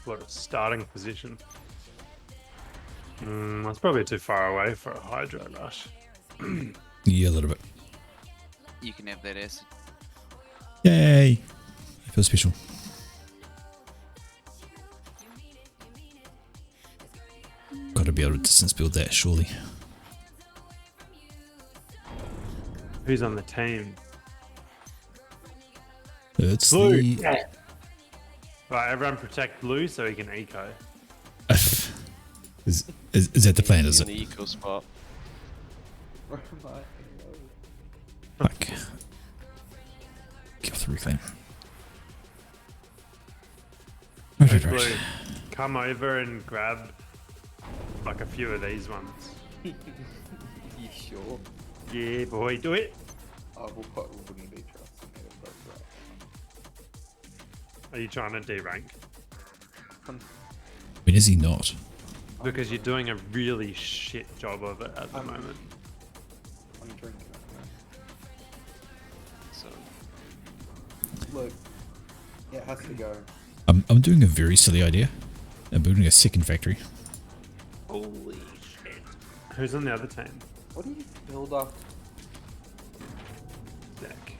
What a starting position. That's probably too far away for a Hydro rush. Yeah, a little bit. You can have that acid. Yay! I feel special. Got to be able to distance build that, surely. Who's on the team? It's Blue. the. Yeah. Right, everyone protect Blue so he can eco. Is that the plan? Is In it? the eco spot. Where am I? Fuck. Get off the reclaim. Right, right, Blue, right. come over and grab like a few of these ones. You sure? Yeah, boy, do it. I wouldn't be trusting it, but Are you trying to D-rank? When is he not? Because you're doing a really shit job of it at the moment. I'm drinking it So now. Look, it has to go. I'm doing a very silly idea. I'm building a second factory. Holy shit. Who's on the other team? What do you build up? Stack.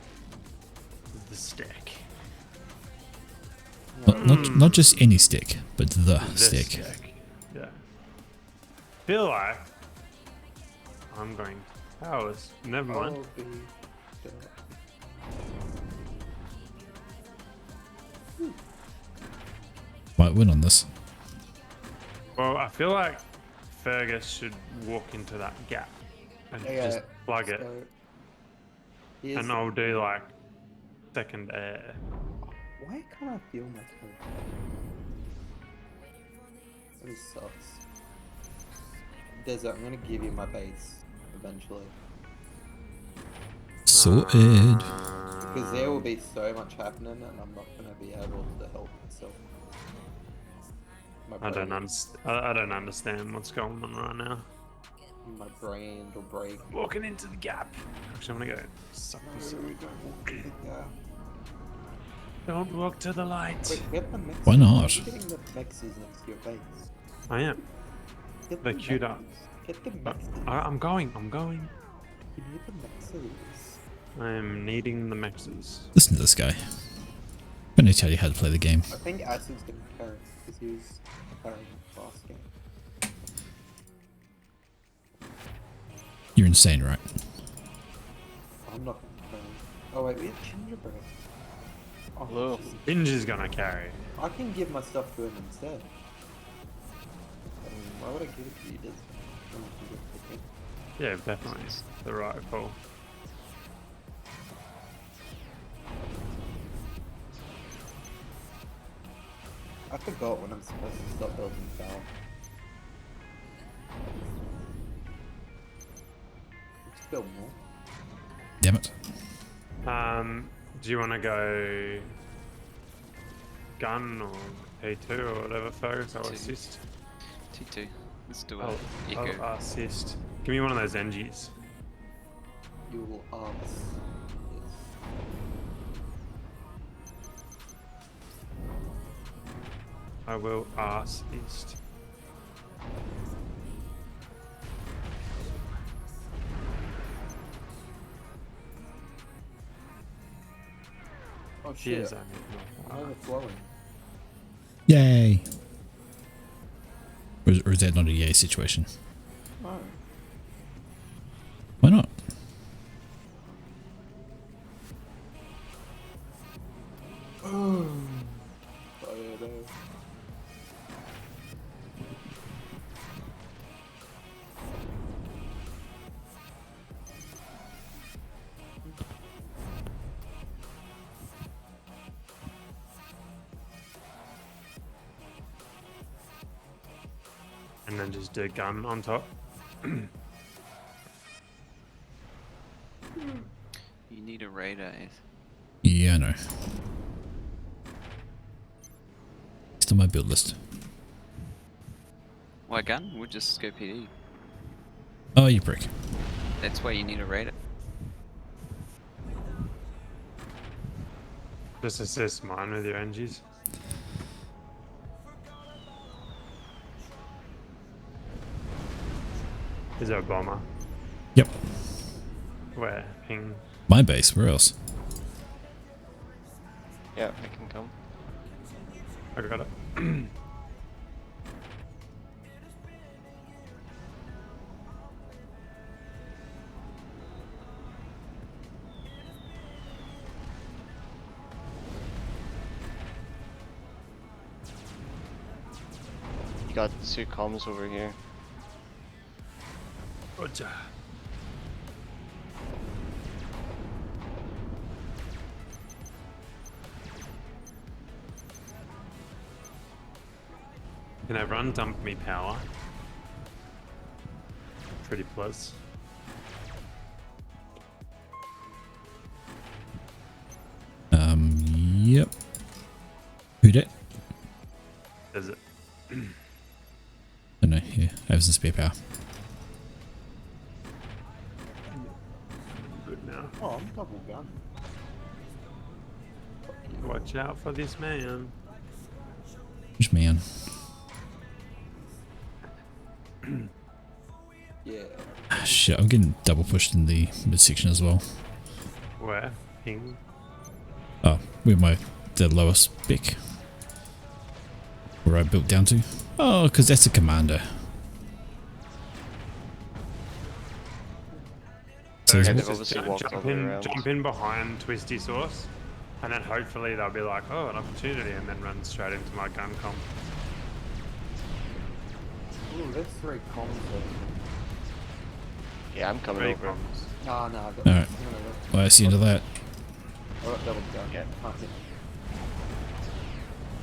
The stack. Not just any stick, but the stick. Yeah. Feel like I'm going powers. Never mind. I'll be dead. Might win on this. Well, I feel like Fergus should walk into that gap and just plug it. So, here's And the- I'll do like second air. Why can't I feel my toe? This sucks. Desert, I'm gonna give you my base eventually. Sorted. Because there will be so much happening and I'm not gonna be able to help myself. My I don't brain- I don't understand what's going on right now. My brain will break. Walking into the gap. Actually, I'm gonna go. Suck this up. Don't walk to the light. Wait, get the mexes. Why not? You're getting the mexes next to your base. I am. Get They're the queued up. mexes. Get the But mexes. I'm going. You need the mexes. I'm needing the mexes. Listen to this guy. I'm gonna tell you how to play the game. I think Acid's gonna carry because he was carrying the last game. You're insane, right? I'm not gonna carry. Oh wait, we have gingerbread. Oh, Hello. Ninja's gonna carry. I can give my stuff to him instead. Why would I give it to you? Does Yeah, definitely. The right call. I forgot when I'm supposed to stop building tower. Let's build more. Damn it. Do you want to go gun or P2 or whatever, Fergus? I'll T2. assist. T2. Let's do it. I'll assist. Give me one of those NGs. You will ask. Yes. I will assist. Oh shit. Cheers, I'm overflowing. Yay! Or is that not a yay situation? No. Why not? And then just do a gun on top. You need a radar. Yeah, I know. It's on my build list. Why gun? We'll just go PD. Oh, you prick. That's why you need a radar. Just assist mine with your NGs. Is there a bomber? Yep. Where? Ping. My base, where else? Yeah, I can come. I got it. You got 2 comms over here. Roger. Can everyone dump me power? Pretty close. Yep. Who did? Is it? Oh no, yeah, I have some spare power. Good now. Oh, I'm double gun. Watch out for this man. Which man? Yeah. Ah, shit, I'm getting double pushed in the midsection as well. Where? Ping. Oh, where the lowest spec? Where I built down to? Oh, because that's a commander. So Yeah, is- they've obviously walked all the way around. Jump in behind Twisty Sauce, and then hopefully they'll be like, oh, an opportunity, and then run straight into my gun comp. Ooh, there's 3 comms there. Yeah, I'm coming 3 over. comms. No, no, I've got Alright. Well, I see into that. I got double gun. Yeah. Can't hit.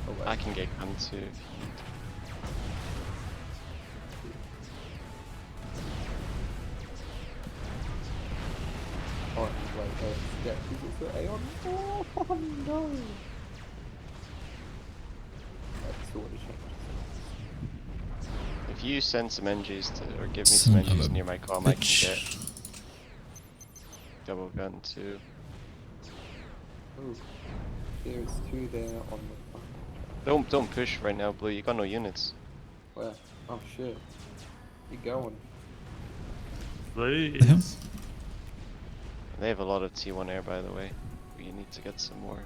Oh, wait. I can get gun too. Oh, wait, yeah, is it Aeon? Oh, no! That's sort of changed. If you send some NGs to, or give me some Son of NGs a near my comm, I bitch. can get double gun too. Ooh, there's 2 there on the. Don't push right now, Blue. You got no units. Where? Oh shit. You going? Blue The hell? is... They have a lot of T1 air, by the way. We need to get some more.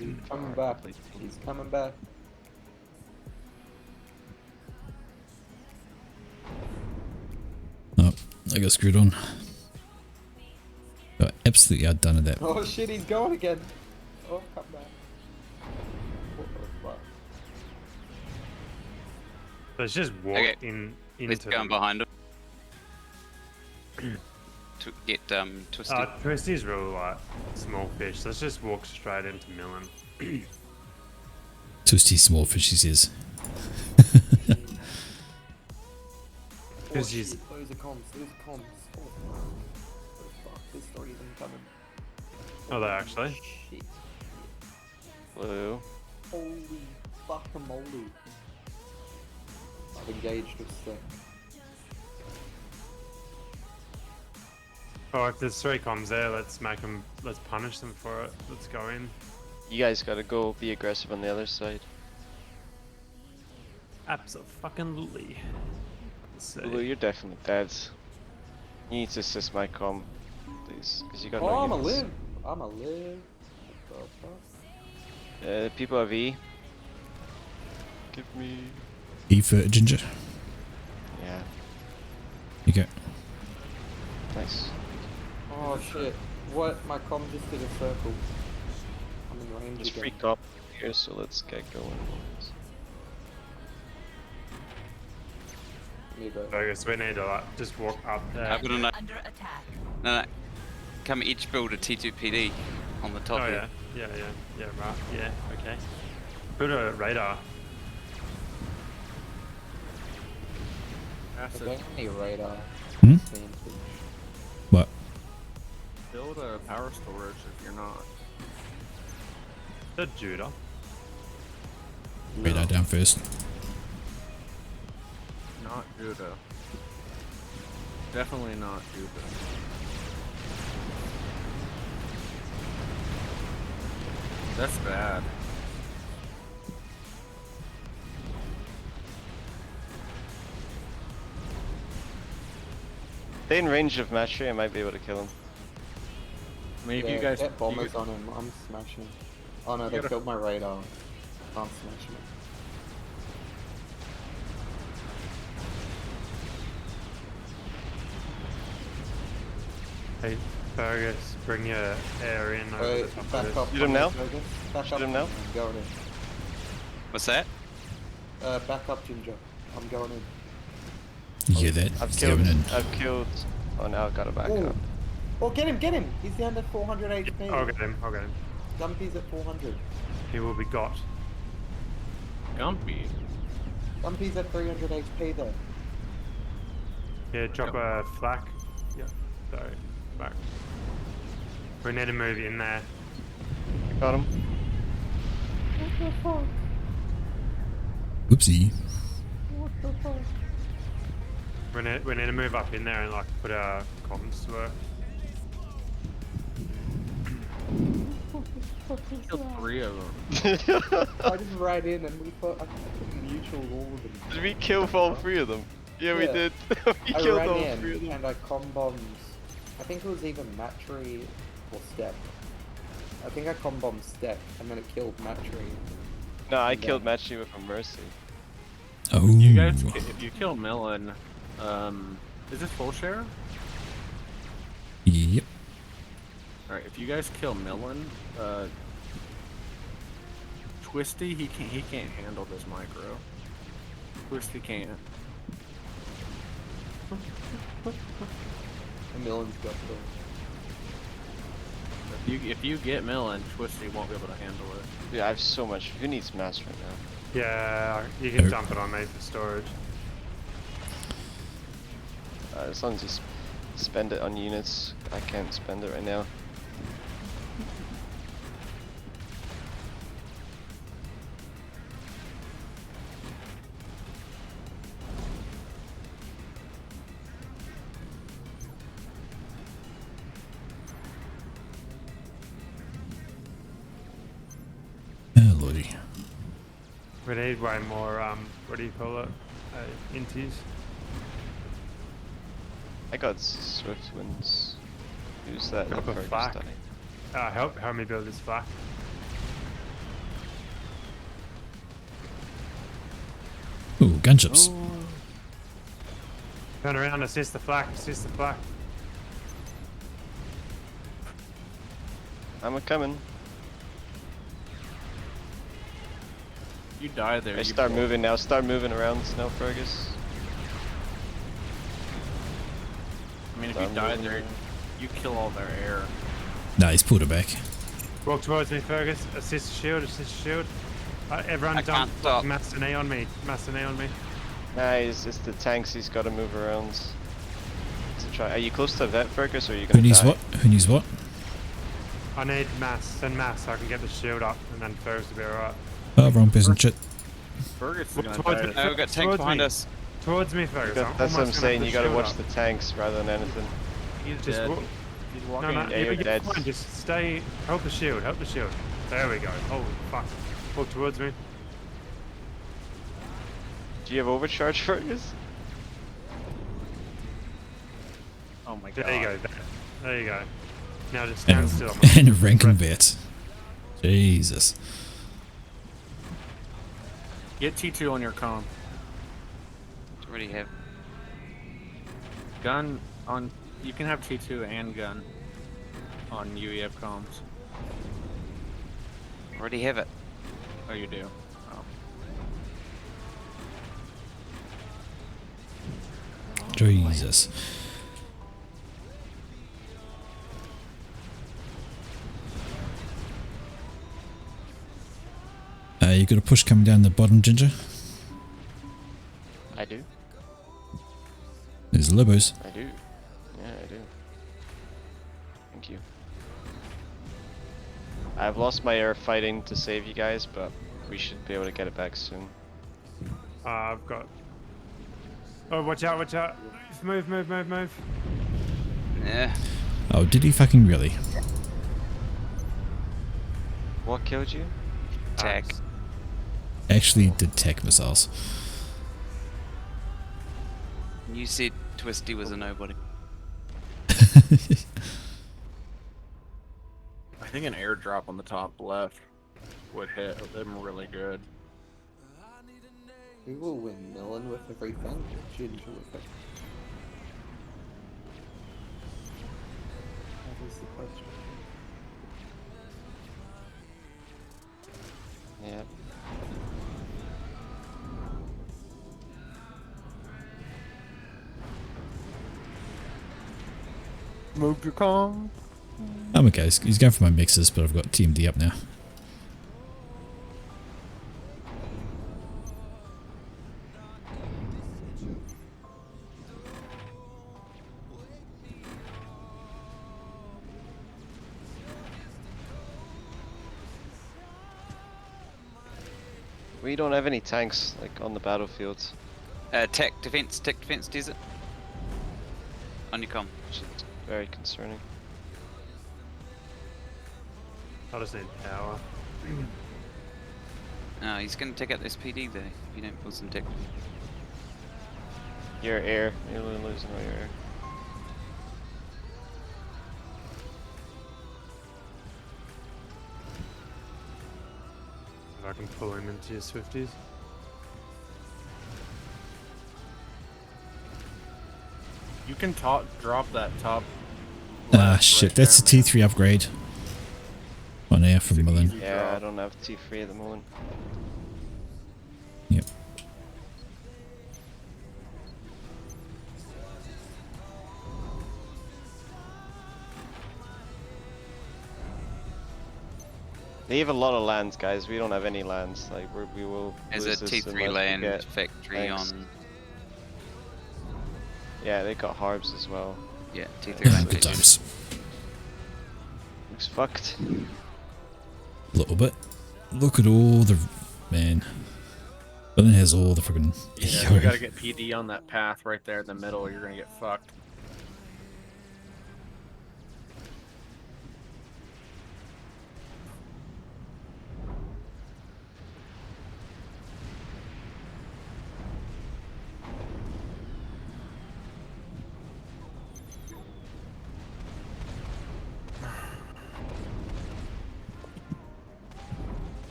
He's coming back. He's coming back. Oh, I got screwed on. Got absolutely outdone at that. Oh shit, he's going again. Oh, come back. What the fuck? Let's just walk Okay. into Let's go them. behind him. To get twisted. Twisty's real like small fish. Let's just walk straight into Millen. Twisty small fish, he says. Because he's Those are comms. Those are comms. Oh, fuck. There's 3 of them coming. oh, they actually. Shit. Blue. Holy fucking moly. I've engaged with Stick. Oh, if there's 3 comms there, let's punish them for it. Let's go in. You guys gotta go be aggressive on the other side. Absolutely. Blue, you're definitely dead. You need to assist my comm, please, because you got Oh, no I'm a units. live. I'm a live. What the fuck? People have E. Give me... E for Ginger. Yeah, You go. nice. Oh shit. What? My comm just did a circle. I'm in range Just again. free cop here, so let's get going. So I guess we need to like, just walk up there. I've got a note. Under attack. No, no. Come each build a T2PD on the top Oh here. yeah, right, yeah, okay. Put a radar. I don't need radar. Hmm? What? Build a power storage if you're not. The Judah. Radar down first. Not Judah. Definitely not Judah. That's bad. Stay in range of Matchery, I might be able to kill him. I mean, if Yeah, you guys. get bombers on him. I'm smashing. Oh no, they gotta- killed my radar. I'm smashing it. Hey, Fergus, bring your air in over Wait, the top back of up. this. Shoot him now? Fergus. Back Shoot up. him now? I'm going in. What's that? Back up, Ginger. I'm going in. You hear that? I've He's killed. going in. I've killed. Oh, now I've got to back Ooh. up. Oh, get him, get him! He's down to 400 HP. I'll get him, I'll get him. Gumpy's at 400. He will be got. Gumpy. Gumpy's at 300 HP though. Yeah, drop a flak. Yeah, sorry, back. We need to move in there. Got him. What the fuck? Whoopsie. What the fuck? We need to move up in there and like put our comms to work. Killed 3 of them. I just ran in and we thought I mutual all of them. Did we kill all 3 of them? Yeah, we Yeah. did. we I killed ran all in 3 of them. and I combombed. I think it was either Matry or Step. I think I combombed Step and then it killed Matry. No, I And killed then- Matchy with a mercy. Oh. You guys, if you kill Millen, is this full share? Yep. Alright, if you guys kill Millen, Twisty, he can't handle this micro. Twisty can't. And Millen's got the. If you get Millen, Twisty won't be able to handle it. Yeah, I have so much. Who needs mass right now? Yeah, you can dump it on me for storage. As long as you spend it on units, I can't spend it right now. Oh, lordy. We need way more, what do you call it? Inties. I got Swift Winds. Who's that? Drop a Fergus flak. dying. Help me build this flak. Ooh, gunships. Turn around, assist the flak, assist the flak. I'm a coming. You die there. I you start blow. moving now. Start moving around now, Fergus. I mean, if Start you die moving there, around. you kill all their air. Nah, he's pulled it back. Walk towards me, Fergus. Assist the shield, assist the shield. Everyone I dump can't stop. Master Knee on me. Master Knee on me. Nah, it's the tanks he's got to move around. To try. Are you close to vet, Fergus, or are you gonna Who needs die? what? Who needs what? I need mass. Send mass so I can get the shield up and then Fergus will be alright. Oh, wrong person. Shit. Fergus is gonna Towards die. me, Oh, we've got tanks towards behind me. us. Towards me, Fergus. That's what I'm almost gonna saying. have You the gotta shield watch up. the tanks rather than anything. He's Just dead. walk. He's No, walking. no, Yeah, you're dead. fine. Just stay. Help the shield. Help the shield. There we go. Holy fuck. Walk towards me. Do you have overcharge, Fergus? Oh my god. There you go. There you go. Now just And stand a, still. and a ranking vet. Jesus. Get T2 on your comm. Already have. Gun on. You can have T2 and gun on UEF comms. Already have it. Oh, you do. Oh. Jesus. You got a push coming down the bottom, Ginger? I do. There's Lobos. I do. Yeah, I do. Thank you. I've lost my air fighting to save you guys, but we should be able to get it back soon. I've got. Oh, watch out! Watch out! Move! Move! Move! Move! Yeah. Oh, did he fucking really? What killed you? Tag. Actually did tech missiles. You said Twisty was a nobody. I think an airdrop on the top left would hit them really good. Who will win, Millen with everything or Ginger with it? That is the question. Yeah. Move your comm. I'm okay. He's going for my mixes, but I've got TMD up now. We don't have any tanks like on the battlefield. Tech defense desert. On your comm. Which is very concerning. I just need power. No, he's gonna take out this PD though, if you don't pull some tech. Your air. You're losing all your air. If I can pull him into your Swifties. You can drop that top. Ah, left shit. right That's a there, T3 upgrade. On air from Millen. Yeah, I don't have T3 at the moment. Yep. They have a lot of lands, guys. We don't have any lands. Like we will. There's lose a this T3 unless we land get factory tanks. on. Yeah, they got harbs as well. Yeah, T3 land Good factory. times. Looks fucked. A little bit. Look at all the... Man. Millen has all the friggin... Yeah, you gotta get PD on that path right there in the middle, or you're gonna get fucked.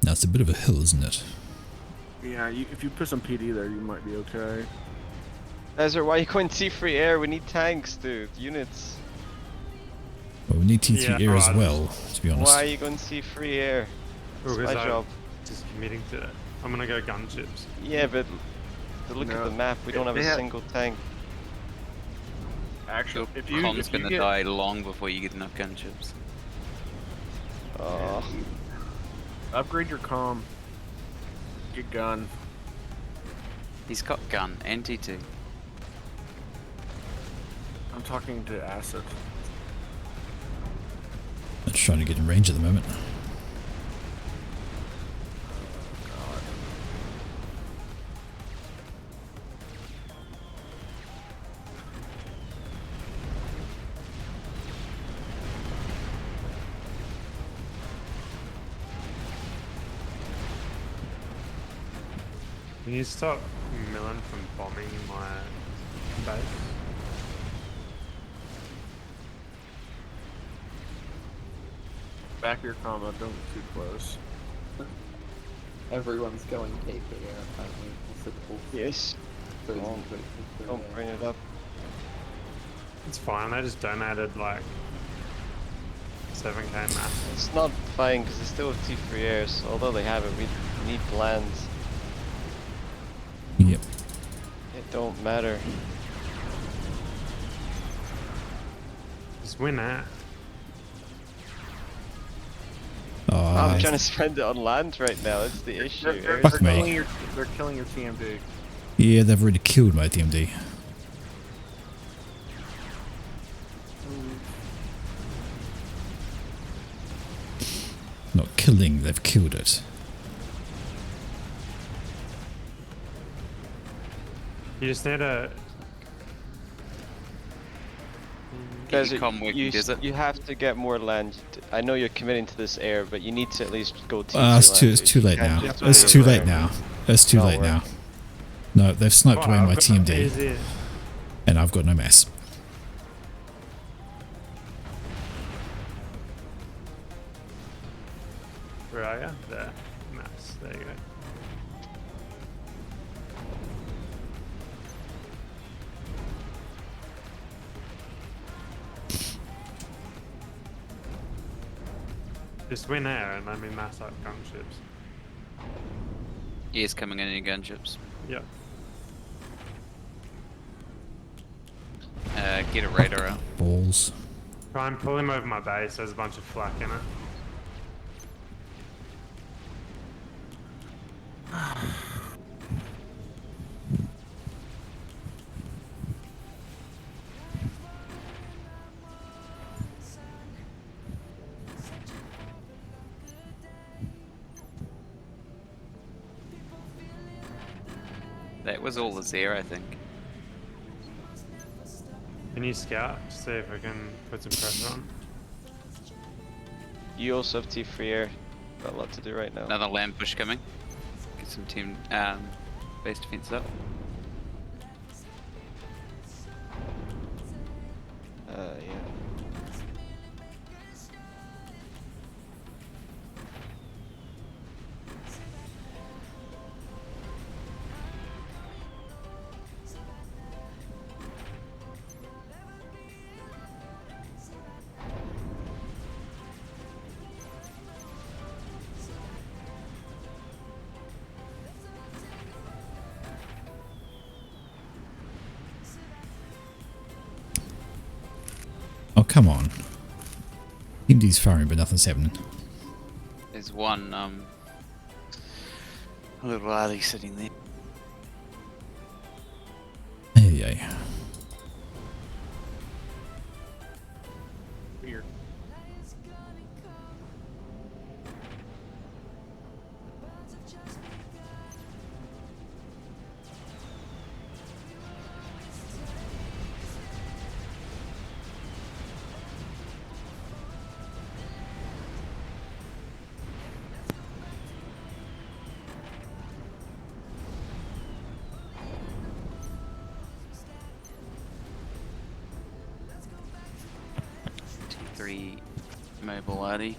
Now it's a bit of a hill, isn't it? Yeah, if you put some PD there, you might be okay. Ezra, why are you going T3 air? We need tanks, dude. Units. Well, we need T3 Yeah, air as right. well, to be honest. Why are you going T3 air? It's Because my I'm job. just committing to it. I'm gonna go gunships. Yeah, but look No. at the map. We don't have They a have- single tank. Actually, Your if you comm's gonna get, die long before you get enough gunships. Oh. Upgrade your comm. Get gun. He's got gun and T2. I'm talking to Acid. I'm just trying to get in range at the moment. Can you stop Millen from bombing my base? Back your comm up, don't get too close. Everyone's going KP here apparently. Possible. Yes. Don't bring it up. It's fine, they just donated like 7k mass. It's not fine because they still have T3 airs, although they have it, we need lands. Yep. It don't matter. Just win that. Oh, I'm trying to spend it on land right now, that's the issue. They're Fuck me. killing your TMD. Yeah, they've already killed my TMD. Not killing, they've killed it. You just need a... Guys, Come working desert. you have to get more land. I know you're committing to this air, but you need to at least go T2 It's too late now. It's too late now. It's too late now. No, they've sniped away my TMD. And I've got no mass. Where are you? There. Mass. There you go. Just win air and let me mass up gunships. Yes, coming in your gunships. Yep. Get a radar out. Balls. Try and pull him over my base, there's a bunch of flak in it. That was all the there, I think. Can you scout? See if I can put some pressure on. You also have T3 air. Got a lot to do right now. Another land push coming. Get some team base defense up. Yeah. Oh, come on. TMD's firing, but nothing's happening. There's one a little alley sitting there. Hey. Weird. T3 mobility.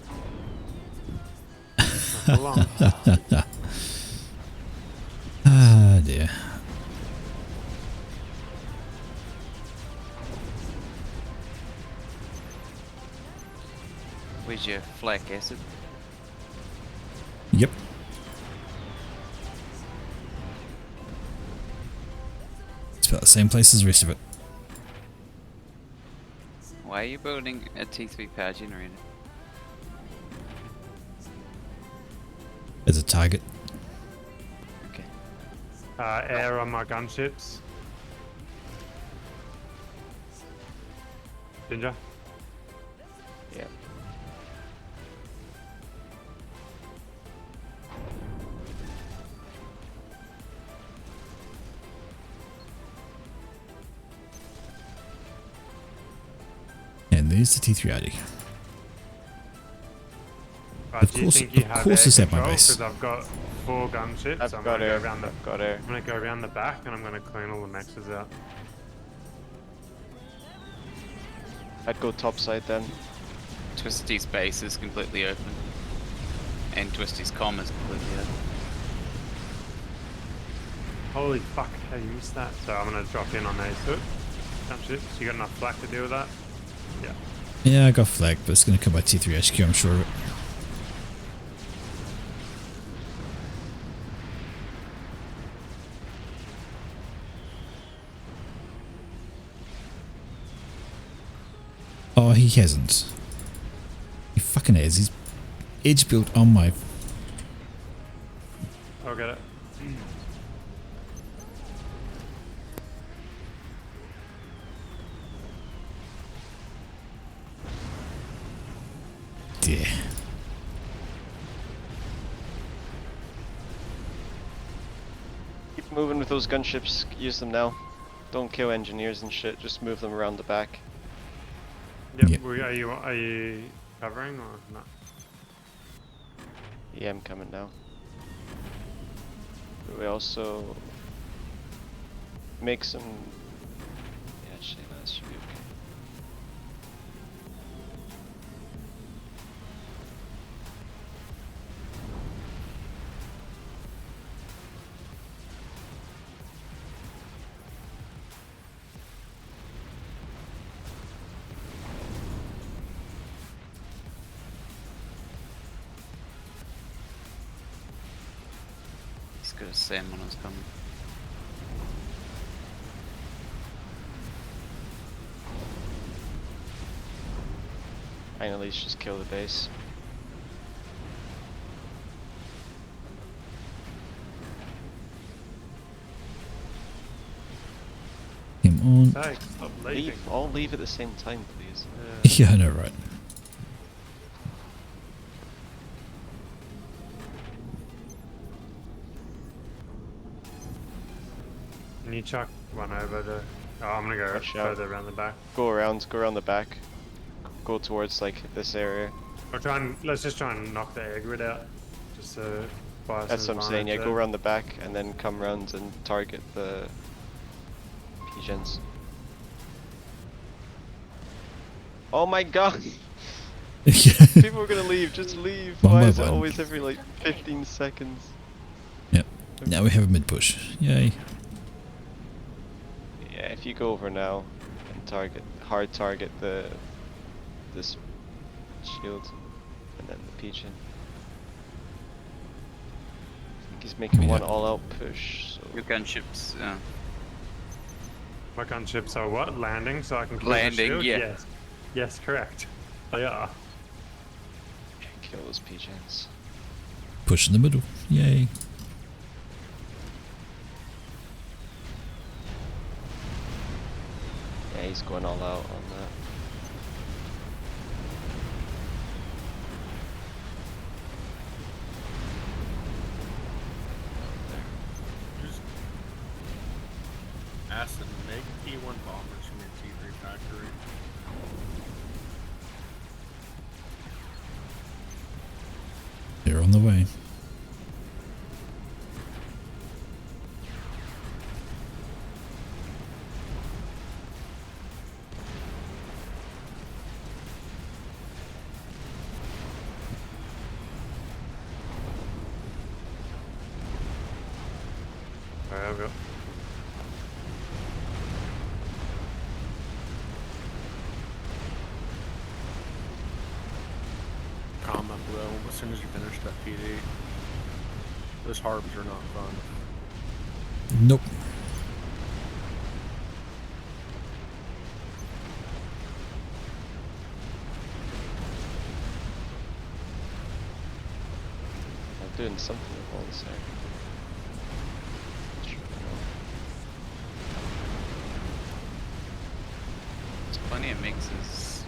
Ah, dear. Where's your flak acid? Yep. It's about the same place as the rest of it. Why are you building a T3 power generator? as a target. Okay. Air on my gunships. Ginger. Yeah. And there's the T3RD. Right, do you think you have course air it's at my control? base. Because I've got 4 gunships. I've I'm got gonna air. go around the. I've got air. I'm gonna go around the back and I'm gonna clean all the mexes out. I'd go topside then. Twisty's base is completely open. And Twisty's comm is completely open. Holy fuck! How you missed that? So I'm gonna drop in on these two gunships. You got enough flak to deal with that? Yeah. Yeah, I got flag, but it's going to come by T3 HQ, I'm sure of it. Oh, he hasn't. He fucking has. He's edge built on my... I'll get it. Yeah. Keep moving with those gunships. Use them now. Don't kill engineers and shit. Just move them around the back. Yep. Yep. Are you covering or not? Yeah, I'm coming now. We also make some. Yeah, actually, that should be okay. He's got a Sam when I was coming. Fine, at least just kill the base. Him on. Hey, stop leaving. Leave. All leave at the same time, please. Yeah, I know, right. Can you chuck one over to... Oh, I'm gonna go Rush out. further around the back. Go around the back. Go towards like this area. I'll try and... Let's just try and knock the air grid out. Just to buy us That's some what I'm saying. Yeah, advantage go there. around the back and then come around and target the P-gens. Oh my god! Yeah. People are gonna leave. Just leave. One Why by is it one. always every like 15 seconds? Yep. Now we have a mid push. Yay. Yeah, if you go over now and hard target this shield and then the P-gen. I think he's making one all-out push. So. Your gunships, My gunships are what? Landing so I can clear Landing, the shield? yeah. Yes. Yes, correct. They are. Kill those P-gens. Push in the middle. Yay. Yeah, he's going all out on that. Just ask them to make T1 bombers from your T3 factory. They're on the way. Alright, I'll go. Calm up though, as soon as you finish that PD. Those harbs are not fun. Nope. doing something with all this there. There's plenty of mixes.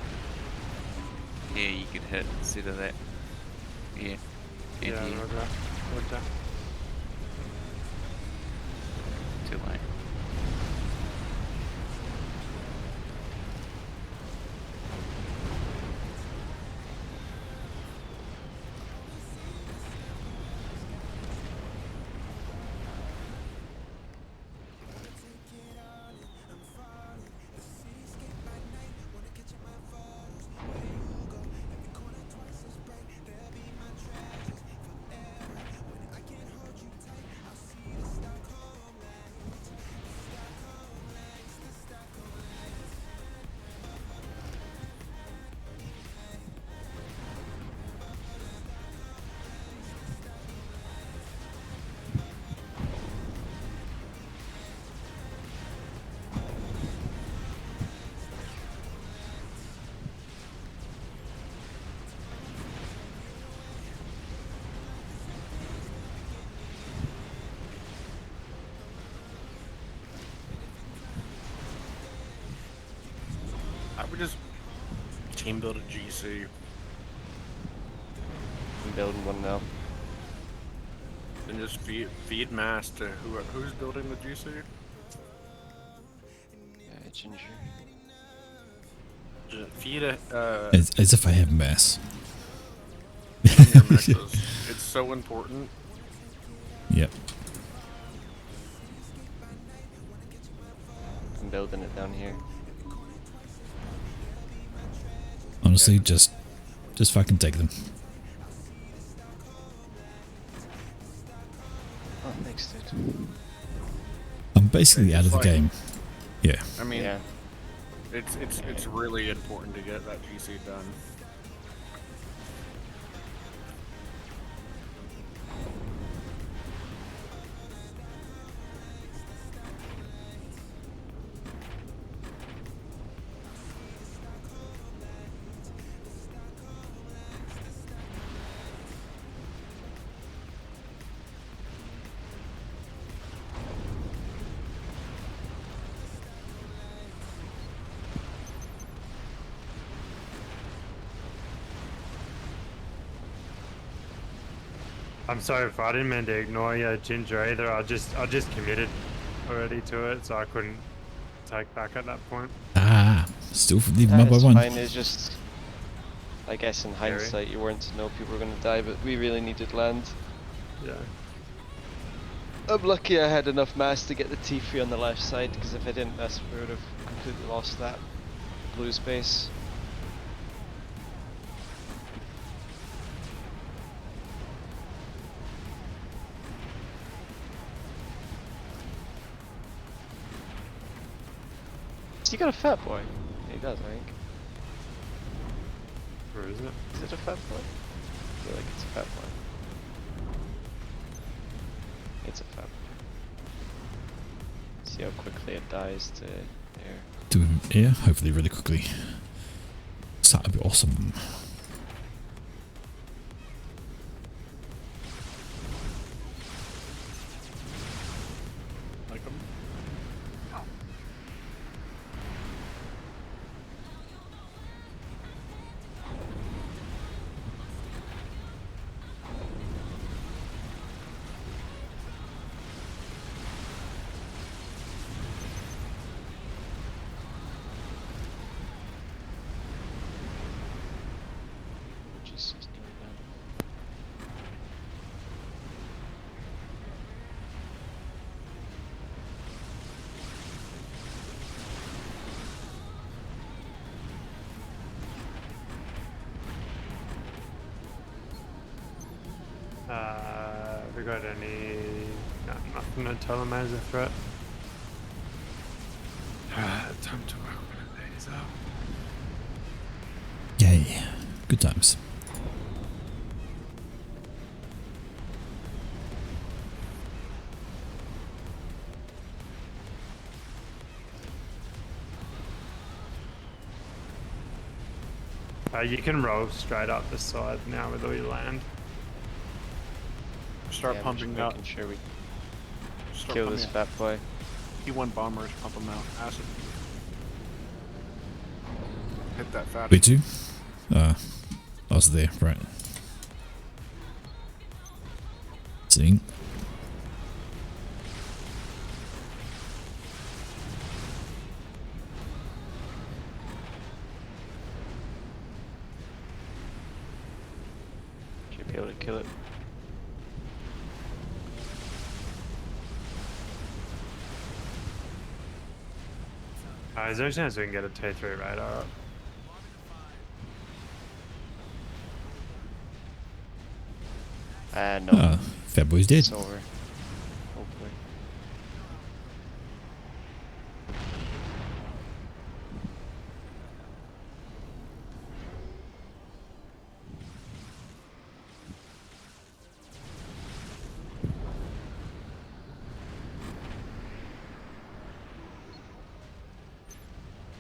Yeah, you could hit instead of that. Yeah. Yeah, Yeah. Roger. Too late. I would just team build a GC. I'm building one now. And just feed mass to who's building the GC? Yeah, Ginger. Just feed a As if I have mass. your mexes. It's so important. Yep. I'm building it down here. Honestly, just fucking take them. Oh, thanks, dude. I'm basically out of the Like- game. Yeah. I mean, Yeah. it's really important to get that GC done. I'm sorry if I didn't mean to ignore you, Ginger, either. I just committed already to it, so I couldn't take back at that point. Ah, still leave them up by It's one. fine, it's just... I guess in hindsight you weren't to know people were going to die, but we really needed land. Yeah. I'm lucky I had enough mass to get the T3 on the left side, because if I didn't, we would have completely lost that blue space. Has he got a fat boy? Yeah, he does, I think. Where is it? Is it a fat boy? I feel like it's a fat boy. It's a fat boy. See how quickly it dies to air. To air, hopefully really quickly. So that'd be awesome. Like 'em. Just doing that. Have we got any... No, nothing to tell them as a threat. Time to work when it is up. Yay. Good times. You can roll straight up the side now with all your land. Start Yeah, pumping just out. making sure we Start kill pumping this out. fat boy. P1 bombers, pump them out. Acid. Hit that fat. Wait, two? I was there, right. Seeing. Should be able to kill it. Is there a chance we can get a T3 radar up? No. Fat boy's dead. It's over. Hopefully.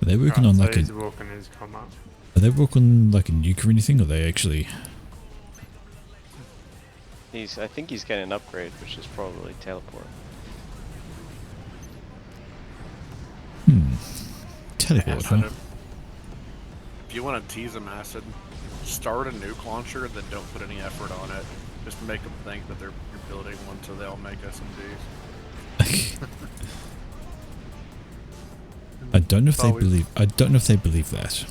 Are they working on like a? He's walking his come up. Are they working like a nuke or anything? Or are they actually? I think he's getting an upgrade, which is probably teleport. Teleport, Acid. huh? If you want to tease them, Acid, start a nuke launcher, then don't put any effort on it. Just make them think that you're building one, so they'll make SMGs. I don't know if they Always- believe. I don't know if they believe that.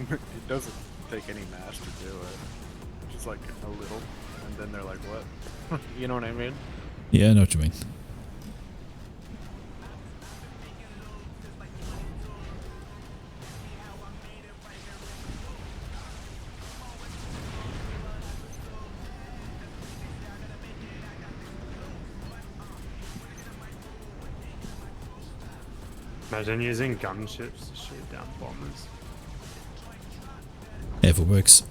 It doesn't take any mass to do it. Just like a little, and then they're like, "What?" You know what I mean? Yeah, I know what you mean. Imagine using gunships to shoot down bombers. If it works.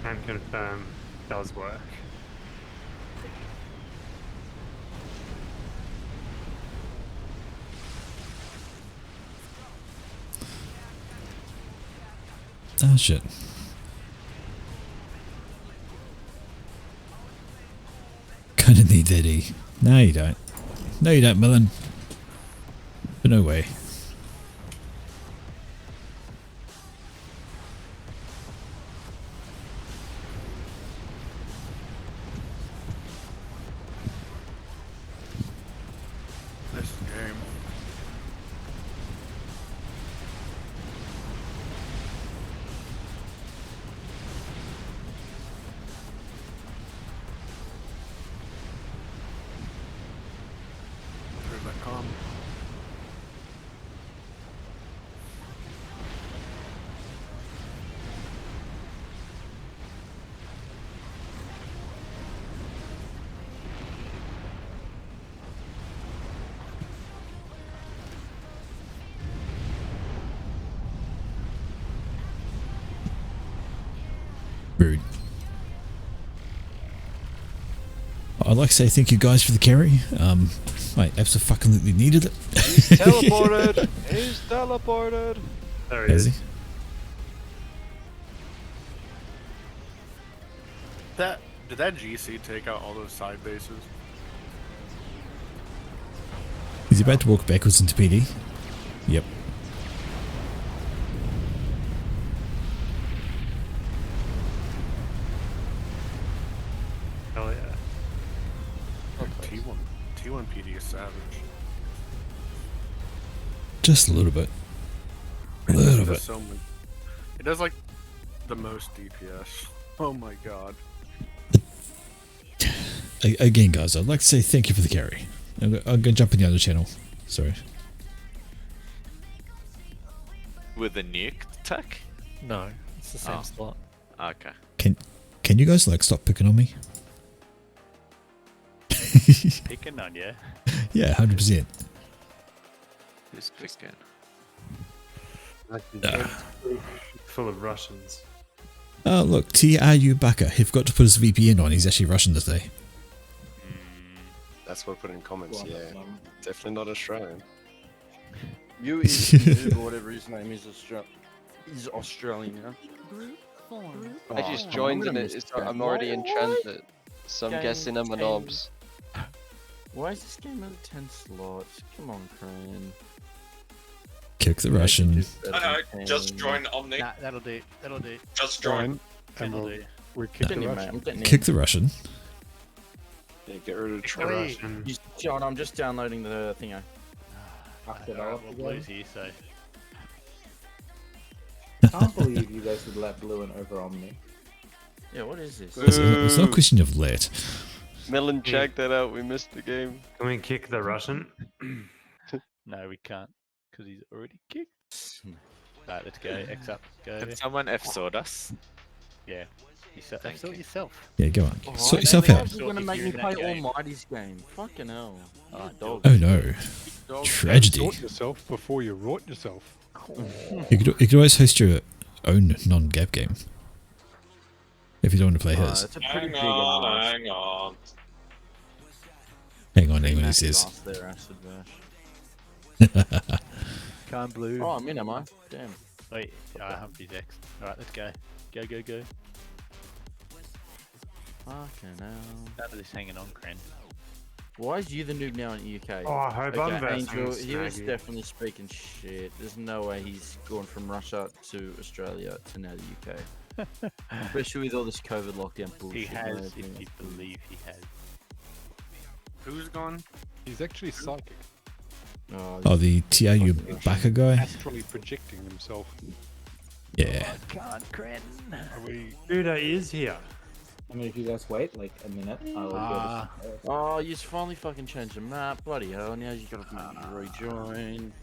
Can confirm does work. Ah, shit. Kinda need that E. No, you don't. No, you don't, Millen. But no way. This game. There's that comm. Rude. I'd like to say thank you guys for the carry. I absolutely needed it. He's teleported! He's teleported! There he Is is. he? Did that GC take out all those side bases? Is he about to walk backwards into PD? Yep. Hell yeah. T1 PD is savage. Just a little bit. A little It does bit. so much. It does like the most DPS. Oh my god. Again, guys, I'd like to say thank you for the carry. I'll go jump in the other channel. Sorry. With a nuke tuck? No, it's the same Oh. slot. Okay. Can you guys like stop picking on me? Picking on you. Yeah, 100%. Who's picking? Full of Russians. Oh, look, TRU Baka. He forgot to put his VPN on. He's actually Russian today. That's what I put in comments, Well, yeah. Definitely not Australian. You is or whatever his name is Australian. He's Australian, yeah. Group formed. I just joined and I'm already in transit, so I'm guessing I'm an obs. Why is this game at 10 slots? Come on, Crane. Kick the Russian. I know, just join Omni. Nah, that'll do. That'll do. Just join. And That'll we'll, do. we'll kick the Getting in, Russian. mate. I'm getting Kick the Russian. Yeah, get rid of The Troy. Russian. in. John, I'm just downloading the thingo. After that, Alright, well, Blue's here, so. I can't believe you guys would let Blue and over Omni. Yeah, what is this? It's not a question of let. Millen, check that out. We missed the game. Can we kick the Russian? No, we can't. Because he's already kicked. Right, let's go. X up. Go. Can someone F-sword us? Yeah. You sort yourself. Yeah, go on. Oh, Sort yourself out. You're gonna make me play Almighty's game. Fucking hell. Alright, dog. Oh no. Dog. Tragedy. Sort yourself before you rot yourself. You could always host your own non-gap game. If you don't want to play his. That's a pretty Hang big on, ask. hang on. Hang on, he Massive says. ask there, Acid Bash. Can't Blue. Oh, I'm in, am I? Damn. Wait, Humphrey's X. Alright, let's go. Go, go, go. Fucking hell. None of this hanging on, Cran. Why is you the noob now in the UK? Oh, I hope I'm versing Angel, he was Snaggy. definitely speaking shit. There's no way he's gone from Russia to Australia to now the UK. Especially with all this COVID lockdown bullshit. He has, mate. if you believe he has. Who's gone? He's actually psychic. Oh, the TRU backer guy? Astrally projecting himself. Yeah. I can't, Cran. Are we... Duda is here. I mean, if you guys wait like a minute, I will Ah. go to Oh, you finally fucking changed the map. Bloody hell, now you gotta rejoin.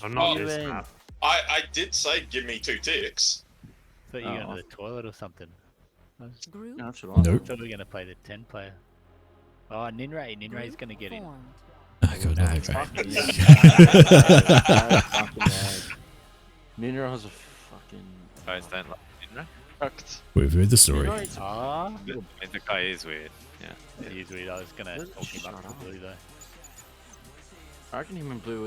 I'm not You this in. map. I did say give me 2 ticks. Thought you were going to the toilet or something. Group No, that's what I Nope. thought we were going to play the 10 player. Oh, Ninray. Ninray's going to get in. formed. I got another guy. Fucking Ninra has a fucking... Guys don't like Ninra? Fucked. We've heard the story. Ah, I mean, the guy is weird. Yeah. he is weird. I was going to talk him up to Blue though. I reckon him and Blue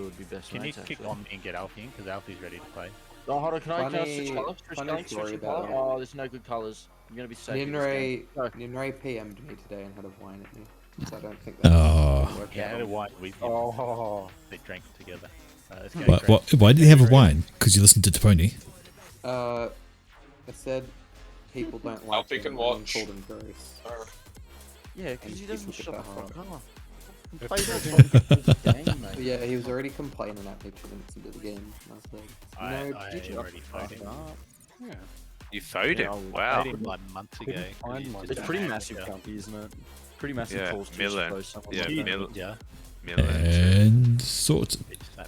would be best Can you mates, kick actually. on and get Alfie in? Because Alfie's ready to play. Oh, hold on, can I Funny- switch colours? Switch funny colours, story switch about colour? that. Oh, there's no good colours. I'm gonna be safe. in this game. Ninray PM'd me today and had a wine at me. So I don't think that's Oh. gonna work Yeah, I out. had a wine with him. Oh, They drank together. Let's go. Why did he have a wine? Because you listened to Toponi. I said people don't like Alfie him can and watch. called him gross. yeah, because he And doesn't people shut the get that fuck hard. up. Play that game, mate. Yeah, he was already complaining at me 2 minutes into the game. And I was like, I did you already phoned him. Yeah. You phoned Yeah, him? I Wow. Played him like months ago. Couldn't find He's one. just It's a pretty amateur. massive company, isn't it? Pretty massive Yeah, calls to Millen. suppose someone Yeah, like that. Millen. Yeah. And thoughts.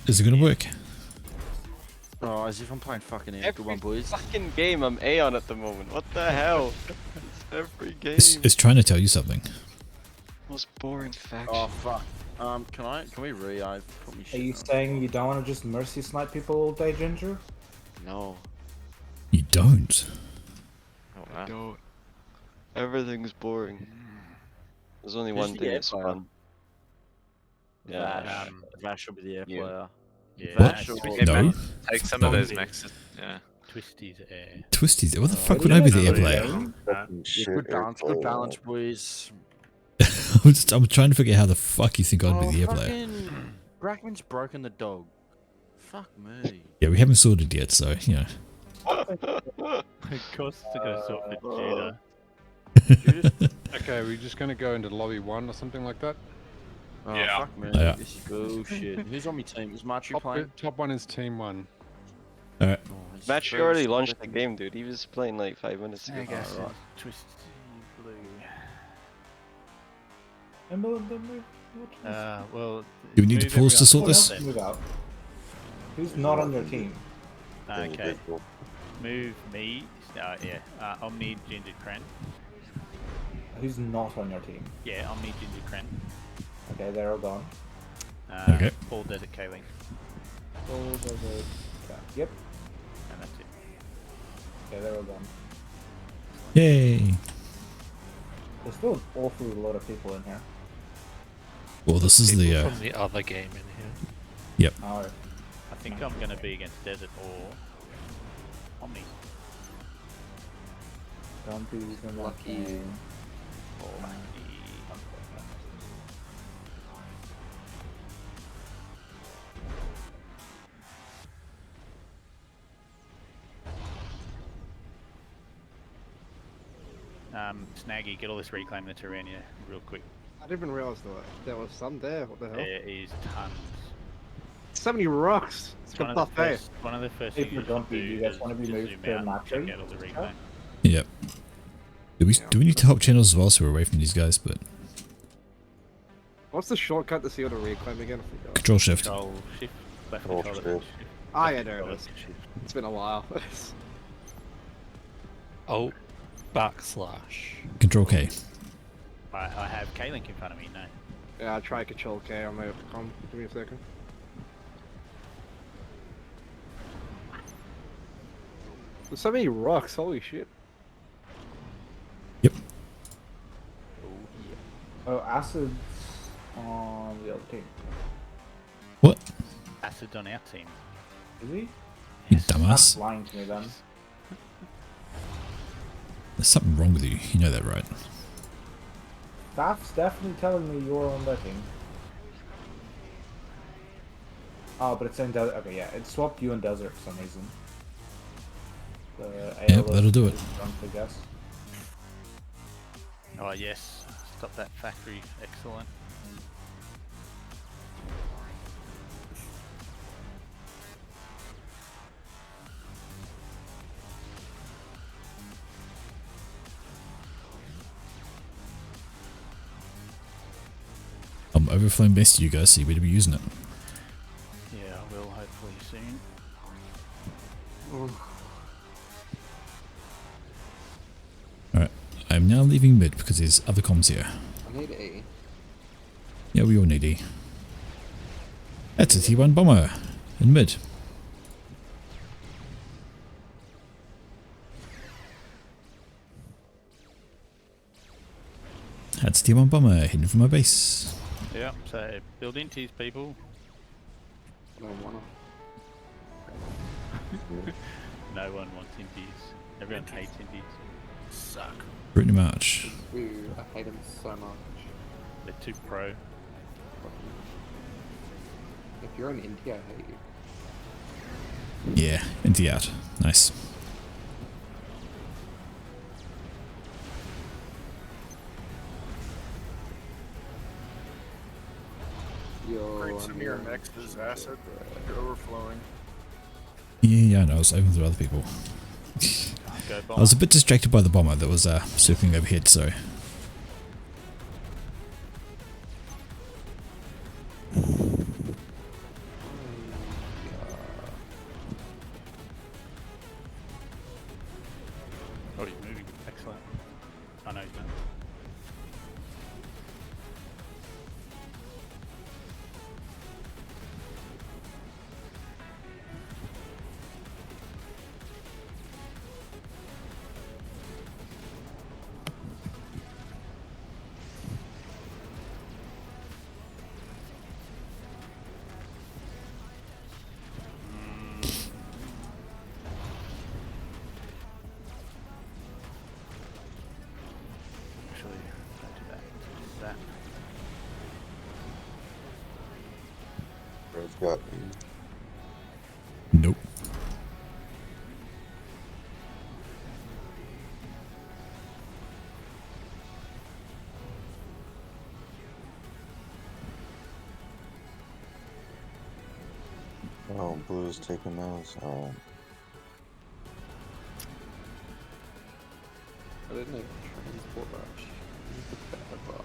Is it going to work? Oh, as if I'm playing fucking Air. Good Every one, boys. fucking game I'm Aeon at the moment. What the hell? It's every game. It's trying to tell you something. Most boring faction. Oh, fuck. Can we I've put me Are shit you on. saying you don't want to just mercy snipe people all day, Ginger? No. You don't. Oh, I wow. don't. Everything's boring. There's only Who's one the thing air that's player? fun. Yeah. Vash. Vash will be the air You. player. Yeah. Vash What? will... Hey, No. man, take some of those Zombie. maxes. Yeah. Twisty's air. Twisties. What the fuck would I be the air player? Yeah, good balance, boys. I'm trying to figure out how the fuck you think I'd be the air player. fucking... Brackman's broken the dog. Fuck me. Yeah, we haven't sorted yet, so, you know. Of course, it's going to sort for Judah. Okay, we're just gonna go into lobby 1 or something like that. Oh, Yeah. fuck me. Yeah. This is bullshit. Who's on my team? Is Marchu playing? Top 1 is team 1. Alright. Oh, he's Match very already launched the slipping. game, dude. He was playing like 5 minutes ago. Alright. Twisty Blue. Well. Do we need to move pause to everyone sort this? then. Move out. Who's not on your team? Okay. Move me. Yeah. Omni, Ginger, Cran. Who's not on your team? Yeah, Omni, Ginger, Cran. Okay, they're all gone. Okay. Paul, Desert, K-Link. Yep. And that's it. Okay, they're all gone. Yay. There's still an awful lot of people in here. Well, this is the, from the other game in here. Yep. Oh, think I'm going to be against Desert or Omni. Don't be using lucky. Or Omni. Snaggy, get all this reclaim the Tyrannia real quick. I didn't even realize there was some there. What the hell? There is tons. So many rocks. It's One a of, the buffet. first, one of the first If things you you don't should be, do you guys is want to be just moved zoom to out and Matri? check out all the reclaim. Yep. Do we need to help channels as well so we're away from these guys? But What's the shortcut to see all the reclaim again? I forgot. Control Shift. Control Shift. Left Control control Shift. Ah, yeah, there it is. It's been a while. Oh, backslash. Control K. I have K-Link in front of me, no. Yeah, I'll try Control K on my com. Give me a second. There's so many rocks, holy shit. Yep. Oh, Acid's on the other team. What? Acid on our team. Is he? You dumbass. Stop lying to me then. There's something wrong with you. You know that, right? Staff's definitely telling me you're on that team. Oh, but it's in Desert. Okay, yeah, it swapped you in Desert for some reason. The Yep, that'll do it. is drunk, I guess. Oh yes, stop that factory, excellent. I'm overflowing best to you guys, so you better be using it. Yeah, I will hopefully soon. Alright, I'm now leaving mid because there's other comms here. I need E. Yeah, we all need E. That's a T1 bomber in mid. That's a T1 bomber heading for my base. Yeah, so build into these people. No wanna. No one wants Indies. Everyone hates Indies. Suck. Pretty much. Ooh, I hate him so much. They're too pro. If you're in India, I hate you. Yeah, into out. Nice. Great Samir mixes acid. You're overflowing. Yeah, I know. I was over to other people. Go I was a bit distracted by the bomber that was circling overhead, so. Oh, he's moving. Excellent. I know he's not. Actually, don't do that. Do that. Red's got Nope. Oh, Blue's taking those. Oh. I didn't even transport rush. Ever.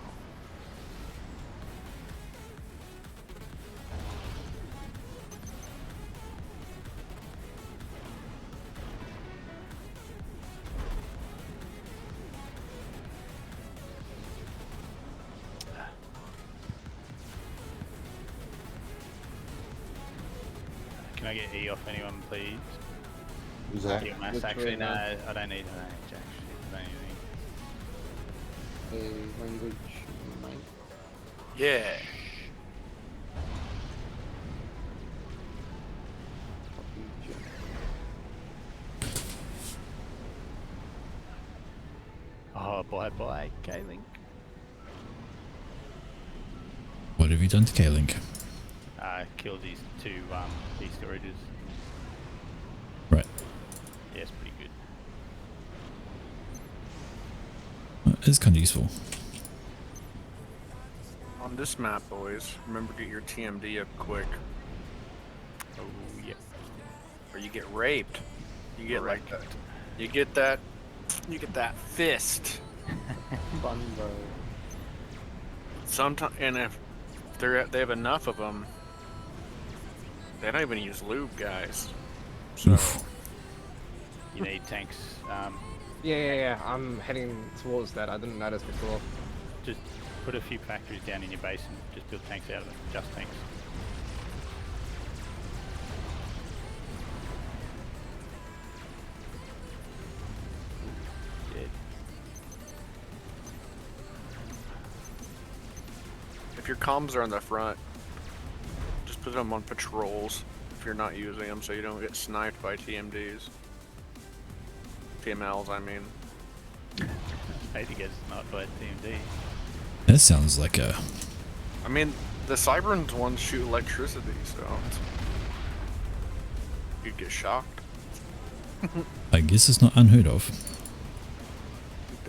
Can I get E off anyone, please? Who's that? Yeah, mass. Actually, no, I don't need an age, actually. I don't need anything. A language, mate. Yeah. Bye-bye, K-Link. What have you done to K-Link? Killed these two storages. Right. Yeah, it's pretty good. Well, it's kind of useful. On this map, boys, remember to get your TMD up quick. Oh, yeah. Or you get raped. You get like that. You get that fist. Bunbo. Sometimes, and if they have enough of them, they don't even use lube, guys. So you need tanks. Yeah. I'm heading towards that. I didn't notice before. Just put a few factories down in your base and just build tanks out of them. Just tanks. if your comms are on the front, just put them on patrols if you're not using them, so you don't get sniped by TMDs. TMLs, I mean. I hate to get sniped by TMD. That sounds like a... I mean, the Cyberns ones shoot electricity, so you'd get shocked. I guess it's not unheard of.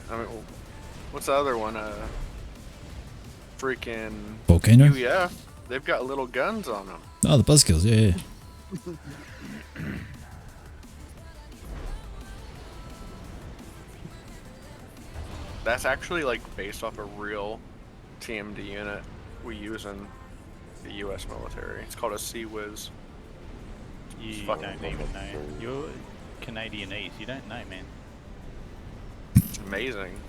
I mean, what's the other one? Freaking Volcano? UEF. They've got little guns on them. Oh, the buzzkills, yeah. That's actually like based off a real TMD unit we use in the U.S. military. It's called a Sea-Whiz. You don't even know. You're Canadianese. You don't know, man. It's amazing.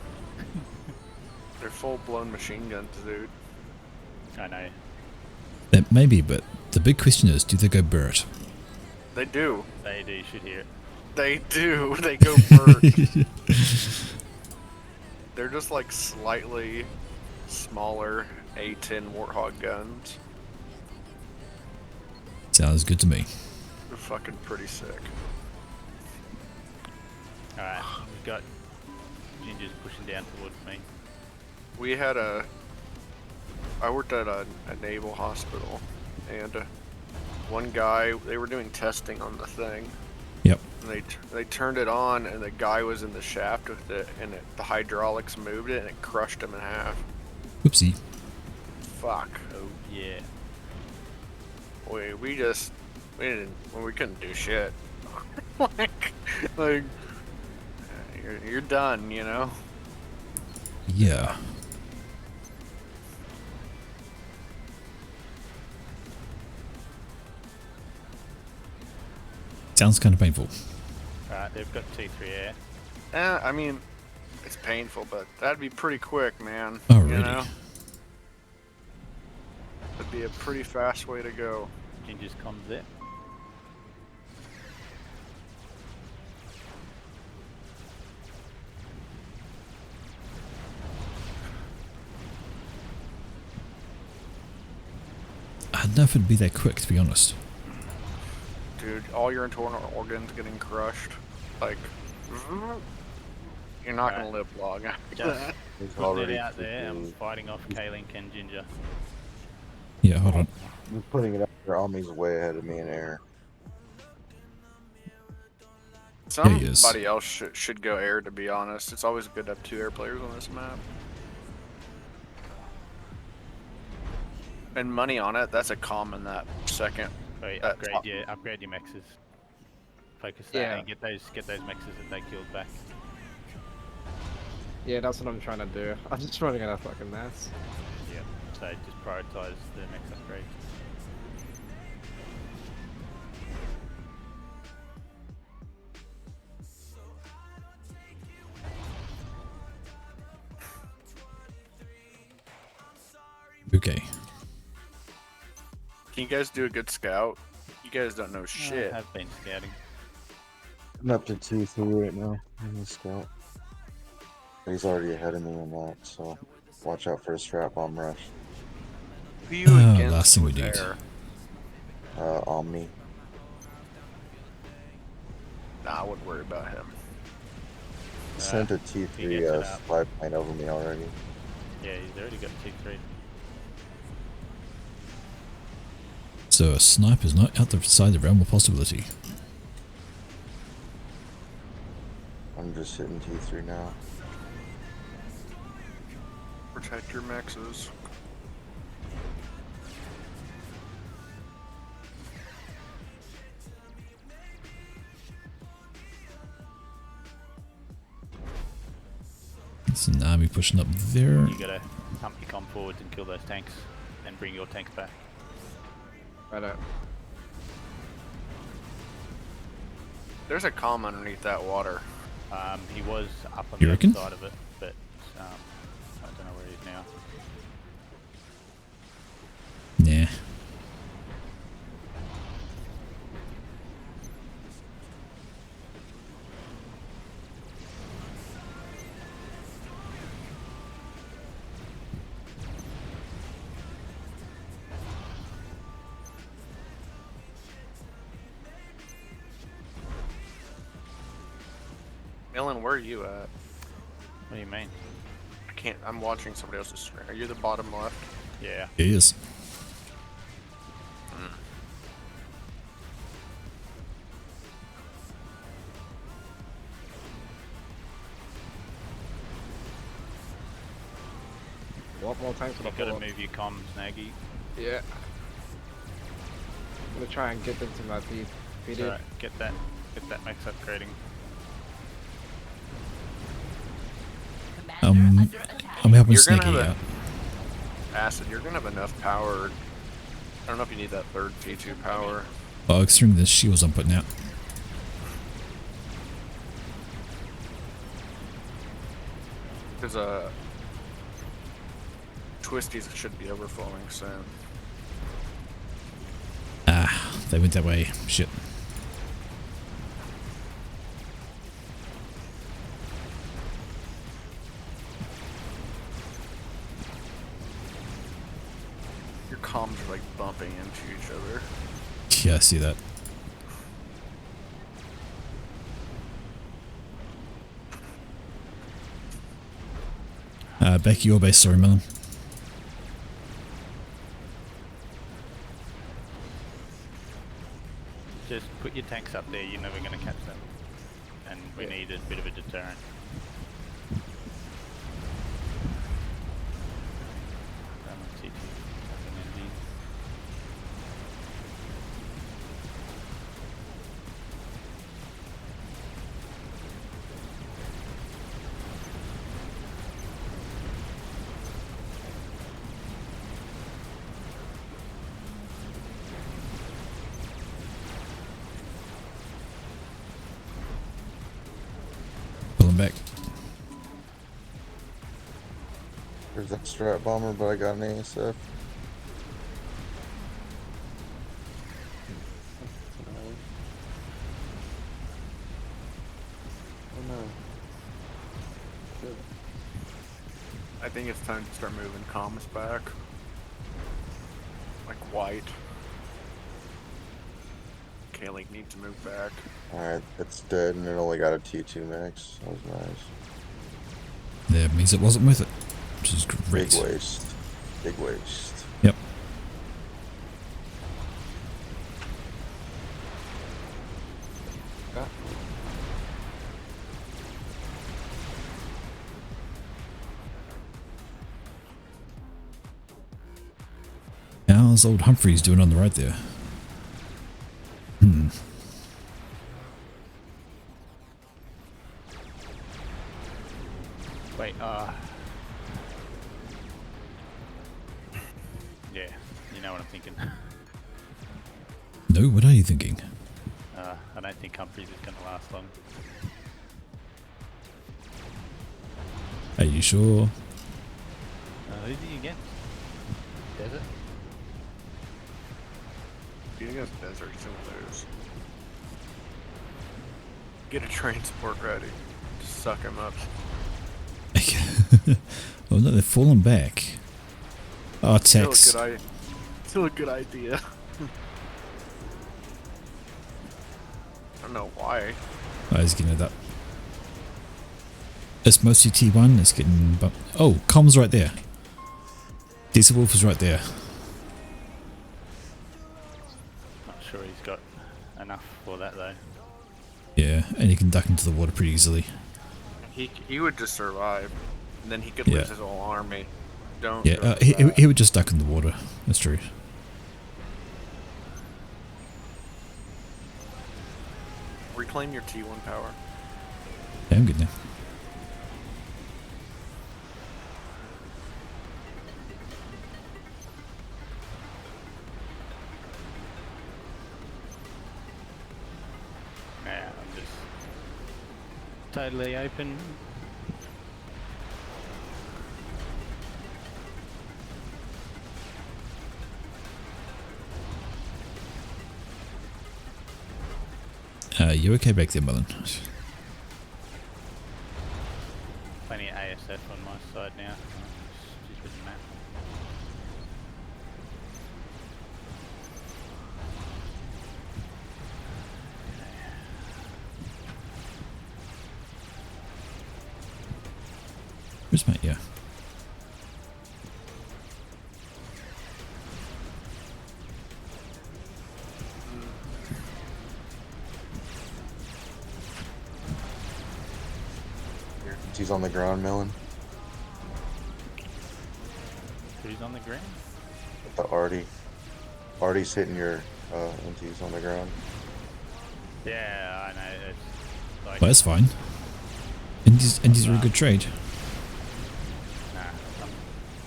They're full-blown machine guns, dude. I know. That may be, but the big question is, do they go Burt? They do. They do. You should hear it. They do. They go Burt. They're just like slightly smaller A10 Warthog guns. Sounds good to me. They're fucking pretty sick. Alright, we've got Gingers pushing down towards me. We had I worked at a naval hospital, and one guy, they were doing testing on the thing. Yep. And they turned it on, and the guy was in the shaft with it, and the hydraulics moved it, and it crushed him in half. Whoopsie. Fuck. Oh yeah. We couldn't do shit. like you're done, you know. Yeah. Sounds kind of painful. Alright, they've got T3 air. I mean, it's painful, but that'd be pretty quick, man. Alrighty. You know? That'd be a pretty fast way to go. Gingers comms there. I don't know if it'd be that quick, to be honest. Dude, all your internal organs getting crushed. Like, you're not gonna live long after that. Putting it out there, I'm fighting off K-Link and Ginger. Yeah, hold on. I'm putting it up there. Army's way ahead of me in air. Somebody else should go air, to be honest. It's always good to have 2 air players on this map. And money on it, that's a common that second. Wait, upgrade your mexes. Focus that and get those mexes that they killed back. Yeah, that's what I'm trying to do. I'm just running out of fucking mess. Yeah, so just prioritize the mex upgrades. Okay. Can you guys do a good scout? You guys don't know shit. I have been scouting. I'm up to 2-3 right now in the scout. He's already ahead of me on that, so watch out for a strap bomb rush. Who you against last thing we with need. air? Omni. Nah, I wouldn't worry about him. sent a he gets T3 it up. supply plane over me already. Yeah, he's already got T3. So a snipe is not outside the realm of possibility. I'm just hitting T3 now. Protect your mexes. It's an army pushing up there. You gotta pump your comm forwards and kill those tanks, and bring your tanks back. Right. There's a comm underneath that water. He was up on You the reckon? other side of it, but I don't know where he is now. Nah. Ellen, where are you at? What do you mean? I can't. I'm watching somebody else's screen. Are you the bottom left? Yeah. It is. What more tanks would I You've got to pull up? move your comms, Nagy. Yeah. I'm gonna try and get them to my PD. So get that max upgrading. I'm helping You're gonna Snaky have out. Acid, you're gonna have enough power. I don't know if you need that third T2 power. Oh, considering the shields I'm putting out. Because Twisties should be overflowing soon. Ah, they went that way. Shit. Your comms are like bumping into each other. Yeah, I see that. Back at your base, sorry, Melon. Just put your tanks up there, you're never going to catch them. And we need a bit of a deterrent. Pulling back. There's that strat bomber, but I got an ASF. Oh no. Good. I think it's time to start moving comms back. Like white. K-Link needs to move back. Alright, it's dead and it only got a T2 max. That was nice. Yeah, it means it wasn't worth it. Which is great. Big waste. Big waste. Yep. Yeah. How's old Humphreys doing on the right there? Hmm. Wait, yeah, you know what I'm thinking. No, what are you thinking? I don't think Humphreys is going to last long. Are you sure? Who's he against? Desert? You against Desert, he'll lose. Get a transport ready. Just suck him up. Oh no, they've fallen back. Oh, Tex. Still a good idea. I don't know why. Oh, he's getting it up. It's mostly T1. It's getting... Oh, Com's right there. Diesel Wolf is right there. Not sure he's got enough for that though. Yeah, and he can duck into the water pretty easily. He would just survive, and then he could Yeah. lose his whole army. Don't. Yeah, go he would just duck in the water. That's true. reclaim your T1 power. Yeah, I'm good now. Yeah, I'm just totally open. You okay back there, Mullen? Plenty of ASF on my side now. Stupid map. Where's my... Yeah. He's on the ground, Melon. Who's on the ground? The Artie's hitting your MTs on the ground. Yeah, I know. It's like, Well, that's fine. Indies are a good trade. nah, I'm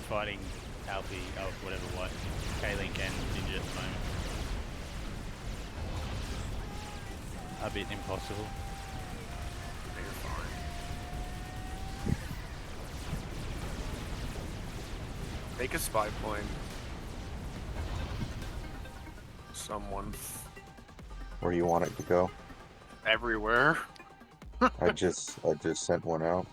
fighting Alfie, oh, whatever, what, K-Link and Ninja at the moment. A bit impossible. You're fine. Make a spy point. Someone. Where you want it to go? Everywhere. I just sent one out.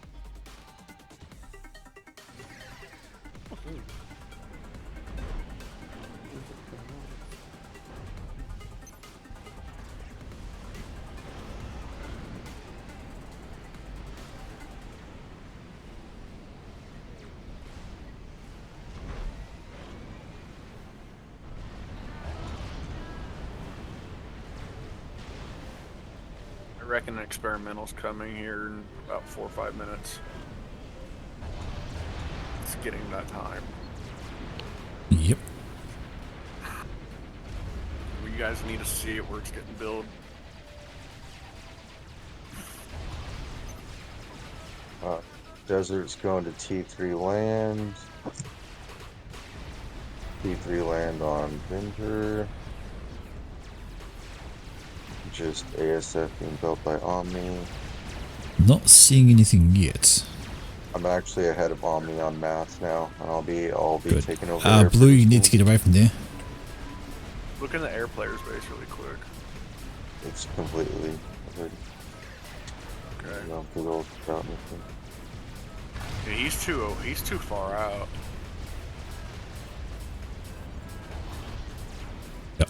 I reckon an experimental's coming here in about 4 or 5 minutes. It's getting that time. Yep. You guys need to see it where it's getting built. Desert's going to T3 land. T3 land on Vinter. Just ASF being built by Omni. Not seeing anything yet. I'm actually ahead of Omni on math now, and I'll be Good. taking over. there Blue, pretty you need to soon. get away from there. Look in the air player's base really quick. It's completely. Okay. No, big old scout mission. Yeah, he's too far out. Yep.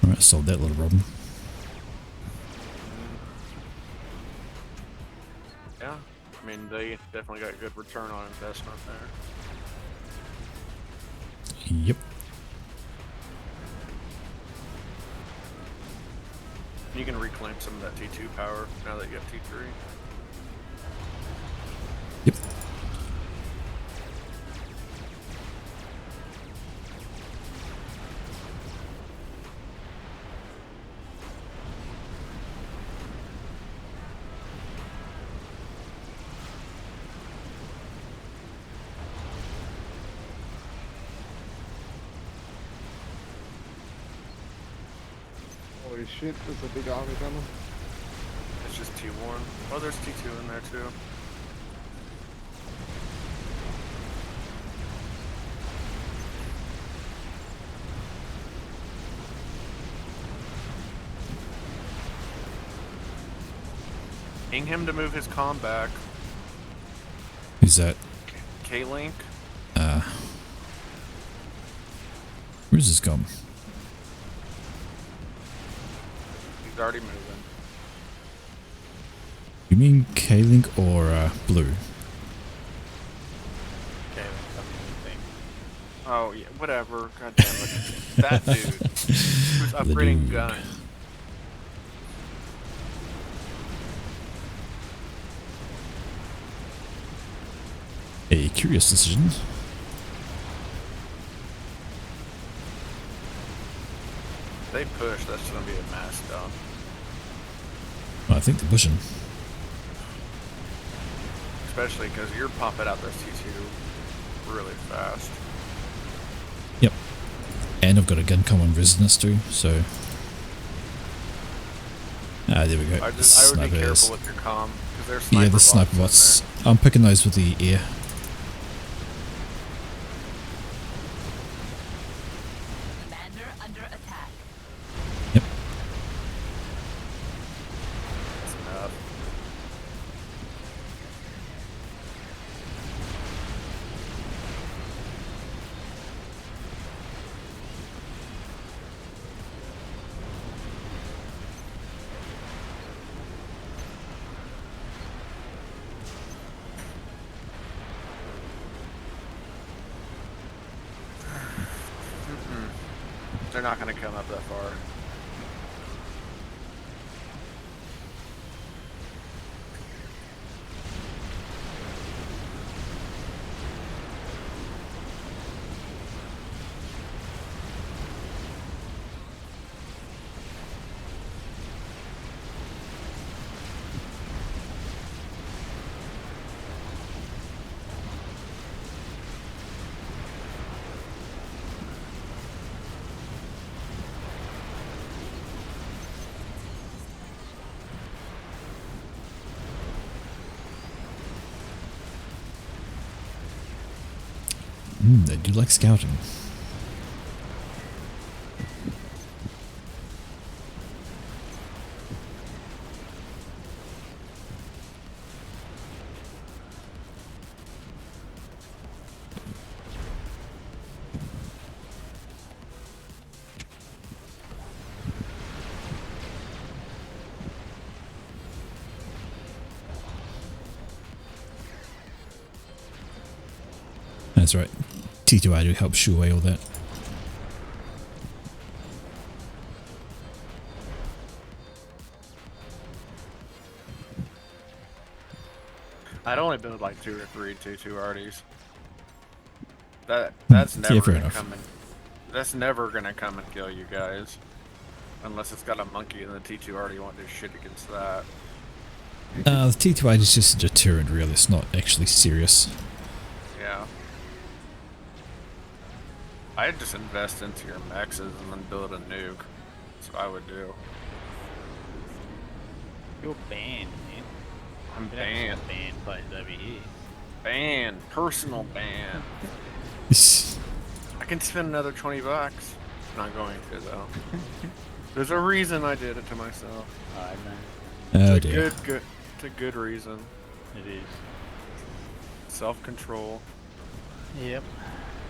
Alright, solved that little problem. Yeah, I mean they definitely got good return on investment there. Yep. You can reclaim some of that T2 power now that you got T3. Yep. Holy shit, there's a big army coming. It's just T1. Oh, there's T2 in there too. Ping him to move his comm back. Who's that? K-Link. Where's this gone? He's already moving. You mean K-Link or Blue? Oh, yeah, whatever. God damn it. That dude. Who's upgrading dude. gun. A curious decision. If they push, that's gonna be a mass dump. Well, I think they're pushing. Especially because you're popping out those T2 really fast. Yep. And I've got a gun come on resonance too, so. There we go. I would be Sniper careful is- with your comm, because there's sniper Yeah, the sniper bots in bots. I'm picking those with the air. Commander under attack. Yep. That's enough. They're not going to come up that far. They do like scouting. That's right. T2I do help shoo away all that. I'd only build like 2 or 3 T2 RDs. That's never Yeah, fair gonna enough. come and that's never gonna come and kill you guys. Unless it's got a monkey and the T2 already won't do shit against that. The T2I is just a deterrent, really. It's not actually serious. Yeah. I'd just invest into your mexes and then build a nuke. That's what I would do. You're banned, man. I'm You're actually banned. banned places over here. Ban. Personal ban. I can spend another $20. Not going to though. There's a reason I did it to myself. I know. Oh It's a dear. good. It's a good reason. It is. Self-control. Yep.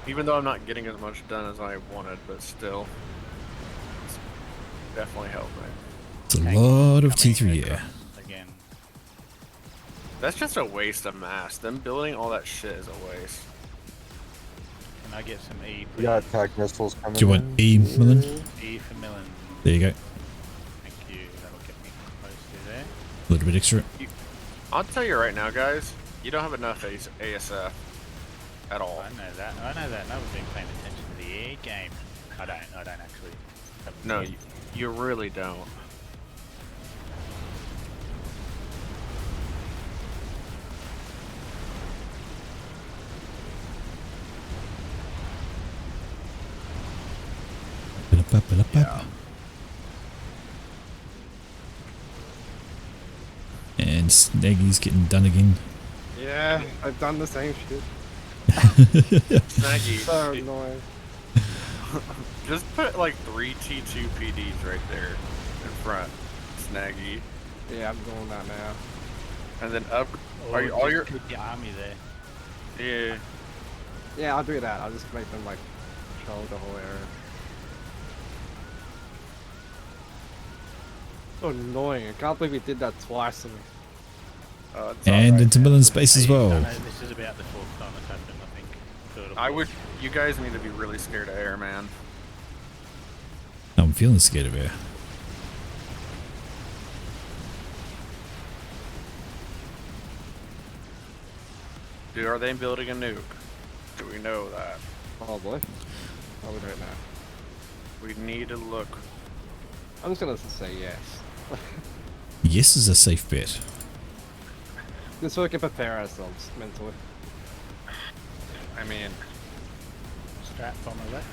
Even though I'm not getting as much done as I wanted, but still, it's definitely helped me. It's a lot of T3 air. Again. That's just a waste of mass. Them building all that shit is a waste. Can I get some E, We please? got attack missiles coming. Do you want in. E, Millen? E for Millen. There you go. Thank you. That'll get me close to there. A little bit extra. I'll tell you right now, guys, you don't have enough ASF at all. I know that. I know that. And I've been paying attention to the air game. I don't actually. No, you really don't. And Snaggy's getting done again. Yeah, I've done the same shit. Snaggy. So annoying. Just put like 3 T2 PDs right there in front. Snaggy. Yeah, I'm doing that now. And then up. Or Are you, all just your. keep the army there. Yeah. Yeah, I'll do that. I'll just make them like control the whole area. So annoying. I can't believe he did that twice to me. And into Millen space as well. This is about the fourth time it's happened, I think. Third or I fourth. would. You guys need to be really scared of air, man. I'm feeling scared of air. Dude, are they building a nuke? Do we know that? Probably. Probably right now. We need to look. I'm just gonna say yes. Yes is a safe bet. Just so we can prepare ourselves mentally. I mean, Strat bomber that.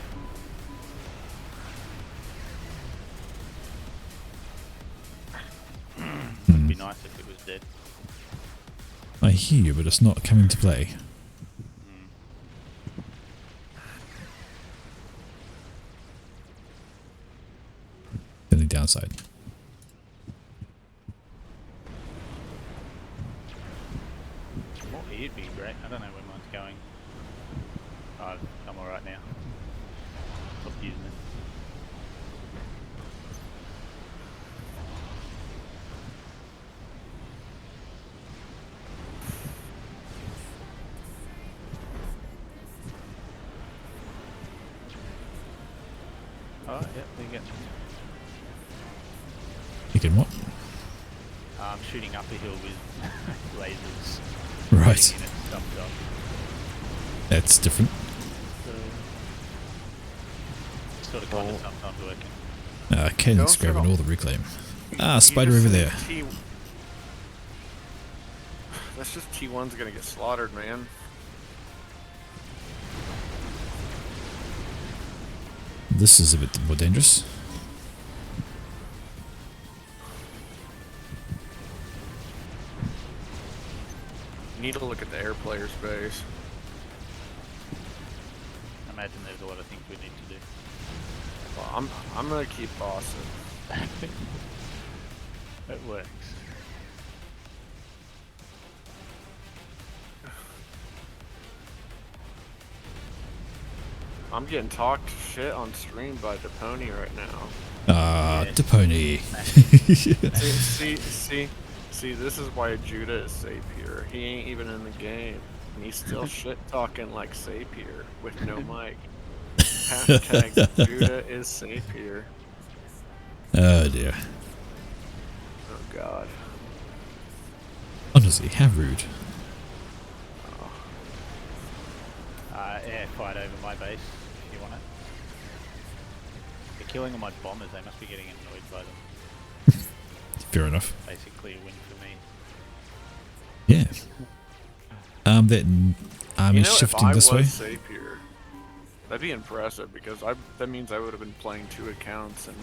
It'd be nice if it was dead. I hear you, but it's not coming to play. The only downside. More here'd be great. I don't know where mine's going. Oh, I'm alright now. Stop using it. Oh, yeah, there you go. You can what? Shooting up a hill with lasers. Right. Shooting in it, stuff up. That's different. Sort of kind of sometimes working. Caden's grabbing all the reclaim. Ah, spider over there. That's just T1's gonna get slaughtered, man. This is a bit more dangerous. You need to look at the air player space. I imagine there's a lot of things we need to do. Well, I'm gonna keep bossing. It works. I'm getting talked shit on stream by Depony right now. Ah, Depony. See, this is why Judah is safe here. He ain't even in the game. And he's still shit talking like safe here with no mic. Hashtag Judah is safe here. Oh dear. Oh god. Honestly, how rude. Air fight over my base, if you want it. They're killing all my bombers, they must be getting annoyed by them. Fair enough. Basically a win for me. Yeah. That army You know, shifting if this I way. was safe here, that'd be impressive because that means I would have been playing 2 accounts and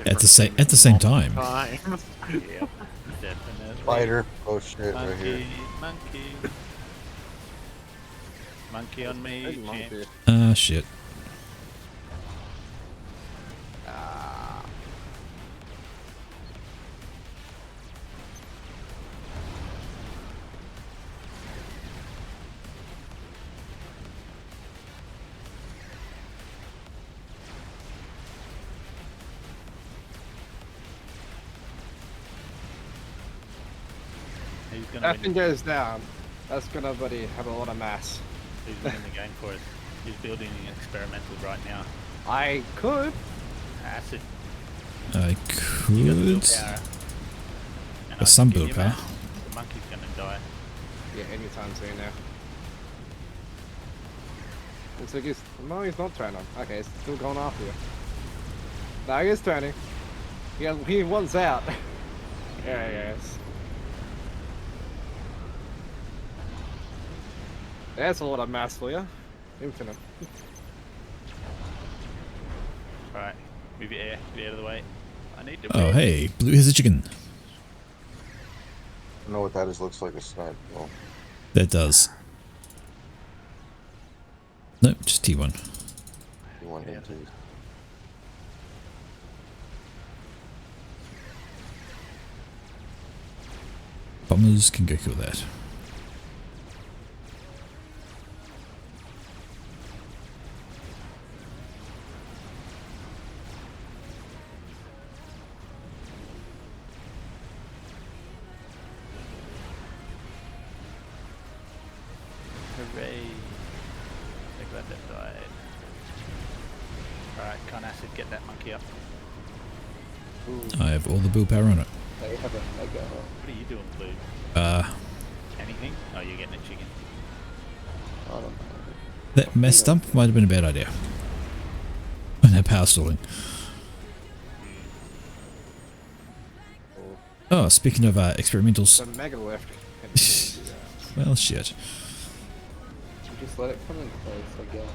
At the same time. Yeah, definitely. Spider. Oh shit, Monkey, right here. monkey. Monkey on me. Big monkey. Ah, shit. Who's gonna That win? thing goes down. That's gonna have a lot of mass. Who's winning the game for us? Who's building an experimental right now? I could. Acid. I You got the build could. power. And There's I some can build give you power. mass. The monkey's gonna die. Yeah, anytime soon now. Looks like no, he's not turning. Okay, he's still going after you. No, he is turning. He wants out. Yeah, yes. That's a lot of mass for you. Infinite. Alright, move your air. Get out of the way. I need to Oh, win. hey, Blue has a chicken. I know what that is. Looks like a snipe. Well, That does. Nope, just T1. you want into. Bombers can go kill that. Hooray. So glad that died. Alright, Con Acid, get that monkey up. I have all the build power on it. They have a mega. What are you doing, Blue? Anything? Oh, you're getting a chicken. I don't know. That mess dump might have been a bad idea. And that power stalling. Oh, speaking of experimentals. The mega lift. Well, shit. You just let it come in place, I guess.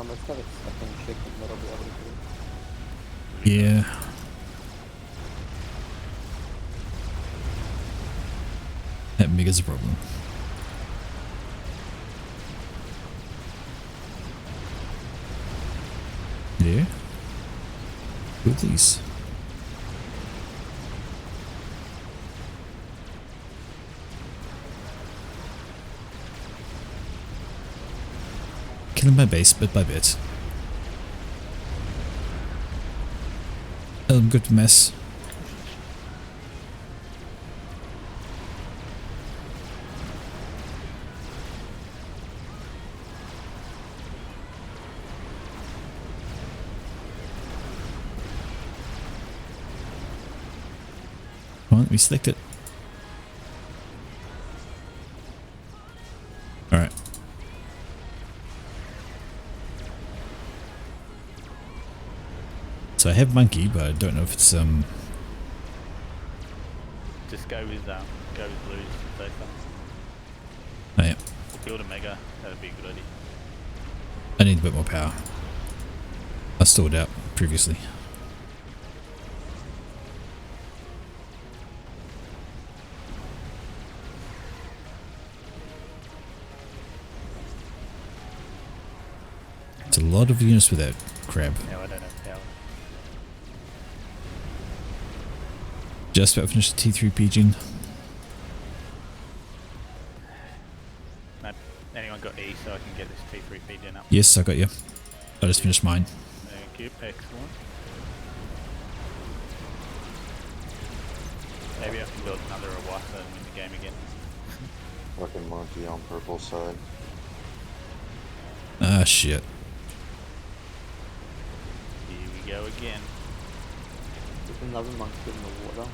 Let's have a second chicken that'll be able to do it. Yeah. That mega's a problem. Yeah. Who are these? Killing my base bit by bit. Good mess. Come on, let me select it. Alright. So I have monkey, but I don't know if it's Just go with Blues if they come. Oh yeah. Build a mega, that'd be a good idea. I need a bit more power. I stored out previously. It's a lot of units with that crab. No, I don't have power. Just about finished the T3 pigeon. Anyone got E so I can get this T3 pigeon up? Yes, I got you. I just finished mine. Thank you, excellent. Maybe I can build another Awasa and win the game again. Fucking monkey on purple side. Ah, shit. Here we go again. There's another monkey in the water.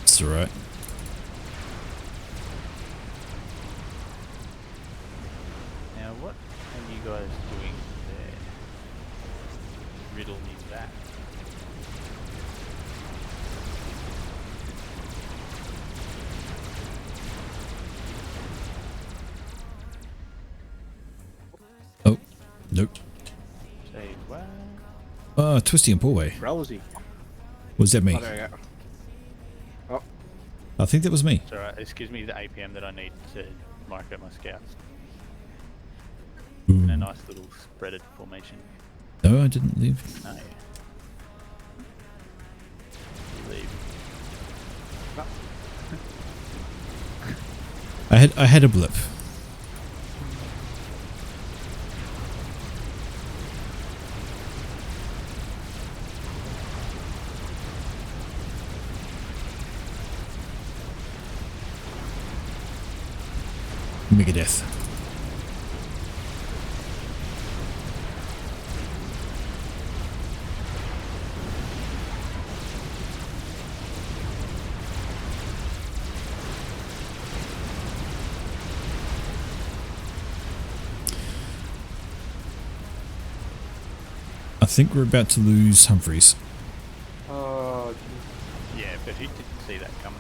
It's alright. Now what are you guys doing there? Riddle me that. Oh, nope. Say what? Twisty and Pullway. Rosie. Was that me? Oh, there you go. Oh. I think that was me. It's alright, this gives me the APM that I need to mark out my scouts. In a nice little spreaded formation. No, I didn't leave. Oh, yeah. You leave. I had a blip. Megadeth. I think we're about to lose Humphreys. Oh, Yeah, but who didn't see that coming?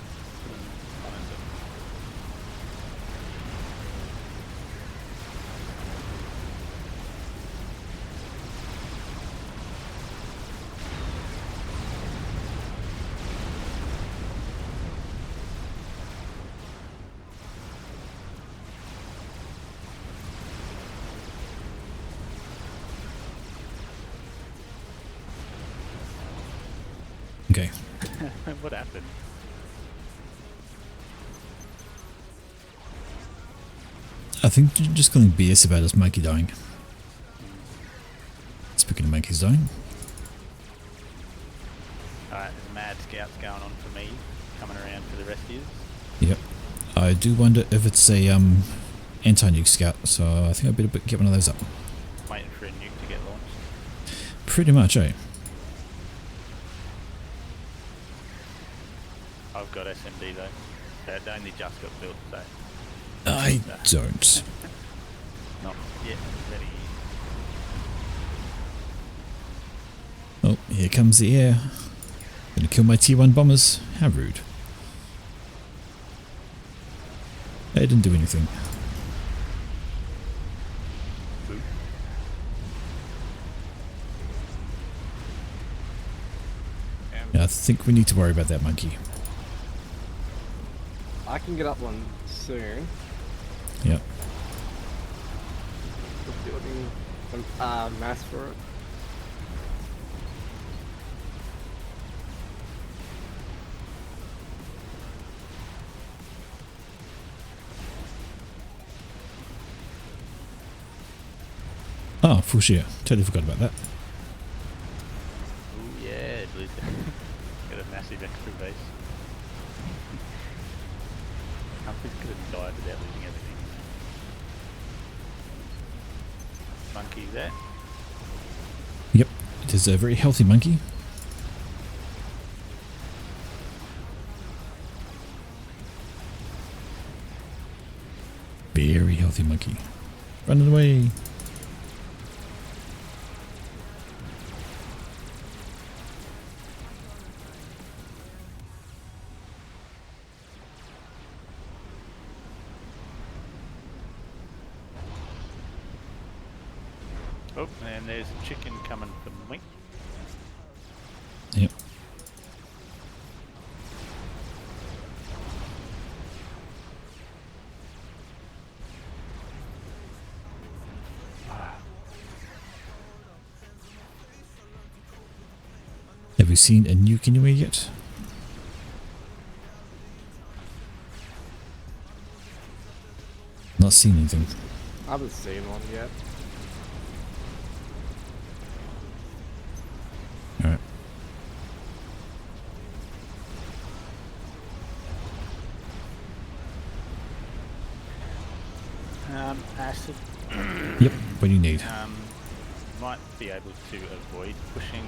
okay. What happened? I think you're just going BS about his monkey dying. Speaking of monkeys dying. Alright, there's mad scouts going on for me, coming around for the rest of you. Yep. I do wonder if it's a anti-nuke scout, so I think I better get one of those up. Waiting for a nuke to get launched. Pretty much, eh? I've got SMD though. That only just got built, so. I don't. Not yet ready. Oh, here comes the air. Gonna kill my T1 bombers. How rude. They didn't do anything. Yeah, I think we need to worry about that monkey. I can get up one soon. Yep. Just building some mass for it. Oh, full shear. Totally forgot about that. Ooh, yeah, blue. Got a massive extra base. Humphreys could have died without losing everything. Monkey there. Yep, it is a very healthy monkey. Very healthy monkey. Running away. Oh, and there's a chicken coming from me. Yep. Have you seen a nuke anywhere yet? Not seen anything. I haven't seen one yet. Alright. Acid. Yep, what do you need? Might be able to avoid pushing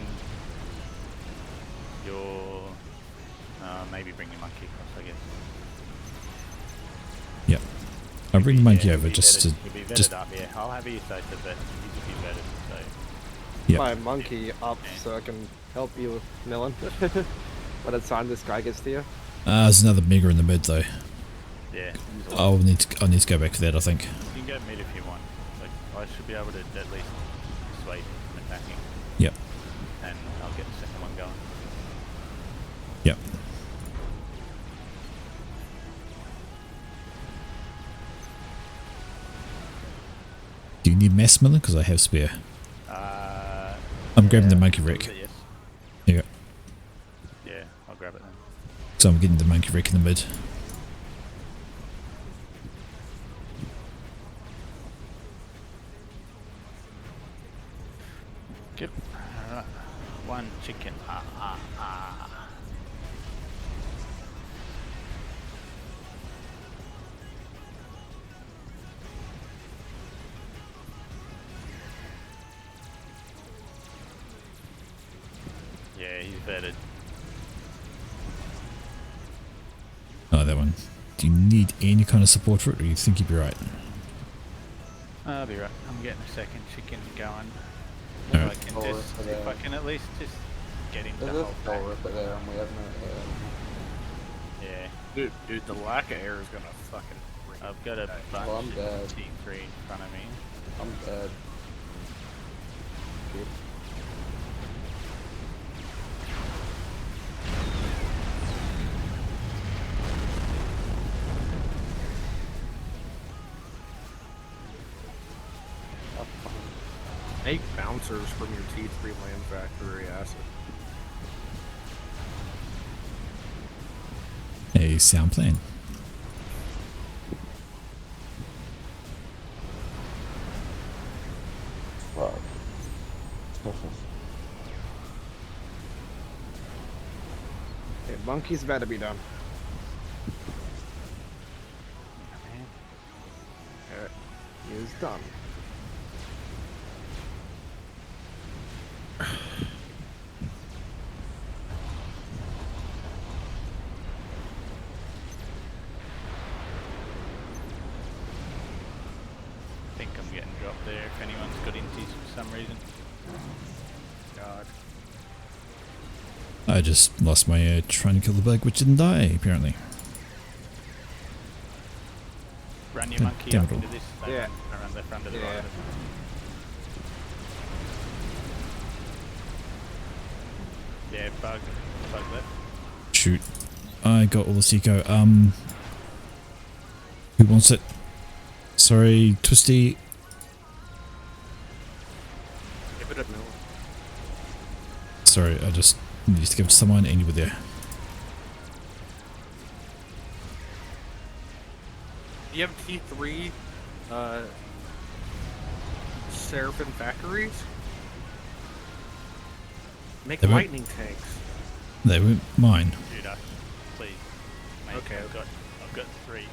your... maybe bring your monkey across, I guess. Yep. I'll bring the monkey over just to... You'll be vetted up, yeah. I'll have you say to vet. You will be vetted, so... Yep. My monkey up so I can help you, Millen. By the time this guy gets to you. There's another mega in the mid though. Yeah. I'll need to go back for that, I think. You can go mid if you want. Like, I should be able to at least dissuade you from attacking. Yep. And I'll get the second one going. Yep. Do you need mass, Millen? Because I have spare. I'm grabbing the monkey wreck. Yes. There you go. Yeah, I'll grab it then. So I'm getting the monkey wreck in the mid. Good. Alright. One chicken. Yeah, he's vetted. Oh, that one. Do you need any kind of support for it, or you think you'd be right? I'll be right. I'm getting a second chicken going. Alright. If I can at least just get him to There's a hold full back. ripper there and we have no air. Yeah. Dude, the lack of air is gonna fucking. I've got a bunch Well, I'm of dead. T3 in front of me. I'm dead. Good. Make bouncers from your T3 land factory acid. a sound plan. Fuck. Okay, monkey's better be done. Alright, he is done. I think I'm getting dropped there if anyone's got inties for some reason. God. I just lost my trying to kill the bug, which didn't die, apparently. Run your God monkey damn up it all. into this. Yeah. Around the front of the Yeah. rider. Yeah, bug left. Shoot. I got all the Seco. Who wants it? Sorry, Twisty. Give it a no. Sorry, I just needed to give it to someone and you were there. Do you have T3 Seraphim factories? Make They won't- lightning tanks. They weren't mine. Judah, please. Mate, Okay. I've got 3.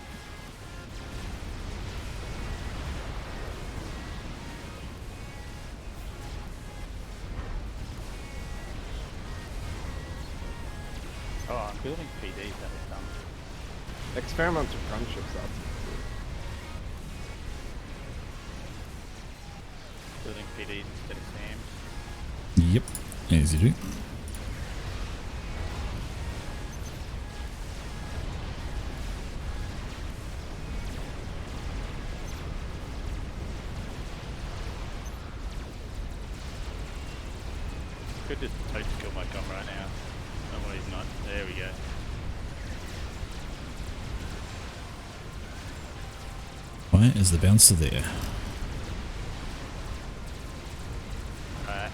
Oh, I'm building PDs that is done. Experimental gunships, that's Building PDs instead of SAMs. Yep, as you do. Could just toast kill my com right now. Oh, well, he's not. There we go. Why is the bouncer there? Alright.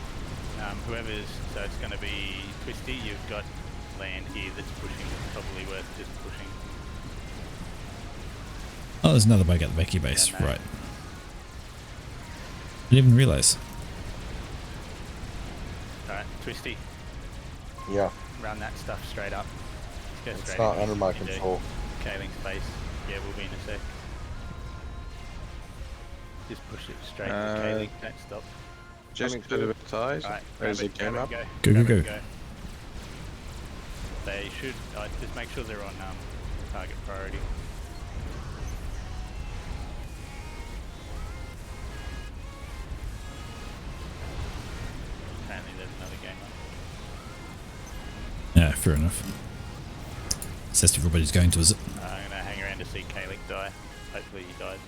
Whoever's, so it's going to be Twisty. You've got land here that's pushing. It's probably worth just pushing. Oh, there's another bug at the back of your base. Yeah, no. Right. Didn't even realise. Alright, Twisty. Yeah. Run that stuff straight up. Go It's straight not in. under my You do. control. Kaling space. Yeah, we'll be in a sec. Just push it straight to Kaling. Don't stop. Just put a bit of ties. Alright, There's a grab game it, up. go. Go, Grab go, it, go. They should, just make sure they're on target priority. Apparently there's another game up. Yeah, fair enough. It's just everybody's going to, is it? I'm gonna hang around to see Kalik die. Hopefully he dies.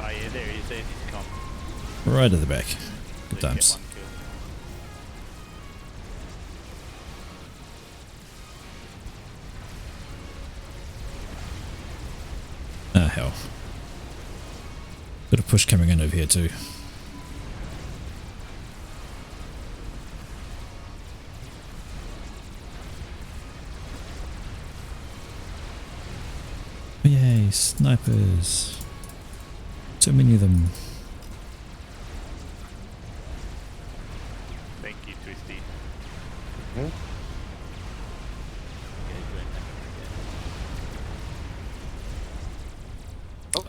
Oh yeah, there he is. There's his comp. Right at the back. Good At times. least get one kill. Ah, hell. Bit of push coming in over here too. Yay, snipers. So many of them. Thank you, Twisty. Hmm?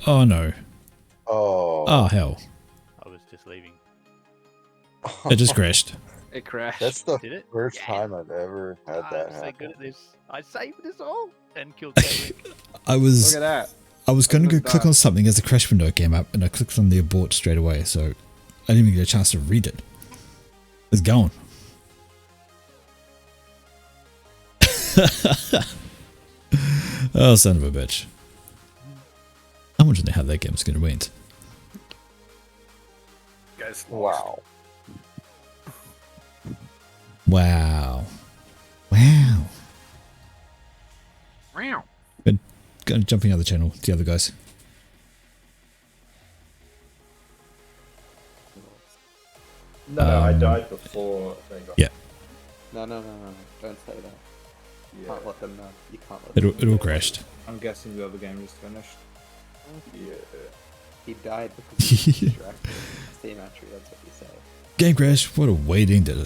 Oh no. Oh. Oh hell. I was just leaving. It just crashed. It crashed. That's the Did it? first Yeah. time I've ever had that I'm so happen. good at this. I saved us all and killed Kalik. I was Look at that. I was going to go Look at click that. on something as the crash window came up and I clicked on the abort straight away, so I didn't even get a chance to read it. It's gone. Oh, son of a bitch. I wonder how that game's going to win. Guys, Wow. Wow. Wow. Meow. Good. Going jumping out of the channel, the other guys. No, I died before they got. Yeah. No, don't say that. You can't let them know. You can't let It all crashed. I'm guessing the other game just finished. Yeah. He died because he was distracted. Steam entry, that's what you say. Game crash. What a waiting to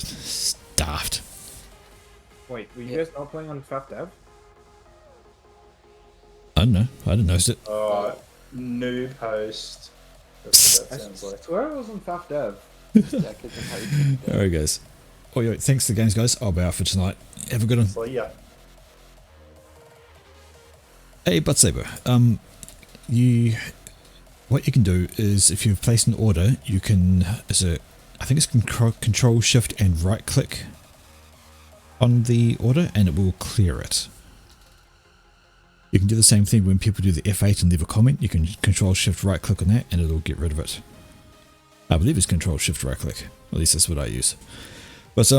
daft. Wait, were you guys not playing on Fifth Dev? I don't know. I didn't notice it. Noob host. That's what that sounds like. I swear it was on Fifth Dev. Alright, guys. Oh, yeah, thanks to the games, guys. I'll be out for tonight. Have a good one. So yeah. Hey, Butt Saber. What you can do is, if you've placed an order, you can, I think it's control shift and right click on the order, and it will clear it. You can do the same thing when people do the F8 and leave a comment. You can control shift right click on that, and it'll get rid of it. I believe it's control shift right click. At least that's what I use. But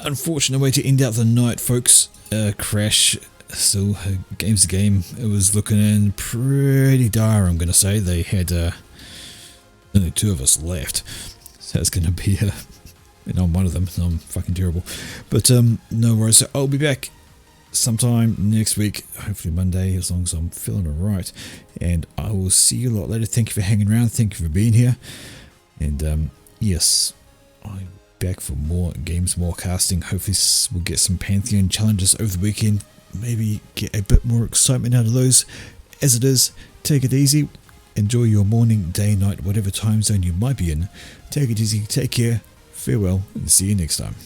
unfortunate way to end out the night, folks. Crash. Still, game's a game. It was looking in pretty dire, I'm going to say. They had only 2 of us left. So it's going to be, and I'm one of them, so I'm fucking terrible. But no worries, so I'll be back sometime next week, hopefully Monday, as long as I'm feeling alright. And I will see you a lot later. Thank you for hanging around. Thank you for being here. And yes, I'm back for more games, more casting. Hopefully we'll get some Pantheon challenges over the weekend. Maybe get a bit more excitement out of those. As it is, take it easy. Enjoy your morning, day, night, whatever time zone you might be in. Take it easy, take care, farewell, and see you next time.